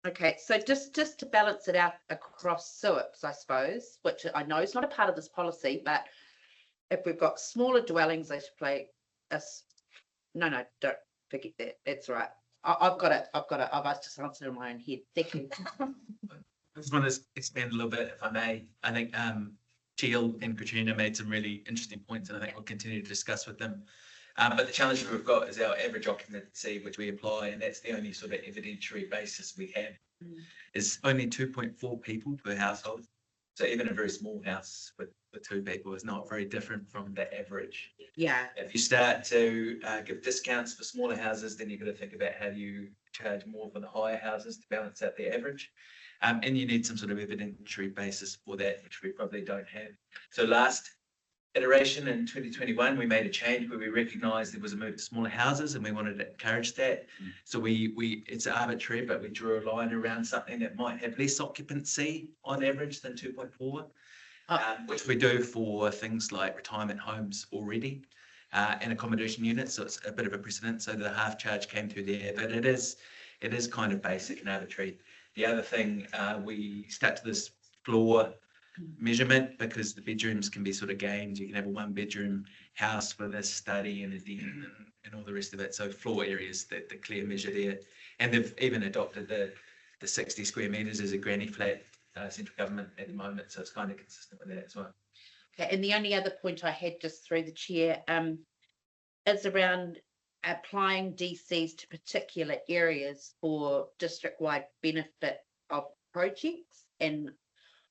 Okay, so just to balance it out across SUIPs, I suppose, which I know is not a part of this policy, but if we've got smaller dwellings, they should play us. No, don't forget that. That's right. I've just answered in my own head. Thank you. I just want to expand a little bit, if I may. I think Teal and Katrina made some really interesting points, and I think we'll continue to discuss with them. But the challenge that we've got is our average occupancy, which we apply, and that's the only sort of evidentiary basis we have, is only 2.4 people per household. So even a very small house with 2 people is not very different from the average. Yeah. If you start to give discounts for smaller houses, then you've got to think about how do you charge more for the higher houses to balance out the average. And you need some sort of evidentiary basis for that, which we probably don't have. So last iteration in 2021, we made a change where we recognised there was a move to smaller houses, and we wanted to encourage that. So it's arbitrary, but we drew a line around something that might have less occupancy on average than 2.4, which we do for things like retirement homes already and accommodation units. So it's a bit of a precedent. So the half charge came through there, but it is kind of basic and arbitrary. The other thing, we stuck to this floor measurement because the bedrooms can be sort of gamed. You can have a 1-bedroom house with a study and a den and all the rest of it. So floor areas, the clear measure there. And they've even adopted the 60 square metres as a granny flat central government at the moment. So it's kind of consistent with that as well. Okay, and the only other point I had just through the chair is around applying DCs to particular areas for district-wide benefit of projects. And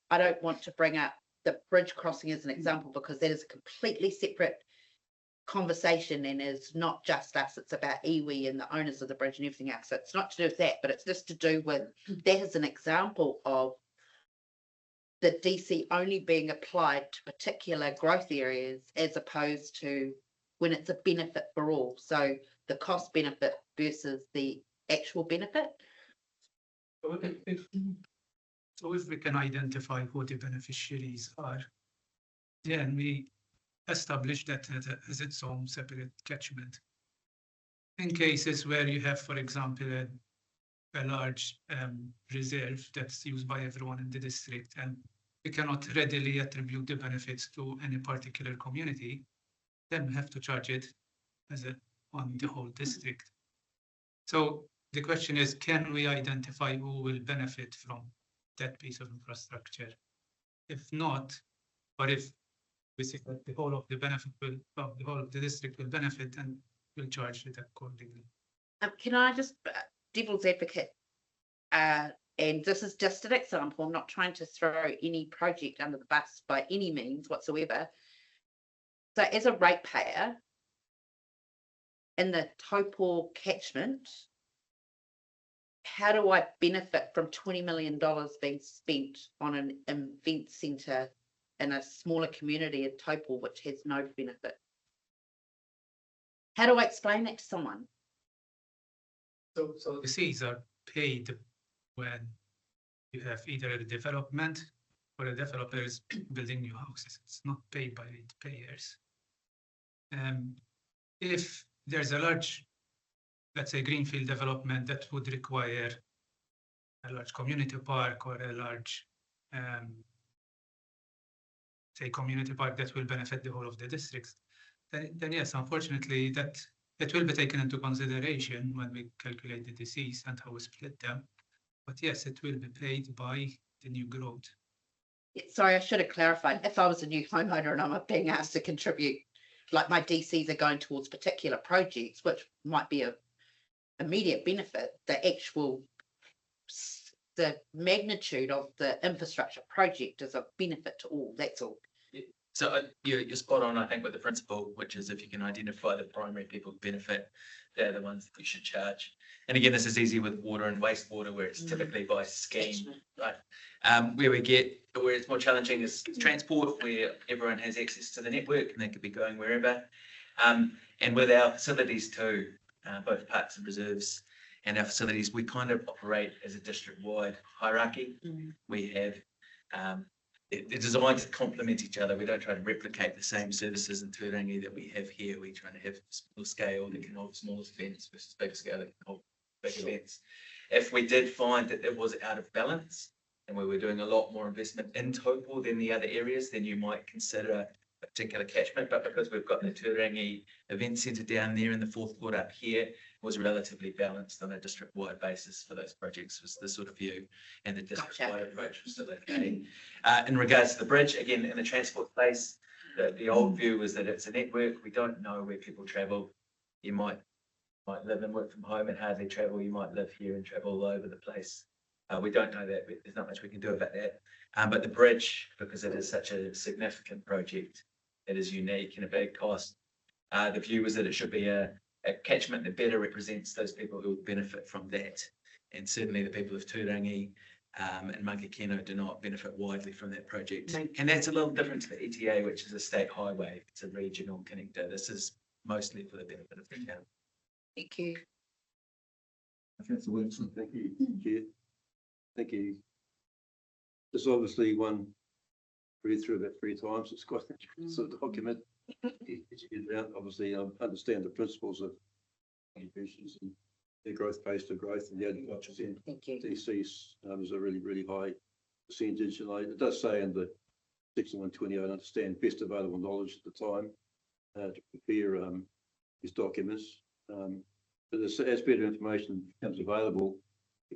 I don't want to bring up the bridge crossing as an example because that is a completely separate conversation and is not just us, it's about iwi and the owners of the bridge and everything else. So it's not to do with that, but it's just to do with that as an example of the DC only being applied to particular growth areas as opposed to when it's a benefit for all. So the cost benefit versus the actual benefit. So if we can identify who the beneficiaries are, then we establish that as its own separate catchment. In cases where you have, for example, a large reserve that's used by everyone in the district, and we cannot readily attribute the benefits to any particular community, then we have to charge it as on the whole district. So the question is, can we identify who will benefit from that piece of infrastructure? If not, or if we see that the whole of the benefit will, the whole of the district will benefit, and we'll charge it accordingly. Can I just devil's advocate? And this is just an example. I'm not trying to throw any project under the bus by any means whatsoever. So as a ratepayer in the Taupō catchment, how do I benefit from $20 million being spent on an event centre in a smaller community in Taupō, which has no benefit? How do I explain that to someone? So the fees are paid when you have either a development or a developer is building new houses. It's not paid by ratepayers. If there's a large, let's say, greenfield development that would require a large community park or a large, say, community park that will benefit the whole of the district, then yes, unfortunately, that it will be taken into consideration when we calculate the disease and how we split them. But yes, it will be paid by the new growth. Sorry, I should have clarified. If I was a new homeowner and I'm being asked to contribute, like my DCs are going towards particular projects, which might be a immediate benefit, the magnitude of the infrastructure project is a benefit to all, that's all. So you're spot on, I think, with the principle, which is if you can identify the primary people who benefit, they're the ones that you should charge. And again, this is easy with water and wastewater, where it's typically by scheme, right? Where it's more challenging is transport, where everyone has access to the network and they could be going wherever. And with our facilities too, both parks and reserves and our facilities, we kind of operate as a district-wide hierarchy. We have they're designed to complement each other. We don't try to replicate the same services in Turangi that we have here. We try to have small scale that can hold small events versus big scale that can hold big events. If we did find that it was out of balance and we were doing a lot more investment in Taupō than the other areas, then you might consider a particular catchment. But because we've got the Turangi event centre down there and the fourth quarter up here, was relatively balanced on a district-wide basis for those projects, was the sort of view, and the district-wide approach was still okay. In regards to the bridge, again, in the transport space, the old view was that it's a network. We don't know where people travel. You might live and work from home and hardly travel. You might live here and travel all over the place. We don't know that. There's not much we can do about that. But the bridge, because it is such a significant project, it is unique and a big cost. The view was that it should be a catchment that better represents those people who would benefit from that. And certainly the people of Turangi and Mangakino do not benefit widely from that project. And that's a little different to the ETA, which is a state highway. It's a regional connector. This is mostly for the benefit of the town. Thank you. Councillor Williamson, thank you, Chair. Thank you. There's obviously one read through about 3 times. It's quite a sort of document. Obviously, I understand the principles of contributions and their growth based on growth, and the 85% DCs is a really, really high percentage. And it does say in the section 120, I understand best available knowledge at the time to prepare these documents. But as better information becomes available,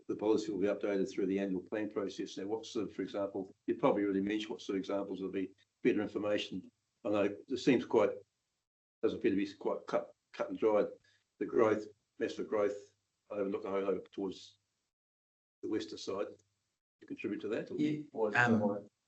the policy will be updated through the annual plan process. Now, what sort of, for example, you'd probably already mentioned what sort of examples will be better information. I know it seems doesn't appear to be quite cut and dried. The growth, massive growth, over towards the western side, to contribute to that?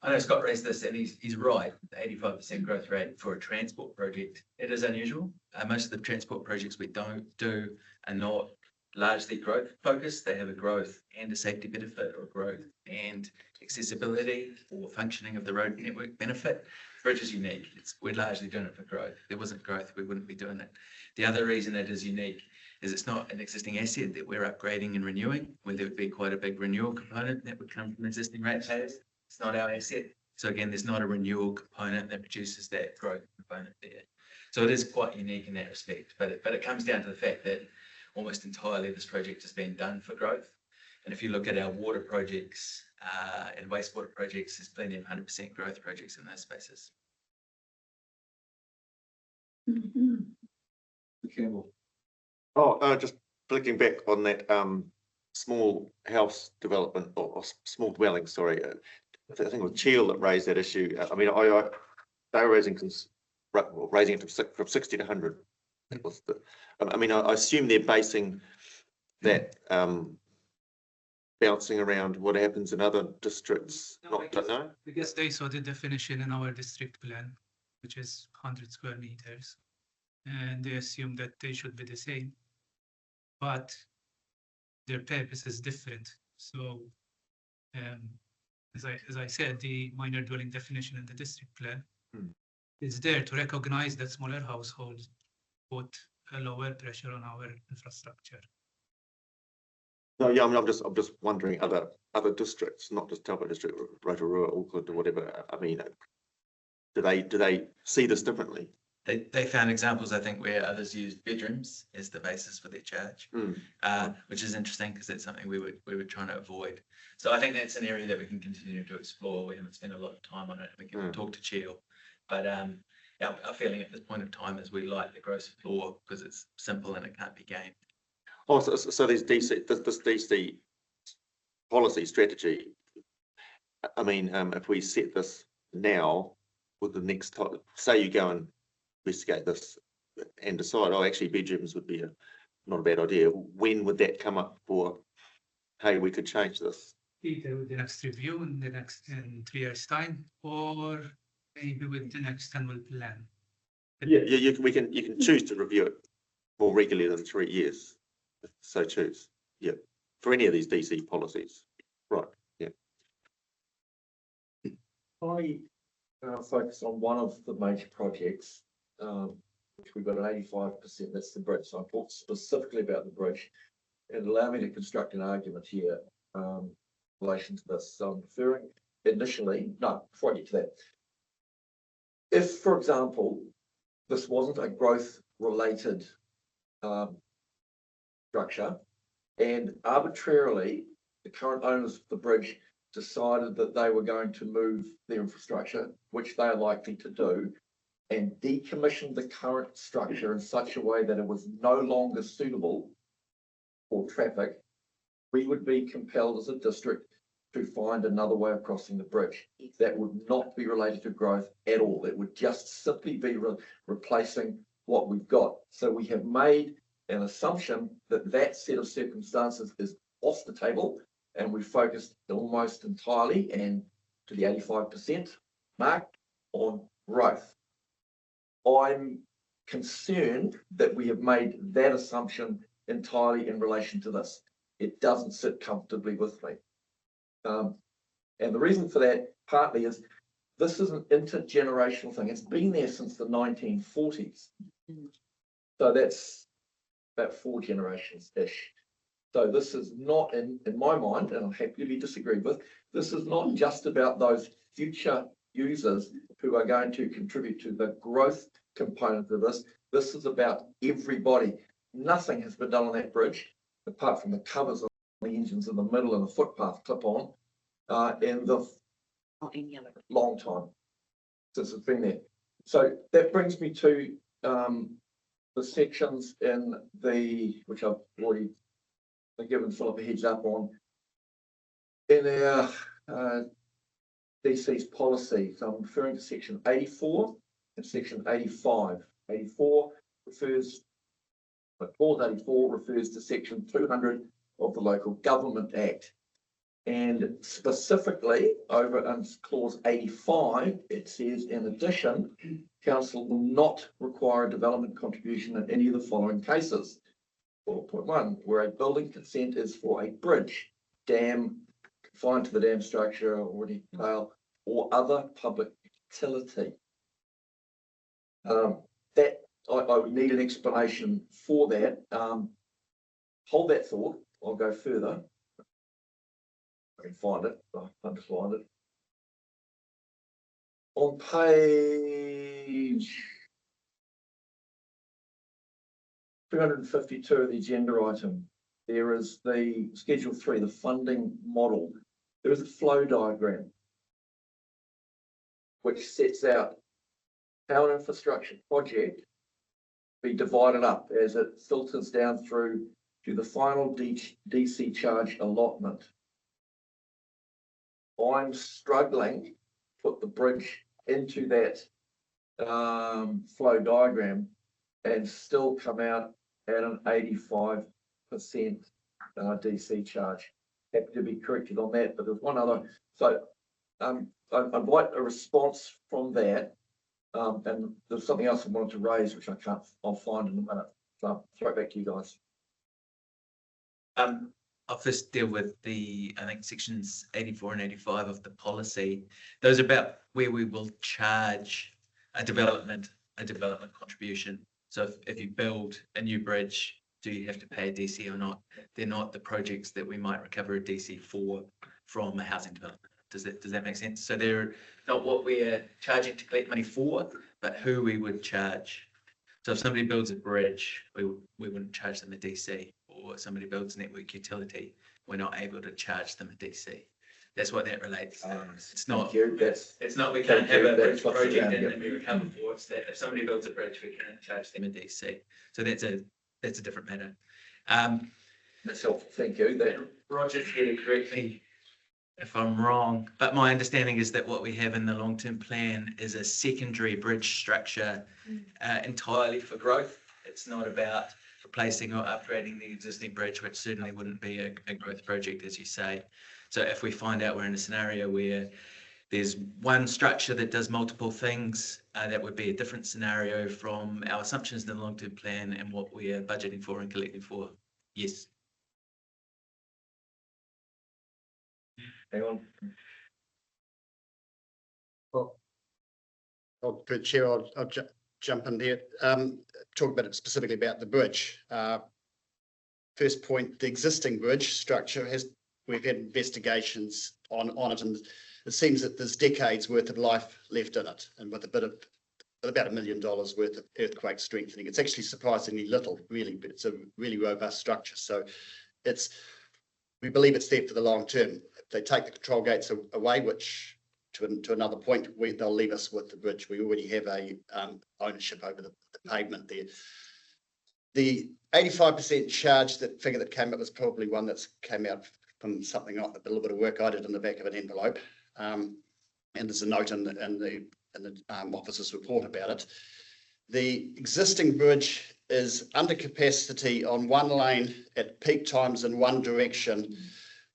I know Scott raised this, and he's right. The 85% growth rate for a transport project, it is unusual. Most of the transport projects we don't do are not largely growth focused. They have a growth and a safety benefit, or growth and accessibility or functioning of the road network benefit. Bridge is unique. We're largely doing it for growth. If there wasn't growth, we wouldn't be doing it. The other reason it is unique is it's not an existing asset that we're upgrading and renewing, where there would be quite a big renewal component that would come from existing ratepayers. It's not our asset. So again, there's not a renewal component that produces that growth component there. So it is quite unique in that respect, but it comes down to the fact that almost entirely this project has been done for growth. And if you look at our water projects and wastewater projects, there's plenty of 100% growth projects in those spaces. Campbell. Oh, just flicking back on that small house development or small dwelling, sorry. I think it was Cheel that raised that issue. I mean, they were raising it from 60 to 100. That was I mean, I assume they're basing that bouncing around what happens in other districts. Because they saw the definition in our district plan, which is 100 square meters, and they assume that they should be the same, but their purpose is different. So, as I said, the minor dwelling definition in the district plan is there to recognize that smaller households put a lower pressure on our infrastructure. No, yeah, I mean, I'm just wondering other districts, not just Taupō District, Rotorua, Auckland, or whatever. I mean, do they see this differently? They found examples, I think, where others used bedrooms as the basis for their charge, which is interesting because that's something we were trying to avoid. So I think that's an area that we can continue to explore. We haven't spent a lot of time on it. We can talk to Cheel, but our feeling at this point of time is we like the gross floor because it's simple and it can't be gamed. Oh, so these this DC policy strategy. I mean, if we set this now, with the next time, say you go and investigate this and decide, oh, actually bedrooms would be not a bad idea. When would that come up for, hey, we could change this? Either with the next review in 3 years' time, or maybe with the next annual plan. Yeah, you can choose to review it more regularly than 3 years, if so choose. Yeah, for any of these DC policies, right? Yeah. I focus on one of the major projects, which we've got an 85%, that's the bridge. So I talked specifically about the bridge and allow me to construct an argument here in relation to this. So I'm referring initially, no, before I get to that. If, for example, this wasn't a growth related structure and arbitrarily the current owners of the bridge decided that they were going to move their infrastructure, which they are likely to do, and decommission the current structure in such a way that it was no longer suitable for traffic, we would be compelled as a district to find another way of crossing the bridge. That would not be related to growth at all. It would just simply be replacing what we've got. So we have made an assumption that that set of circumstances is off the table, and we focused almost entirely and to the 85% mark on growth. I'm concerned that we have made that assumption entirely in relation to this. It doesn't sit comfortably with me. And the reason for that partly is this is an intergenerational thing. It's been there since the 1940s. So that's about 4 generations-ish. So this is not, in my mind, and I'll happily be disagreed with, this is not just about those future users who are going to contribute to the growth component of this. This is about everybody. Nothing has been done on that bridge, apart from the covers of the engines in the middle and the footpath clip on, in the long time since it's been there. So that brings me to the sections in which I've already given Philip a heads up on, in our DC's policy. So I'm referring to section 84 and section 85. 84 refers, clause 84 refers to section 200 of the Local Government Act. And specifically over in clause 85, it says, in addition, council will not require a development contribution in any of the following cases. 4.1, where a building consent is for a bridge, dam, confined to the dam structure, already fail, or other public utility. That I would need an explanation for that. hold that thought, I'll go further. I can find it, I'll have to find it. On page 352 of the agenda item, there is the Schedule 3, the funding model. There is a flow diagram which sets out how an infrastructure project be divided up as it filters down through to the final DC charge allotment. I'm struggling to put the bridge into that flow diagram and still come out at an 85% DC charge. Happy to be corrected on that, but there's one other. So I'd like a response from that. And there's something else I wanted to raise, which I'll find in a minute. So I'll throw it back to you guys. I'll first deal with I think sections 84 and 85 of the policy. Those are about where we will charge a development contribution. So if you build a new bridge, do you have to pay a DC or not? They're not the projects that we might recover a DC for from a housing development. Does that make sense? So they're not what we're charging to collect money for, but who we would charge. So if somebody builds a bridge, we wouldn't charge them a DC, or somebody builds a network utility, we're not able to charge them a DC. That's what that relates to. It's not. It's not. We can't have a bridge project and then we recover for. It's that if somebody builds a bridge, we can't charge them a DC. So that's a different matter. That's helpful. Thank you. That Roger's here to correct me if I'm wrong, but my understanding is that what we have in the long-term plan is a secondary bridge structure entirely for growth. It's not about replacing or upgrading the existing bridge, which certainly wouldn't be a growth project, as you say. So if we find out we're in a scenario where there's one structure that does multiple things, that would be a different scenario from our assumptions in the long-term plan and what we are budgeting for and collecting for. Yes. Hang on. Well, Chair, I'll jump in there. Talk about it specifically about the bridge. First point, the existing bridge structure we've had investigations on it, and it seems that there's decades worth of life left in it, and with about $1 million worth of earthquake strengthening. It's actually surprisingly little, really, but it's a really robust structure. So we believe it's there for the long term. If they take the control gates away, which to another point, they'll leave us with the bridge. We already have a ownership over the pavement there. The 85% charge, that figure that came up, was probably one that's came out from something like a little bit of work I did in the back of an envelope. And there's a note in the officer's report about it. The existing bridge is under capacity on one lane at peak times in one direction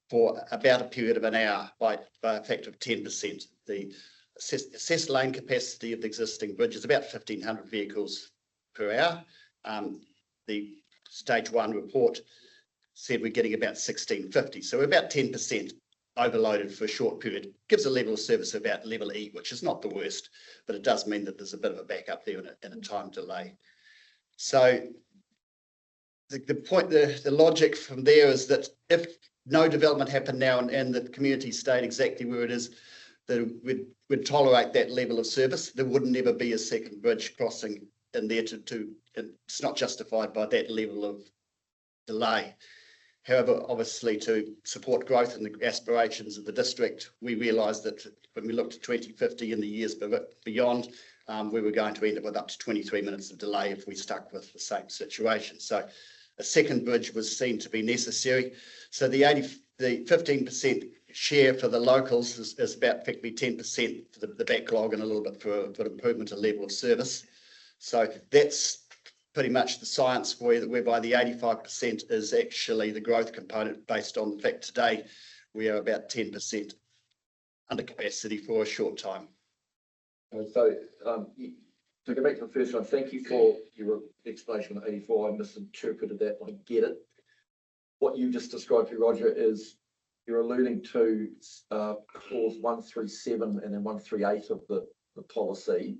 for about a period of an hour by a factor of 10%. The assessed lane capacity of the existing bridge is about 1,500 vehicles per hour. The stage 1 report said we're getting about 1,650, so we're about 10% overloaded for a short period. Gives a level of service about level E, which is not the worst, but it does mean that there's a bit of a backup there and a time delay. So the point, the logic from there is that if no development happened now and the community stayed exactly where it is, that we'd tolerate that level of service. There would never be a second bridge crossing in there it's not justified by that level of delay. However, obviously, to support growth and the aspirations of the district, we realised that when we looked at 2050 and the years beyond, we were going to end up with up to 23 minutes of delay if we stuck with the same situation. So a second bridge was seen to be necessary. So the 15% share for the locals is about effectively 10% for the backlog and a little bit for improvement of level of service. So that's pretty much the science for you, whereby the 85% is actually the growth component based on the fact today we are about 10% under capacity for a short time. And so to go back to the first one, thank you for your explanation on 84. I misinterpreted that. I get it. What you just described to Roger is you're alluding to clause 137 and then 138 of the policy,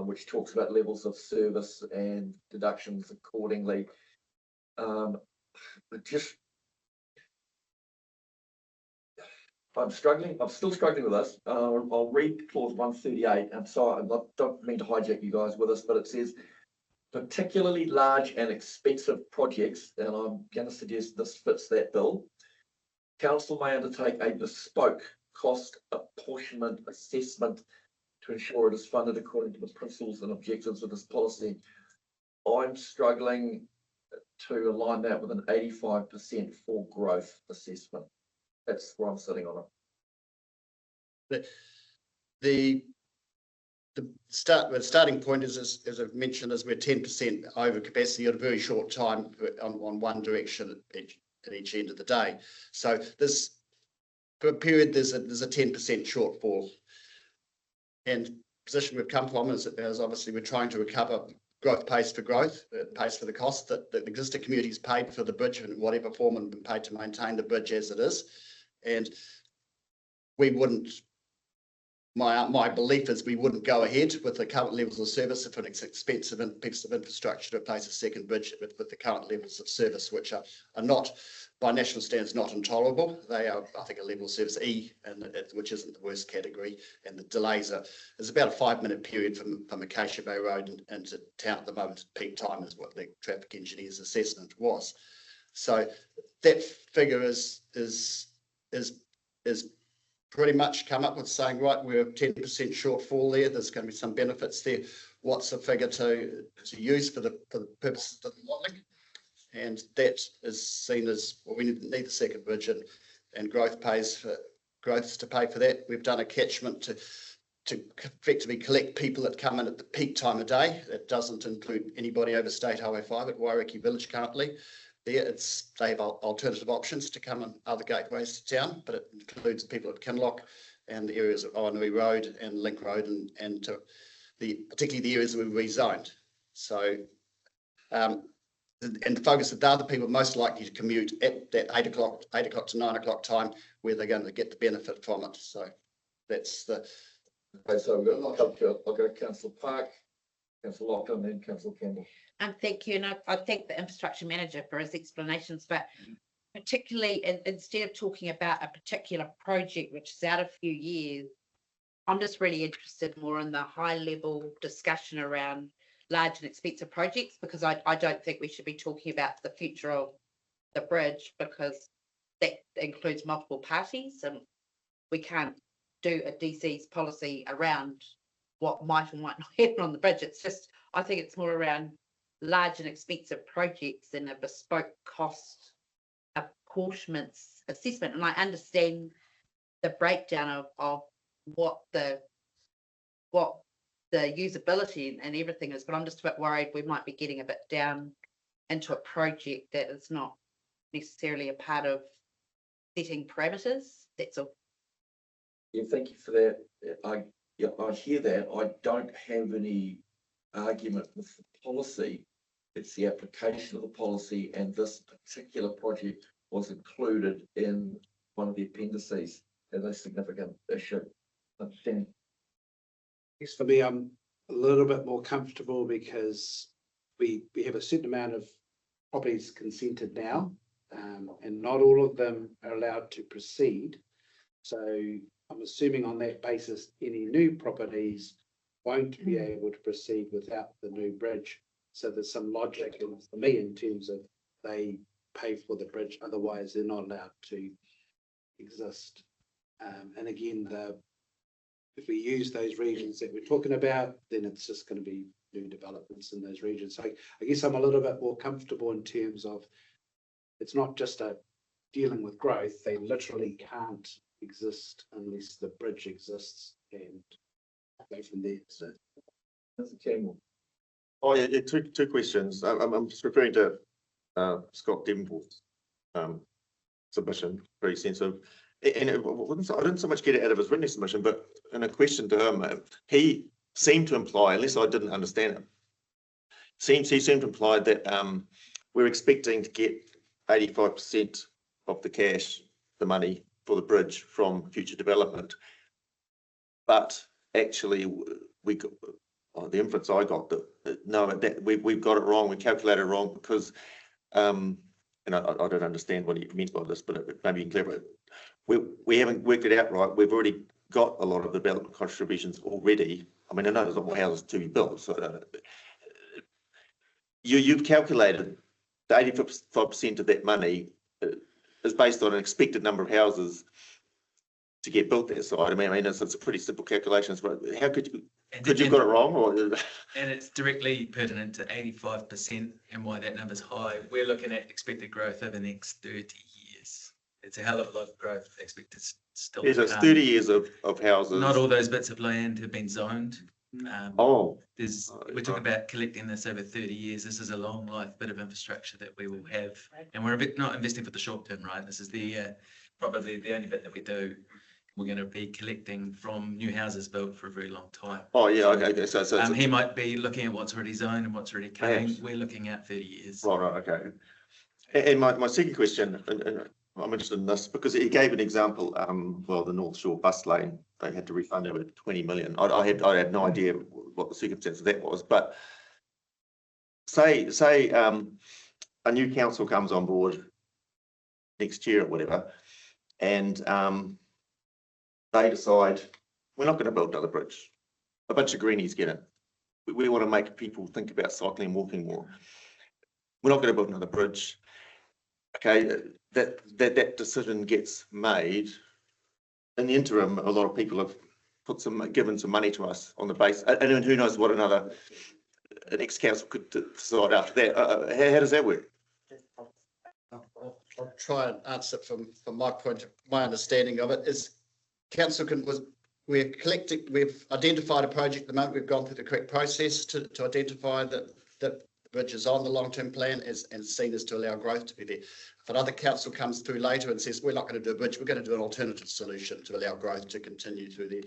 which talks about levels of service and deductions accordingly. I'm still struggling with this. I'll read clause 138. I'm sorry, don't mean to hijack you guys with this, but it says particularly large and expensive projects, and I'm going to suggest this fits that bill. Council may undertake a bespoke cost apportionment assessment to ensure it is funded according to the principles and objectives of this policy. I'm struggling to align that with an 85% for growth assessment. That's where I'm sitting on it. The starting point is, as I've mentioned, is we're 10% over capacity at a very short time on one direction at each end of the day. So this, for a period, there's a 10% shortfall. And the position we've come from is obviously we're trying to recover growth pays for growth, pays for the cost that the existing communities paid for the bridge in whatever form and been paid to maintain the bridge as it is. And we wouldn't, my belief is we wouldn't go ahead with the current levels of service if it's expensive piece of infrastructure to replace a second bridge with the current levels of service, which are not, by national standards, not intolerable. They are, I think, a level of service E, which isn't the worst category. And the delays there's about a 5-minute period from Acacia Bay Road into town at the moment. Peak time is what the traffic engineer's assessment was. So that figure is pretty much come up with saying, right, we're 10% shortfall there. There's going to be some benefits there. What's the figure to use for the purposes of the modelling? And that is seen as, well, we need the second bridge, and growth to pay for that. We've done a catchment to effectively collect people that come in at the peak time of day. That doesn't include anybody over State Highway 5 at Wairiki Village currently. They have alternative options to come in other gateways to town, but it includes people at Kinloch and the areas of Oanui Road and Link Road, and particularly the areas that we've rezoned. So, and the focus of the other people most likely to commute at that 8 o'clock to 9 o'clock time, where they're going to get the benefit from it. So that's the. Okay, so I'll go Councillor Park, Councillor Lockton, then Councillor Campbell. Thank you, and I thank the infrastructure manager for his explanations, but particularly instead of talking about a particular project which is out a few years, I'm just really interested more in the high level discussion around large and expensive projects, because I don't think we should be talking about the future of the bridge, because that includes multiple parties, and we can't do a DC's policy around what might or might not happen on the bridge. It's just, I think it's more around large and expensive projects and a bespoke cost apportionment assessment. And I understand the breakdown of what the usability and everything is, but I'm just a bit worried we might be getting a bit down into a project that is not necessarily a part of setting parameters. That's all. Yeah, thank you for that. I hear that. I don't have any argument with the policy. It's the application of the policy, and this particular project was included in one of the appendices as a significant issue. Understand? Yes, for me, I'm a little bit more comfortable because we have a certain amount of properties consented now, and not all of them are allowed to proceed. So I'm assuming on that basis, any new properties won't be able to proceed without the new bridge. So there's some logic for me in terms of they pay for the bridge, otherwise they're not allowed to exist. And again, if we use those regions that we're talking about, then it's just going to be new developments in those regions. So I guess I'm a little bit more comfortable in terms of it's not just dealing with growth. They literally can't exist unless the bridge exists, and go from there. So that's a Campbell. Oh yeah, two questions. I'm just referring to Scott Davenport's submission, pretty sensitive. And I didn't so much get it out of his written submission, but in a question to him, he seemed to imply, unless I didn't understand it, he seemed to imply that we're expecting to get 85% of the cash, the money for the bridge from future development. But actually, we got the inference I got that no, that we've got it wrong. We calculated it wrong because and I don't understand what he meant by this, but maybe you can clarify. We haven't worked it out right. We've already got a lot of development contributions already. I mean, I know there's a lot more houses to be built, so you've calculated the 85% of that money is based on an expected number of houses to get built there. So I mean, it's a pretty simple calculations, but how could you have got it wrong? Or and it's directly pertinent to 85% and why that number's high. We're looking at expected growth over the next 30 years. It's a hell of a lot of growth expected still. Yes, it's 30 years of houses. Not all those bits of land have been zoned. We're talking about collecting this over 30 years. This is a long life bit of infrastructure that we will have, and we're not investing for the short term, right? This is the probably the only bit that we do. We're going to be collecting from new houses built for a very long time. Oh yeah, okay. So he might be looking at what's already zoned and what's already coming. We're looking at 30 years. Right, okay. And my second question, and I'm interested in this because he gave an example. Well, the North Shore bus lane, they had to refund over 20 million. I had no idea what the circumstance of that was, but say a new council comes on board next year or whatever, and they decide we're not going to build another bridge. A bunch of greenies get in. We want to make people think about cycling and walking more. We're not going to build another bridge. Okay, that decision gets made. In the interim, a lot of people have given some money to us on the base, and then who knows what an ex-council could decide after that. How does that work? I'll try and answer it from my understanding of it is council we've identified a project at the moment. We've gone through the correct process to identify that the bridge is on the long-term plan and seen as to allow growth to be there. If another council comes through later and says, we're not going to do a bridge, we're going to do an alternative solution to allow growth to continue through there.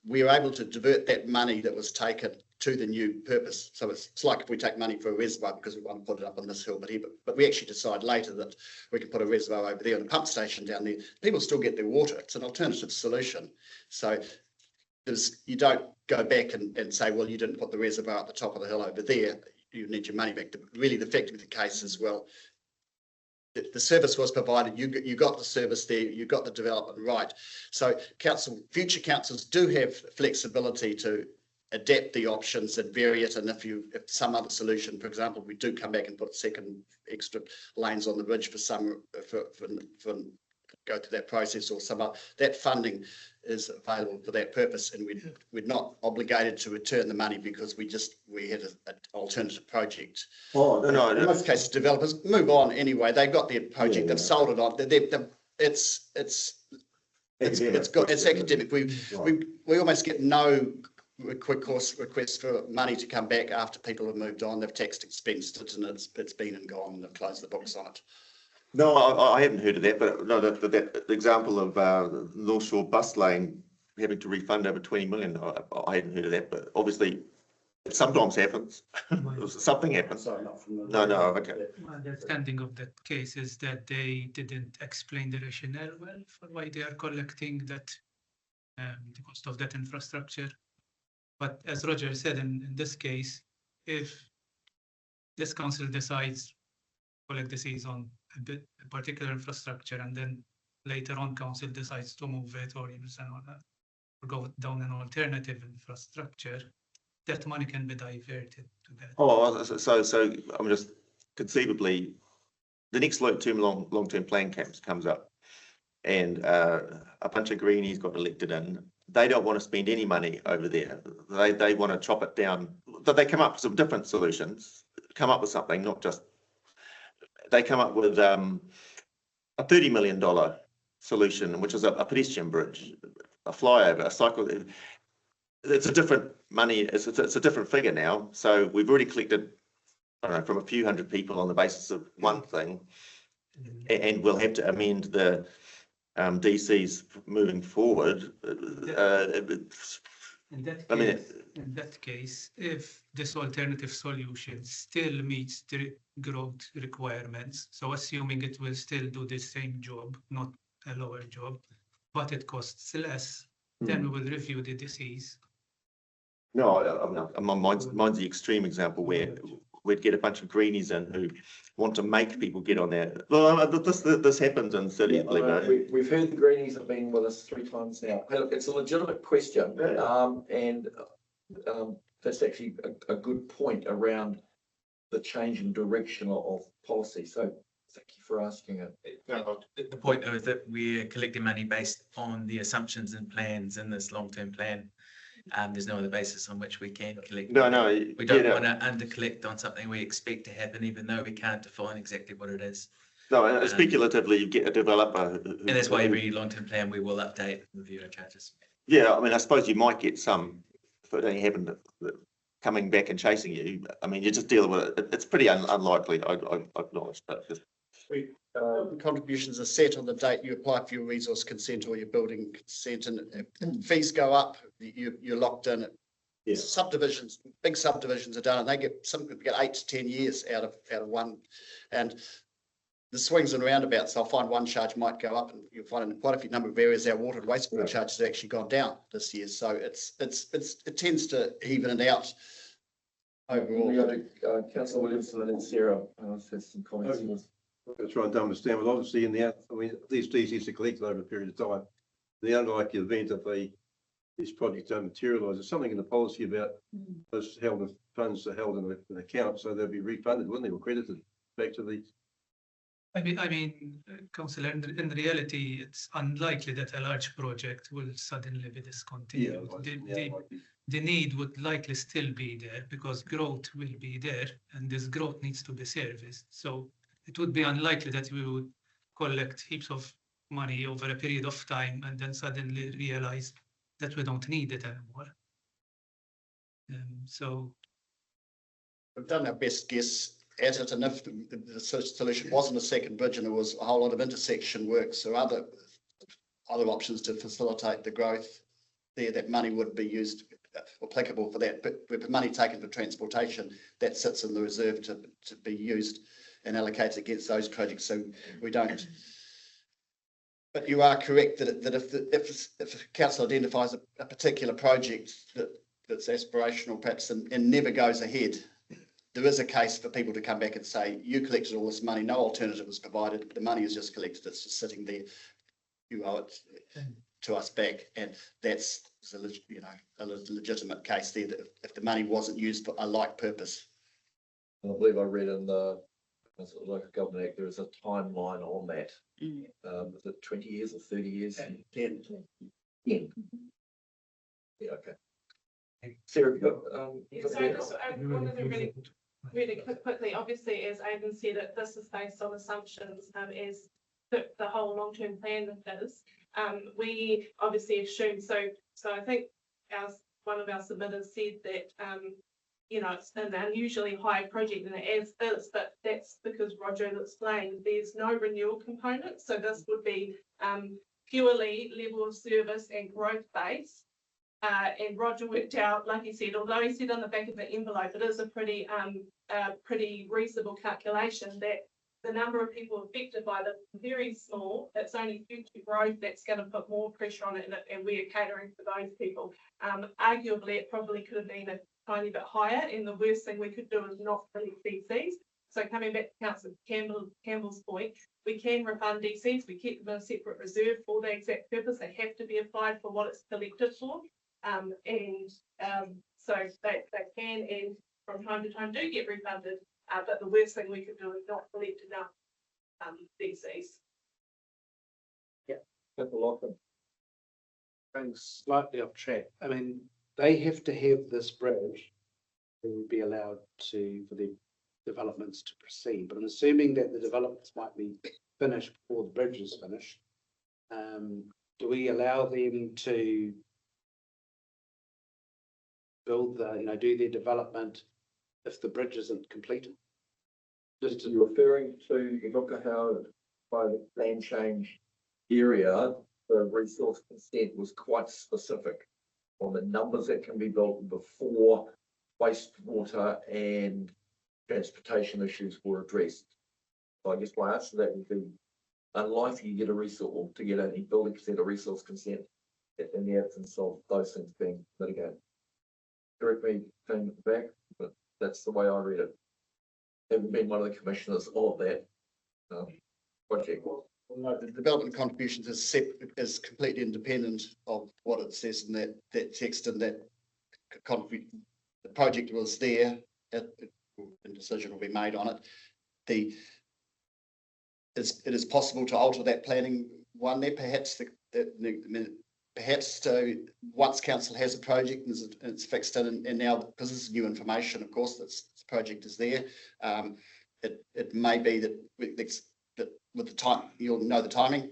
We are able to divert that money that was taken to the new purpose. So it's like if we take money for a reservoir because we want to put it up on this hill, but we actually decide later that we can put a reservoir over there and a pump station down there. People still get their water. It's an alternative solution. So you don't go back and say, well, you didn't put the reservoir at the top of the hill over there. You need your money back. Really, the fact of the case is, well, the service was provided. You got the service there. You got the development right. So future councils do have flexibility to adapt the options and vary it. And if some other solution, for example, we do come back and put second extra lanes on the bridge for go through that process or some other, that funding is available for that purpose, and we're not obligated to return the money because we had an alternative project. Oh no! In most cases, developers move on anyway. They've got their project. They've sold it on. It's academic. We almost get no requests for money to come back after people have moved on. They've taxed expensed it, and it's been and gone, and they've closed the books on it. No, I haven't heard of that, but no, that example of North Shore bus lane having to refund over 20 million, I hadn't heard of that, but obviously it sometimes happens. Something happens. No, okay. My understanding of that case is that they didn't explain the rationale well for why they are collecting that the cost of that infrastructure. But as Roger said, in this case, if this council decides collect the fees on a particular infrastructure, and then later on council decides to move it or go down an alternative infrastructure, that money can be diverted to that. Oh, so I'm just conceivably the next long-term plan comes up, and a bunch of greenies got elected in. They don't want to spend any money over there. They want to chop it down. But they come up with some different solutions. Come up with something, not just. They come up with a $30 million solution, which is a pedestrian bridge, a flyover, a cycle. It's a different money. It's a different figure now. So we've already collected, I don't know, from a few hundred people on the basis of one thing, and we'll have to amend the DCs moving forward. In that case, if this alternative solution still meets the growth requirements, so assuming it will still do the same job, not a lower job, but it costs less, then we will review the DCs. No, mine's the extreme example where we'd get a bunch of greenies in who want to make people get on there. Well, this happens in cities. believe it. We've heard the Greenies have been with us 3 times now. Hey, look, it's a legitimate question, and that's actually a good point around the change in direction of policy. So thank you for asking it. The point though is that we're collecting money based on the assumptions and plans in this long-term plan. There's no other basis on which we can collect. No, We don't want to under-collect on something we expect to happen, even though we can't define exactly what it is. No, speculatively, you get a developer. And that's why every long-term plan we will update and review our charges. Yeah, I mean, I suppose you might get some, if it only happened, coming back and chasing you. I mean, you just deal with it. It's pretty unlikely, I acknowledge, but just. Contributions are set on the date you apply for your resource consent or your building consent, and if fees go up, you're locked in. Yeah. Subdivisions, big subdivisions are done, and they get, some people get 8 to 10 years out of one, and the swings and roundabouts. I'll find one charge might go up, and you'll find in quite a few number of areas our water and wastewater charges have actually gone down this year. So it tends to even it out overall. We got Councillor Williamson and Sarah has some comments. I'm going to try and understand, but obviously these DCs are collected over a period of time. The unlikely event if these projects don't materialise, there's something in the policy about those funds are held in an account, so they'll be refunded, wouldn't they, or credited back to the. I mean, Councillor, in reality, it's unlikely that a large project will suddenly be discontinued. The need would likely still be there because growth will be there, and this growth needs to be serviced. So it would be unlikely that we would collect heaps of money over a period of time and then suddenly realize that we don't need it anymore. So we've done our best guess at it, and if the solution wasn't a second bridge and there was a whole lot of intersection works or other options to facilitate the growth there, that money would be used applicable for that. But with the money taken for transportation, that sits in the reserve to be used and allocated against those projects. So we don't. But you are correct that if council identifies a particular project that's aspirational perhaps and never goes ahead, there is a case for people to come back and say, you collected all this money, no alternative was provided, the money is just collected, it's just sitting there, you owe it to us back. And that's a legitimate case there, that if the money wasn't used for a like purpose. I believe I read in the Local Government Act, there is a timeline on that. Is it 20 years or 30 years? 10. Yeah, okay. Sarah, really quickly, obviously, as Aidan said, this is based on assumptions, as the whole long-term plan is. We obviously assume, so I think one of our submitters said that it's an unusually high project and it is, but that's because Roger explained there's no renewal component. So this would be purely level of service and growth base. And Roger worked out, like he said, although he said on the back of the envelope, it is a pretty reasonable calculation that the number of people affected by the very small, it's only future growth that's going to put more pressure on it, and we are catering for those people. Arguably, it probably could have been a tiny bit higher, and the worst thing we could do is not really DCs. So coming back to Councillor Campbell's point, we can refund DCs, we keep them in a separate reserve for the exact purpose. They have to be applied for what it's collected for. So they can, and from time to time do get refunded, but the worst thing we could do is not collect enough DCs. Yeah, that's a lot. Going slightly off track. I mean, they have to have this bridge to be allowed for the developments to proceed. But I'm assuming that the developments might be finished before the bridge is finished. Do we allow them to build do their development if the bridge isn't completed? Just referring to, you look at how by the plan change area, the resource consent was quite specific on the numbers that can be built before wastewater and transportation issues were addressed. So I guess my answer to that would be unlikely you get a resource or to get any building consent or resource consent in the absence of those things being mitigated. Correct me, at the back, but that's the way I read it. having been one of the commissioners of that project. No, the development contributions is completely independent of what it says in that text, and that the project was there, and decision will be made on it. It is possible to alter that planning one there, perhaps once council has a project and it's fixed in, and now, because this is new information, of course, this project is there. It may be that with the time, you'll know the timing.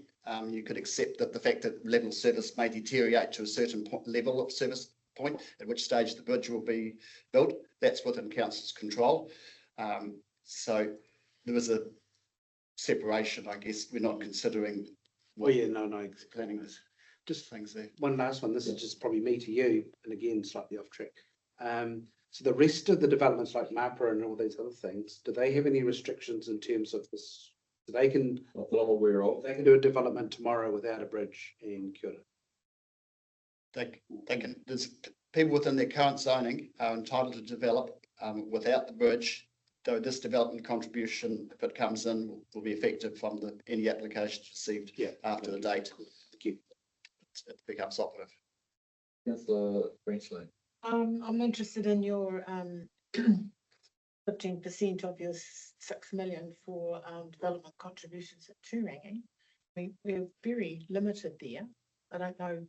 You could accept that the fact that level of service may deteriorate to a certain level of service point, at which stage the bridge will be built. That's within council's control. So there was a separation, I guess. We're not considering. Well, yeah, no, planning this. Just things there. One last one. This is just probably me to you, and again, slightly off track. So the rest of the developments like MAPA and all these other things, do they have any restrictions in terms of this? So they can, Not that I'm aware of. they can do a development tomorrow without a bridge in Kia ora. They can. There's people within their current zoning are entitled to develop without the bridge. Though this development contribution, if it comes in, will be effective from any applications received after the date. Thank you. It becomes operative. Councillor Brenchley. I'm interested in your 15% of your 6 million for development contributions at Turangi. We're very limited there. I don't know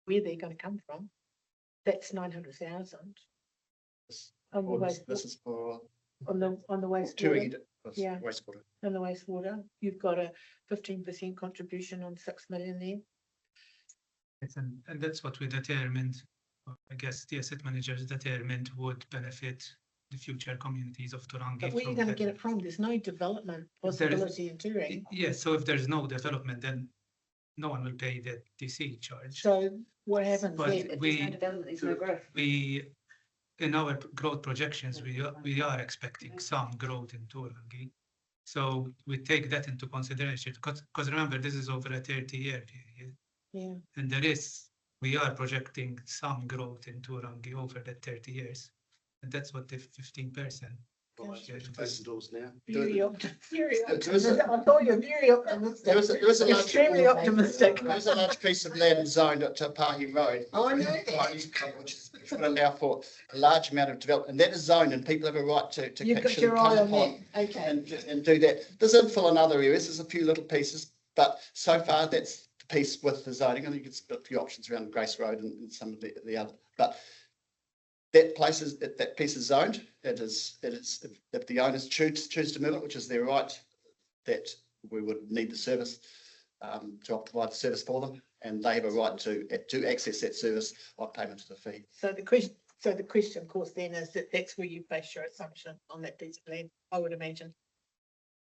where they're going to come from. That's 900,000. This is for on the wastewater. Turangi, Yeah. wastewater. On the wastewater, you've got a 15% contribution on 6 million there. Yes, and that's what we determined. I guess the asset managers determined would benefit the future communities of Turangi. But where are you going to get it from? There's no development possibility in Turangi. Yes, so if there's no development, then no one will pay the DC charge. So what happens But there? we, in our growth projections, we are expecting some growth in Turangi. So we take that into consideration, because remember, this is over a 30-year period. Yeah. And we are projecting some growth in Turangi over the 30 years. And that's what the 15%. Very optimistic. I thought you were very optimistic. There was a large, extremely optimistic. There was a large piece of land zoned at Te Papamārearea Road. I know that. Which would allow for a large amount of development, and that is zoned, and people have a right to You've got actually your come eye on upon that. Okay. and do that. There's infill in other areas. There's a few little pieces, but so far that's the piece with the zoning. I think it's got a few options around Grace Road and some of the other, but that piece is zoned. It is if the owners choose to move it, which is their right, that we would need the service to provide the service for them, and they have a right to access that service on payment of the fee. So the question, of course, then is that's where you base your assumption on that piece of land, I would imagine.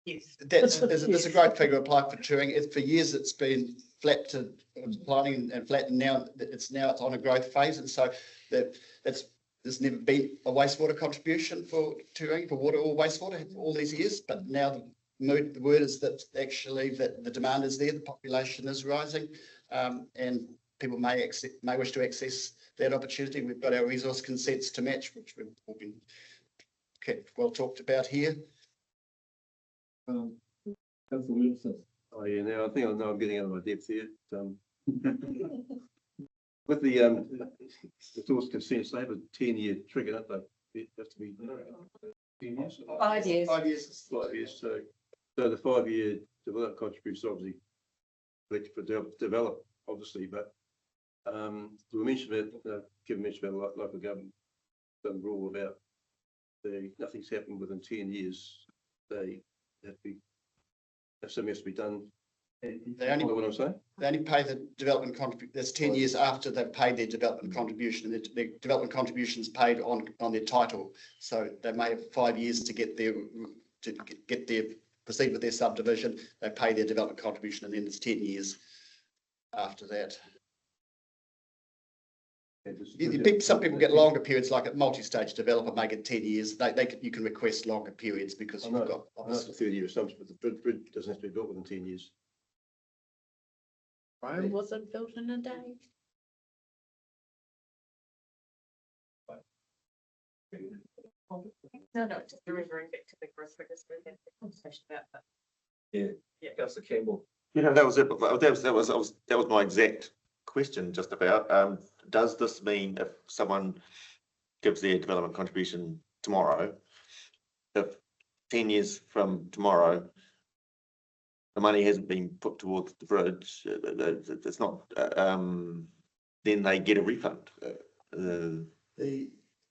Yes. There's a great figure applied for Turangi. For years it's been flat to declining and flat, and now it's on a growth phase, and so there's never been a wastewater contribution for Turangi for water or wastewater all these years, but now the word is that actually that the demand is there, the population is rising, and people may wish to access that opportunity. We've got our resource consents to match, which we've all been well talked about here. Councillor Wilson. Oh yeah, now I think I know I'm getting out of my depth here. With the resource consents, they have a 10-year trigger, don't they? It has to be 10 years. 5 years. 5 years. 5 years. So the 5-year development contribution obviously for develop, obviously, but we mentioned about Kevin mentioned about local government some rule about nothing's happened within 10 years. They have to be something has to be done. They only, what I'm saying? They only pay the development contribution. That's 10 years after they've paid their development contribution, and the development contribution is paid on their title. So they may have 5 years to get their proceed with their subdivision. They pay their development contribution, and then it's 10 years after that. Some people get longer periods, like a multi-stage developer may get 10 years. You can request longer periods because you've got obviously 30-year assumption, but the bridge doesn't have to be built within 10 years. Rome wasn't built in a day. No, just referring back to the growth figures we had the conversation about that. Yeah, Councillor Campbell. That was it. That was my exact question just about, does this mean if someone gives their development contribution tomorrow, if 10 years from tomorrow, the money hasn't been put towards the bridge, it's not, then they get a refund?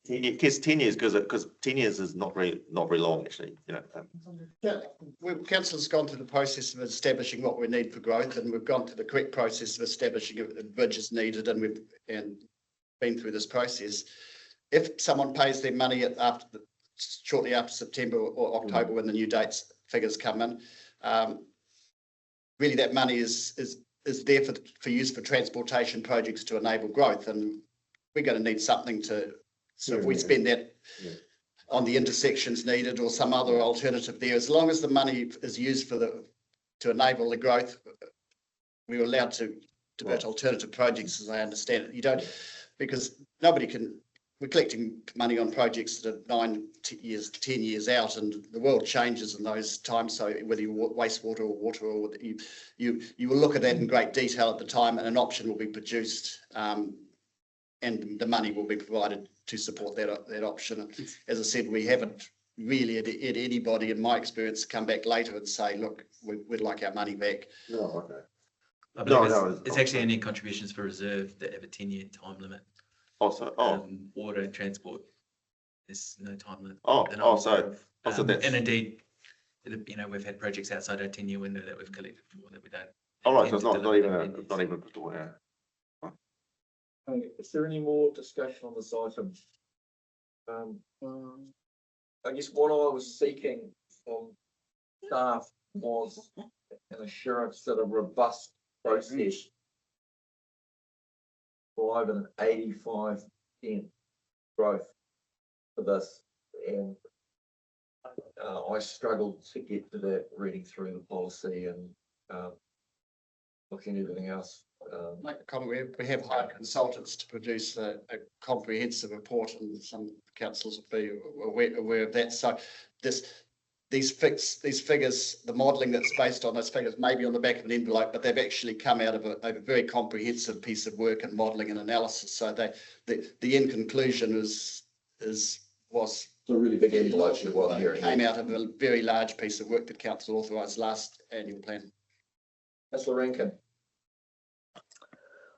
Because 10 years, because 10 years is not very long, actually, Council's gone through the process of establishing what we need for growth, and we've gone through the correct process of establishing if the bridge is needed, and we've been through this process. If someone pays their money shortly after September or October, when the new dates figures come in, really that money is there for use for transportation projects to enable growth, and we're going to need something to. So if we spend that on the intersections needed or some other alternative there, as long as the money is used to enable the growth, we're allowed to develop alternative projects, as I understand it. You don't, because nobody can. We're collecting money on projects that are 9 years, 10 years out, and the world changes in those times. So whether you wastewater or water, or you will look at that in great detail at the time, and an option will be produced, and the money will be provided to support that option. And as I said, we haven't really had anybody, in my experience, come back later and say, "Look, we'd like our money back." No, okay. I believe it's actually only contributions for reserve that have a 10-year time limit. Also, water transport, there's no time limit. And indeed, we've had projects outside our 10-year window that we've collected for that we don't. All right, so it's not even before, yeah. Okay, is there any more discussion on this item? I guess what I was seeking from staff was an assurance that a robust process drive an 85% growth for this, and I struggled to get to that reading through the policy and looking at everything else. Make a comment. We have hired consultants to produce a comprehensive report, and some councillors will be aware of that. So these figures, the modelling that's based on those figures, may be on the back of an envelope, but they've actually come out of a very comprehensive piece of work and modelling and analysis. So the end conclusion was a really big envelope. Came out of a very large piece of work that council authorised last annual plan. Councillor Rankin.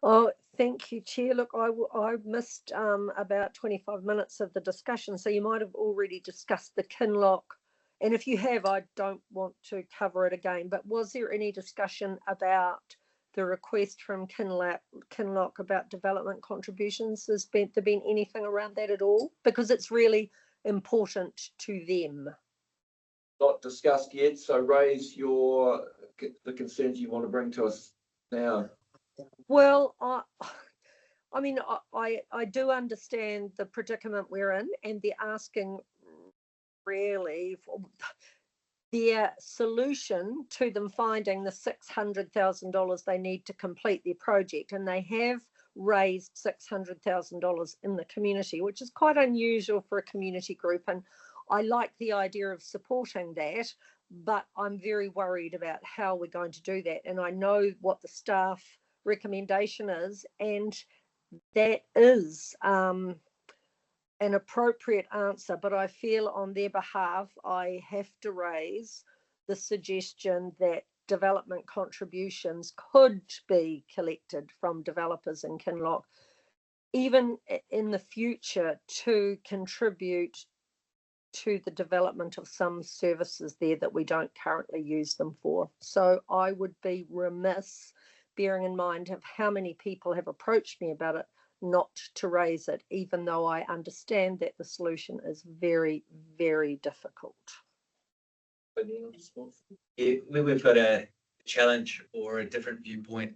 Oh, thank you, Chair. Look, I missed about 25 minutes of the discussion, so you might have already discussed the Kinloch. And if you have, I don't want to cover it again, but was there any discussion about the request from Kinloch about development contributions? Has there been anything around that at all? Because it's really important to them. Not discussed yet, so raise the concerns you want to bring to us now. Well, I mean, I do understand the predicament we're in, and they're asking really for their solution to them finding the $600,000 they need to complete their project, and they have raised $600,000 in the community, which is quite unusual for a community group, and I like the idea of supporting that, but I'm very worried about how we're going to do that. And I know what the staff recommendation is, and that is an appropriate answer, but I feel on their behalf I have to raise the suggestion that development contributions could be collected from developers in Kinloch, even in the future, to contribute to the development of some services there that we don't currently use them for. So I would be remiss, bearing in mind of how many people have approached me about it, not to raise it, even though I understand that the solution is very, very difficult. Yeah, we've got a challenge or a different viewpoint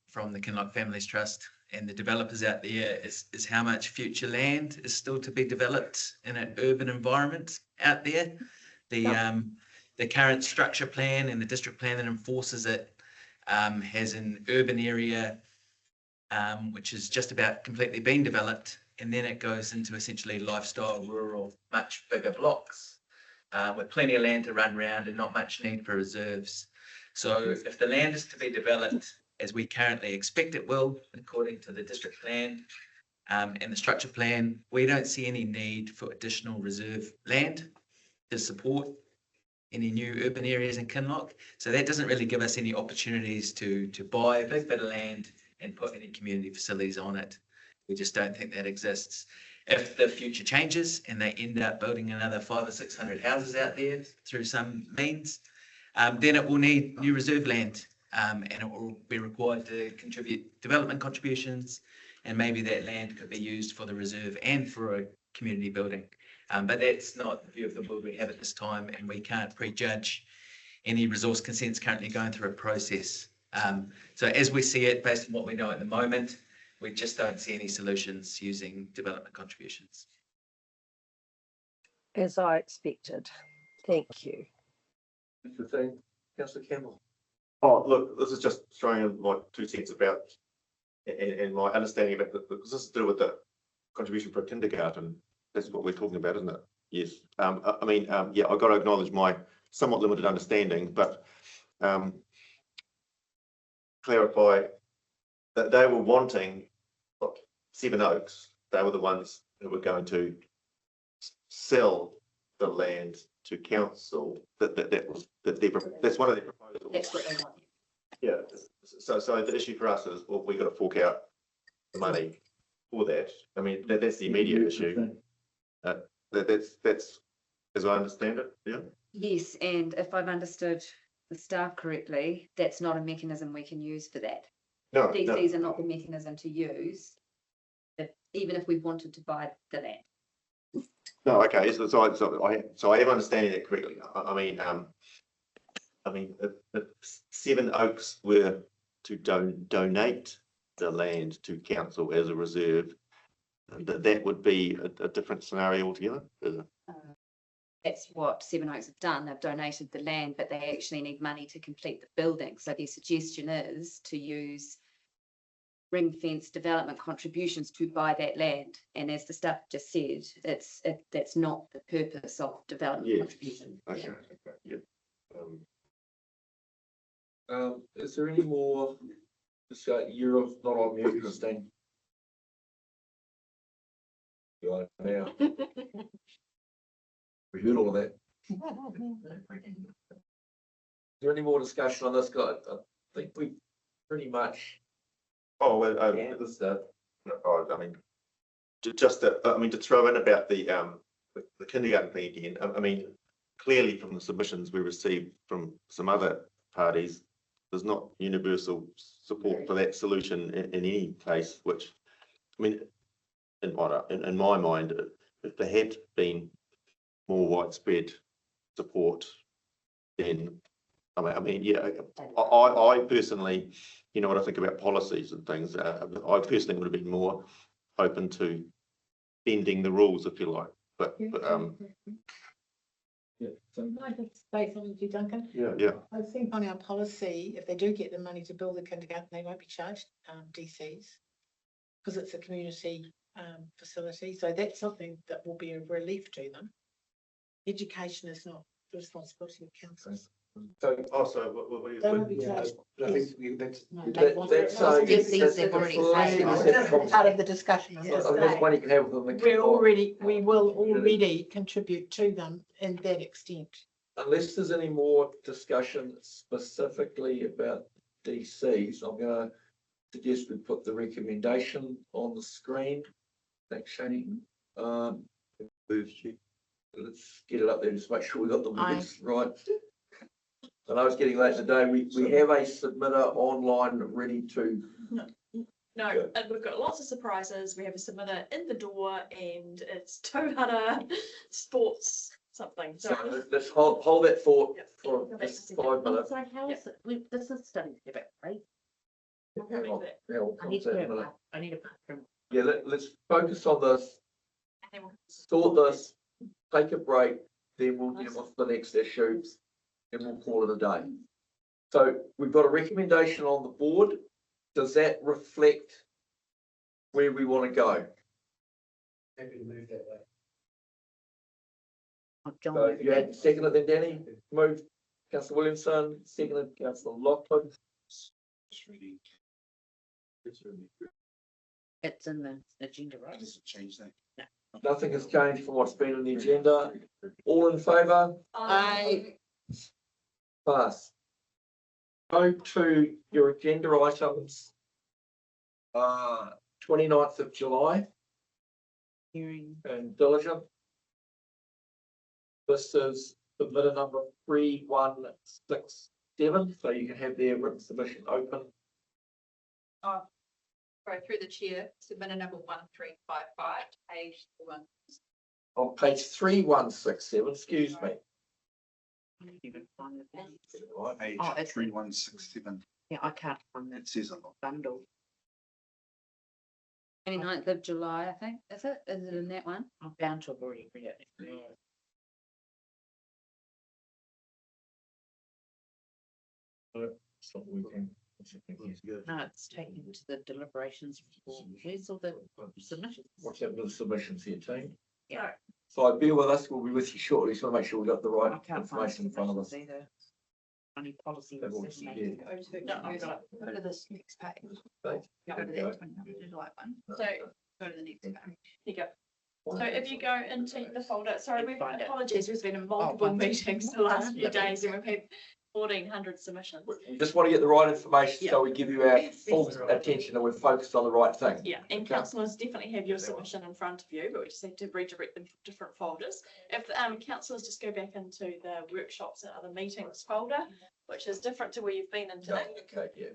from the Kinloch Families Trust and the developers out there is how much future land is still to be developed in an urban environment out there. The current structure plan and the district plan that enforces it has an urban area which is just about completely been developed, and then it goes into essentially lifestyle, rural, much bigger blocks, with plenty of land to run around and not much need for reserves. So if the land is to be developed as we currently expect it will, according to the district plan, and the structure plan, we don't see any need for additional reserve land to support any new urban areas in Kinloch. So that doesn't really give us any opportunities to buy a big bit of land and put any community facilities on it. We just don't think that exists. If the future changes and they end up building another 500 or 600 houses out there through some means, then it will need new reserve land, and it will be required to contribute development contributions, and maybe that land could be used for the reserve and for a community building. But that's not the view of the board we have at this time, and we can't prejudge any resource consents currently going through a process. So as we see it, based on what we know at the moment, we just don't see any solutions using development contributions. As I expected. Thank you. Councillor Campbell. Oh, look, this is just throwing in my 2 cents about, and my understanding about because this is to do with the contribution for kindergarten. That's what we're talking about, isn't it? Yes. I mean, yeah, I've got to acknowledge my somewhat limited understanding, but clarify that they were wanting, look, Seven Oaks, they were the ones who were going to sell the land to council. That's one of their proposals. That's what they want. Yeah. So the issue for us is, well, we got to fork out the money for that. I mean, that's the immediate issue. That's as I understand it. Yeah. Yes, and if I've understood the staff correctly, that's not a mechanism we can use for that. No. DCs are not the mechanism to use, even if we wanted to buy the land. No, okay. So I am understanding that correctly. I mean, if Seven Oaks were to donate the land to council as a reserve, that would be a different scenario altogether. That's what Seven Oaks have done. They've donated the land, but they actually need money to complete the building. So their suggestion is to use ring fence development contributions to buy that land. And as the staff just said, that's not the purpose of development contribution. Okay. Yeah. Yeah. Is there any more? You're not on mute, Christine. You are now. We heard all of that. Is there any more discussion on this guy? I think we pretty much. Oh, well, I mean, just to throw in about the kindergarten thing again. I mean, clearly from the submissions we received from some other parties, there's not universal support for that solution in any case. Which, I mean, in my mind, if there had been more widespread support, then I mean, yeah, I personally, you know, what I think about policies and things, I personally would have been more open to bending the rules, if you like. But yeah. Can I just say something to you, Duncan? Yeah. I think on our policy, if they do get the money to build the kindergarten, they won't be charged DCs because it's a community facility. So that's something that will be a relief to them. Education is not the responsibility of councils. So also, what do you They won't be think? charged. I think that's They've already said part of the discussion. One you can have with them. We will already contribute to them in that extent. Unless there's any more discussion specifically about DCs, I'm going to suggest we put the recommendation on the screen. Thanks, Shani. Let's get it up there, just make sure we got the words right. I know it's getting late in the day. We have a submitter online ready to. No, and we've got lots of surprises. We have a submitter in the door, and it's Tauhara Sports something. So let's hold that thought for just 5 minutes. Sorry, how is it? This is studying about, right? I need a bathroom. Yeah, let's focus on this, sort this, take a break, then we'll get on to the next issue and we'll call it a day. So we've got a recommendation on the board. Does that reflect where we want to go? Happy to move that way. So you had seconded then, Danny, moved councillor Williamson, seconded councillor Lockwood. It's in the agenda, right? Doesn't change that. Nothing has changed from what's been on the agenda. All in favour? Aye. Pass. Go to your agenda items. 29th of July Hearing. and diligent. This is submitter number 3167, so you can have their written submission open. Right through the chair, submitter number 1355, page 1. On page 3167, excuse me. Page Oh, it's- 3167. Yeah, I can't find It that says a lot. bundle. 29th of July, I think, is it? Is it in that one? I'm bound to have already read it. It's not working. No, it's taken to the deliberations. Where's all the submissions? What's happened with the submissions here, team? Yeah. So bear with us, we'll be with you shortly, just want to make sure we got the I right can't find information in front of us. submissions either. Only policy. They've all decision disappeared. making. No, I've got it. Go to this next page. Right. Go There to we the go. next one, the light one. So go to the next page. Here you go. So if you go into the folder, sorry, we Find it. apologies, we've been in multiple fine. meetings the last few days and we've had 1,400 submissions. We just want to get the right information, Yeah. so we give you our full attention and we're focused on the right thing. Yeah, and Okay. councillors definitely have your submission in front of you, but we just need to redirect them to different folders. If councillors just go back into the workshops and other meetings folder, which is different to where you've been in today, Okay, yeah.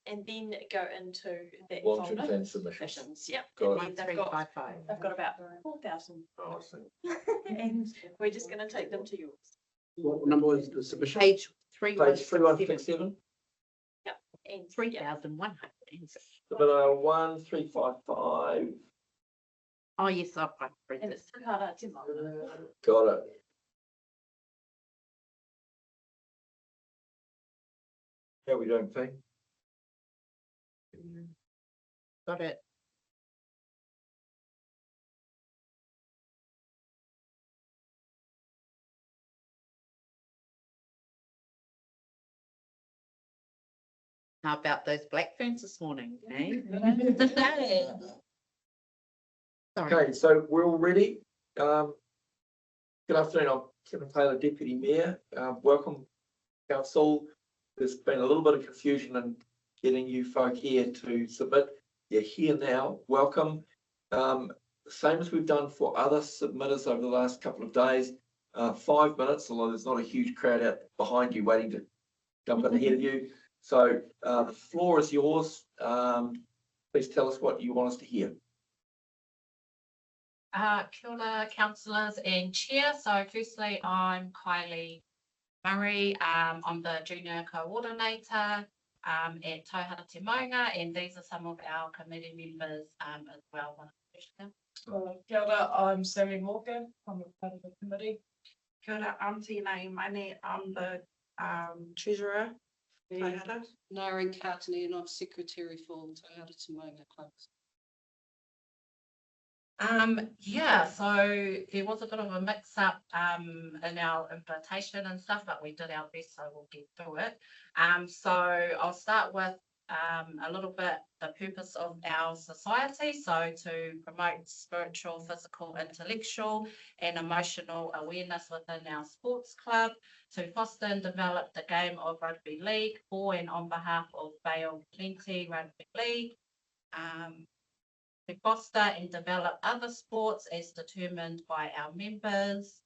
and then go into that Long-term folder. plan submissions. Submissions, yep. Got And it. then they've got 1355. I've got about 4,000 Oh, I see. and we're just going to take them to yours. What number was the submission? Page Page 3167. 3167, And 3,100. submitter 1355, Oh, yes, I've read and this. it's Takara Timo. got it. How are we doing, P? Got it. How about those black ferns this morning, eh? Sorry. Okay, so we're all ready. Good afternoon, I'm Kevin Taylor, Deputy Mayor. Welcome, Council. There's been a little bit of confusion in getting you folk here to submit. You're here now, welcome. Same as we've done for other submitters over the last couple of days, 5 minutes, although there's not a huge crowd out behind you waiting to jump in ahead of you. So the floor is yours. Please tell us what you want us to hear. Kia ora, councillors and chair. So firstly, I'm Kylie Murray. I'm the junior coordinator at Tauhara Te Maunga, and these are some of our committee members as well. Kia ora, I'm Sammy Morgan. I'm a part of the committee. Kia ora, I'm Tina Mane. I'm the treasurer. Tauhara. Naren Cartney, and I'm secretary for Tauhara Te Maunga Club. Yeah, so there was a bit of a mix up in our invitation and stuff, but we did our best, so we'll get through it. So I'll start with a little bit the purpose of our society. So to promote spiritual, physical, intellectual and emotional awareness within our sports club, to foster and develop the game of rugby league for and on behalf of Vale Plenty Rugby League. To foster and develop other sports as determined by our members.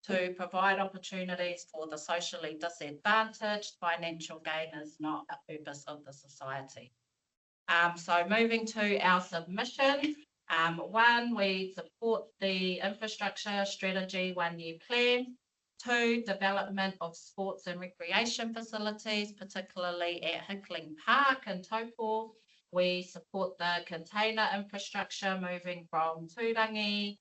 To provide opportunities for the socially disadvantaged. Financial gain is not a purpose of the society. So moving to our submission. One, we support the infrastructure strategy 1-year plan. 2, development of sports and recreation facilities, particularly at Hickling Park in Taupō. We support the container infrastructure moving from Turangi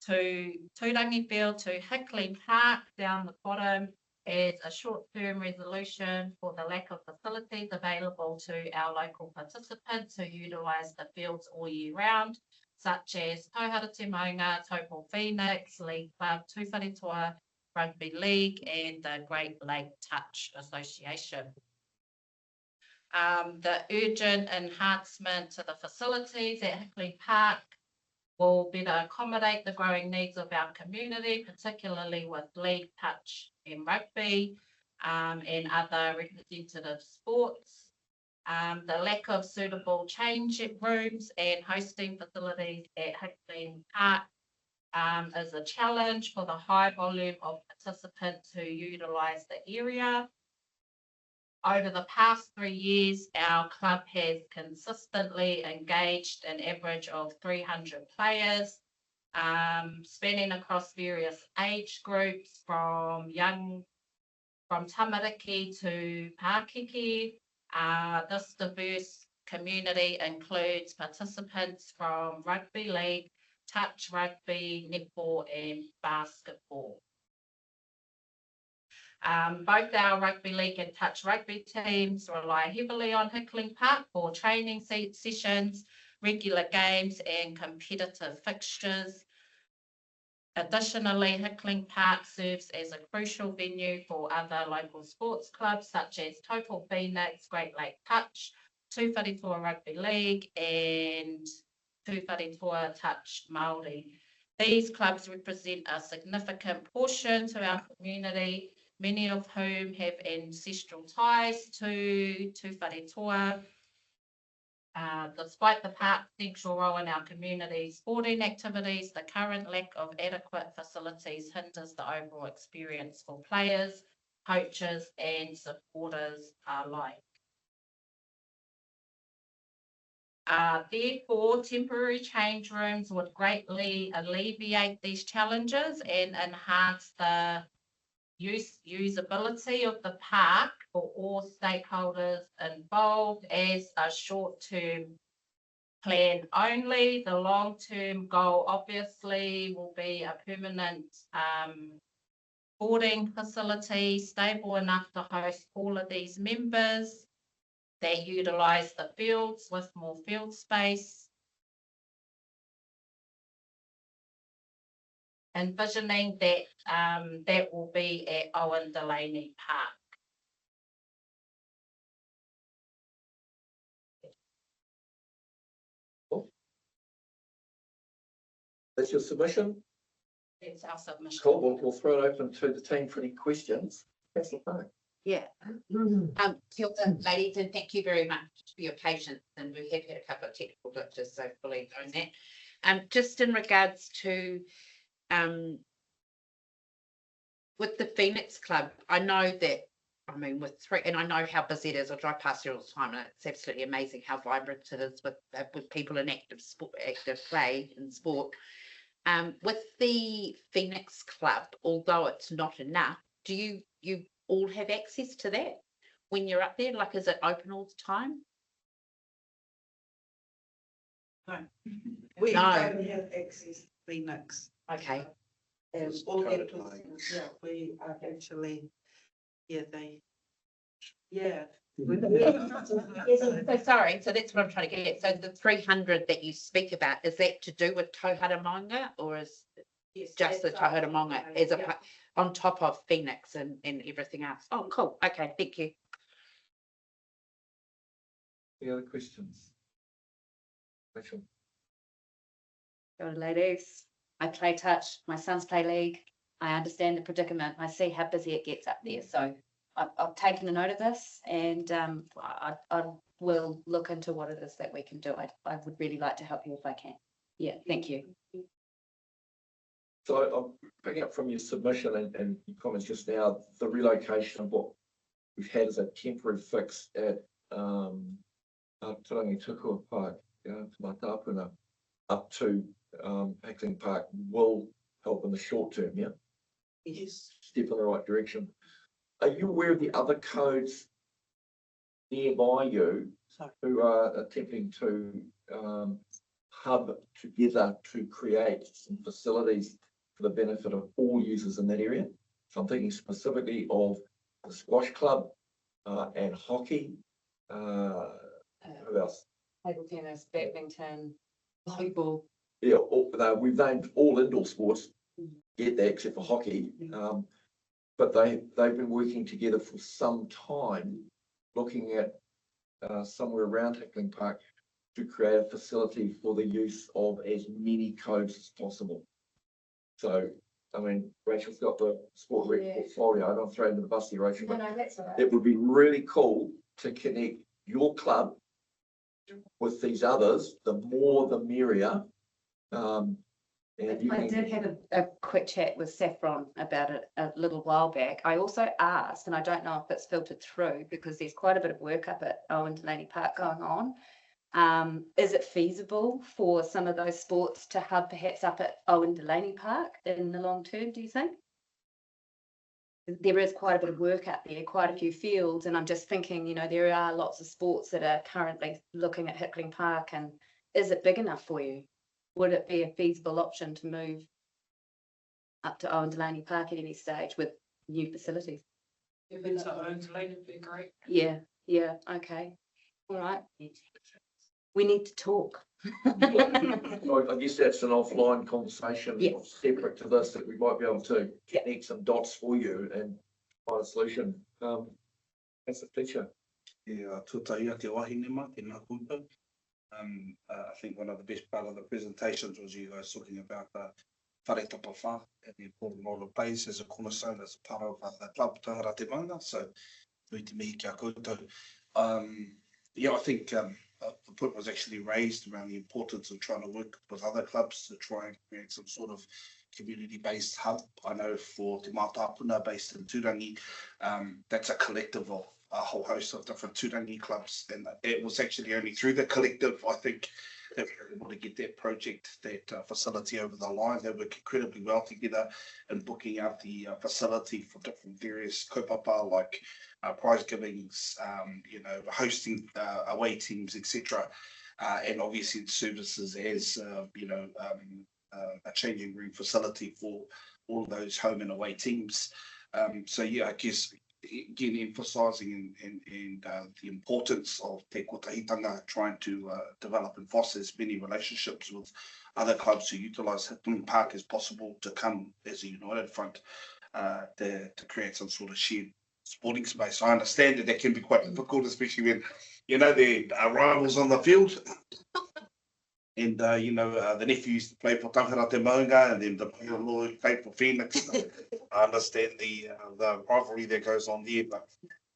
Field to Hickling Park down the bottom, as a short-term resolution for the lack of facilities available to our local participants who utilise the fields all year round, such as Tauhara Te Maunga, Taupō Phoenix, League Club, Tūwharetoa Rugby League and the Great Lake Touch Association. The urgent enhancement to the facilities at Hickley Park will better accommodate the growing needs of our community, particularly with league, touch and rugby and other representative sports. The lack of suitable change rooms and hosting facilities at Hickley Park is a challenge for the high volume of participants who utilise the area. Over the past 3 years, our club has consistently engaged an average of 300 players, spanning across various age groups from tamariki to Pākiki. This diverse community includes participants from rugby league, touch rugby, netball and basketball. Both our rugby league and touch rugby teams rely heavily on Hickley Park for training sessions, regular games and competitive fixtures. Additionally, Hickley Park serves as a crucial venue for other local sports clubs such as Taupō Phoenix, Great Lake Touch, Tūwharetoa Rugby League and Tūwharetoa Touch Māori. These clubs represent a significant portion to our community, many of whom have ancestral ties to Tūwharetoa. Despite the park's central role in our community's sporting activities, the current lack of adequate facilities hinders the overall experience for players, coaches and supporters alike. Therefore, temporary change rooms would greatly alleviate these challenges and enhance the usability of the park for all stakeholders involved as a short-term plan only. The long-term goal obviously will be a permanent boarding facility stable enough to host all of these members that utilise the fields with more field space. Envisioning that that will be at Owen Delaney Park. That's your submission. It's our submission. Cool. We'll throw it open to the team for any questions. Councillor Park. Yeah. Kia ora, ladies, and thank you very much for your patience. And we have had a couple of technical glitches, so fully own that. Just in regards to with the Phoenix Club, I know that, I mean, with three, and I know how busy it is. I drive past here all the time, and it's absolutely amazing how vibrant it is with people in active sport, active play and sport. With the Phoenix Club, although it's not enough, do you all have access to that when you're up there? Like, is it open all the time? No. We No. don't have access to Phoenix. Okay. All that was, yeah, we are actually, yeah, yeah. So sorry, so that's what I'm trying to get at. So the 300 that you speak about, is that to do with Tauhara Maunga, or is just the Tauhara Maunga as a on top of Phoenix and everything else? Oh, cool. Okay, thank you. Any other questions? Rachel. Go ladies. I play touch, my sons play league. I understand the predicament. I see how busy it gets up there. So I've taken a note of this, and I will look into what it is that we can do. I would really like to help you if I can. Yeah, thank you. So I'm picking up from your submission and your comments just now, the relocation of what we've had as a temporary fix at Turangi-Tongariro Park, Matapuna, up to Hickley Park will help in the short term, yeah? Yes. Step in the right direction. Are you aware of the other codes nearby you who are attempting to hub together to create some facilities for the benefit of all users in that area? So I'm thinking specifically of the squash club, and hockey. Who else? Table tennis, badminton, volleyball. Yeah, we've named all indoor sports, get that except for hockey. But they've been working together for some time, looking at somewhere around Hickling Park to create a facility for the use of as many codes as possible. So, I mean, Rachel's got the sport rec portfolio. I don't throw into the bus here, Rachel. No, that's all right. It would be really cool to connect your club with these others. The more, the merrier. I did have a quick chat with Saffron about it a little while back. I also asked, and I don't know if it's filtered through because there's quite a bit of work up at Owen Delaney Park going on. Is it feasible for some of those sports to hub perhaps up at Owen Delaney Park in the long term, do you think? There is quite a bit of work up there, quite a few fields, and I'm just thinking, you know, there are lots of sports that are currently looking at Hickling Park, and is it big enough for you? Would it be a feasible option to move up to Owen Delaney Park at any stage with new facilities? If it's at Owen Delaney, it'd be great. Yeah, okay. All right. We need to talk. I guess that's an offline conversation, separate to this, that we might be able to connect some dots for you and find a solution. That's a pleasure. Yeah, tūtaia te wahine ma, tēnā koutou. I think one of the best part of the presentations was you guys talking about the whare tapawha and the important role it plays as a cornerstone, as a part of the club Tangara Te Manga. So, nui te mihi kia koutou. Yeah, I think the point was actually raised around the importance of trying to work with other clubs to try and create some sort of community-based hub. I know for Te Mātāpuna based in Turangi, that's a collective of a whole host of different Turangi clubs, and it was actually only through the collective, I think, that we were able to get that project, that facility over the line. They work incredibly well together in booking out the facility for different various kaupapa, like prize givings, you know, hosting away teams, etc. And obviously services as, you know, a changing room facility for all those home and away teams. So yeah, I guess again emphasising and the importance of te kotahitanga, trying to develop and foster as many relationships with other clubs who utilise Hickling Park as possible to come as a united front to create some sort of shared sporting space. I understand that can be quite difficult, especially when, you know, there are rivals on the field. And, you know, the nephew used to play for Tangara Te Maunga, and then the brother-in-law played for Phoenix. I understand the rivalry that goes on there, but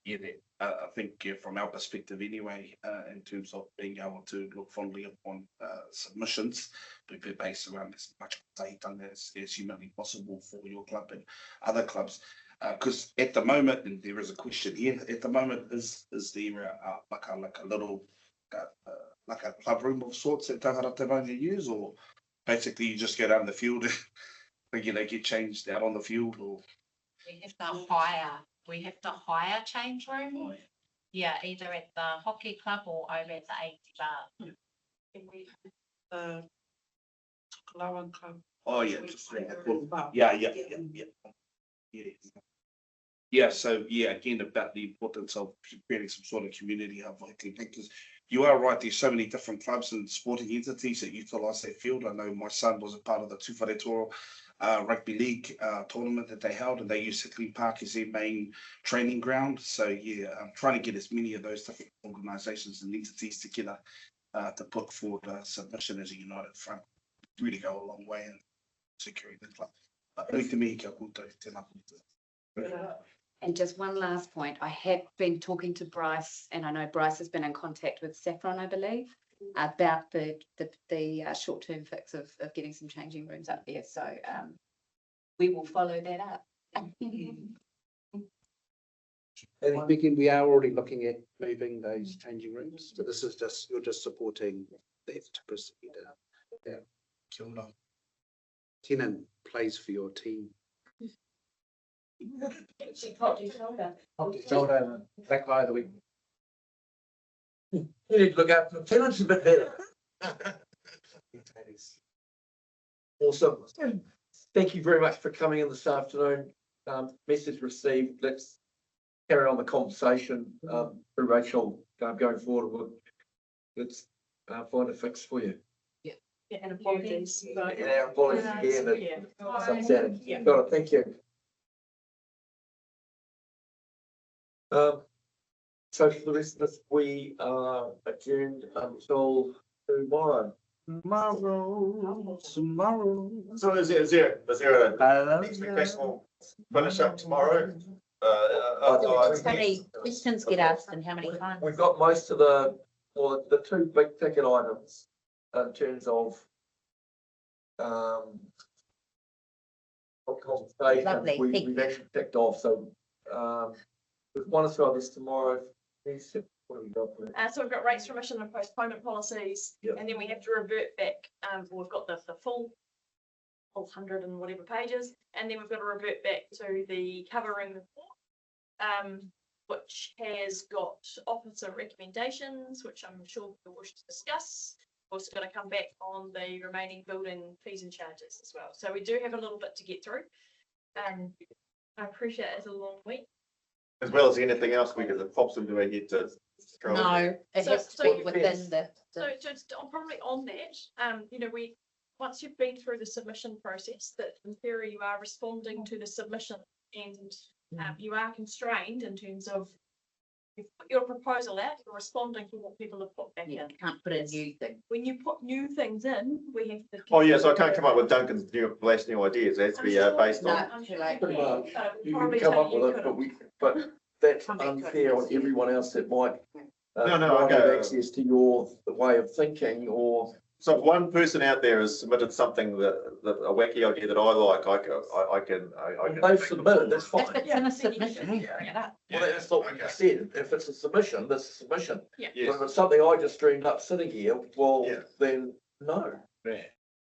yeah, I think from our perspective anyway, in terms of being able to look fondly upon submissions, we've been based around as much tahitanga as humanly possible for your club and other clubs. Because at the moment, and there is a question here, at the moment, is there like a little like a club room of sorts that Tangara Te Maunga use, or basically you just go down the field and you know, get changed out on the field? Or we have to hire change room. Yeah, either at the hockey club or over at the 80 bar. And we have the Tokalawan Club. oh yeah, yeah. So yeah, again about the importance of creating some sort of community hub, because you are right. There's so many different clubs and sporting entities that utilise that field. I know my son was a part of the Tūwhare Toro rugby league tournament that they held, and they used Hickling Park as their main training ground. So yeah, I'm trying to get as many of those different organisations and entities together to put forward a submission as a united front. Really go a long way in securing the club. And just one last point, I have been talking to Bryce, and I know Bryce has been in contact with Saffron, I believe, about the short-term fix of getting some changing rooms up there. So we will follow that up. And speaking, we are already looking at moving those changing rooms. So this is just, you're just supporting that to proceed. Yeah. Kia ora. Tenan plays for your team. She popped his shoulder. Popped his shoulder, black eye of the week. You need to look out for Tenant's a bit better. Awesome. Thank you very much for coming in this afternoon. message received. Let's carry on the conversation, through Rachel, going forward. Let's find a fix for you. Yeah, and apologies. And our apologies again. It's upsetting. Yeah. Got it, thank you. So for the rest of us, we are adjourned until tomorrow. Tomorrow. So is there an expectation we'll finish up tomorrow? How many questions get asked and how many times? We've got most of the two big ticket items in terms of conversation. Lovely, thank We've actually ticked off, so there's one or two others tomorrow. What have we got there? So we've got rates remission and postponement policies, Yep. and then we have to revert back. We've got the full 100 and whatever pages, and then we've got to revert back to the covering report, which has got officer recommendations, which I'm sure we'll wish to discuss. Also going to come back on the remaining building fees and charges as well. So we do have a little bit to get through. I appreciate it's a long week. As well as anything else, because it pops into our head to. No, it has to be within the. So just probably on that, you know, once you've been through the submission process, that in theory you are responding to the submission, and you are constrained in terms of you've put your proposal out, you're responding to what people have put back in. You can't put in new things. When you put new things in, we have to. Oh, yeah, so I can't come up with Duncan's new ideas. It has to be based on. I'm sure you Pretty can. much. You Probably can come up something with you it, could- but that's Come back to unfair on it. everyone else that might No, might have okay. access to your way of thinking or. So if one person out there has submitted something that a wacky idea that I like, I can. They've submitted, that's fine. If it's in a submission, bring it up. Well, that's not what you said. If it's a submission, that's a submission. Yeah. But if it's something I just dreamed up sitting here, well, Yeah. then no.